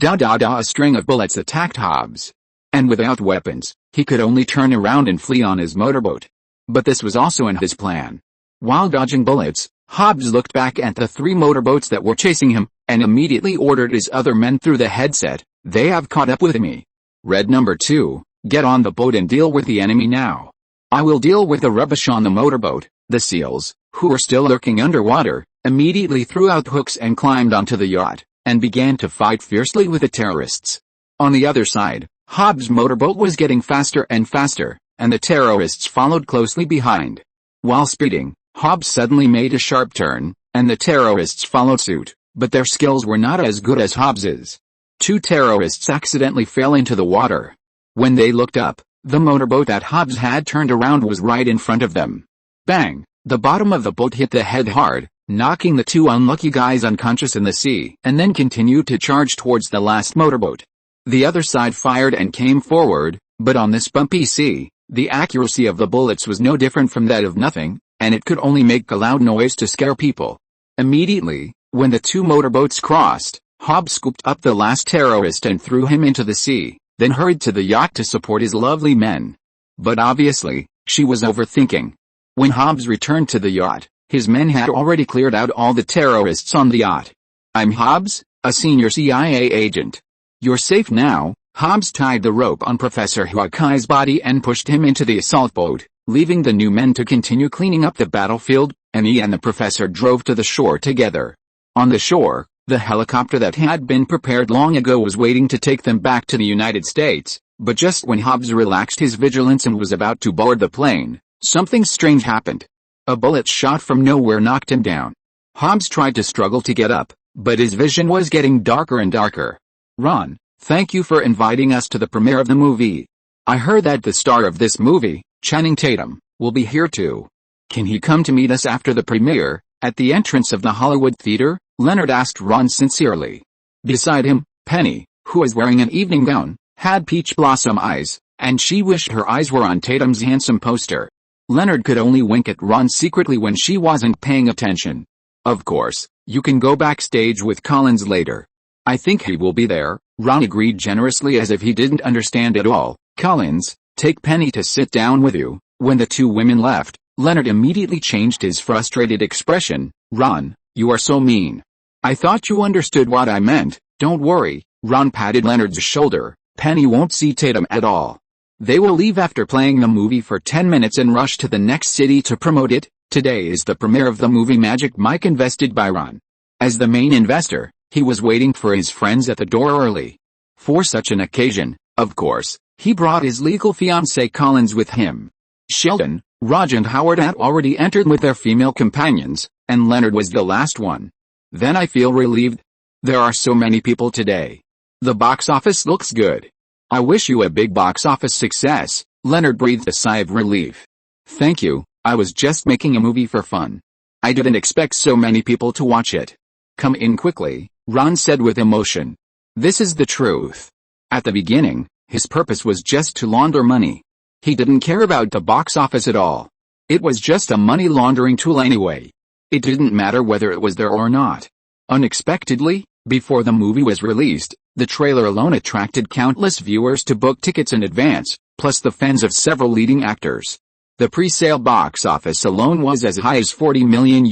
A string of bullets attacked Hobbs. And without weapons, he could only turn around and flee on his motorboat. But this was also in his plan. While dodging bullets, Hobbs looked back at the three motorboats that were chasing him, and immediately ordered his other men through the headset, "They have caught up with me. Red number 2, get on the boat and deal with the enemy now. I will deal with the rubbish on the motorboat." The SEALs, who were still lurking underwater, immediately threw out hooks and climbed onto the yacht, and began to fight fiercely with the terrorists. On the other side, Hobbs' motorboat was getting faster and faster, and the terrorists followed closely behind. While speeding, Hobbs suddenly made a sharp turn, and the terrorists followed suit, but their skills were not as good as Hobbs's. Two terrorists accidentally fell into the water. When they looked up, the motorboat that Hobbs had turned around was right in front of them. Bang! The bottom of the boat hit the head hard, knocking the two unlucky guys unconscious in the sea, and then continued to charge towards the last motorboat. The other side fired and came forward, but on this bumpy sea, the accuracy of the bullets was no different from that of nothing, and it could only make a loud noise to scare people. Immediately, when the two motorboats crossed, Hobbs scooped up the last terrorist and threw him into the sea, then hurried to the yacht to support his lovely men. But obviously, she was overthinking. When Hobbs returned to the yacht, his men had already cleared out all the terrorists on the yacht. "I'm Hobbs, a senior CIA agent. You're safe now." Hobbs tied the rope on Professor Hawkeye's body and pushed him into the assault boat, leaving the new men to continue cleaning up the battlefield, and he and the professor drove to the shore together. On the shore, the helicopter that had been prepared long ago was waiting to take them back to the United States, but just when Hobbs relaxed his vigilance and was about to board the plane, something strange happened. A bullet shot from nowhere knocked him down. Hobbs tried to struggle to get up, but his vision was getting darker and darker. "Ron, thank you for inviting us to the premiere of the movie. I heard that the star of this movie, Channing Tatum, will be here too. Can he come to meet us after the premiere, at the entrance of the Hollywood Theater?" Leonard asked Ron sincerely. Beside him, Penny, who was wearing an evening gown, had peach blossom eyes, and she wished her eyes were on Tatum's handsome poster. Leonard could only wink at Ron secretly when she wasn't paying attention. "Of course, you can go backstage with Collins later. I think he will be there," Ron agreed generously as if he didn't understand at all. "Collins, take Penny to sit down with you." When the two women left, Leonard immediately changed his frustrated expression. "Ron, you are so mean. I thought you understood what I meant." "Don't worry," Ron patted Leonard's shoulder. "Penny won't see Tatum at all. They will leave after playing the movie for 10 minutes and rush to the next city to promote it. Today is the premiere of the movie Magic Mike, invested by Ron. As the main investor, he was waiting for his friends at the door early. For such an occasion, of course, he brought his legal fiancé Collins with him. Sheldon, Raj and Howard had already entered with their female companions, and Leonard was the last one. "Then I feel relieved. There are so many people today. The box office looks good. I wish you a big box office success." Leonard breathed a sigh of relief. "Thank you, I was just making a movie for fun. I didn't expect so many people to watch it." "Come in quickly," Ron said with emotion. This is the truth. At the beginning, his purpose was just to launder money. He didn't care about the box office at all. It was just a money laundering tool anyway. It didn't matter whether it was there or not. Unexpectedly, before the movie was released, the trailer alone attracted countless viewers to book tickets in advance, plus the fans of several leading actors. The pre-sale box office alone was as high as $40 million.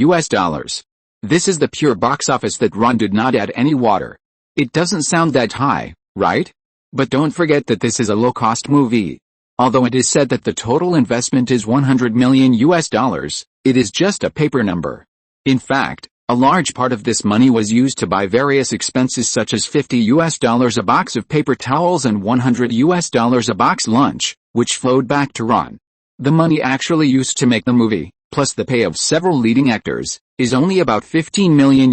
This is the pure box office that Ron did not add any water. It doesn't sound that high, right? But don't forget that this is a low-cost movie. Although it is said that the total investment is $100 million, it is just a paper number. In fact, a large part of this money was used to buy various expenses such as $50 a box of paper towels and $100 a box lunch, which flowed back to Ron. The money actually used to make the movie, plus the pay of several leading actors, is only about $15 million.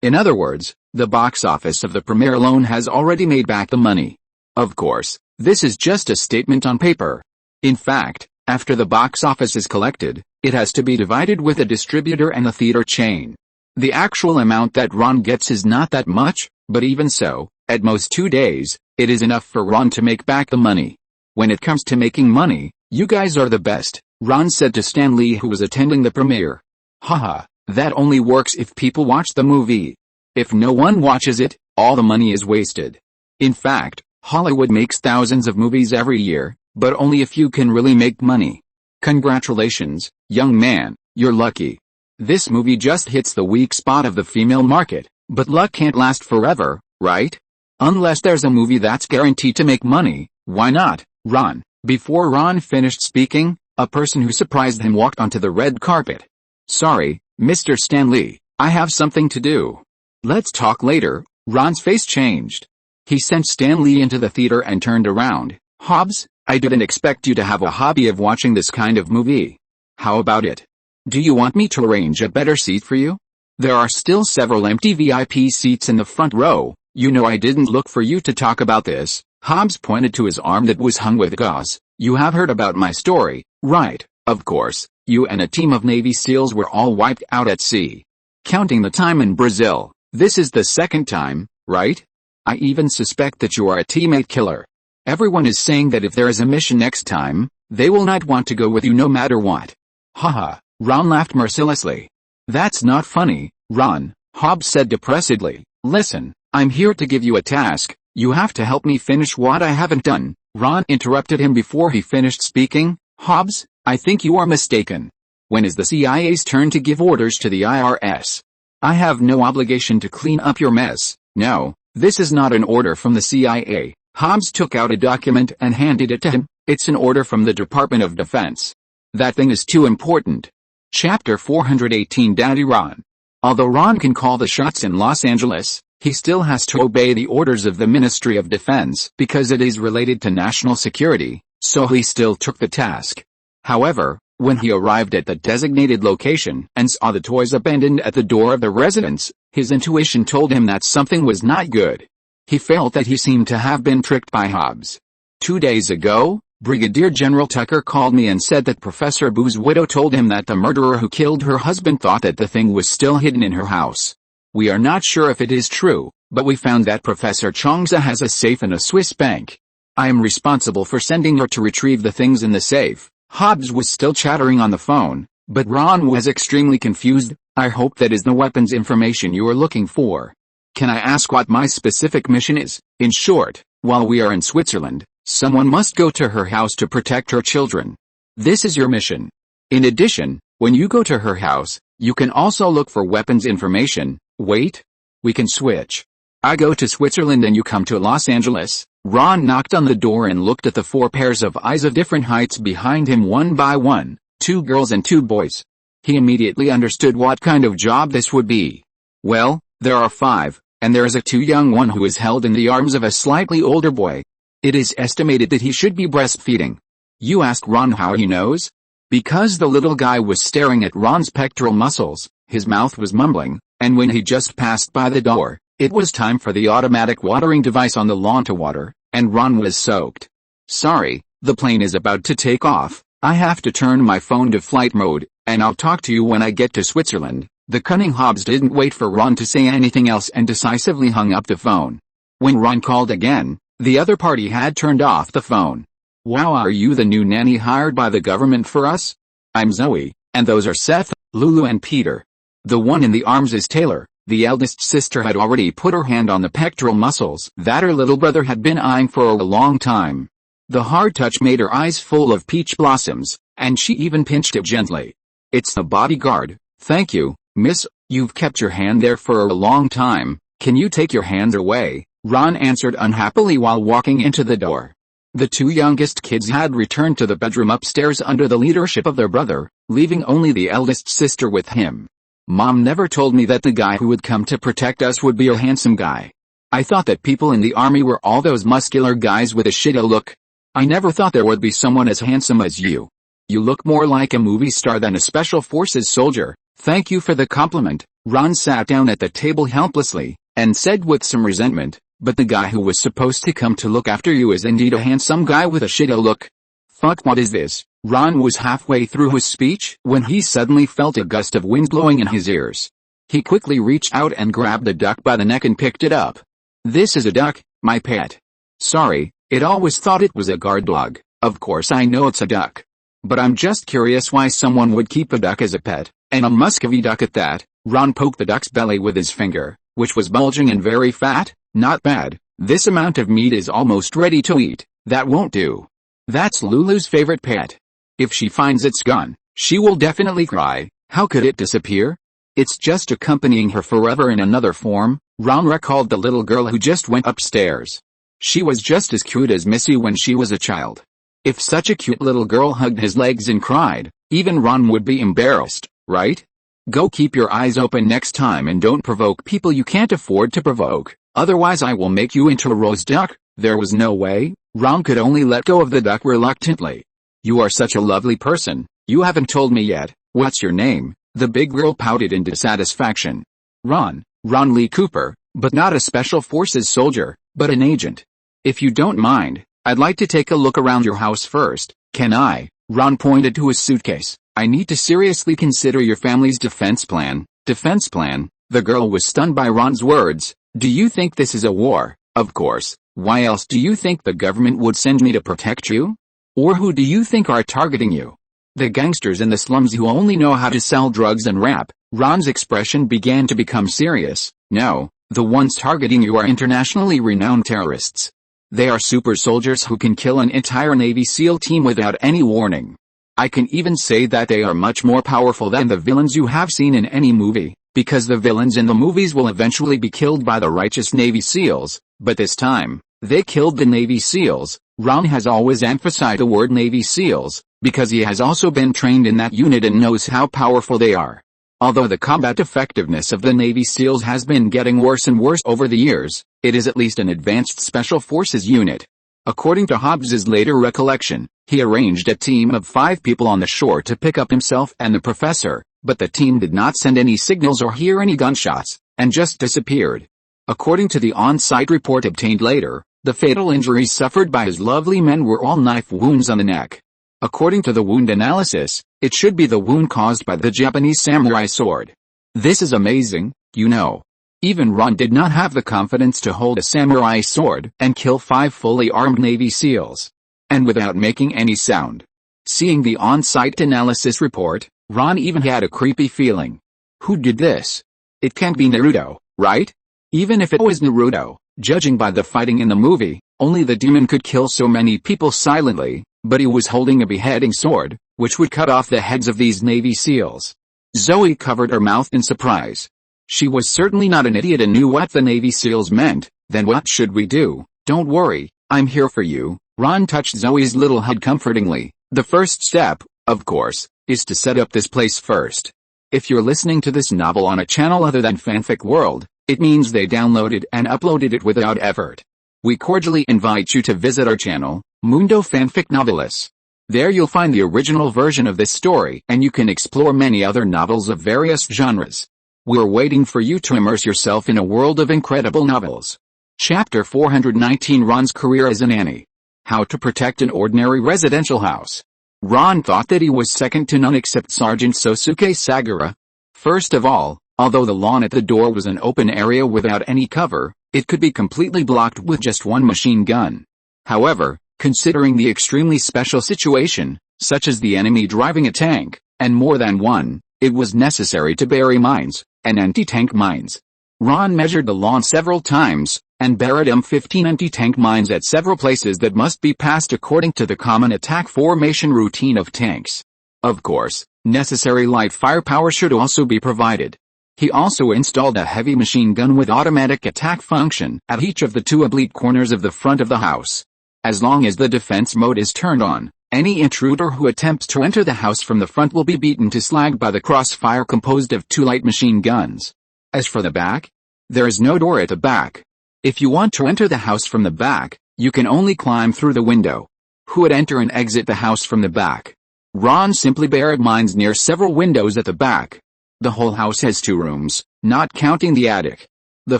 In other words, the box office of the premiere alone has already made back the money. Of course, this is just a statement on paper. In fact, after the box office is collected, it has to be divided with a distributor and a theater chain. The actual amount that Ron gets is not that much, but even so, at most 2 days, it is enough for Ron to make back the money. When it comes to making money, you guys are the best, Ron said to Stan Lee, who was attending the premiere. Haha, that only works if people watch the movie. If no one watches it, all the money is wasted. In fact, Hollywood makes thousands of movies every year, but only a few can really make money. Congratulations, young man, you're lucky. This movie just hits the weak spot of the female market, but luck can't last forever, right? Unless there's a movie that's guaranteed to make money, why not, Ron? Before Ron finished speaking, a person who surprised him walked onto the red carpet. Sorry, Mr. Stan Lee, I have something to do. Let's talk later. Ron's face changed. He sent Stan Lee into the theater and turned around. Hobbs, I didn't expect you to have a hobby of watching this kind of movie. How about it? Do you want me to arrange a better seat for you? There are still several empty VIP seats in the front row. You know I didn't look for you to talk about this. Hobbs pointed to his arm that was hung with gauze. You have heard about my story, right? Of course, you and a team of Navy SEALs were all wiped out at sea. Counting the time in Brazil, this is the second time, right? I even suspect that you are a teammate killer. Everyone is saying that if there is a mission next time, they will not want to go with you no matter what. Haha, Ron laughed mercilessly. That's not funny, Ron, Hobbs said depressedly. Listen, I'm here to give you a task. You have to help me finish what I haven't done. Ron interrupted him before he finished speaking. Hobbs, I think you are mistaken. When is the CIA's turn to give orders to the IRS? I have no obligation to clean up your mess. No, this is not an order from the CIA. Hobbs took out a document and handed it to him. It's an order from the Department of Defense. That thing is too important. Chapter 418 Daddy Ron. Although Ron can call the shots in Los Angeles, he still has to obey the orders of the Ministry of Defense because it is related to national security, so he still took the task. However, when he arrived at the designated location and saw the toys abandoned at the door of the residence, his intuition told him that something was not good. He felt that he seemed to have been tricked by Hobbs. 2 days ago, Brigadier General Tucker called me and said that Professor Boo's widow told him that the murderer who killed her husband thought that the thing was still hidden in her house. We are not sure if it is true, but we found that Professor Chongza has a safe in a Swiss bank. I am responsible for sending her to retrieve the things in the safe. Hobbs was still chattering on the phone, but Ron was extremely confused. I hope that is the weapons information you are looking for. Can I ask what my specific mission is? In short, while we are in Switzerland, someone must go to her house to protect her children. This is your mission. In addition, when you go to her house, you can also look for weapons information. Wait. We can switch. I go to Switzerland and you come to Los Angeles. Ron knocked on the door and looked at the 4 pairs of eyes of different heights behind him one by one, 2 girls and 2 boys. He immediately understood what kind of job this would be. Well, there are 5, and there is a too young one who is held in the arms of a slightly older boy. It is estimated that he should be breastfeeding. You asked Ron how he knows? Because the little guy was staring at Ron's pectoral muscles, his mouth was mumbling, and when he just passed by the door, it was time for the automatic watering device on the lawn to water, and Ron was soaked. Sorry, the plane is about to take off. I have to turn my phone to flight mode, and I'll talk to you when I get to Switzerland. The cunning Hobbs didn't wait for Ron to say anything else and decisively hung up the phone. When Ron called again, the other party had turned off the phone. Wow, are you the new nanny hired by the government for us? I'm Zoe, And those are Seth, Lulu and Peter. The one in the arms is Taylor. The eldest sister had already put her hand on the pectoral muscles that her little brother had been eyeing for a long time. The hard touch made her eyes full of peach blossoms, and she even pinched it gently. "It's the bodyguard. Thank you, miss. You've kept your hand there for a long time. Can you take your hand away?" Ron answered unhappily while walking into the door. The two youngest kids had returned to the bedroom upstairs under the leadership of their brother, leaving only the eldest sister with him. "Mom never told me that the guy who would come to protect us would be a handsome guy. I thought that people in the army were all those muscular guys with a shitty look. I never thought there would be someone as handsome as you. You look more like a movie star than a special forces soldier." "Thank you for the compliment." Ron sat down at the table helplessly, and said with some resentment, "But the guy who was supposed to come to look after you is indeed a handsome guy with a shitty look." "Fuck, what is this?" Ron was halfway through his speech when he suddenly felt a gust of wind blowing in his ears. He quickly reached out and grabbed the duck by the neck and picked it up. "This is a duck, my pet." "Sorry, it always thought it was a guard dog. Of course I know it's a duck. But I'm just curious why someone would keep a duck as a pet, and a Muscovy duck at that." Ron poked the duck's belly with his finger, which was bulging and very fat. "Not bad. This amount of meat is almost ready to eat." "That won't do. That's Lulu's favorite pet. If she finds it's gone, she will definitely cry." "How could it disappear?" "It's just accompanying her forever in another form." Ron recalled the little girl who just went upstairs. She was just as cute as Missy when she was a child. If such a cute little girl hugged his legs and cried, even Ron would be embarrassed, right? "Go keep your eyes open next time and don't provoke people you can't afford to provoke, otherwise I will make you into a rose duck." There was no way. Ron could only let go of the duck reluctantly. "You are such a lovely person. You haven't told me yet. What's your name?" The big girl pouted in dissatisfaction. Ron Lee Cooper, but not a special forces soldier, but an agent. "If you don't mind, I'd like to take a look around your house first." "Can I?" Ron pointed to his suitcase. "I need to seriously consider your family's defense plan." "Defense plan?" The girl was stunned by Ron's words. "Do you think this is a war?" "Of course. Why else do you think the government would send me to protect you? Or who do you think are targeting you?" "The gangsters in the slums who only know how to sell drugs and rap." Ron's expression began to become serious. "No, the ones targeting you are internationally renowned terrorists. They are super soldiers who can kill an entire Navy SEAL team without any warning. I can even say that they are much more powerful than the villains you have seen in any movie, because the villains in the movies will eventually be killed by the righteous Navy SEALs, but this time, they killed the Navy SEALs." Ron has always emphasized the word Navy SEALs, because he has also been trained in that unit and knows how powerful they are. Although the combat effectiveness of the Navy SEALs has been getting worse and worse over the years, it is at least an advanced special forces unit. According to Hobbs's later recollection, he arranged a team of 5 people on the shore to pick up himself and the professor, but the team did not send any signals or hear any gunshots, and just disappeared. According to the on-site report obtained later, the fatal injuries suffered by his lovely men were all knife wounds on the neck. According to the wound analysis, it should be the wound caused by the Japanese samurai sword. This is amazing, you know. Even Ron did not have the confidence to hold a samurai sword and kill 5 fully armed Navy SEALs. And without making any sound. Seeing the on-site analysis report, Ron even had a creepy feeling. Who did this? It can't be Naruto, right? Even if it was Naruto, judging by the fighting in the movie, only the demon could kill so many people silently, but he was holding a beheading sword, which would cut off the heads of these Navy SEALs. Zoe covered her mouth in surprise. She was certainly not an idiot and knew what the Navy SEALs meant. "Then what should we do?" "Don't worry, I'm here for you." Ron touched Zoe's little head comfortingly. "The first step, of course, is to set up this place first. If you're listening to this novel on a channel other than Fanfic World, it means they downloaded and uploaded it without effort. We cordially invite you to visit our channel, Mundo Fanfic Novelis. There you'll find the original version of this story and you can explore many other novels of various genres. We're waiting for you to immerse yourself in a world of incredible novels. Chapter 419 Ron's Career as a Nanny. How to Protect an Ordinary Residential House. Ron thought that he was second to none except Sergeant Sosuke Sagara. First of all, although the lawn at the door was an open area without any cover, it could be completely blocked with just one machine gun. However, considering the extremely special situation, such as the enemy driving a tank, and more than one. It was necessary to bury mines, and anti-tank mines. Ron measured the lawn several times, and buried 15 anti-tank mines at several places that must be passed according to the common attack formation routine of tanks. Of course, necessary light firepower should also be provided. He also installed a heavy machine gun with automatic attack function at each of the 2 oblique corners of the front of the house. As long as the defense mode is turned on, any intruder who attempts to enter the house from the front will be beaten to slag by the crossfire composed of 2 light machine guns. As for the back, there is no door at the back. If you want to enter the house from the back, you can only climb through the window. Who would enter and exit the house from the back? Ron simply buried mines near several windows at the back. The whole house has 2 rooms, not counting the attic. The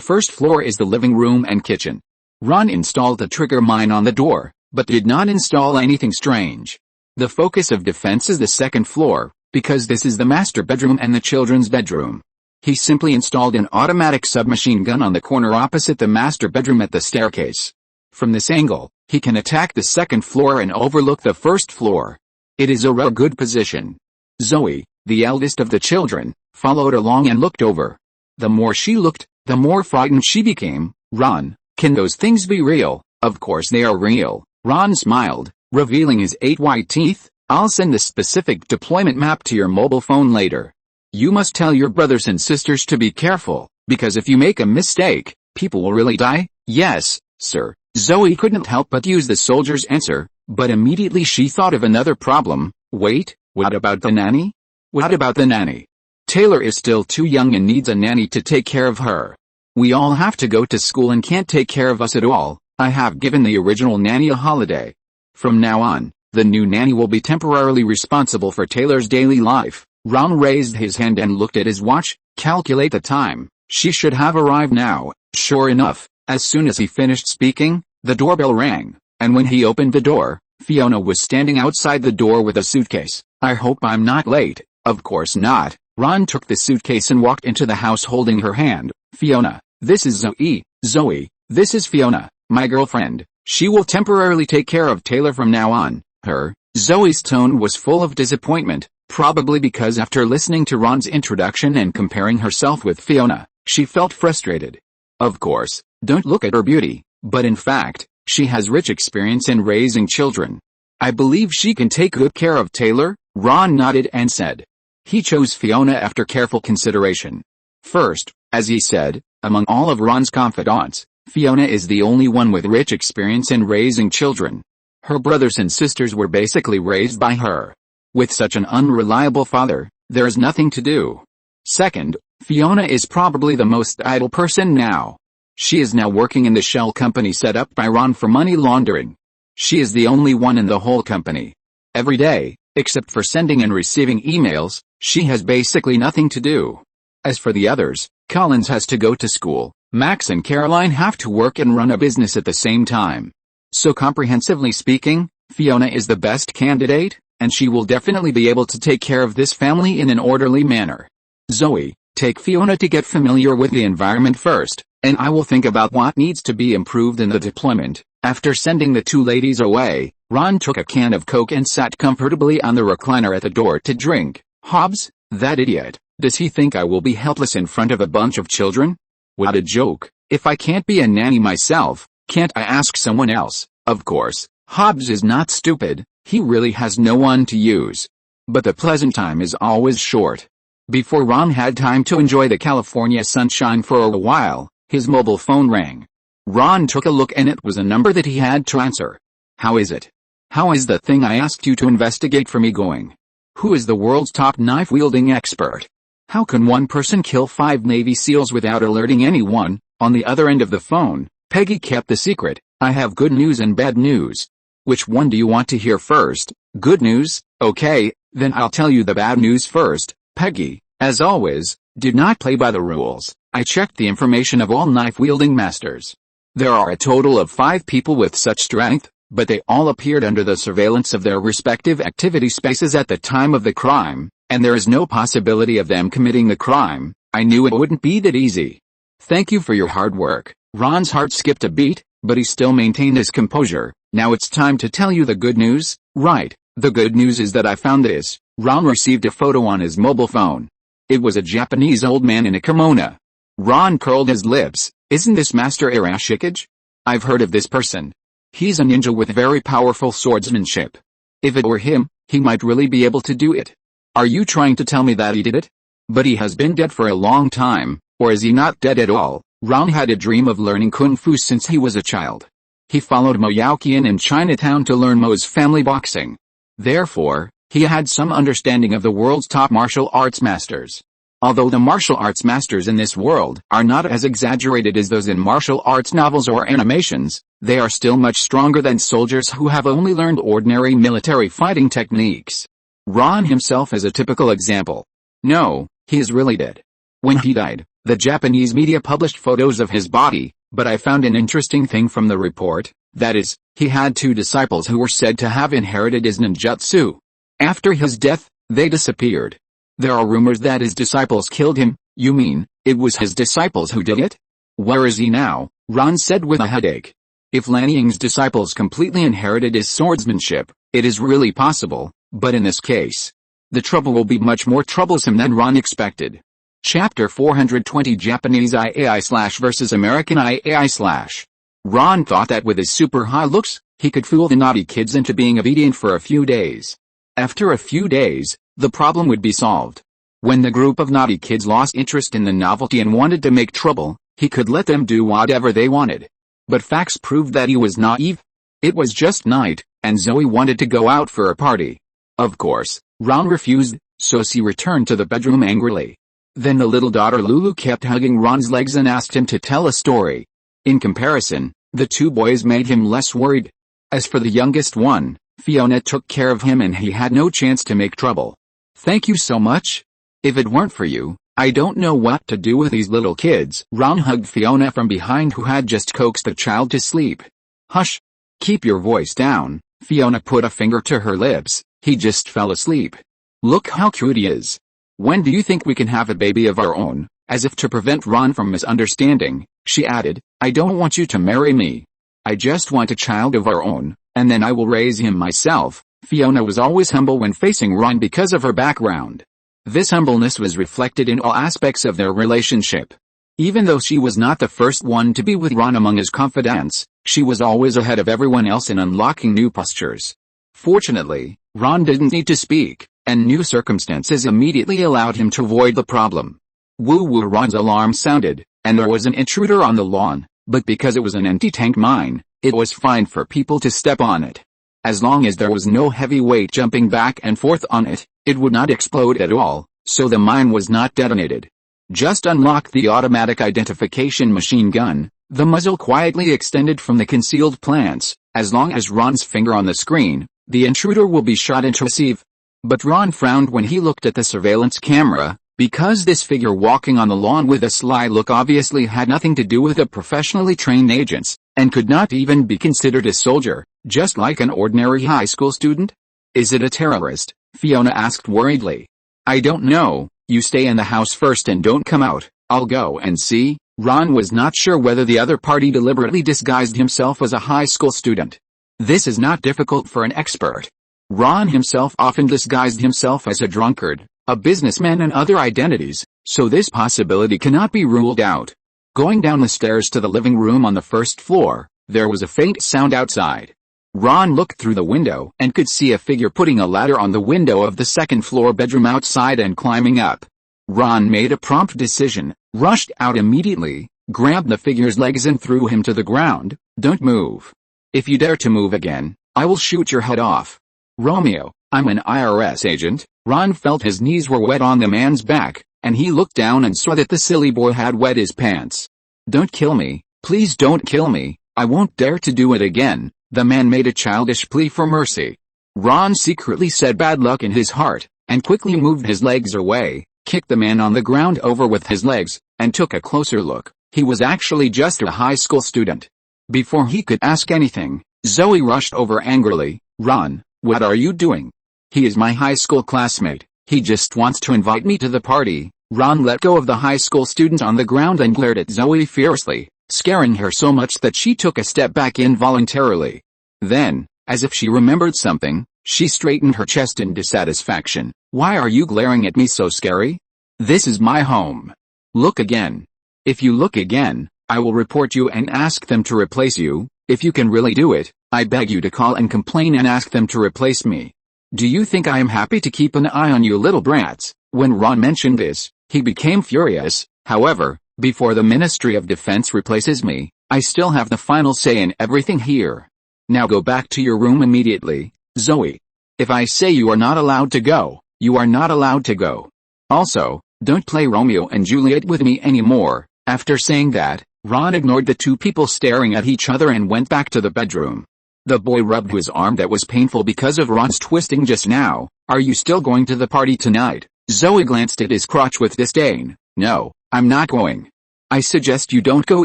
first floor is the living room and kitchen. Ron installed a trigger mine on the door, but did not install anything strange. The focus of defense is the second floor, because this is the master bedroom and the children's bedroom. He simply installed an automatic submachine gun on the corner opposite the master bedroom at the staircase. From this angle, he can attack the second floor and overlook the first floor. It is a rare good position. Zoe, the eldest of the children, followed along and looked over. The more she looked, the more frightened she became. Ron, can those things be real? Of course they are real. Ron smiled, revealing his 8 white teeth. I'll send the specific deployment map to your mobile phone later. You must tell your brothers and sisters to be careful, because if you make a mistake, people will really die. Yes, sir. Zoe couldn't help but use the soldier's answer, but immediately she thought of another problem. Wait, what about the nanny? What about the nanny? Taylor is still too young and needs a nanny to take care of her. We all have to go to school and can't take care of us at all. I have given the original nanny a holiday. From now on, the new nanny will be temporarily responsible for Taylor's daily life. Ron raised his hand and looked at his watch. Calculate the time. She should have arrived now. Sure enough, as soon as he finished speaking, the doorbell rang, and when he opened the door, Fiona was standing outside the door with a suitcase. I hope I'm not late. Of course not. Ron took the suitcase and walked into the house holding her hand. Fiona, this is Zoe. Zoe, this is Fiona, my girlfriend. She will temporarily take care of Taylor from now on. Her. Zoe's tone was full of disappointment, probably because after listening to Ron's introduction and comparing herself with Fiona, she felt frustrated. Of course, don't look at her beauty, but in fact, she has rich experience in raising children. I believe she can take good care of Taylor. Ron nodded and said. He chose Fiona after careful consideration. First, as he said, among all of Ron's confidants, Fiona is the only one with rich experience in raising children. Her brothers and sisters were basically raised by her. With such an unreliable father, there is nothing to do. Second, Fiona is probably the most idle person now. She is now working in the shell company set up by Ron for money laundering. She is the only one in the whole company. Every day, except for sending and receiving emails, she has basically nothing to do. As for the others, Collins has to go to school, Max and Caroline have to work and run a business at the same time. So comprehensively speaking, Fiona is the best candidate, and she will definitely be able to take care of this family in an orderly manner. Zoe, take Fiona to get familiar with the environment first, and I will think about what needs to be improved in the deployment. After sending the 2 ladies away, Ron took a can of Coke and sat comfortably on the recliner at the door to drink. Hobbs, that idiot, does he think I will be helpless in front of a bunch of children? What a joke. If I can't be a nanny myself, can't I ask someone else? Of course, Hobbs is not stupid, he really has no one to use. But the pleasant time is always short. Before Ron had time to enjoy the California sunshine for a while, his mobile phone rang. Ron took a look and it was a number that he had to answer. How is it? How is the thing I asked you to investigate for me going? Who is the world's top knife-wielding expert? How can one person kill 5 Navy SEALs without alerting anyone? On the other end of the phone, Peggy kept the secret. I have good news and bad news. Which one do you want to hear first? Good news? Okay, then I'll tell you the bad news first. Peggy, as always, did not play by the rules. I checked the information of all knife-wielding masters. There are a total of 5 people with such strength, but they all appeared under the surveillance of their respective activity spaces at the time of the crime, and there is no possibility of them committing the crime. I knew it wouldn't be that easy. Thank you for your hard work. Ron's heart skipped a beat, but he still maintained his composure. Now it's time to tell you the good news. Right, the good news is that I found this. Ron received a photo on his mobile phone. It was a Japanese old man in a kimono. Ron curled his lips. Isn't this Master Arashikage? I've heard of this person. He's a ninja with very powerful swordsmanship. If it were him, he might really be able to do it. Are you trying to tell me that he did it? But he has been dead for a long time, or is he not dead at all? Ron had a dream of learning Kung Fu since he was a child. He followed Mo Yaoqian in Chinatown to learn Mo's family boxing. Therefore, he had some understanding of the world's top martial arts masters. Although the martial arts masters in this world are not as exaggerated as those in martial arts novels or animations, they are still much stronger than soldiers who have only learned ordinary military fighting techniques. Ron himself is a typical example. No, he is really dead. When he died, the Japanese media published photos of his body, but I found an interesting thing from the report, that is, he had 2 disciples who were said to have inherited his ninjutsu. After his death, they disappeared. There are rumors that his disciples killed him. You mean, it was his disciples who did it? Where is he now? Ron said with a headache. If Lan Ying's disciples completely inherited his swordsmanship, it is really possible, but in this case, the trouble will be much more troublesome than Ron expected. Chapter 420 Japanese IAI/ versus American IAI/. Ron thought that with his super high looks, he could fool the naughty kids into being obedient for a few days. After a few days, the problem would be solved. When the group of naughty kids lost interest in the novelty and wanted to make trouble, he could let them do whatever they wanted. But facts proved that he was naive. It was just night, and Zoe wanted to go out for a party. Of course, Ron refused, so she returned to the bedroom angrily. Then the little daughter Lulu kept hugging Ron's legs and asked him to tell a story. In comparison, the 2 boys made him less worried. As for the youngest one, Fiona took care of him and he had no chance to make trouble. Thank you so much. If it weren't for you, I don't know what to do with these little kids. Ron hugged Fiona from behind, who had just coaxed the child to sleep. Hush. Keep your voice down. Fiona put a finger to her lips. He just fell asleep. Look how cute he is. When do you think we can have a baby of our own? As if to prevent Ron from misunderstanding, she added, I don't want you to marry me. I just want a child of our own, and then I will raise him myself. Fiona was always humble when facing Ron because of her background. This humbleness was reflected in all aspects of their relationship. Even though she was not the first one to be with Ron among his confidants, she was always ahead of everyone else in unlocking new postures. Fortunately, Ron didn't need to speak, and new circumstances immediately allowed him to avoid the problem. Woo-woo. Ron's alarm sounded, and there was an intruder on the lawn, but because it was an anti-tank mine, it was fine for people to step on it. As long as there was no heavy weight jumping back and forth on it, it would not explode at all, so the mine was not detonated. Just unlock the automatic identification machine gun. The muzzle quietly extended from the concealed plants. As long as Ron's finger on the screen, the intruder will be shot into receive. But Ron frowned when he looked at the surveillance camera, because this figure walking on the lawn with a sly look obviously had nothing to do with the professionally trained agents, and could not even be considered a soldier, just like an ordinary high school student. Is it a terrorist? Fiona asked worriedly. I don't know. You stay in the house first and don't come out. I'll go and see. Ron was not sure whether the other party deliberately disguised himself as a high school student. This is not difficult for an expert. Ron himself often disguised himself as a drunkard, a businessman, and other identities, so this possibility cannot be ruled out. Going down the stairs to the living room on the first floor, there was a faint sound outside. Ron looked through the window and could see a figure putting a ladder on the window of the second-floor bedroom outside and climbing up. Ron made a prompt decision, rushed out immediately, grabbed the figure's legs and threw him to the ground. Don't move. If you dare to move again, I will shoot your head off. Romeo, I'm an IRS agent. Ron felt his knees were wet on the man's back, and he looked down and saw that the silly boy had wet his pants. Don't kill me, please don't kill me, I won't dare to do it again. The man made a childish plea for mercy. Ron secretly said bad luck in his heart, and quickly moved his legs away, kicked the man on the ground over with his legs, and took a closer look. He was actually just a high school student. Before he could ask anything, Zoe rushed over angrily. Ron, what are you doing? He is my high school classmate. He just wants to invite me to the party. Ron let go of the high school student on the ground and glared at Zoe fiercely, scaring her so much that she took a step back involuntarily. Then, as if she remembered something, she straightened her chest in dissatisfaction. Why are you glaring at me so scary? This is my home. Look again. If you look again, I will report you and ask them to replace you. If you can really do it, I beg you to call and complain and ask them to replace me. Do you think I am happy to keep an eye on you little brats? When Ron mentioned this, he became furious. However, before the Ministry of Defense replaces me, I still have the final say in everything here. Now go back to your room immediately, Zoe. If I say you are not allowed to go, you are not allowed to go. Also, don't play Romeo and Juliet with me anymore. After saying that, Ron ignored the two people staring at each other and went back to the bedroom. The boy rubbed his arm that was painful because of Ron's twisting just now. Are you still going to the party tonight? Zoe glanced at his crotch with disdain. No, I'm not going. I suggest you don't go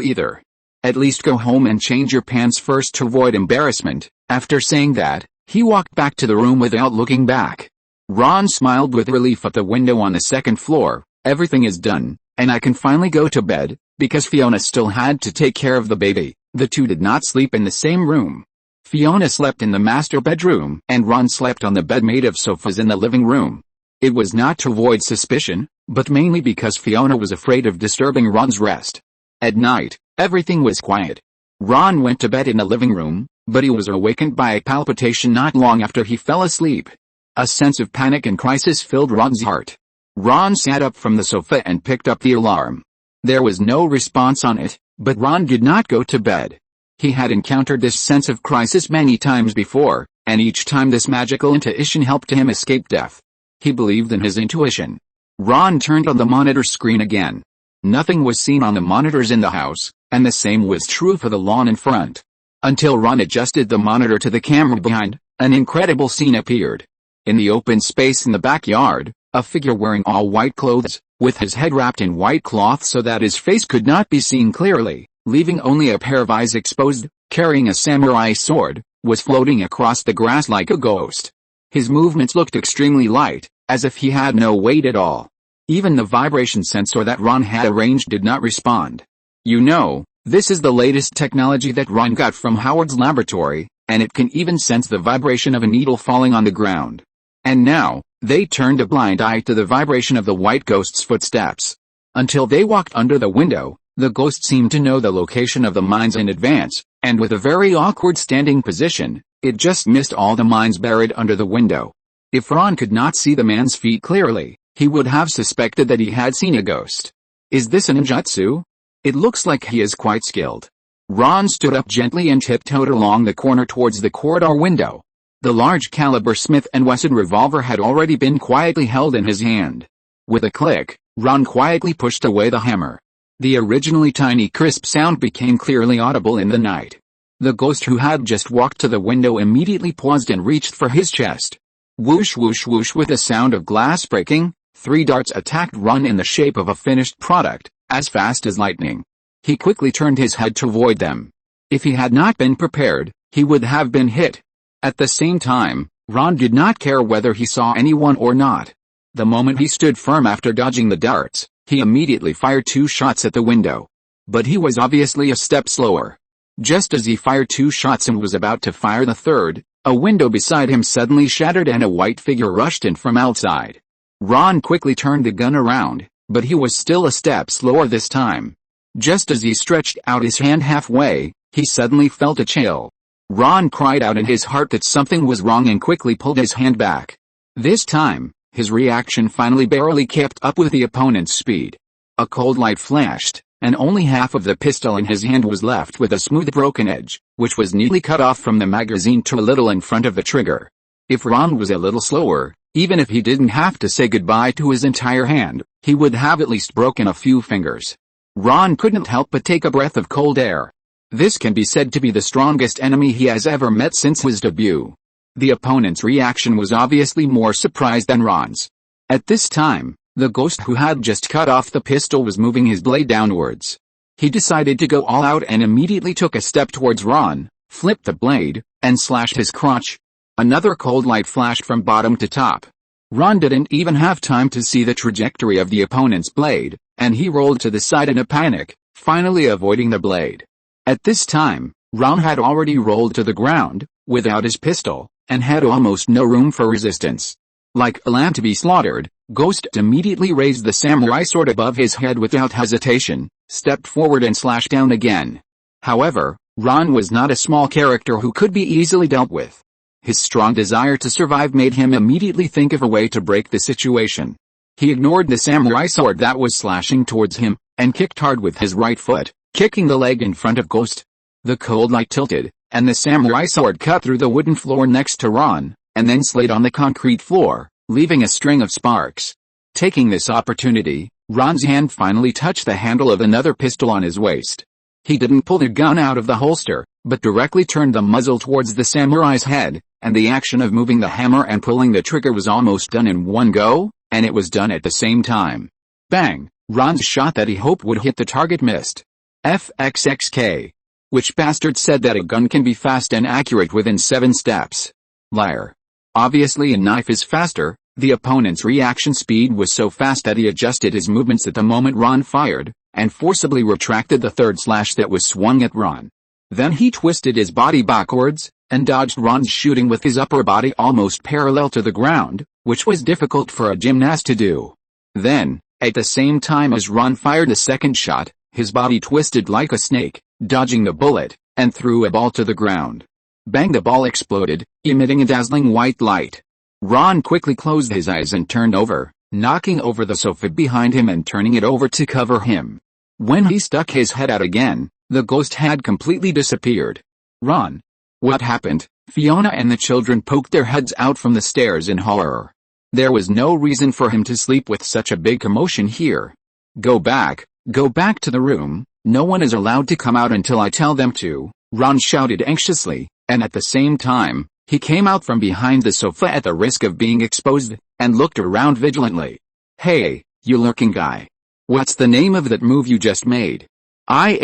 either. At least go home and change your pants first to avoid embarrassment. After saying that, he walked back to the room without looking back. Ron smiled with relief at the window on the second floor. Everything is done, and I can finally go to bed, because Fiona still had to take care of the baby. The two did not sleep in the same room. Fiona slept in the master bedroom, and Ron slept on the bed made of sofas in the living room. It was not to avoid suspicion, but mainly because Fiona was afraid of disturbing Ron's rest. At night, everything was quiet. Ron went to bed in the living room, but he was awakened by a palpitation not long after he fell asleep. A sense of panic and crisis filled Ron's heart. Ron sat up from the sofa and picked up the alarm. There was no response on it, but Ron did not go to bed. He had encountered this sense of crisis many times before, and each time this magical intuition helped him escape death. He believed in his intuition. Ron turned on the monitor screen again. Nothing was seen on the monitors in the house, and the same was true for the lawn in front. Until Ron adjusted the monitor to the camera behind, an incredible scene appeared. In the open space in the backyard, a figure wearing all white clothes, with his head wrapped in white cloth so that his face could not be seen clearly, leaving only a pair of eyes exposed, carrying a samurai sword, was floating across the grass like a ghost. His movements looked extremely light, as if he had no weight at all. Even the vibration sensor that Ron had arranged did not respond. You know, this is the latest technology that Ron got from Howard's laboratory, and it can even sense the vibration of a needle falling on the ground. And now, they turned a blind eye to the vibration of the white ghost's footsteps. Until they walked under the window, the ghost seemed to know the location of the mines in advance, and with a very awkward standing position, it just missed all the mines buried under the window. If Ron could not see the man's feet clearly, he would have suspected that he had seen a ghost. Is this a ninjutsu? It looks like he is quite skilled. Ron stood up gently and tiptoed along the corner towards the corridor window. The large caliber Smith & Wesson revolver had already been quietly held in his hand. With a click, Ron quietly pushed away the hammer. The originally tiny crisp sound became clearly audible in the night. The ghost who had just walked to the window immediately paused and reached for his chest. Whoosh whoosh whoosh, with a sound of glass breaking, 3 darts attacked Ron in the shape of a finished product, as fast as lightning. He quickly turned his head to avoid them. If he had not been prepared, he would have been hit. At the same time, Ron did not care whether he saw anyone or not. The moment he stood firm after dodging the darts, he immediately fired 2 shots at the window. But he was obviously a step slower. Just as he fired 2 shots and was about to fire the third, a window beside him suddenly shattered and a white figure rushed in from outside. Ron quickly turned the gun around, but he was still a step slower this time. Just as he stretched out his hand halfway, he suddenly felt a chill. Ron cried out in his heart that something was wrong and quickly pulled his hand back. This time, his reaction finally barely kept up with the opponent's speed. A cold light flashed, and only half of the pistol in his hand was left with a smooth broken edge, which was neatly cut off from the magazine to a little in front of the trigger. If Ron was a little slower, even if he didn't have to say goodbye to his entire hand, he would have at least broken a few fingers. Ron couldn't help but take a breath of cold air. This can be said to be the strongest enemy he has ever met since his debut. The opponent's reaction was obviously more surprised than Ron's. At this time, the ghost who had just cut off the pistol was moving his blade downwards. He decided to go all out and immediately took a step towards Ron, flipped the blade, and slashed his crotch. Another cold light flashed from bottom to top. Ron didn't even have time to see the trajectory of the opponent's blade, and he rolled to the side in a panic, finally avoiding the blade. At this time, Ron had already rolled to the ground, without his pistol, and had almost no room for resistance. Like a lamb to be slaughtered, Ghost immediately raised the samurai sword above his head without hesitation, stepped forward and slashed down again. However, Ron was not a small character who could be easily dealt with. His strong desire to survive made him immediately think of a way to break the situation. He ignored the samurai sword that was slashing towards him, and kicked hard with his right foot, kicking the leg in front of Ghost. The cold light tilted, and the samurai sword cut through the wooden floor next to Ron, and then slid on the concrete floor, leaving a string of sparks. Taking this opportunity, Ron's hand finally touched the handle of another pistol on his waist. He didn't pull the gun out of the holster, but directly turned the muzzle towards the samurai's head, and the action of moving the hammer and pulling the trigger was almost done in one go, and it was done at the same time. Bang! Ron's shot that he hoped would hit the target missed. FXXK. Which bastard said that a gun can be fast and accurate within 7 steps? Liar. Obviously a knife is faster. The opponent's reaction speed was so fast that he adjusted his movements at the moment Ron fired, and forcibly retracted the third slash that was swung at Ron. Then he twisted his body backwards, and dodged Ron's shooting with his upper body almost parallel to the ground, which was difficult for a gymnast to do. Then, at the same time as Ron fired the second shot, his body twisted like a snake, dodging the bullet, and threw a ball to the ground. Bang! The ball exploded, emitting a dazzling white light. Ron quickly closed his eyes and turned over, knocking over the sofa behind him and turning it over to cover him. When he stuck his head out again, the ghost had completely disappeared. Ron. What happened? Fiona and the children poked their heads out from the stairs in horror. There was no reason for him to sleep with such a big commotion here. Go back to the room. No one is allowed to come out until I tell them to, Ron shouted anxiously, and at the same time, he came out from behind the sofa at the risk of being exposed, and looked around vigilantly. Hey, you lurking guy. What's the name of that move you just made? I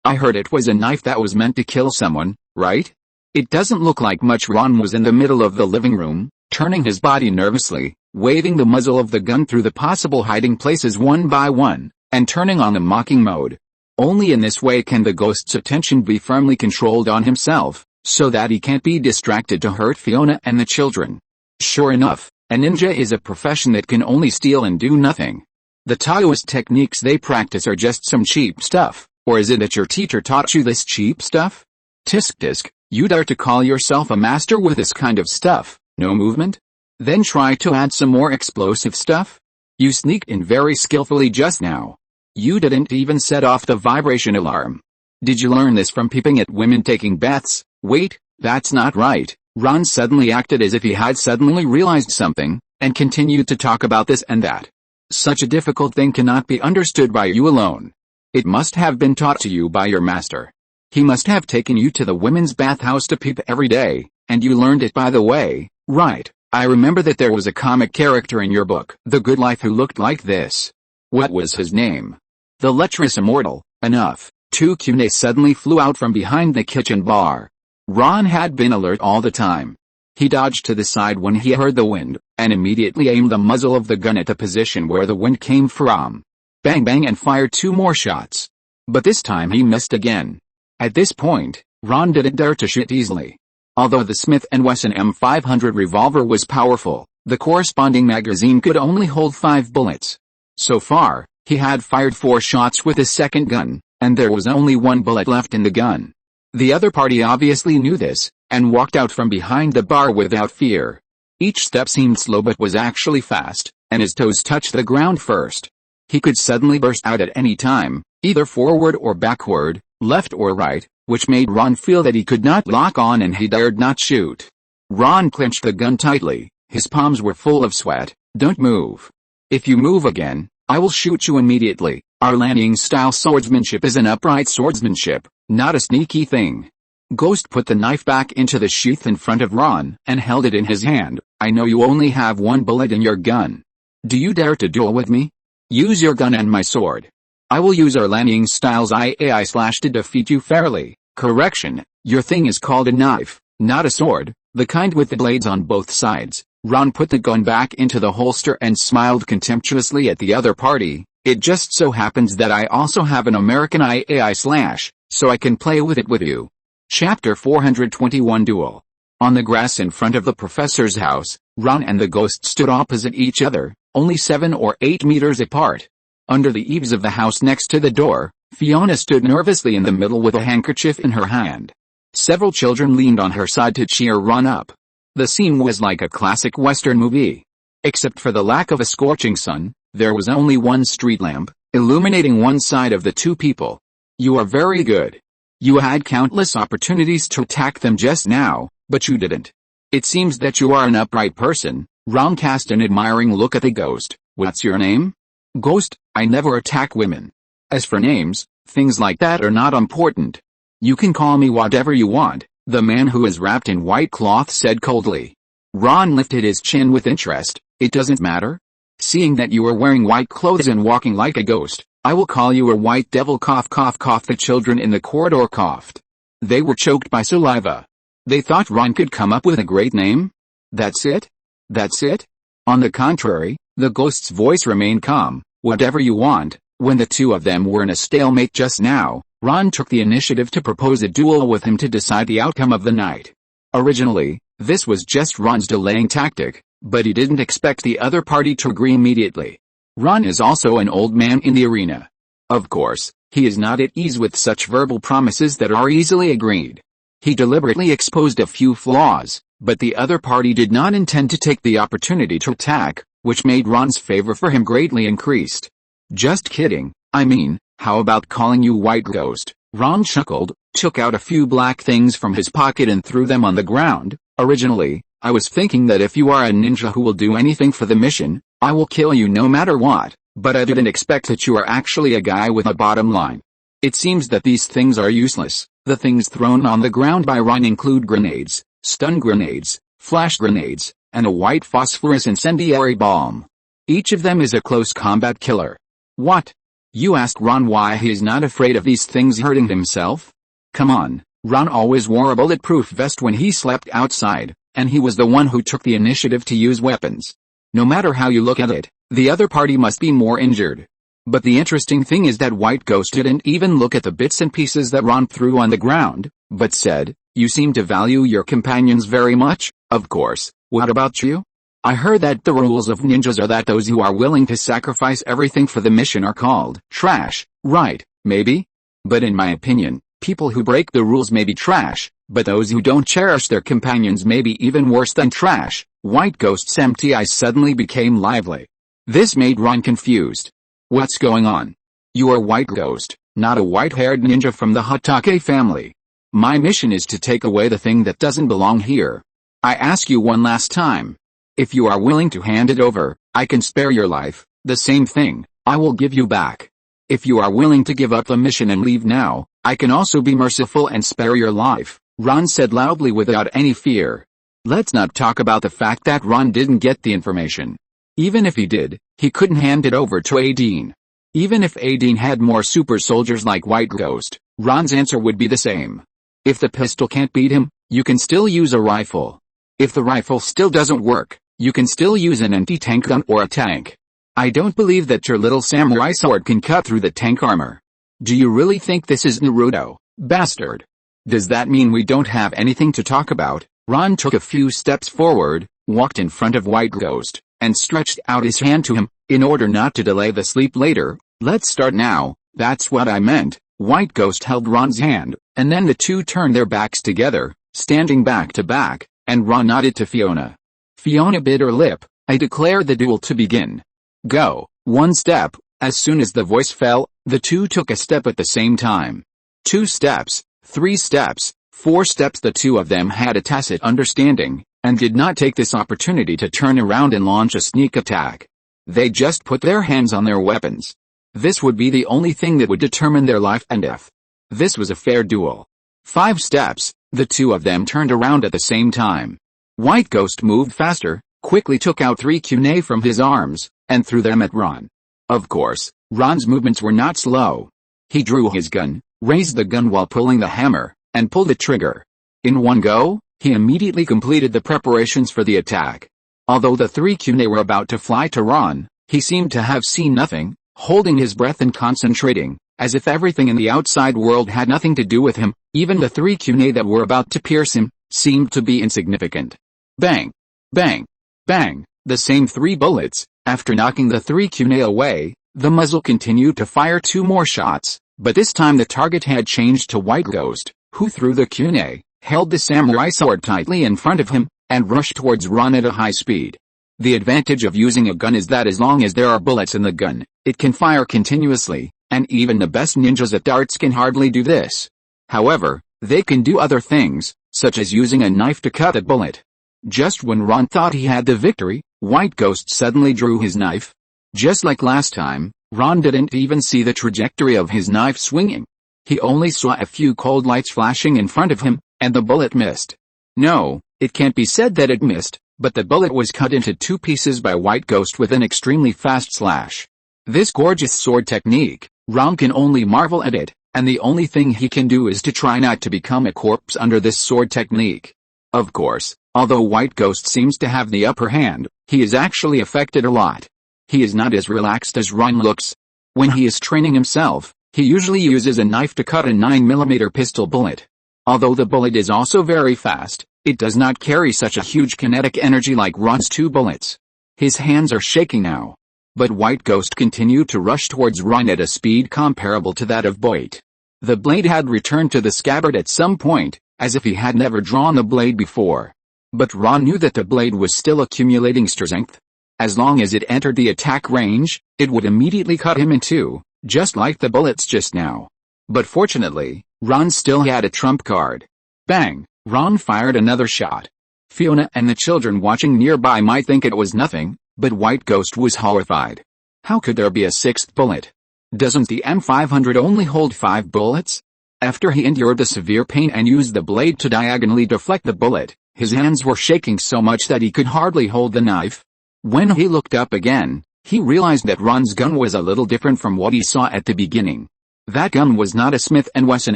heard it was a knife that was meant to kill someone, right? It doesn't look like much. Ron was in the middle of the living room, turning his body nervously, waving the muzzle of the gun through the possible hiding places one by one, and turning on the mocking mode. Only in this way can the ghost's attention be firmly controlled on himself, so that he can't be distracted to hurt Fiona and the children. Sure enough, a ninja is a profession that can only steal and do nothing. The Taoist techniques they practice are just some cheap stuff, or is it that your teacher taught you this cheap stuff? Tisk, you dare to call yourself a master with this kind of stuff, no movement? Then try to add some more explosive stuff? You sneaked in very skillfully just now. You didn't even set off the vibration alarm. Did you learn this from peeping at women taking baths? Wait, that's not right. Ron suddenly acted as if he had suddenly realized something, and continued to talk about this and that. Such a difficult thing cannot be understood by you alone. It must have been taught to you by your master. He must have taken you to the women's bathhouse to peep every day, and you learned it by the way, right? I remember that there was a comic character in your book, The Good Life, who looked like this. What was his name? The lecherous immortal. Enough. 2Q suddenly flew out from behind the kitchen bar. Ron had been alert all the time. He dodged to the side when he heard the wind, and immediately aimed the muzzle of the gun at the position where the wind came from. Bang bang, and fired 2 more shots. But this time he missed again. At this point, Ron didn't dare to shoot easily. Although the Smith & Wesson M500 revolver was powerful, the corresponding magazine could only hold 5 bullets. So far, he had fired 4 shots with his second gun, and there was only 1 bullet left in the gun. The other party obviously knew this, and walked out from behind the bar without fear. Each step seemed slow but was actually fast, and his toes touched the ground first. He could suddenly burst out at any time, either forward or backward, left or right, which made Ron feel that he could not lock on and he dared not shoot. Ron clenched the gun tightly, his palms were full of sweat. Don't move. If you move again, I will shoot you immediately. Our Lanning-style swordsmanship is an upright swordsmanship, not a sneaky thing. Ghost put the knife back into the sheath in front of Ron and held it in his hand. I know you only have 1 bullet in your gun. Do you dare to duel with me? Use your gun and my sword. I will use our Lanning-style's IAI/ to defeat you fairly. Correction, your thing is called a knife, not a sword, the kind with the blades on both sides. Ron put the gun back into the holster and smiled contemptuously at the other party. It just so happens that I also have an American IAI/, so I can play with it with you. Chapter 421 Duel. On the grass in front of the professor's house, Ron and the ghost stood opposite each other, only 7 or 8 meters apart. Under the eaves of the house next to the door, Fiona stood nervously in the middle with a handkerchief in her hand. Several children leaned on her side to cheer Ron up. The scene was like a classic Western movie. Except for the lack of a scorching sun, there was only one street lamp, illuminating one side of the two people. You are very good. You had countless opportunities to attack them just now, but you didn't. It seems that you are an upright person. Ron cast an admiring look at the ghost. What's your name? Ghost, I never attack women. As for names, things like that are not important. You can call me whatever you want, the man who is wrapped in white cloth said coldly. Ron lifted his chin with interest. It doesn't matter. Seeing that you are wearing white clothes and walking like a ghost, I will call you a white devil. Cough cough cough. The children in the corridor coughed. They were choked by saliva. They thought Ron could come up with a great name. That's it? That's it? On the contrary, the ghost's voice remained calm. Whatever you want. When the two of them were in a stalemate just now, Ron took the initiative to propose a duel with him to decide the outcome of the night. Originally, this was just Ron's delaying tactic, but he didn't expect the other party to agree immediately. Ron is also an old man in the arena. Of course, he is not at ease with such verbal promises that are easily agreed. He deliberately exposed a few flaws, but the other party did not intend to take the opportunity to attack, which made Ron's favor for him greatly increased. Just kidding, I mean, how about calling you White Ghost? Ron chuckled, took out a few black things from his pocket and threw them on the ground. Originally, I was thinking that if you are a ninja who will do anything for the mission, I will kill you no matter what, but I didn't expect that you are actually a guy with a bottom line. It seems that these things are useless. The things thrown on the ground by Ron include grenades, stun grenades, flash grenades, and a white phosphorus incendiary bomb. Each of them is a close combat killer. What? You ask Ron why he is not afraid of these things hurting himself? Come on, Ron always wore a bulletproof vest when he slept outside, and he was the one who took the initiative to use weapons. No matter how you look at it, the other party must be more injured. But the interesting thing is that White Ghost didn't even look at the bits and pieces that Ron threw on the ground, but said, "You seem to value your companions very much, of course, what about you? I heard that the rules of ninjas are that those who are willing to sacrifice everything for the mission are called trash, right, maybe? But in my opinion, people who break the rules may be trash, but those who don't cherish their companions may be even worse than trash." White Ghost's empty eyes suddenly became lively. This made Ron confused. What's going on? You are White Ghost, not a white-haired ninja from the Hatake family. My mission is to take away the thing that doesn't belong here. I ask you one last time. If you are willing to hand it over, I can spare your life. The same thing, I will give you back. If you are willing to give up the mission and leave now, I can also be merciful and spare your life, Ron said loudly without any fear. Let's not talk about the fact that Ron didn't get the information. Even if he did, he couldn't hand it over to Aideen. Even if Aideen had more super soldiers like White Ghost, Ron's answer would be the same. If the pistol can't beat him, you can still use a rifle. If the rifle still doesn't work, you can still use an anti-tank gun or a tank. I don't believe that your little samurai sword can cut through the tank armor. Do you really think this is Naruto, bastard? Does that mean we don't have anything to talk about? Ron took a few steps forward, walked in front of White Ghost, and stretched out his hand to him, in order not to delay the sleep later. Let's start now, that's what I meant. White Ghost held Ron's hand, and then the two turned their backs together, standing back to back, and Ron nodded to Fiona. Fiona bit her lip. I declare the duel to begin. Go. One step. As soon as the voice fell, the two took a step at the same time. 2 steps, 3 steps, 4 steps. The two of them had a tacit understanding, and did not take this opportunity to turn around and launch a sneak attack. They just put their hands on their weapons. This would be the only thing that would determine their life and death. This was a fair duel. 5 steps, the two of them turned around at the same time. White Ghost moved faster, quickly took out 3 kunai from his arms, and threw them at Ron. Of course, Ron's movements were not slow. He drew his gun, raised the gun while pulling the hammer, and pulled the trigger. In one go, he immediately completed the preparations for the attack. Although the 3 kunai were about to fly to Ron, he seemed to have seen nothing, holding his breath and concentrating, as if everything in the outside world had nothing to do with him. Even the 3 kunai that were about to pierce him, seemed to be insignificant. Bang! Bang! Bang! The same 3 bullets. After knocking the 3 kunai away, the muzzle continued to fire 2 more shots, but this time the target had changed to White Ghost, who threw the kunai, held the samurai sword tightly in front of him, and rushed towards Ron at a high speed. The advantage of using a gun is that as long as there are bullets in the gun, it can fire continuously, and even the best ninjas at darts can hardly do this. However, they can do other things, such as using a knife to cut a bullet. Just when Ron thought he had the victory, White Ghost suddenly drew his knife. Just like last time, Ron didn't even see the trajectory of his knife swinging. He only saw a few cold lights flashing in front of him, and the bullet missed. No, it can't be said that it missed, but the bullet was cut into 2 pieces by White Ghost with an extremely fast slash. This gorgeous sword technique, Ron can only marvel at it, and the only thing he can do is to try not to become a corpse under this sword technique. Of course, although White Ghost seems to have the upper hand, he is actually affected a lot. He is not as relaxed as Ron looks. When he is training himself, he usually uses a knife to cut a 9mm pistol bullet. Although the bullet is also very fast, it does not carry such a huge kinetic energy like Ron's 2 bullets. His hands are shaking now. But White Ghost continued to rush towards Ron at a speed comparable to that of Boyd. The blade had returned to the scabbard at some point, as if he had never drawn the blade before. But Ron knew that the blade was still accumulating strength. As long as it entered the attack range, it would immediately cut him in 2, just like the bullets just now. But fortunately, Ron still had a trump card. Bang! Ron fired another shot. Fiona and the children watching nearby might think it was nothing, but White Ghost was horrified. How could there be a 6th bullet? Doesn't the M500 only hold 5 bullets? After he endured the severe pain and used the blade to diagonally deflect the bullet, his hands were shaking so much that he could hardly hold the knife. When he looked up again, he realized that Ron's gun was a little different from what he saw at the beginning. That gun was not a Smith & Wesson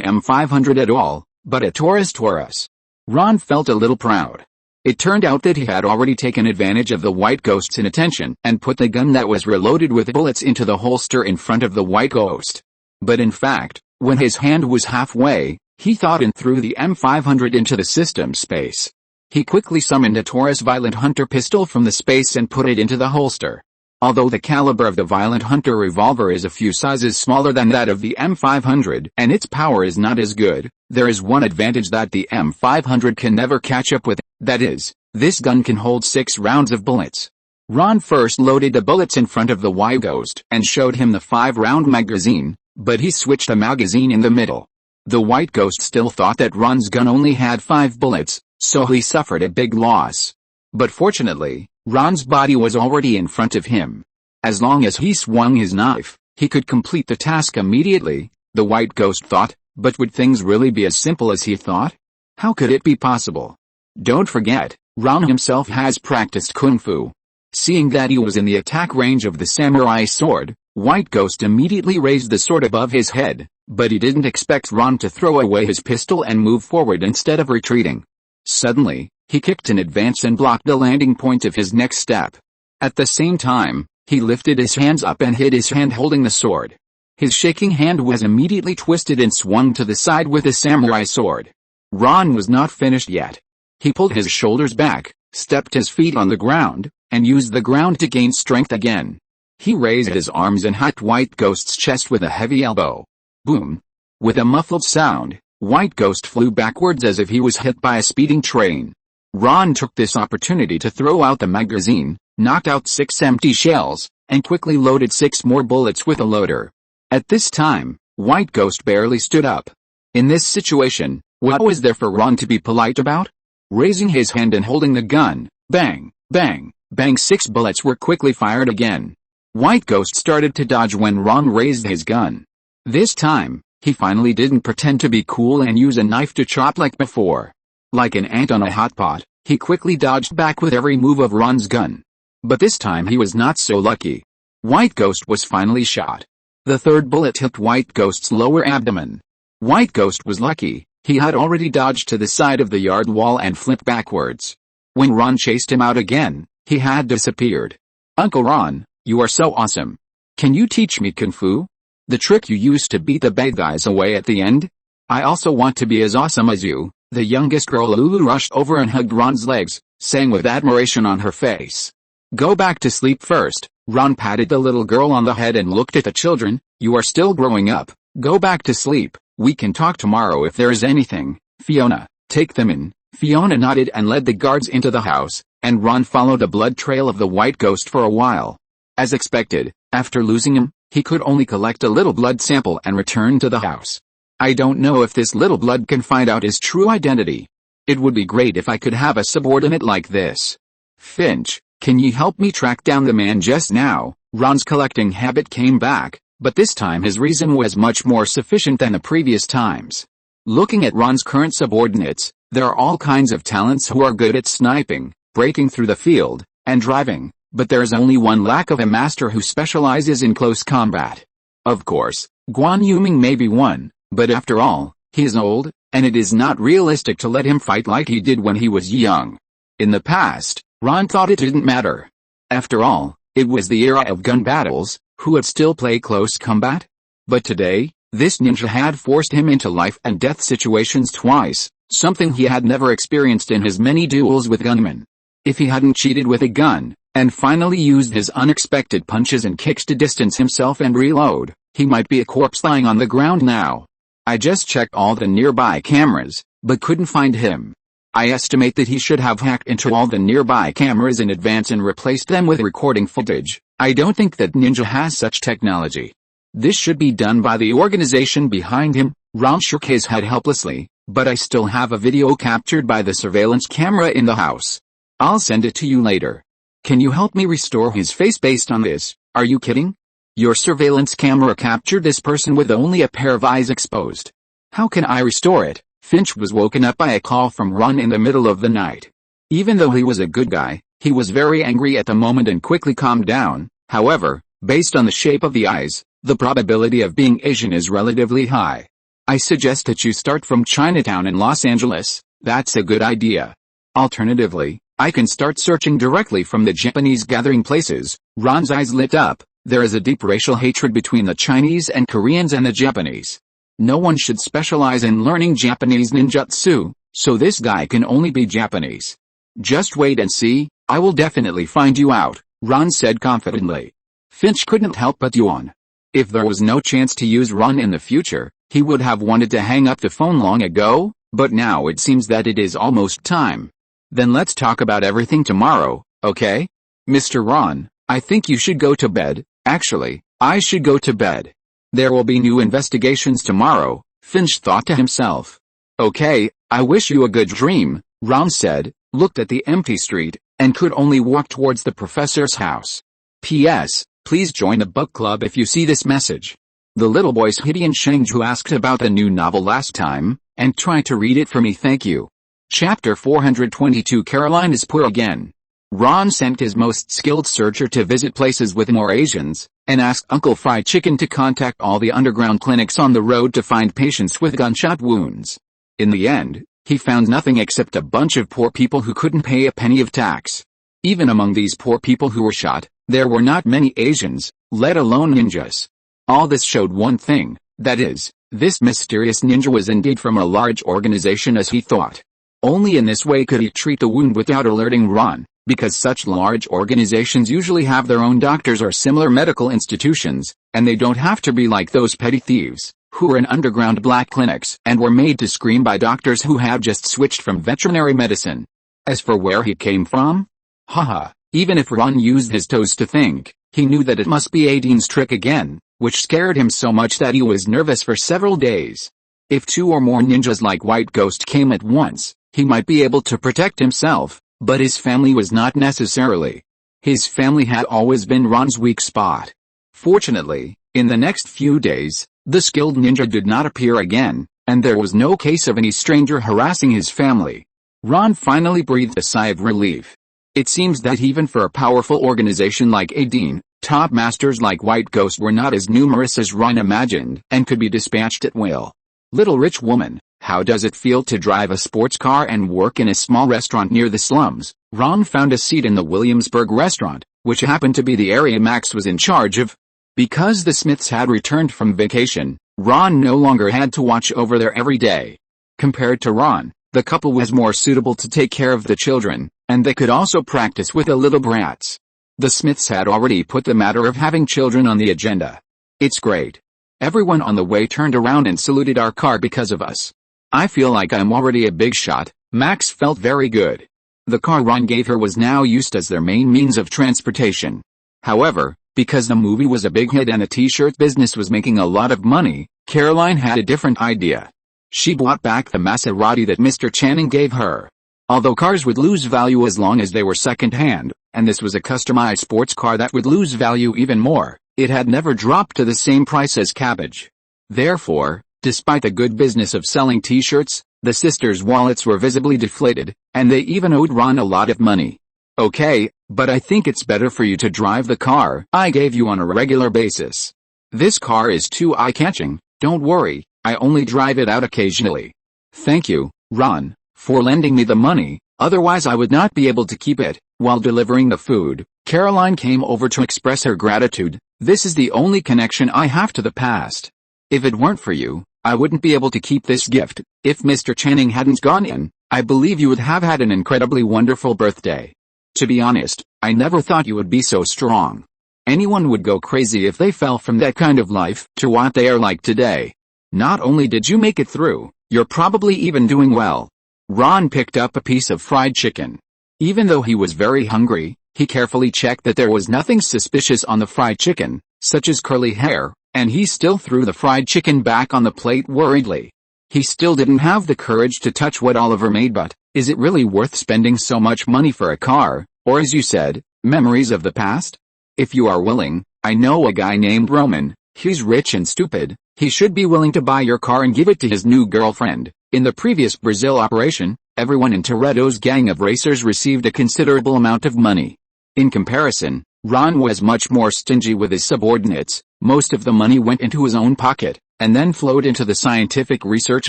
M500 at all, but a Taurus. Ron felt a little proud. It turned out that he had already taken advantage of the White Ghost's inattention and put the gun that was reloaded with bullets into the holster in front of the White Ghost. But in fact, when his hand was halfway, he thought and threw the M500 into the system space. He quickly summoned a Taurus Violent Hunter pistol from the space and put it into the holster. Although the caliber of the Violent Hunter revolver is a few sizes smaller than that of the M500 and its power is not as good, there is one advantage that the M500 can never catch up with, that is, this gun can hold 6 rounds of bullets. Ron first loaded the bullets in front of the White Ghost and showed him the 5-round magazine, but he switched the magazine in the middle. The White Ghost still thought that Ron's gun only had 5 bullets, so he suffered a big loss. But fortunately, Ron's body was already in front of him. As long as he swung his knife, he could complete the task immediately, the White Ghost thought, but would things really be as simple as he thought? How could it be possible? Don't forget, Ron himself has practiced kung fu. Seeing that he was in the attack range of the samurai sword, White Ghost immediately raised the sword above his head, but he didn't expect Ron to throw away his pistol and move forward instead of retreating. Suddenly, he kicked in advance and blocked the landing point of his next step. At the same time, he lifted his hands up and hid his hand holding the sword. His shaking hand was immediately twisted and swung to the side with the samurai sword. Ron was not finished yet. He pulled his shoulders back, stepped his feet on the ground, and used the ground to gain strength again. He raised his arms and hacked White Ghost's chest with a heavy elbow. Boom! With a muffled sound, White Ghost flew backwards as if he was hit by a speeding train. Ron took this opportunity to throw out the magazine, knocked out 6 empty shells, and quickly loaded 6 more bullets with a loader. At this time, White Ghost barely stood up. In this situation, what was there for Ron to be polite about? Raising his hand and holding the gun, bang, bang, bang, 6 bullets were quickly fired again. White Ghost started to dodge when Ron raised his gun. This time, he finally didn't pretend to be cool and use a knife to chop like before. Like an ant on a hot pot, he quickly dodged back with every move of Ron's gun. But this time he was not so lucky. White Ghost was finally shot. The 3rd bullet hit White Ghost's lower abdomen. White Ghost was lucky, he had already dodged to the side of the yard wall and flipped backwards. When Ron chased him out again, he had disappeared. Uncle Ron, you are so awesome. Can you teach me kung fu? The trick you used to beat the bad guys away at the end? I also want to be as awesome as you. The youngest girl Lulu rushed over and hugged Ron's legs, saying with admiration on her face. "Go back to sleep first." Ron patted the little girl on the head and looked at the children. "You are still growing up. Go back to sleep. We can talk tomorrow if there is anything. Fiona, take them in." Fiona nodded and led the guards into the house, and Ron followed the blood trail of the white ghost for a while. As expected, after losing him, he could only collect a little blood sample and return to the house. "I don't know if this little blood can find out his true identity. It would be great if I could have a subordinate like this. Finch, can you help me track down the man just now?" Ron's collecting habit came back, but this time his reason was much more sufficient than the previous times. Looking at Ron's current subordinates, there are all kinds of talents who are good at sniping, breaking through the field, and driving, but there is only one lack of a master who specializes in close combat. Of course, Guan Yuming may be one, but after all, he is old, and it is not realistic to let him fight like he did when he was young. In the past, Ron thought it didn't matter. After all, it was the era of gun battles. Who would still play close combat? But today, this ninja had forced him into life and death situations twice, something he had never experienced in his many duels with gunmen. If he hadn't cheated with a gun, and finally used his unexpected punches and kicks to distance himself and reload, he might be a corpse lying on the ground now. "I just checked all the nearby cameras, but couldn't find him. I estimate that he should have hacked into all the nearby cameras in advance and replaced them with recording footage. I don't think that Ninja has such technology. This should be done by the organization behind him." Ron shook his head helplessly. "But I still have a video captured by the surveillance camera in the house. I'll send it to you later. Can you help me restore his face based on this?" "Are you kidding? Your surveillance camera captured this person with only a pair of eyes exposed. How can I restore it?" Finch was woken up by a call from Ron in the middle of the night. Even though he was a good guy, he was very angry at the moment and quickly calmed down. However, based on the shape of the eyes, the probability of being Asian is relatively high. "I suggest that you start from Chinatown in Los Angeles. That's a good idea. Alternatively, I can start searching directly from the Japanese gathering places." Ron's eyes lit up. There is a deep racial hatred between the Chinese and Koreans and the Japanese. No one should specialize in learning Japanese ninjutsu, so this guy can only be Japanese. "Just wait and see, I will definitely find you out," Ron said confidently. Finch couldn't help but yawn. If there was no chance to use Ron in the future, he would have wanted to hang up the phone long ago, but now it seems that it is almost time. "Then let's talk about everything tomorrow, okay? Mr. Ron, I think you should go to bed." "Actually, I should go to bed. There will be new investigations tomorrow," Finch thought to himself. "Okay, I wish you a good dream," Ron said, looked at the empty street, and could only walk towards the professor's house. "P.S. Please join the book club if you see this message. The little boy's Hidian Sheng who asked about the new novel last time, and try to read it for me, thank you." Chapter 422. Caroline is poor again. Ron sent his most skilled searcher to visit places with more Asians, and asked Uncle Fried Chicken to contact all the underground clinics on the road to find patients with gunshot wounds. In the end, he found nothing except a bunch of poor people who couldn't pay a penny of tax. Even among these poor people who were shot, there were not many Asians, let alone ninjas. All this showed one thing, that is, this mysterious ninja was indeed from a large organization as he thought. Only in this way could he treat the wound without alerting Ron, because such large organizations usually have their own doctors or similar medical institutions, and they don't have to be like those petty thieves, who were in underground black clinics and were made to scream by doctors who had just switched from veterinary medicine. As for where he came from? Haha, even if Ron used his toes to think, he knew that it must be Adine's trick again, which scared him so much that he was nervous for several days. If 2 or more ninjas like White Ghost came at once, he might be able to protect himself, but his family was not necessarily. His family had always been Ron's weak spot. Fortunately, in the next few days, the skilled ninja did not appear again, and there was no case of any stranger harassing his family. Ron finally breathed a sigh of relief. It seems that even for a powerful organization like Adine, top masters like White Ghost were not as numerous as Ron imagined and could be dispatched at will. Little rich woman, how does it feel to drive a sports car and work in a small restaurant near the slums? Ron found a seat in the Williamsburg restaurant, which happened to be the area Max was in charge of. Because the Smiths had returned from vacation, Ron no longer had to watch over there every day. Compared to Ron, the couple was more suitable to take care of the children, And they could also practice with the little brats. The Smiths had already put the matter of having children on the agenda. It's great. Everyone on the way turned around and saluted our car because of us. I feel like I'm already a big shot. Max felt very good. The car Ron gave her was now used as their main means of transportation. However, because the movie was a big hit and the t-shirt business was making a lot of money, Caroline had a different idea. She bought back the Maserati that Mr. Channing gave her. Although cars would lose value as long as they were second-hand, and this was a customized sports car that would lose value even more, it had never dropped to the same price as cabbage. Therefore, despite the good business of selling t-shirts, the sisters' wallets were visibly deflated, and they even owed Ron a lot of money. Okay, but I think it's better for you to drive the car I gave you on a regular basis. This car is too eye-catching, don't worry, I only drive it out occasionally. Thank you, Ron, for lending me the money, otherwise I would not be able to keep it. While delivering the food, Caroline came over to express her gratitude. This is the only connection I have to the past. If it weren't for you, I wouldn't be able to keep this gift. If Mr. Channing hadn't gone in, I believe you would have had an incredibly wonderful birthday. To be honest, I never thought you would be so strong. Anyone would go crazy if they fell from that kind of life to what they are like today. Not only did you make it through, you're probably even doing well. Ron picked up a piece of fried chicken. Even though he was very hungry, he carefully checked that there was nothing suspicious on the fried chicken, such as curly hair, and he still threw the fried chicken back on the plate worriedly. He still didn't have the courage to touch what Oliver made, but, is it really worth spending so much money for a car, or as you said, memories of the past? If you are willing, I know a guy named Roman, he's rich and stupid, he should be willing to buy your car and give it to his new girlfriend. In the previous Brazil operation, everyone in Toretto's gang of racers received a considerable amount of money. In comparison, Ron was much more stingy with his subordinates. Most of the money went into his own pocket, and then flowed into the scientific research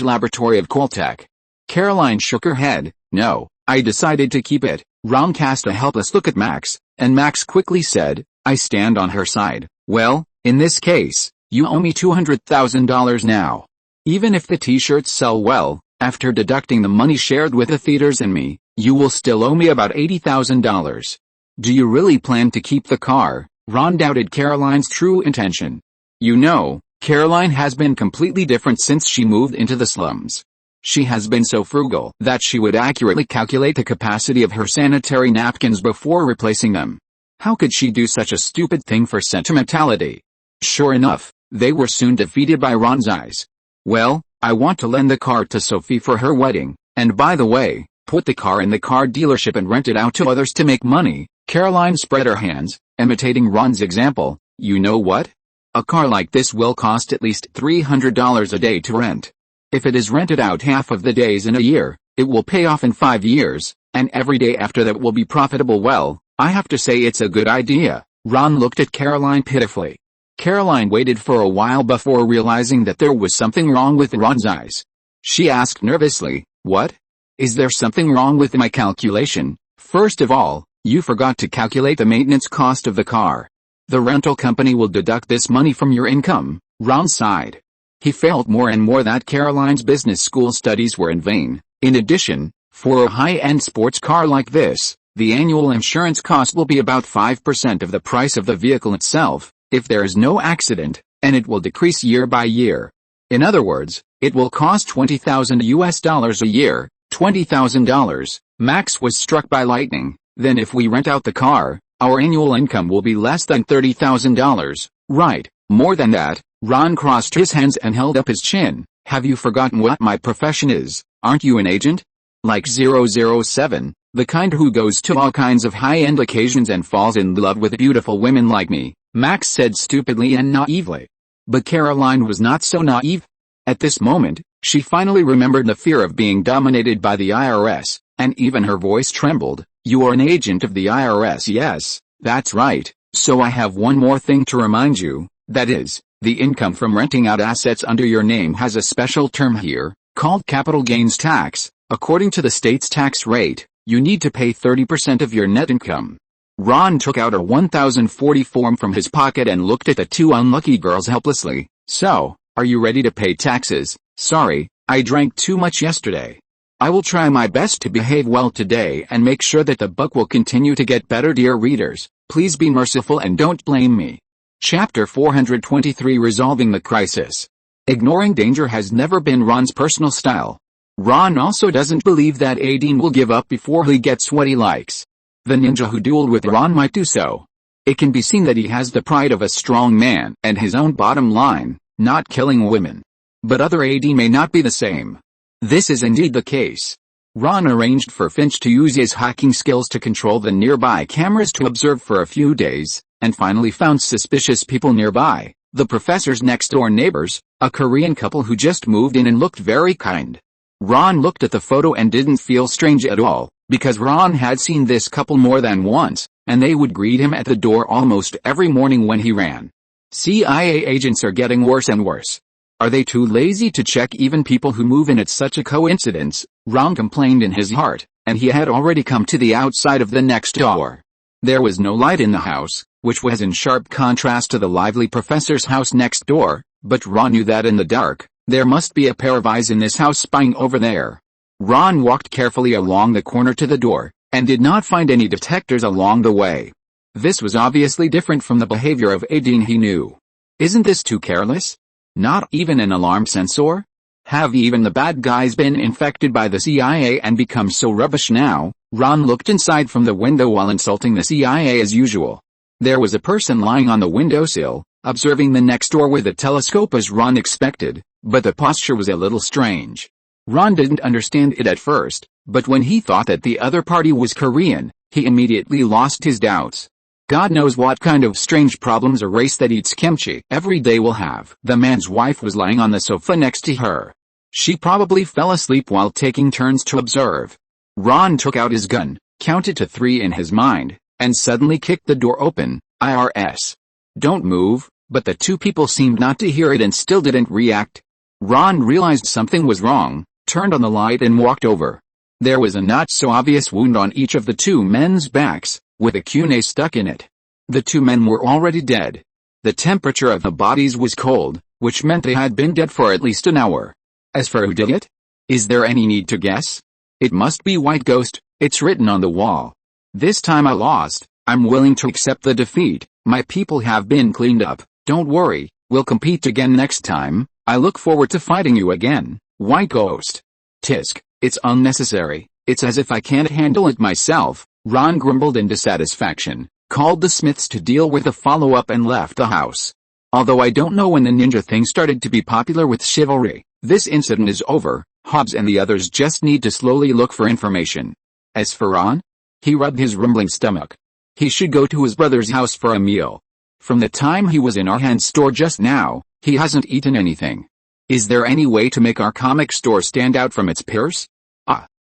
laboratory of Caltech. Caroline shook her head. No, I decided to keep it. Ron cast a helpless look at Max, and Max quickly said, I stand on her side. Well, in this case, you owe me $200,000 now. Even if the t-shirts sell well, after deducting the money shared with the theaters and me, you will still owe me about $80,000. Do you really plan to keep the car? Ron doubted Caroline's true intention. You know, Caroline has been completely different since she moved into the slums. She has been so frugal that she would accurately calculate the capacity of her sanitary napkins before replacing them. How could she do such a stupid thing for sentimentality? Sure enough, they were soon defeated by Ron's eyes. Well, I want to lend the car to Sophie for her wedding, and by the way, put the car in the car dealership and rent it out to others to make money. Caroline spread her hands, imitating Ron's example. You know what? A car like this will cost at least $300 a day to rent. If it is rented out half of the days in a year, it will pay off in 5 years, and every day after that will be profitable. Well, I have to say it's a good idea. Ron looked at Caroline pitifully. Caroline waited for a while before realizing that there was something wrong with Ron's eyes. She asked nervously, what? Is there something wrong with my calculation? First of all, you forgot to calculate the maintenance cost of the car. The rental company will deduct this money from your income. Ron sighed. He felt more and more that Caroline's business school studies were in vain. In addition, for a high-end sports car like this, the annual insurance cost will be about 5% of the price of the vehicle itself, if there is no accident, and it will decrease year by year. In other words, it will cost $20,000 a year. $20,000. Max was struck by lightning. Then if we rent out the car, our annual income will be less than $30,000. Right, more than that. Ron crossed his hands and held up his chin. Have you forgotten what my profession is? Aren't you an agent? Like 007, the kind who goes to all kinds of high-end occasions and falls in love with beautiful women like me, Max said stupidly and naively. But Caroline was not so naive. At this moment, she finally remembered the fear of being dominated by the IRS, and even her voice trembled. You are an agent of the IRS. Yes, that's right. So I have one more thing to remind you, that is, the income from renting out assets under your name has a special term here, called capital gains tax. According to the state's tax rate, you need to pay 30% of your net income. Ron took out a 1040 form from his pocket and looked at the two unlucky girls helplessly. So, are you ready to pay taxes? Sorry, I drank too much yesterday. I will try my best to behave well today and make sure that the book will continue to get better, dear readers. Please be merciful and don't blame me. Chapter 423, Resolving the Crisis. Ignoring danger has never been Ron's personal style. Ron also doesn't believe that Aideen will give up before he gets what he likes. The ninja who dueled with Ron might do so. It can be seen that he has the pride of a strong man and his own bottom line, not killing women. But other Aideen may not be the same. This is indeed the case. Ron arranged for Finch to use his hacking skills to control the nearby cameras to observe for a few days, and finally found suspicious people nearby, the professor's next-door neighbors, a Korean couple who just moved in and looked very kind. Ron looked at the photo and didn't feel strange at all, because Ron had seen this couple more than once, and they would greet him at the door almost every morning when he ran. CIA agents are getting worse and worse. Are they too lazy to check even people who move in? It's such a coincidence, Ron complained in his heart, and he had already come to the outside of the next door. There was no light in the house, which was in sharp contrast to the lively professor's house next door, but Ron knew that in the dark, there must be a pair of eyes in this house spying over there. Ron walked carefully along the corner to the door, and did not find any detectors along the way. This was obviously different from the behavior of Aideen he knew. Isn't this too careless? Not even an alarm sensor? Have even the bad guys been infected by the CIA and become so rubbish now? Ron looked inside from the window while insulting the CIA as usual. There was a person lying on the windowsill, observing the next door with a telescope as Ron expected, but the posture was a little strange. Ron didn't understand it at first, but when he thought that the other party was Korean, he immediately lost his doubts. God knows what kind of strange problems a race that eats kimchi every day will have. The man's wife was lying on the sofa next to her. She probably fell asleep while taking turns to observe. Ron took out his gun, counted to 3 in his mind, and suddenly kicked the door open. IRS. Don't move, but the two people seemed not to hear it and still didn't react. Ron realized something was wrong, turned on the light and walked over. There was a not-so-obvious wound on each of the two men's backs, with a kunai stuck in it. The two men were already dead. The temperature of the bodies was cold, which meant they had been dead for at least an hour. As for who did it? Is there any need to guess? It must be White Ghost, it's written on the wall. This time I lost, I'm willing to accept the defeat, my people have been cleaned up, don't worry, we'll compete again next time, I look forward to fighting you again, White Ghost. Tisk, it's unnecessary, it's as if I can't handle it myself. Ron grumbled in dissatisfaction, called the Smiths to deal with the follow-up and left the house. Although I don't know when the ninja thing started to be popular with chivalry, this incident is over, Hobbs and the others just need to slowly look for information. As for Ron? He rubbed his rumbling stomach. He should go to his brother's house for a meal. From the time he was in our hand store just now, he hasn't eaten anything. Is there any way to make our comic store stand out from its peers?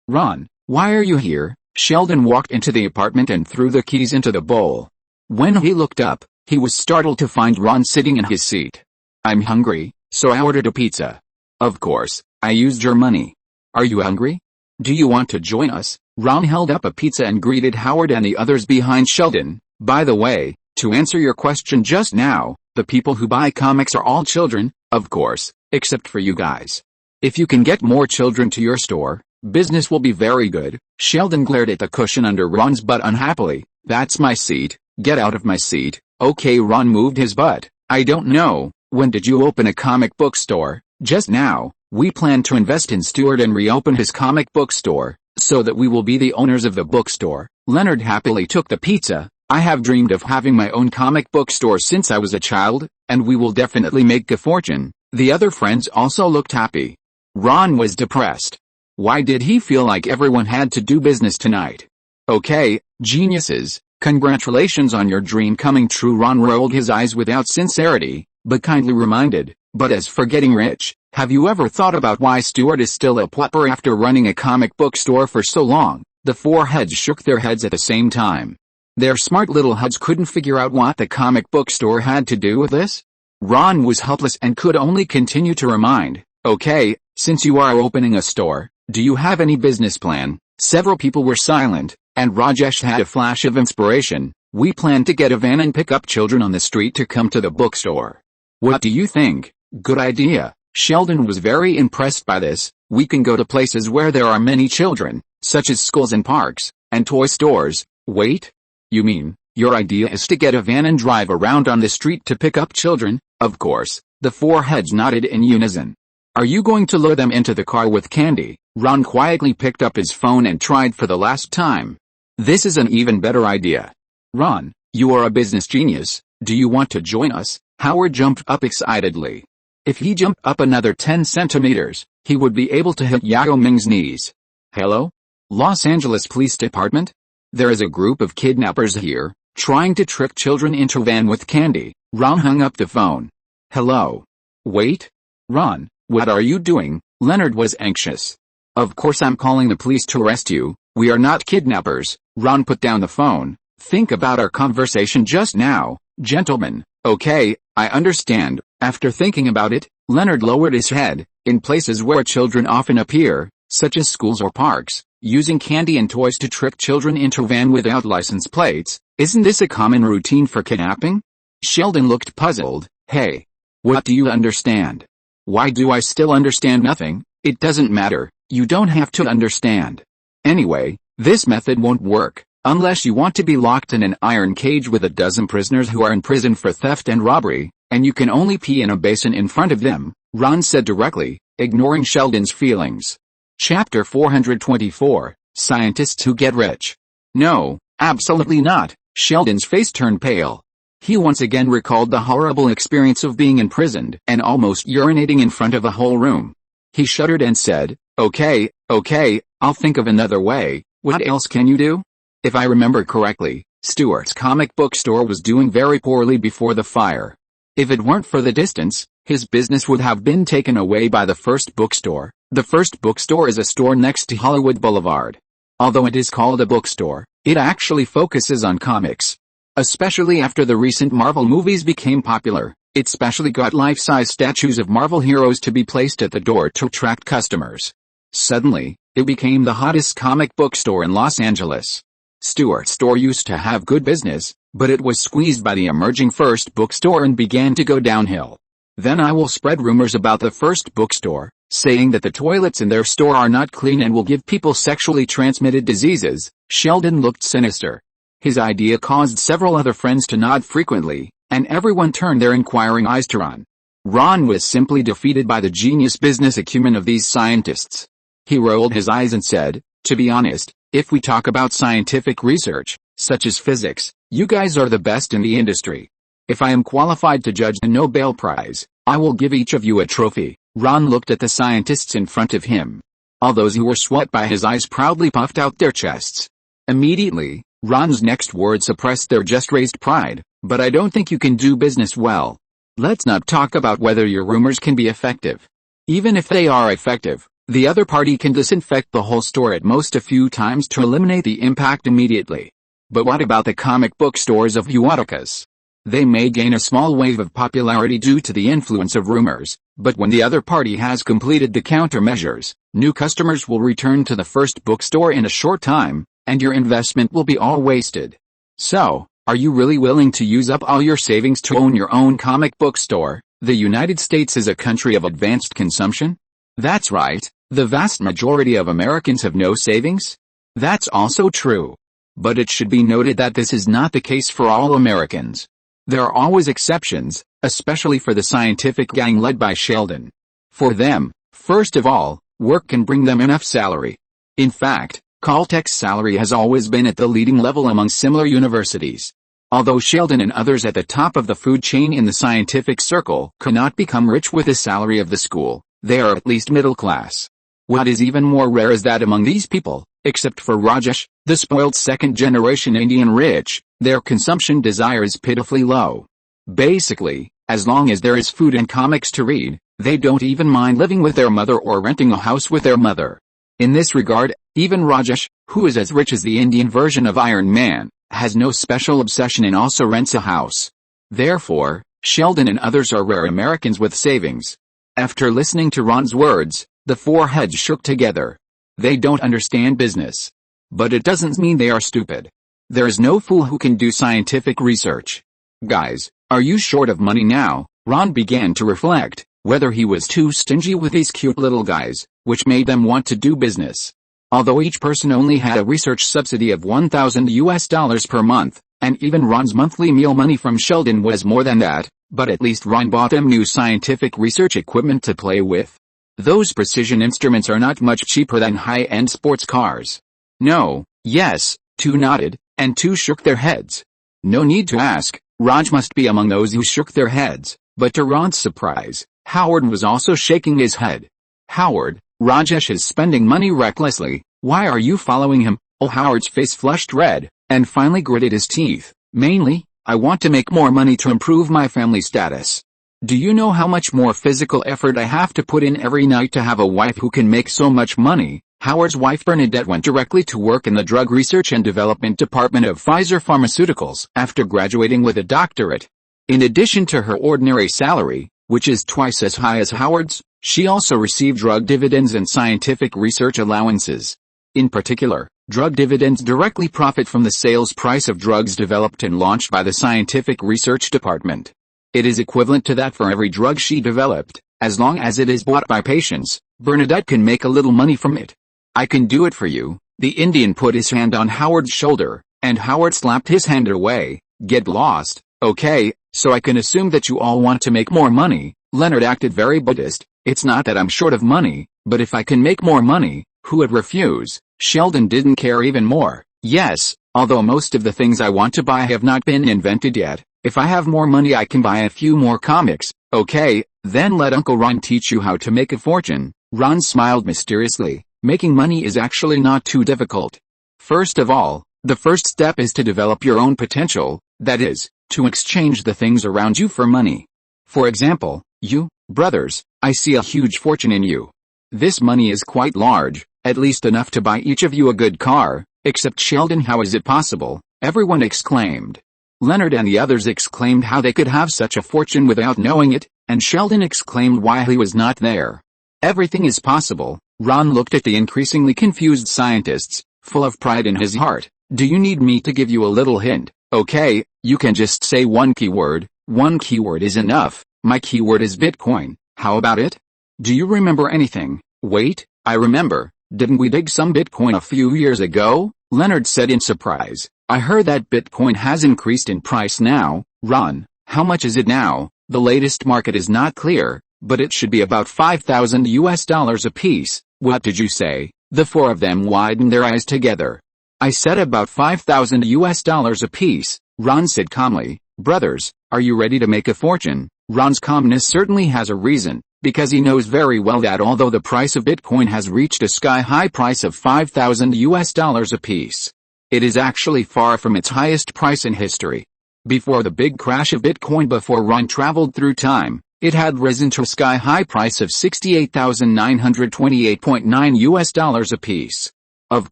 Ron, why are you here? Sheldon walked into the apartment and threw the keys into the bowl. When he looked up, he was startled to find Ron sitting in his seat. I'm hungry, so I ordered a pizza. Of course, I used your money. Are you hungry? Do you want to join us? Ron held up a pizza and greeted Howard and the others behind Sheldon. By the way, to answer your question just now, the people who buy comics are all children, of course, except for you guys. If you can get more children to your store, business will be very good. Sheldon glared at the cushion under Ron's butt unhappily. That's my seat, get out of my seat. Okay, Ron moved his butt. I don't know, when did you open a comic book store? Just now. We plan to invest in Stuart and reopen his comic book store, so that we will be the owners of the bookstore. Leonard happily took the pizza. I have dreamed of having my own comic book store since I was a child, and we will definitely make a fortune. The other friends also looked happy. Ron was depressed. Why did he feel like everyone had to do business tonight? Okay, geniuses, congratulations on your dream coming true. Ron rolled his eyes without sincerity, but kindly reminded, but as for getting rich, have you ever thought about why Stuart is still a pauper after running a comic book store for so long? The four heads shook their heads at the same time. Their smart little heads couldn't figure out what the comic book store had to do with this. Ron was helpless and could only continue to remind, okay, since you are opening a store, do you have any business plan? Several people were silent, and Rajesh had a flash of inspiration. We plan to get a van and pick up children on the street to come to the bookstore. What do you think? Good idea. Sheldon was very impressed by this. We can go to places where there are many children, such as schools and parks, and toy stores. Wait? You mean, your idea is to get a van and drive around on the street to pick up children? Of course, the four heads nodded in unison. Are you going to lure them into the car with candy? Ron quietly picked up his phone and tried for the last time. This is an even better idea. Ron, you are a business genius. Do you want to join us? Howard jumped up excitedly. If he jumped up another 10 centimeters, he would be able to hit Yao Ming's knees. Hello? Los Angeles Police Department? There is a group of kidnappers here, trying to trick children into a van with candy. Ron hung up the phone. Hello? Wait? Ron, what are you doing? Leonard was anxious. Of course I'm calling the police to arrest you. We are not kidnappers. Ron put down the phone. Think about our conversation just now, gentlemen. Okay, I understand. After thinking about it, Leonard lowered his head. In places where children often appear, such as schools or parks, using candy and toys to trick children into a van without license plates, isn't this a common routine for kidnapping? Sheldon looked puzzled. Hey, what do you understand? Why do I still understand nothing? It doesn't matter. You don't have to understand. Anyway, this method won't work, unless you want to be locked in an iron cage with a dozen prisoners who are in prison for theft and robbery, and you can only pee in a basin in front of them, Ron said directly, ignoring Sheldon's feelings. Chapter 424, Scientists Who Get Rich. No, absolutely not. Sheldon's face turned pale. He once again recalled the horrible experience of being imprisoned and almost urinating in front of a whole room. He shuddered and said, Okay, I'll think of another way. What else can you do? If I remember correctly, Stewart's comic book store was doing very poorly before the fire. If it weren't for the distance, his business would have been taken away by the First Bookstore. The First Bookstore is a store next to Hollywood Boulevard. Although it is called a bookstore, it actually focuses on comics. Especially after the recent Marvel movies became popular, it specially got life-size statues of Marvel heroes to be placed at the door to attract customers. Suddenly, it became the hottest comic book store in Los Angeles. Stewart's store used to have good business, but it was squeezed by the emerging First Bookstore and began to go downhill. Then I will spread rumors about the First Bookstore, saying that the toilets in their store are not clean and will give people sexually transmitted diseases. Sheldon looked sinister. His idea caused several other friends to nod frequently, and everyone turned their inquiring eyes to Ron. Ron was simply defeated by the genius business acumen of these scientists. He rolled his eyes and said, to be honest, if we talk about scientific research, such as physics, you guys are the best in the industry. If I am qualified to judge the Nobel Prize, I will give each of you a trophy. Ron looked at the scientists in front of him. All those who were swept by his eyes proudly puffed out their chests. Immediately, Ron's next words suppressed their just-raised pride. But I don't think you can do business well. Let's not talk about whether your rumors can be effective. Even if they are effective, the other party can disinfect the whole store at most a few times to eliminate the impact immediately. But what about the comic book stores of Uwaticus? They may gain a small wave of popularity due to the influence of rumors, but when the other party has completed the countermeasures, new customers will return to the First Bookstore in a short time, and your investment will be all wasted. So, are you really willing to use up all your savings to own your own comic book store? The United States is a country of advanced consumption? That's right, the vast majority of Americans have no savings. That's also true. But it should be noted that this is not the case for all Americans. There are always exceptions, especially for the scientific gang led by Sheldon. For them, first of all, work can bring them enough salary. In fact, Caltech's salary has always been at the leading level among similar universities. Although Sheldon and others at the top of the food chain in the scientific circle cannot become rich with the salary of the school, they are at least middle class. What is even more rare is that among these people, except for Rajesh, the spoiled second-generation Indian rich, their consumption desire is pitifully low. Basically, as long as there is food and comics to read, they don't even mind living with their mother or renting a house with their mother. In this regard, even Rajesh, who is as rich as the Indian version of Iron Man, has no special obsession and also rents a house. Therefore, Sheldon and others are rare Americans with savings. After listening to Ron's words, the four heads shook together. They don't understand business. But it doesn't mean they are stupid. There is no fool who can do scientific research. Guys, are you short of money now? Ron began to reflect. whether he was too stingy with these cute little guys, which made them want to do business. Although each person only had a research subsidy of $1,000 per month, and even Ron's monthly meal money from Sheldon was more than that, but at least Ron bought them new scientific research equipment to play with. Those precision instruments are not much cheaper than high-end sports cars. No, yes, two nodded, and two shook their heads. No need to ask, Raj must be among those who shook their heads, but to Ron's surprise, Howard was also shaking his head. Howard, Rajesh is spending money recklessly, why are you following him? Oh, Howard's face flushed red, and finally gritted his teeth. Mainly, I want to make more money to improve my family status. Do you know how much more physical effort I have to put in every night to have a wife who can make so much money? Howard's wife Bernadette went directly to work in the Drug Research and Development Department of Pfizer Pharmaceuticals after graduating with a doctorate. In addition to her ordinary salary, which is twice as high as Howard's, she also received drug dividends and scientific research allowances. In particular, drug dividends directly profit from the sales price of drugs developed and launched by the Scientific Research Department. It is equivalent to that for every drug she developed. As long as it is bought by patients, Bernadette can make a little money from it. I can do it for you. The Indian put his hand on Howard's shoulder, and Howard slapped his hand away. Get lost, okay, so I can assume that you all want to make more money. Leonard acted very Buddhist. It's not that I'm short of money, but if I can make more money, who would refuse? Sheldon didn't care even more. Yes, although most of the things I want to buy have not been invented yet, if I have more money I can buy a few more comics. Okay, then let Uncle Ron teach you how to make a fortune. Ron smiled mysteriously. Making money is actually not too difficult. First of all, the first step is to develop your own potential, that is, to exchange the things around you for money. For example, you, brothers, I see a huge fortune in you. This money is quite large, at least enough to buy each of you a good car, except Sheldon. How is it possible? Everyone exclaimed. Leonard and the others exclaimed how they could have such a fortune without knowing it, and Sheldon exclaimed why he was not there. Everything is possible. Ron looked at the increasingly confused scientists, full of pride in his heart. Do you need me to give you a little hint? Okay, you can just say one keyword. One keyword is enough. My keyword is Bitcoin. How about it? Do you remember anything? Wait, I remember. Didn't we dig some Bitcoin a few years ago? Leonard said in surprise. I heard that Bitcoin has increased in price now. Ron, how much is it now? The latest market is not clear, but it should be about $5,000 a piece. What did you say? The four of them widened their eyes together. I said about $5,000 a piece, Ron said calmly. Brothers, are you ready to make a fortune? Ron's calmness certainly has a reason, because he knows very well that although the price of Bitcoin has reached a sky-high price of $5,000 a piece, it is actually far from its highest price in history. Before the big crash of Bitcoin, before Ron traveled through time, it had risen to a sky-high price of $68,928.9 a piece. Of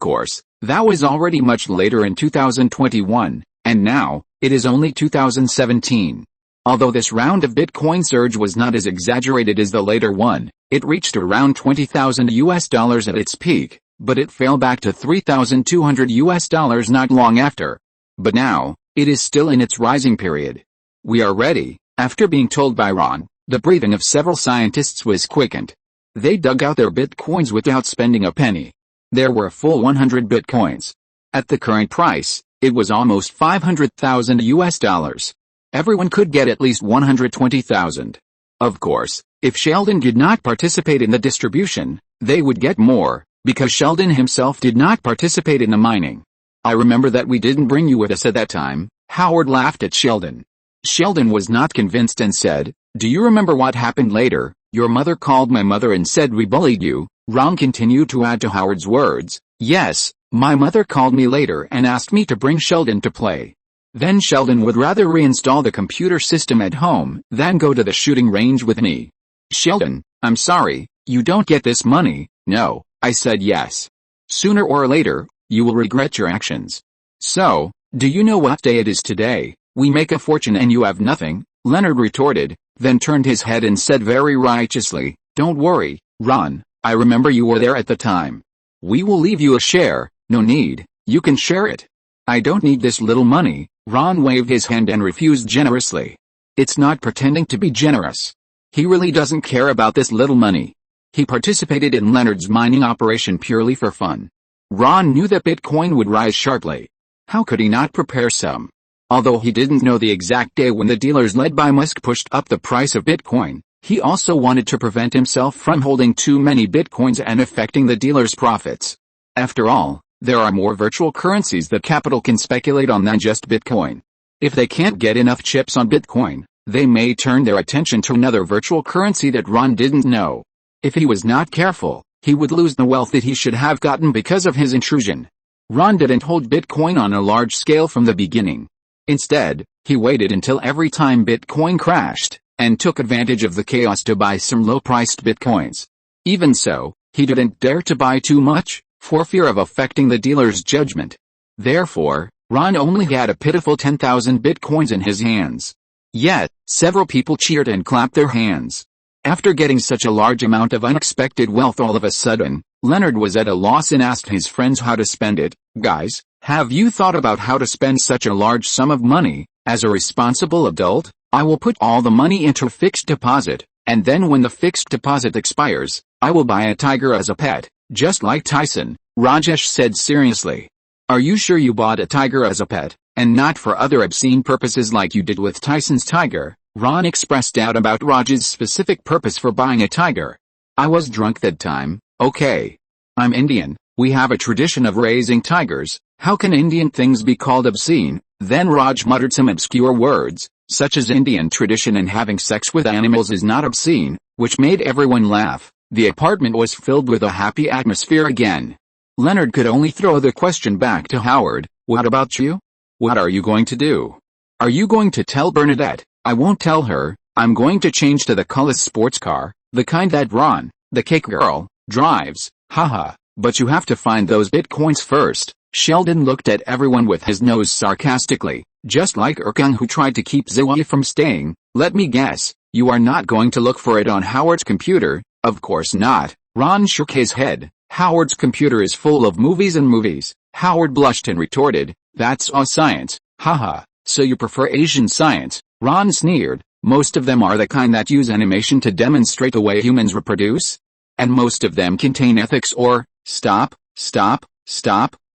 course, that was already much later in 2021, and now, it is only 2017. Although this round of Bitcoin surge was not as exaggerated as the later one, it reached around $20,000 at its peak, but it fell back to $3,200 not long after. But now, it is still in its rising period. We are ready. After being told by Ron, the breathing of several scientists was quickened. They dug out their Bitcoins without spending a penny. There were a full 100 Bitcoins. At the current price, it was almost $500,000. Everyone could get at least 120,000. Of course, if Sheldon did not participate in the distribution, they would get more, because Sheldon himself did not participate in the mining. I remember that we didn't bring you with us at that time. Howard laughed at Sheldon. Sheldon was not convinced and said, do you remember what happened later? Your mother called my mother and said we bullied you. Ron continued to add to Howard's words. Yes, my mother called me later and asked me to bring Sheldon to play. Then Sheldon would rather reinstall the computer system at home than go to the shooting range with me. Sheldon, I'm sorry, you don't get this money. No, I said yes. Sooner or later, you will regret your actions. So, do you know what day it is today? We make a fortune and you have nothing, Leonard retorted, then turned his head and said very righteously, don't worry, Ron, I remember you were there at the time. We will leave you a share. No need, you can share it. I don't need this little money. Ron waved his hand and refused generously. It's not pretending to be generous. He really doesn't care about this little money. He participated in Leonard's mining operation purely for fun. Ron knew that Bitcoin would rise sharply. How could he not prepare some? Although he didn't know the exact day when the dealers led by Musk pushed up the price of Bitcoin, he also wanted to prevent himself from holding too many Bitcoins and affecting the dealers' profits. After all, there are more virtual currencies that capital can speculate on than just Bitcoin. If they can't get enough chips on Bitcoin, they may turn their attention to another virtual currency that Ron didn't know. If he was not careful, he would lose the wealth that he should have gotten because of his intrusion. Ron didn't hold Bitcoin on a large scale from the beginning. Instead, he waited until every time Bitcoin crashed, and took advantage of the chaos to buy some low-priced Bitcoins. Even so, he didn't dare to buy too much, for fear of affecting the dealer's judgment. Therefore, Ron only had a pitiful 10,000 Bitcoins in his hands. Yet, several people cheered and clapped their hands. After getting such a large amount of unexpected wealth all of a sudden, Leonard was at a loss and asked his friends how to spend it. Guys, have you thought about how to spend such a large sum of money? As a responsible adult, I will put all the money into a fixed deposit, and then when the fixed deposit expires, I will buy a tiger as a pet, just like Tyson, Rajesh said seriously. Are you sure you bought a tiger as a pet, and not for other obscene purposes like you did with Tyson's tiger? Ron expressed doubt about Raj's specific purpose for buying a tiger. I was drunk that time, okay. I'm Indian, we have a tradition of raising tigers, how can Indian things be called obscene? Then Raj muttered some obscure words, such as Indian tradition and having sex with animals is not obscene, which made everyone laugh. The apartment was filled with a happy atmosphere again. Leonard could only throw the question back to Howard, what about you? What are you going to do? Are you going to tell Bernadette? I won't tell her, I'm going to change to the Cullis sports car, the kind that Ron, the cake girl, drives, haha, but you have to find those Bitcoins first. Sheldon looked at everyone with his nose sarcastically, just like Erkung who tried to keep Zoe from staying. Let me guess, you are not going to look for it on Howard's computer? Of course not. Ron shook his head. Howard's computer is full of movies and movies. Howard blushed and retorted, that's all science, haha, so you prefer Asian science? Ron sneered, most of them are the kind that use animation to demonstrate the way humans reproduce. And most of them contain ethics or, stop.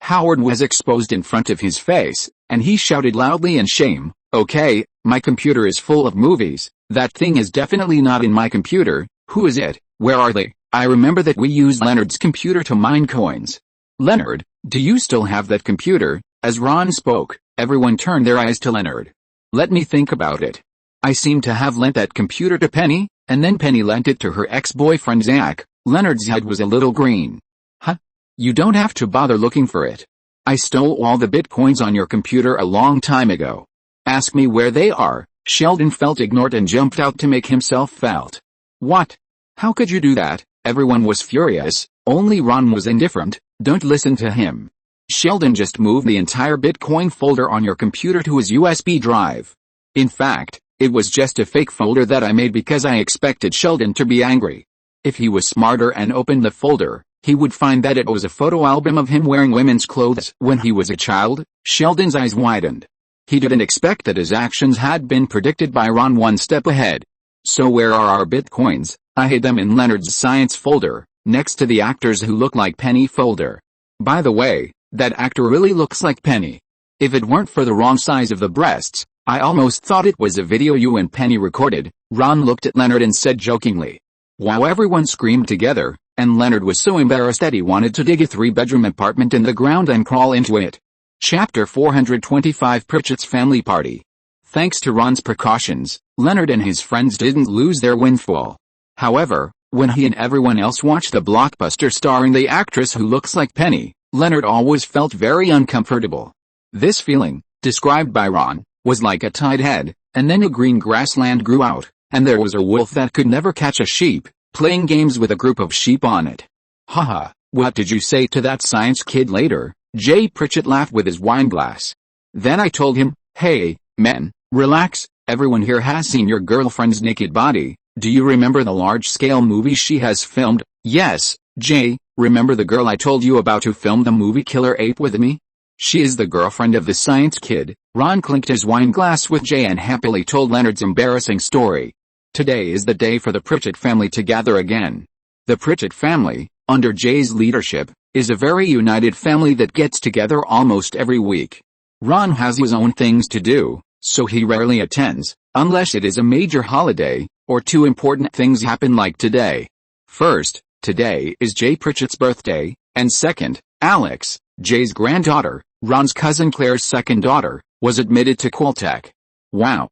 Howard was exposed in front of his face, and he shouted loudly in shame, okay, my computer is full of movies, that thing is definitely not in my computer, who is it, where are they? I remember that we used Leonard's computer to mine coins. Leonard, do you still have that computer? As Ron spoke, everyone turned their eyes to Leonard. Let me think about it. I seem to have lent that computer to Penny, and then Penny lent it to her ex-boyfriend Zach. Leonard's head was a little green. Huh? You don't have to bother looking for it. I stole all the Bitcoins on your computer a long time ago. Ask me where they are. Sheldon felt ignored and jumped out to make himself felt. What? How could you do that? Everyone was furious, only Ron was indifferent. Don't listen to him. Sheldon just moved the entire Bitcoin folder on your computer to his USB drive. In fact, it was just a fake folder that I made because I expected Sheldon to be angry. If he was smarter and opened the folder, he would find that it was a photo album of him wearing women's clothes when he was a child. Sheldon's eyes widened. He didn't expect that his actions had been predicted by Ron one step ahead. So where are our Bitcoins? I hid them in Leonard's science folder, next to the actors who look like Penny folder. By the way, that actor really looks like Penny. If it weren't for the wrong size of the breasts, I almost thought it was a video you and Penny recorded. Ron looked at Leonard and said jokingly. Wow, everyone screamed together, and Leonard was so embarrassed that he wanted to dig a 3-bedroom apartment in the ground and crawl into it. Chapter 425 Pritchett's Family Party. Thanks to Ron's precautions, Leonard and his friends didn't lose their windfall. However, when he and everyone else watched the blockbuster starring the actress who looks like Penny, Leonard always felt very uncomfortable. This feeling, described by Ron, was like a tide head, and then a green grassland grew out, and there was a wolf that could never catch a sheep, playing games with a group of sheep on it. Haha, what did you say to that science kid later? Jay Pritchett laughed with his wine glass. Then I told him, hey, men, relax, everyone here has seen your girlfriend's naked body. Do you remember the large-scale movie she has filmed? Yes, Jay, remember the girl I told you about who filmed the movie Killer Ape with me? She is the girlfriend of the science kid. Ron clinked his wine glass with Jay and happily told Leonard's embarrassing story. Today is the day for the Pritchett family to gather again. The Pritchett family, under Jay's leadership, is a very united family that gets together almost every week. Ron has his own things to do, so he rarely attends, unless it is a major holiday, or two important things happen like today. First, today is Jay Pritchett's birthday, and second, Alex, Jay's granddaughter, Ron's cousin Claire's second daughter, was admitted to Caltech. Wow,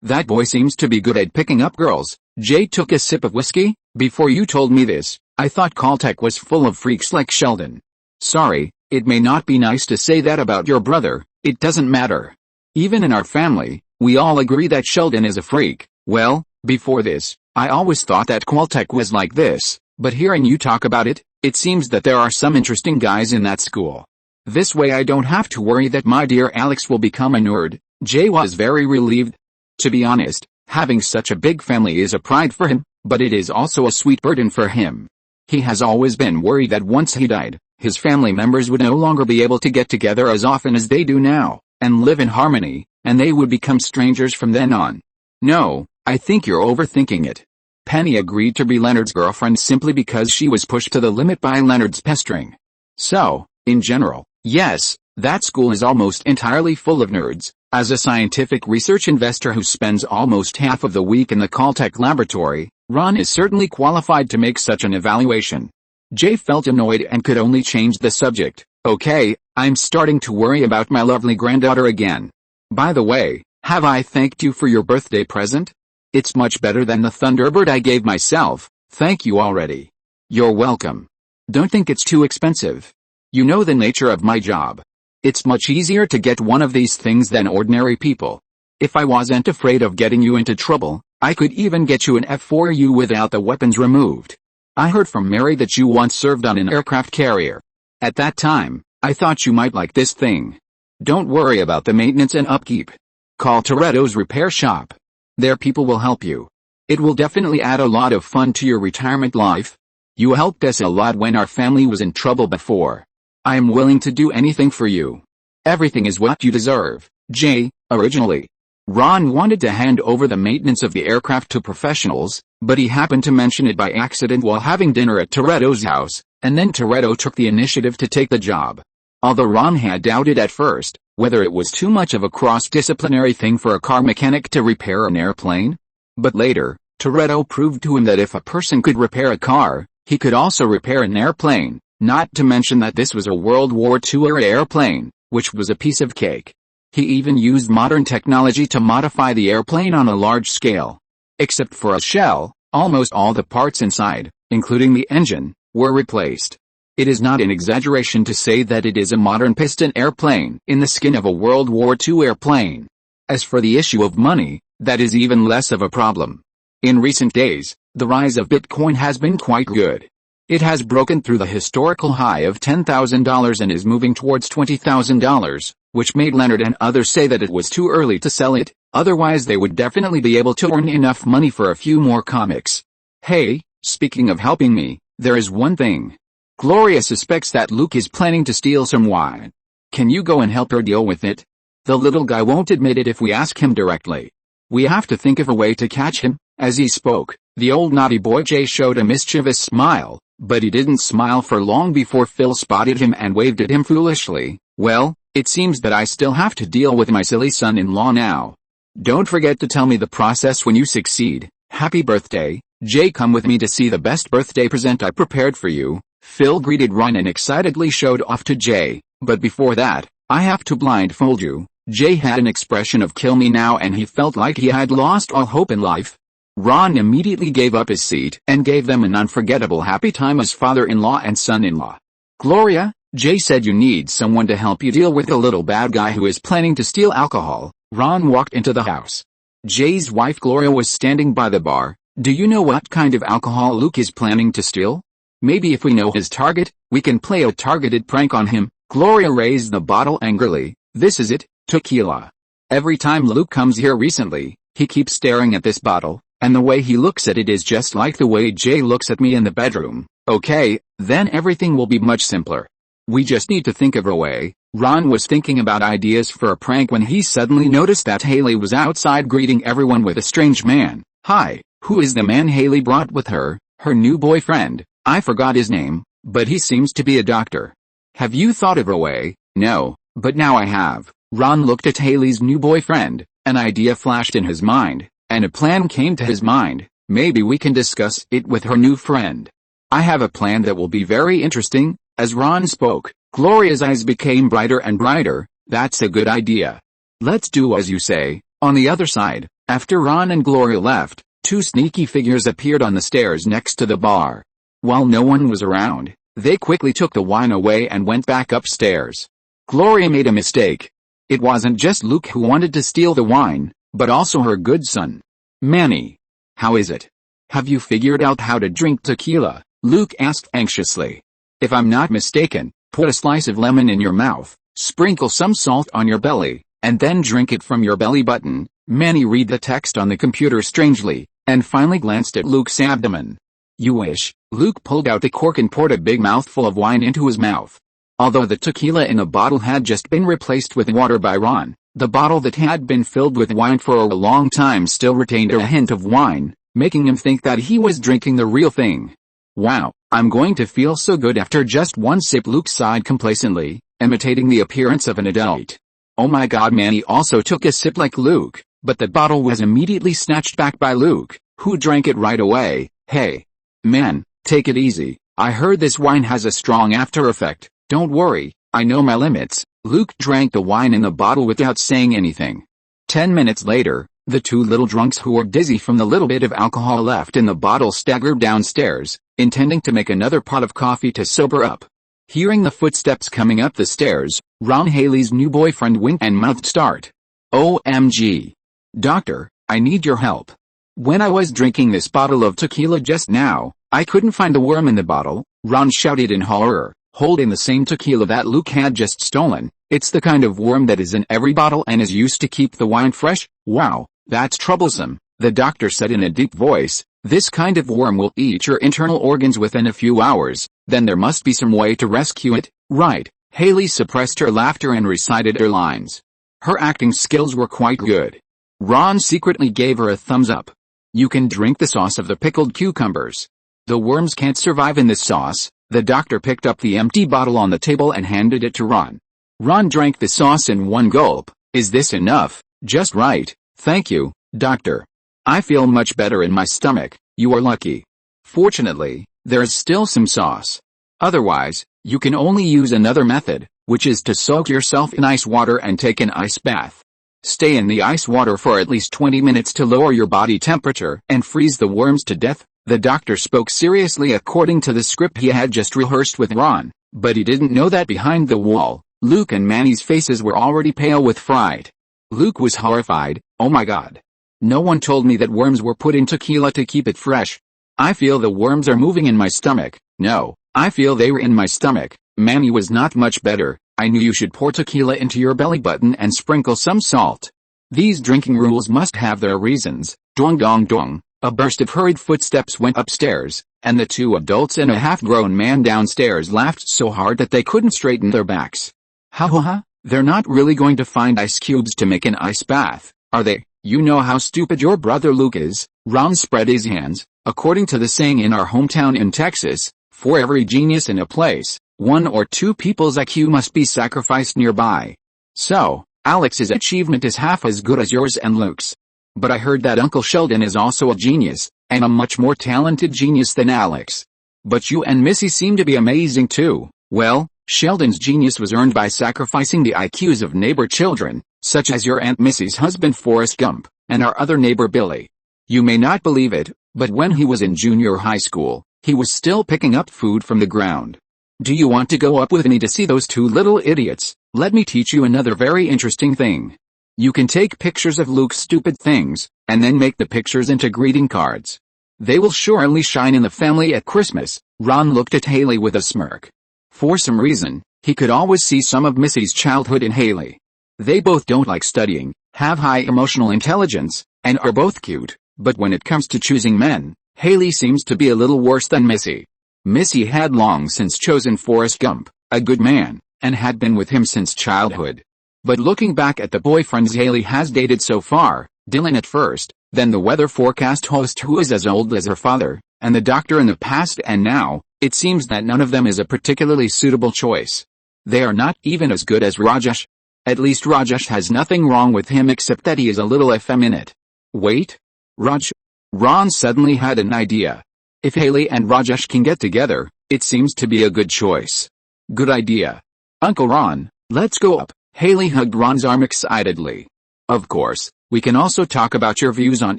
that boy seems to be good at picking up girls. Jay took a sip of whiskey. Before you told me this, I thought Caltech was full of freaks like Sheldon. Sorry, it may not be nice to say that about your brother, it doesn't matter. Even in our family, we all agree that Sheldon is a freak. Well, before this, I always thought that Caltech was like this, but hearing you talk about it, it seems that there are some interesting guys in that school. This way I don't have to worry that my dear Alex will become a nerd. Jay was very relieved. To be honest, having such a big family is a pride for him, but it is also a sweet burden for him. He has always been worried that once he died, his family members would no longer be able to get together as often as they do now, and live in harmony, and they would become strangers from then on. No, I think you're overthinking it. Penny agreed to be Leonard's girlfriend simply because she was pushed to the limit by Leonard's pestering. So, in general, yes, that school is almost entirely full of nerds. As a scientific research investor who spends almost half of the week in the Caltech laboratory, Ron is certainly qualified to make such an evaluation. Jay felt annoyed and could only change the subject. Okay, I'm starting to worry about my lovely granddaughter again. By the way, have I thanked you for your birthday present? It's much better than the Thunderbird I gave myself, thank you already. You're welcome. Don't think it's too expensive. You know the nature of my job. It's much easier to get one of these things than ordinary people. If I wasn't afraid of getting you into trouble, I could even get you an F4U without the weapons removed. I heard from Mary that you once served on an aircraft carrier. At that time, I thought you might like this thing. Don't worry about the maintenance and upkeep. Call Toretto's repair shop. Their people will help you. It will definitely add a lot of fun to your retirement life. You helped us a lot when our family was in trouble before. I am willing to do anything for you. Everything is what you deserve, Jay. Originally, Ron wanted to hand over the maintenance of the aircraft to professionals, but he happened to mention it by accident while having dinner at Toretto's house, and then Toretto took the initiative to take the job. Although Ron had doubted at first whether it was too much of a cross-disciplinary thing for a car mechanic to repair an airplane. But later, Toretto proved to him that if a person could repair a car, he could also repair an airplane. Not to mention that this was a World War II-era airplane, which was a piece of cake. He even used modern technology to modify the airplane on a large scale. Except for a shell, almost all the parts inside, including the engine, were replaced. It is not an exaggeration to say that it is a modern piston airplane in the skin of a World War II airplane. As for the issue of money, that is even less of a problem. In recent days, the rise of Bitcoin has been quite good. It has broken through the historical high of $10,000 and is moving towards $20,000, which made Leonard and others say that it was too early to sell it, otherwise they would definitely be able to earn enough money for a few more comics. Hey, speaking of helping me, there is one thing. Gloria suspects that Luke is planning to steal some wine. Can you go and help her deal with it? The little guy won't admit it if we ask him directly. We have to think of a way to catch him. As he spoke, the old naughty boy Jay showed a mischievous smile. But he didn't smile for long before Phil spotted him and waved at him foolishly. Well, it seems that I still have to deal with my silly son-in-law now. Don't forget to tell me the process when you succeed. Happy birthday, Jay. Come with me to see the best birthday present I prepared for you. Phil greeted Ron and excitedly showed off to Jay. But before that, I have to blindfold you. Jay had an expression of kill me now and he felt like he had lost all hope in life. Ron immediately gave up his seat and gave them an unforgettable happy time as father-in-law and son-in-law. Gloria, Jay said you need someone to help you deal with the little bad guy who is planning to steal alcohol. Ron walked into the house. Jay's wife Gloria was standing by the bar. Do you know what kind of alcohol Luke is planning to steal? Maybe if we know his target, we can play a targeted prank on him. Gloria raised the bottle angrily. This is it, tequila. Every time Luke comes here recently, he keeps staring at this bottle. And the way he looks at it is just like the way Jay looks at me in the bedroom. Okay, then everything will be much simpler. We just need to think of a way. Ron was thinking about ideas for a prank when he suddenly noticed that Haley was outside greeting everyone with a strange man. Hi, who is the man Haley brought with her? Her new boyfriend. I forgot his name, but he seems to be a doctor. Have you thought of a way? No, but now I have. Ron looked at Haley's new boyfriend. An idea flashed in his mind, and a plan came to his mind. Maybe we can discuss it with her new friend. I have a plan that will be very interesting. As Ron spoke, Gloria's eyes became brighter and brighter. That's a good idea. Let's do as you say. On the other side, after Ron and Gloria left, two sneaky figures appeared on the stairs next to the bar. While no one was around, they quickly took the wine away and went back upstairs. Gloria made a mistake. It wasn't just Luke who wanted to steal the wine, but also her good son, Manny. How is it? Have you figured out how to drink tequila? Luke asked anxiously. If I'm not mistaken, put a slice of lemon in your mouth, sprinkle some salt on your belly, and then drink it from your belly button. Manny read the text on the computer strangely, and finally glanced at Luke's abdomen. You wish. Luke pulled out the cork and poured a big mouthful of wine into his mouth. Although the tequila in a bottle had just been replaced with water by Ron, the bottle that had been filled with wine for a long time still retained a hint of wine, making him think that he was drinking the real thing. Wow, I'm going to feel so good after just one sip, Luke sighed complacently, imitating the appearance of an adult. Oh my god, Manny also took a sip like Luke, but the bottle was immediately snatched back by Luke, who drank it right away. Hey, man, take it easy. I heard this wine has a strong after effect. Don't worry, I know my limits. Luke drank the wine in the bottle without saying anything. 10 minutes later, the two little drunks who were dizzy from the little bit of alcohol left in the bottle staggered downstairs, intending to make another pot of coffee to sober up. Hearing the footsteps coming up the stairs, Ron, Haley's new boyfriend, winked and mouthed start. OMG. Doctor, I need your help. When I was drinking this bottle of tequila just now, I couldn't find the worm in the bottle, Ron shouted in horror, holding the same tequila that Luke had just stolen. It's the kind of worm that is in every bottle and is used to keep the wine fresh. Wow, that's troublesome, the doctor said in a deep voice. This kind of worm will eat your internal organs within a few hours, then there must be some way to rescue it, right? Haley suppressed her laughter and recited her lines. Her acting skills were quite good. Ron secretly gave her a thumbs up. You can drink the sauce of the pickled cucumbers. The worms can't survive in this sauce. The doctor picked up the empty bottle on the table and handed it to Ron. Ron drank the sauce in one gulp. Is this enough? Just right. Thank you, doctor. I feel much better in my stomach. You are lucky. Fortunately, there is still some sauce. Otherwise, you can only use another method, which is to soak yourself in ice water and take an ice bath. Stay in the ice water for at least 20 minutes to lower your body temperature and freeze the worms to death. The doctor spoke seriously according to the script he had just rehearsed with Ron, but he didn't know that behind the wall, Luke and Manny's faces were already pale with fright. Luke was horrified. Oh my god. No one told me that worms were put in tequila to keep it fresh. I feel the worms are moving in my stomach. No, I feel they were in my stomach. Manny was not much better. I knew you should pour tequila into your belly button and sprinkle some salt. These drinking rules must have their reasons. Dong dong dong. A burst of hurried footsteps went upstairs, and the two adults and a half-grown man downstairs laughed so hard that they couldn't straighten their backs. Ha ha ha, they're not really going to find ice cubes to make an ice bath, are they? You know how stupid your brother Luke is. Ron spread his hands. According to the saying in our hometown in Texas, for every genius in a place, one or two people's IQ must be sacrificed nearby. So, Alex's achievement is half as good as yours and Luke's. But I heard that Uncle Sheldon is also a genius, and a much more talented genius than Alex. But you and Missy seem to be amazing too. Well, Sheldon's genius was earned by sacrificing the IQs of neighbor children, such as your Aunt Missy's husband Forrest Gump, and our other neighbor Billy. You may not believe it, but when he was in junior high school, he was still picking up food from the ground. Do you want to go up with me to see those two little idiots? Let me teach you another very interesting thing. You can take pictures of Luke's stupid things, and then make the pictures into greeting cards. They will surely shine in the family at Christmas. Ron looked at Haley with a smirk. For some reason, he could always see some of Missy's childhood in Haley. They both don't like studying, have high emotional intelligence, and are both cute, but when it comes to choosing men, Haley seems to be a little worse than Missy. Missy had long since chosen Forrest Gump, a good man, and had been with him since childhood. But looking back at the boyfriends Haley has dated so far, Dylan at first, then the weather forecast host who is as old as her father, and the doctor in the past and now, it seems that none of them is a particularly suitable choice. They are not even as good as Rajesh. At least Rajesh has nothing wrong with him except that he is a little effeminate. Wait? Ron suddenly had an idea. If Haley and Rajesh can get together, it seems to be a good choice. Good idea. Uncle Ron, let's go up. Haley hugged Ron's arm excitedly. Of course, we can also talk about your views on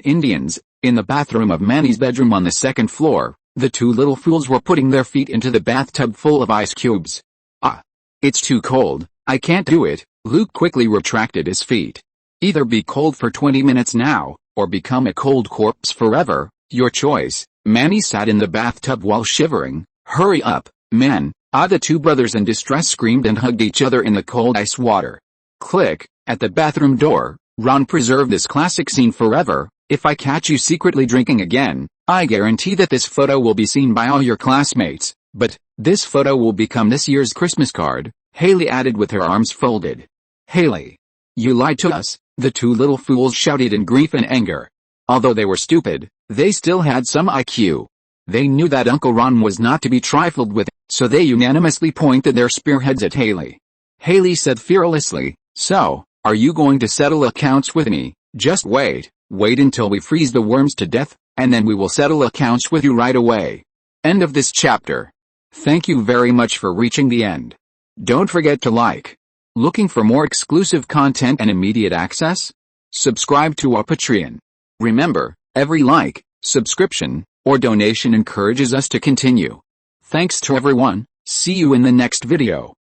Indians. In the bathroom of Manny's bedroom on the second floor, the two little fools were putting their feet into the bathtub full of ice cubes. Ah. It's too cold, I can't do it. Luke quickly retracted his feet. Either be cold for 20 minutes now, or become a cold corpse forever, your choice. Manny sat in the bathtub while shivering. Hurry up, man. The two brothers in distress screamed and hugged each other in the cold ice water. Click. At the bathroom door, Ron preserved this classic scene forever. If I catch you secretly drinking again, I guarantee that this photo will be seen by all your classmates, but this photo will become this year's Christmas card, Haley added with her arms folded. Haley. You lied to us, the two little fools shouted in grief and anger. Although they were stupid, they still had some IQ. They knew that Uncle Ron was not to be trifled with, so they unanimously pointed their spearheads at Haley. Haley said fearlessly, so, are you going to settle accounts with me? Just wait until we freeze the worms to death, and then we will settle accounts with you right away. End of this chapter. Thank you very much for reaching the end. Don't forget to like. Looking for more exclusive content and immediate access? Subscribe to our Patreon. Remember, every like, subscription, or donation encourages us to continue. Thanks to everyone. See you in the next video.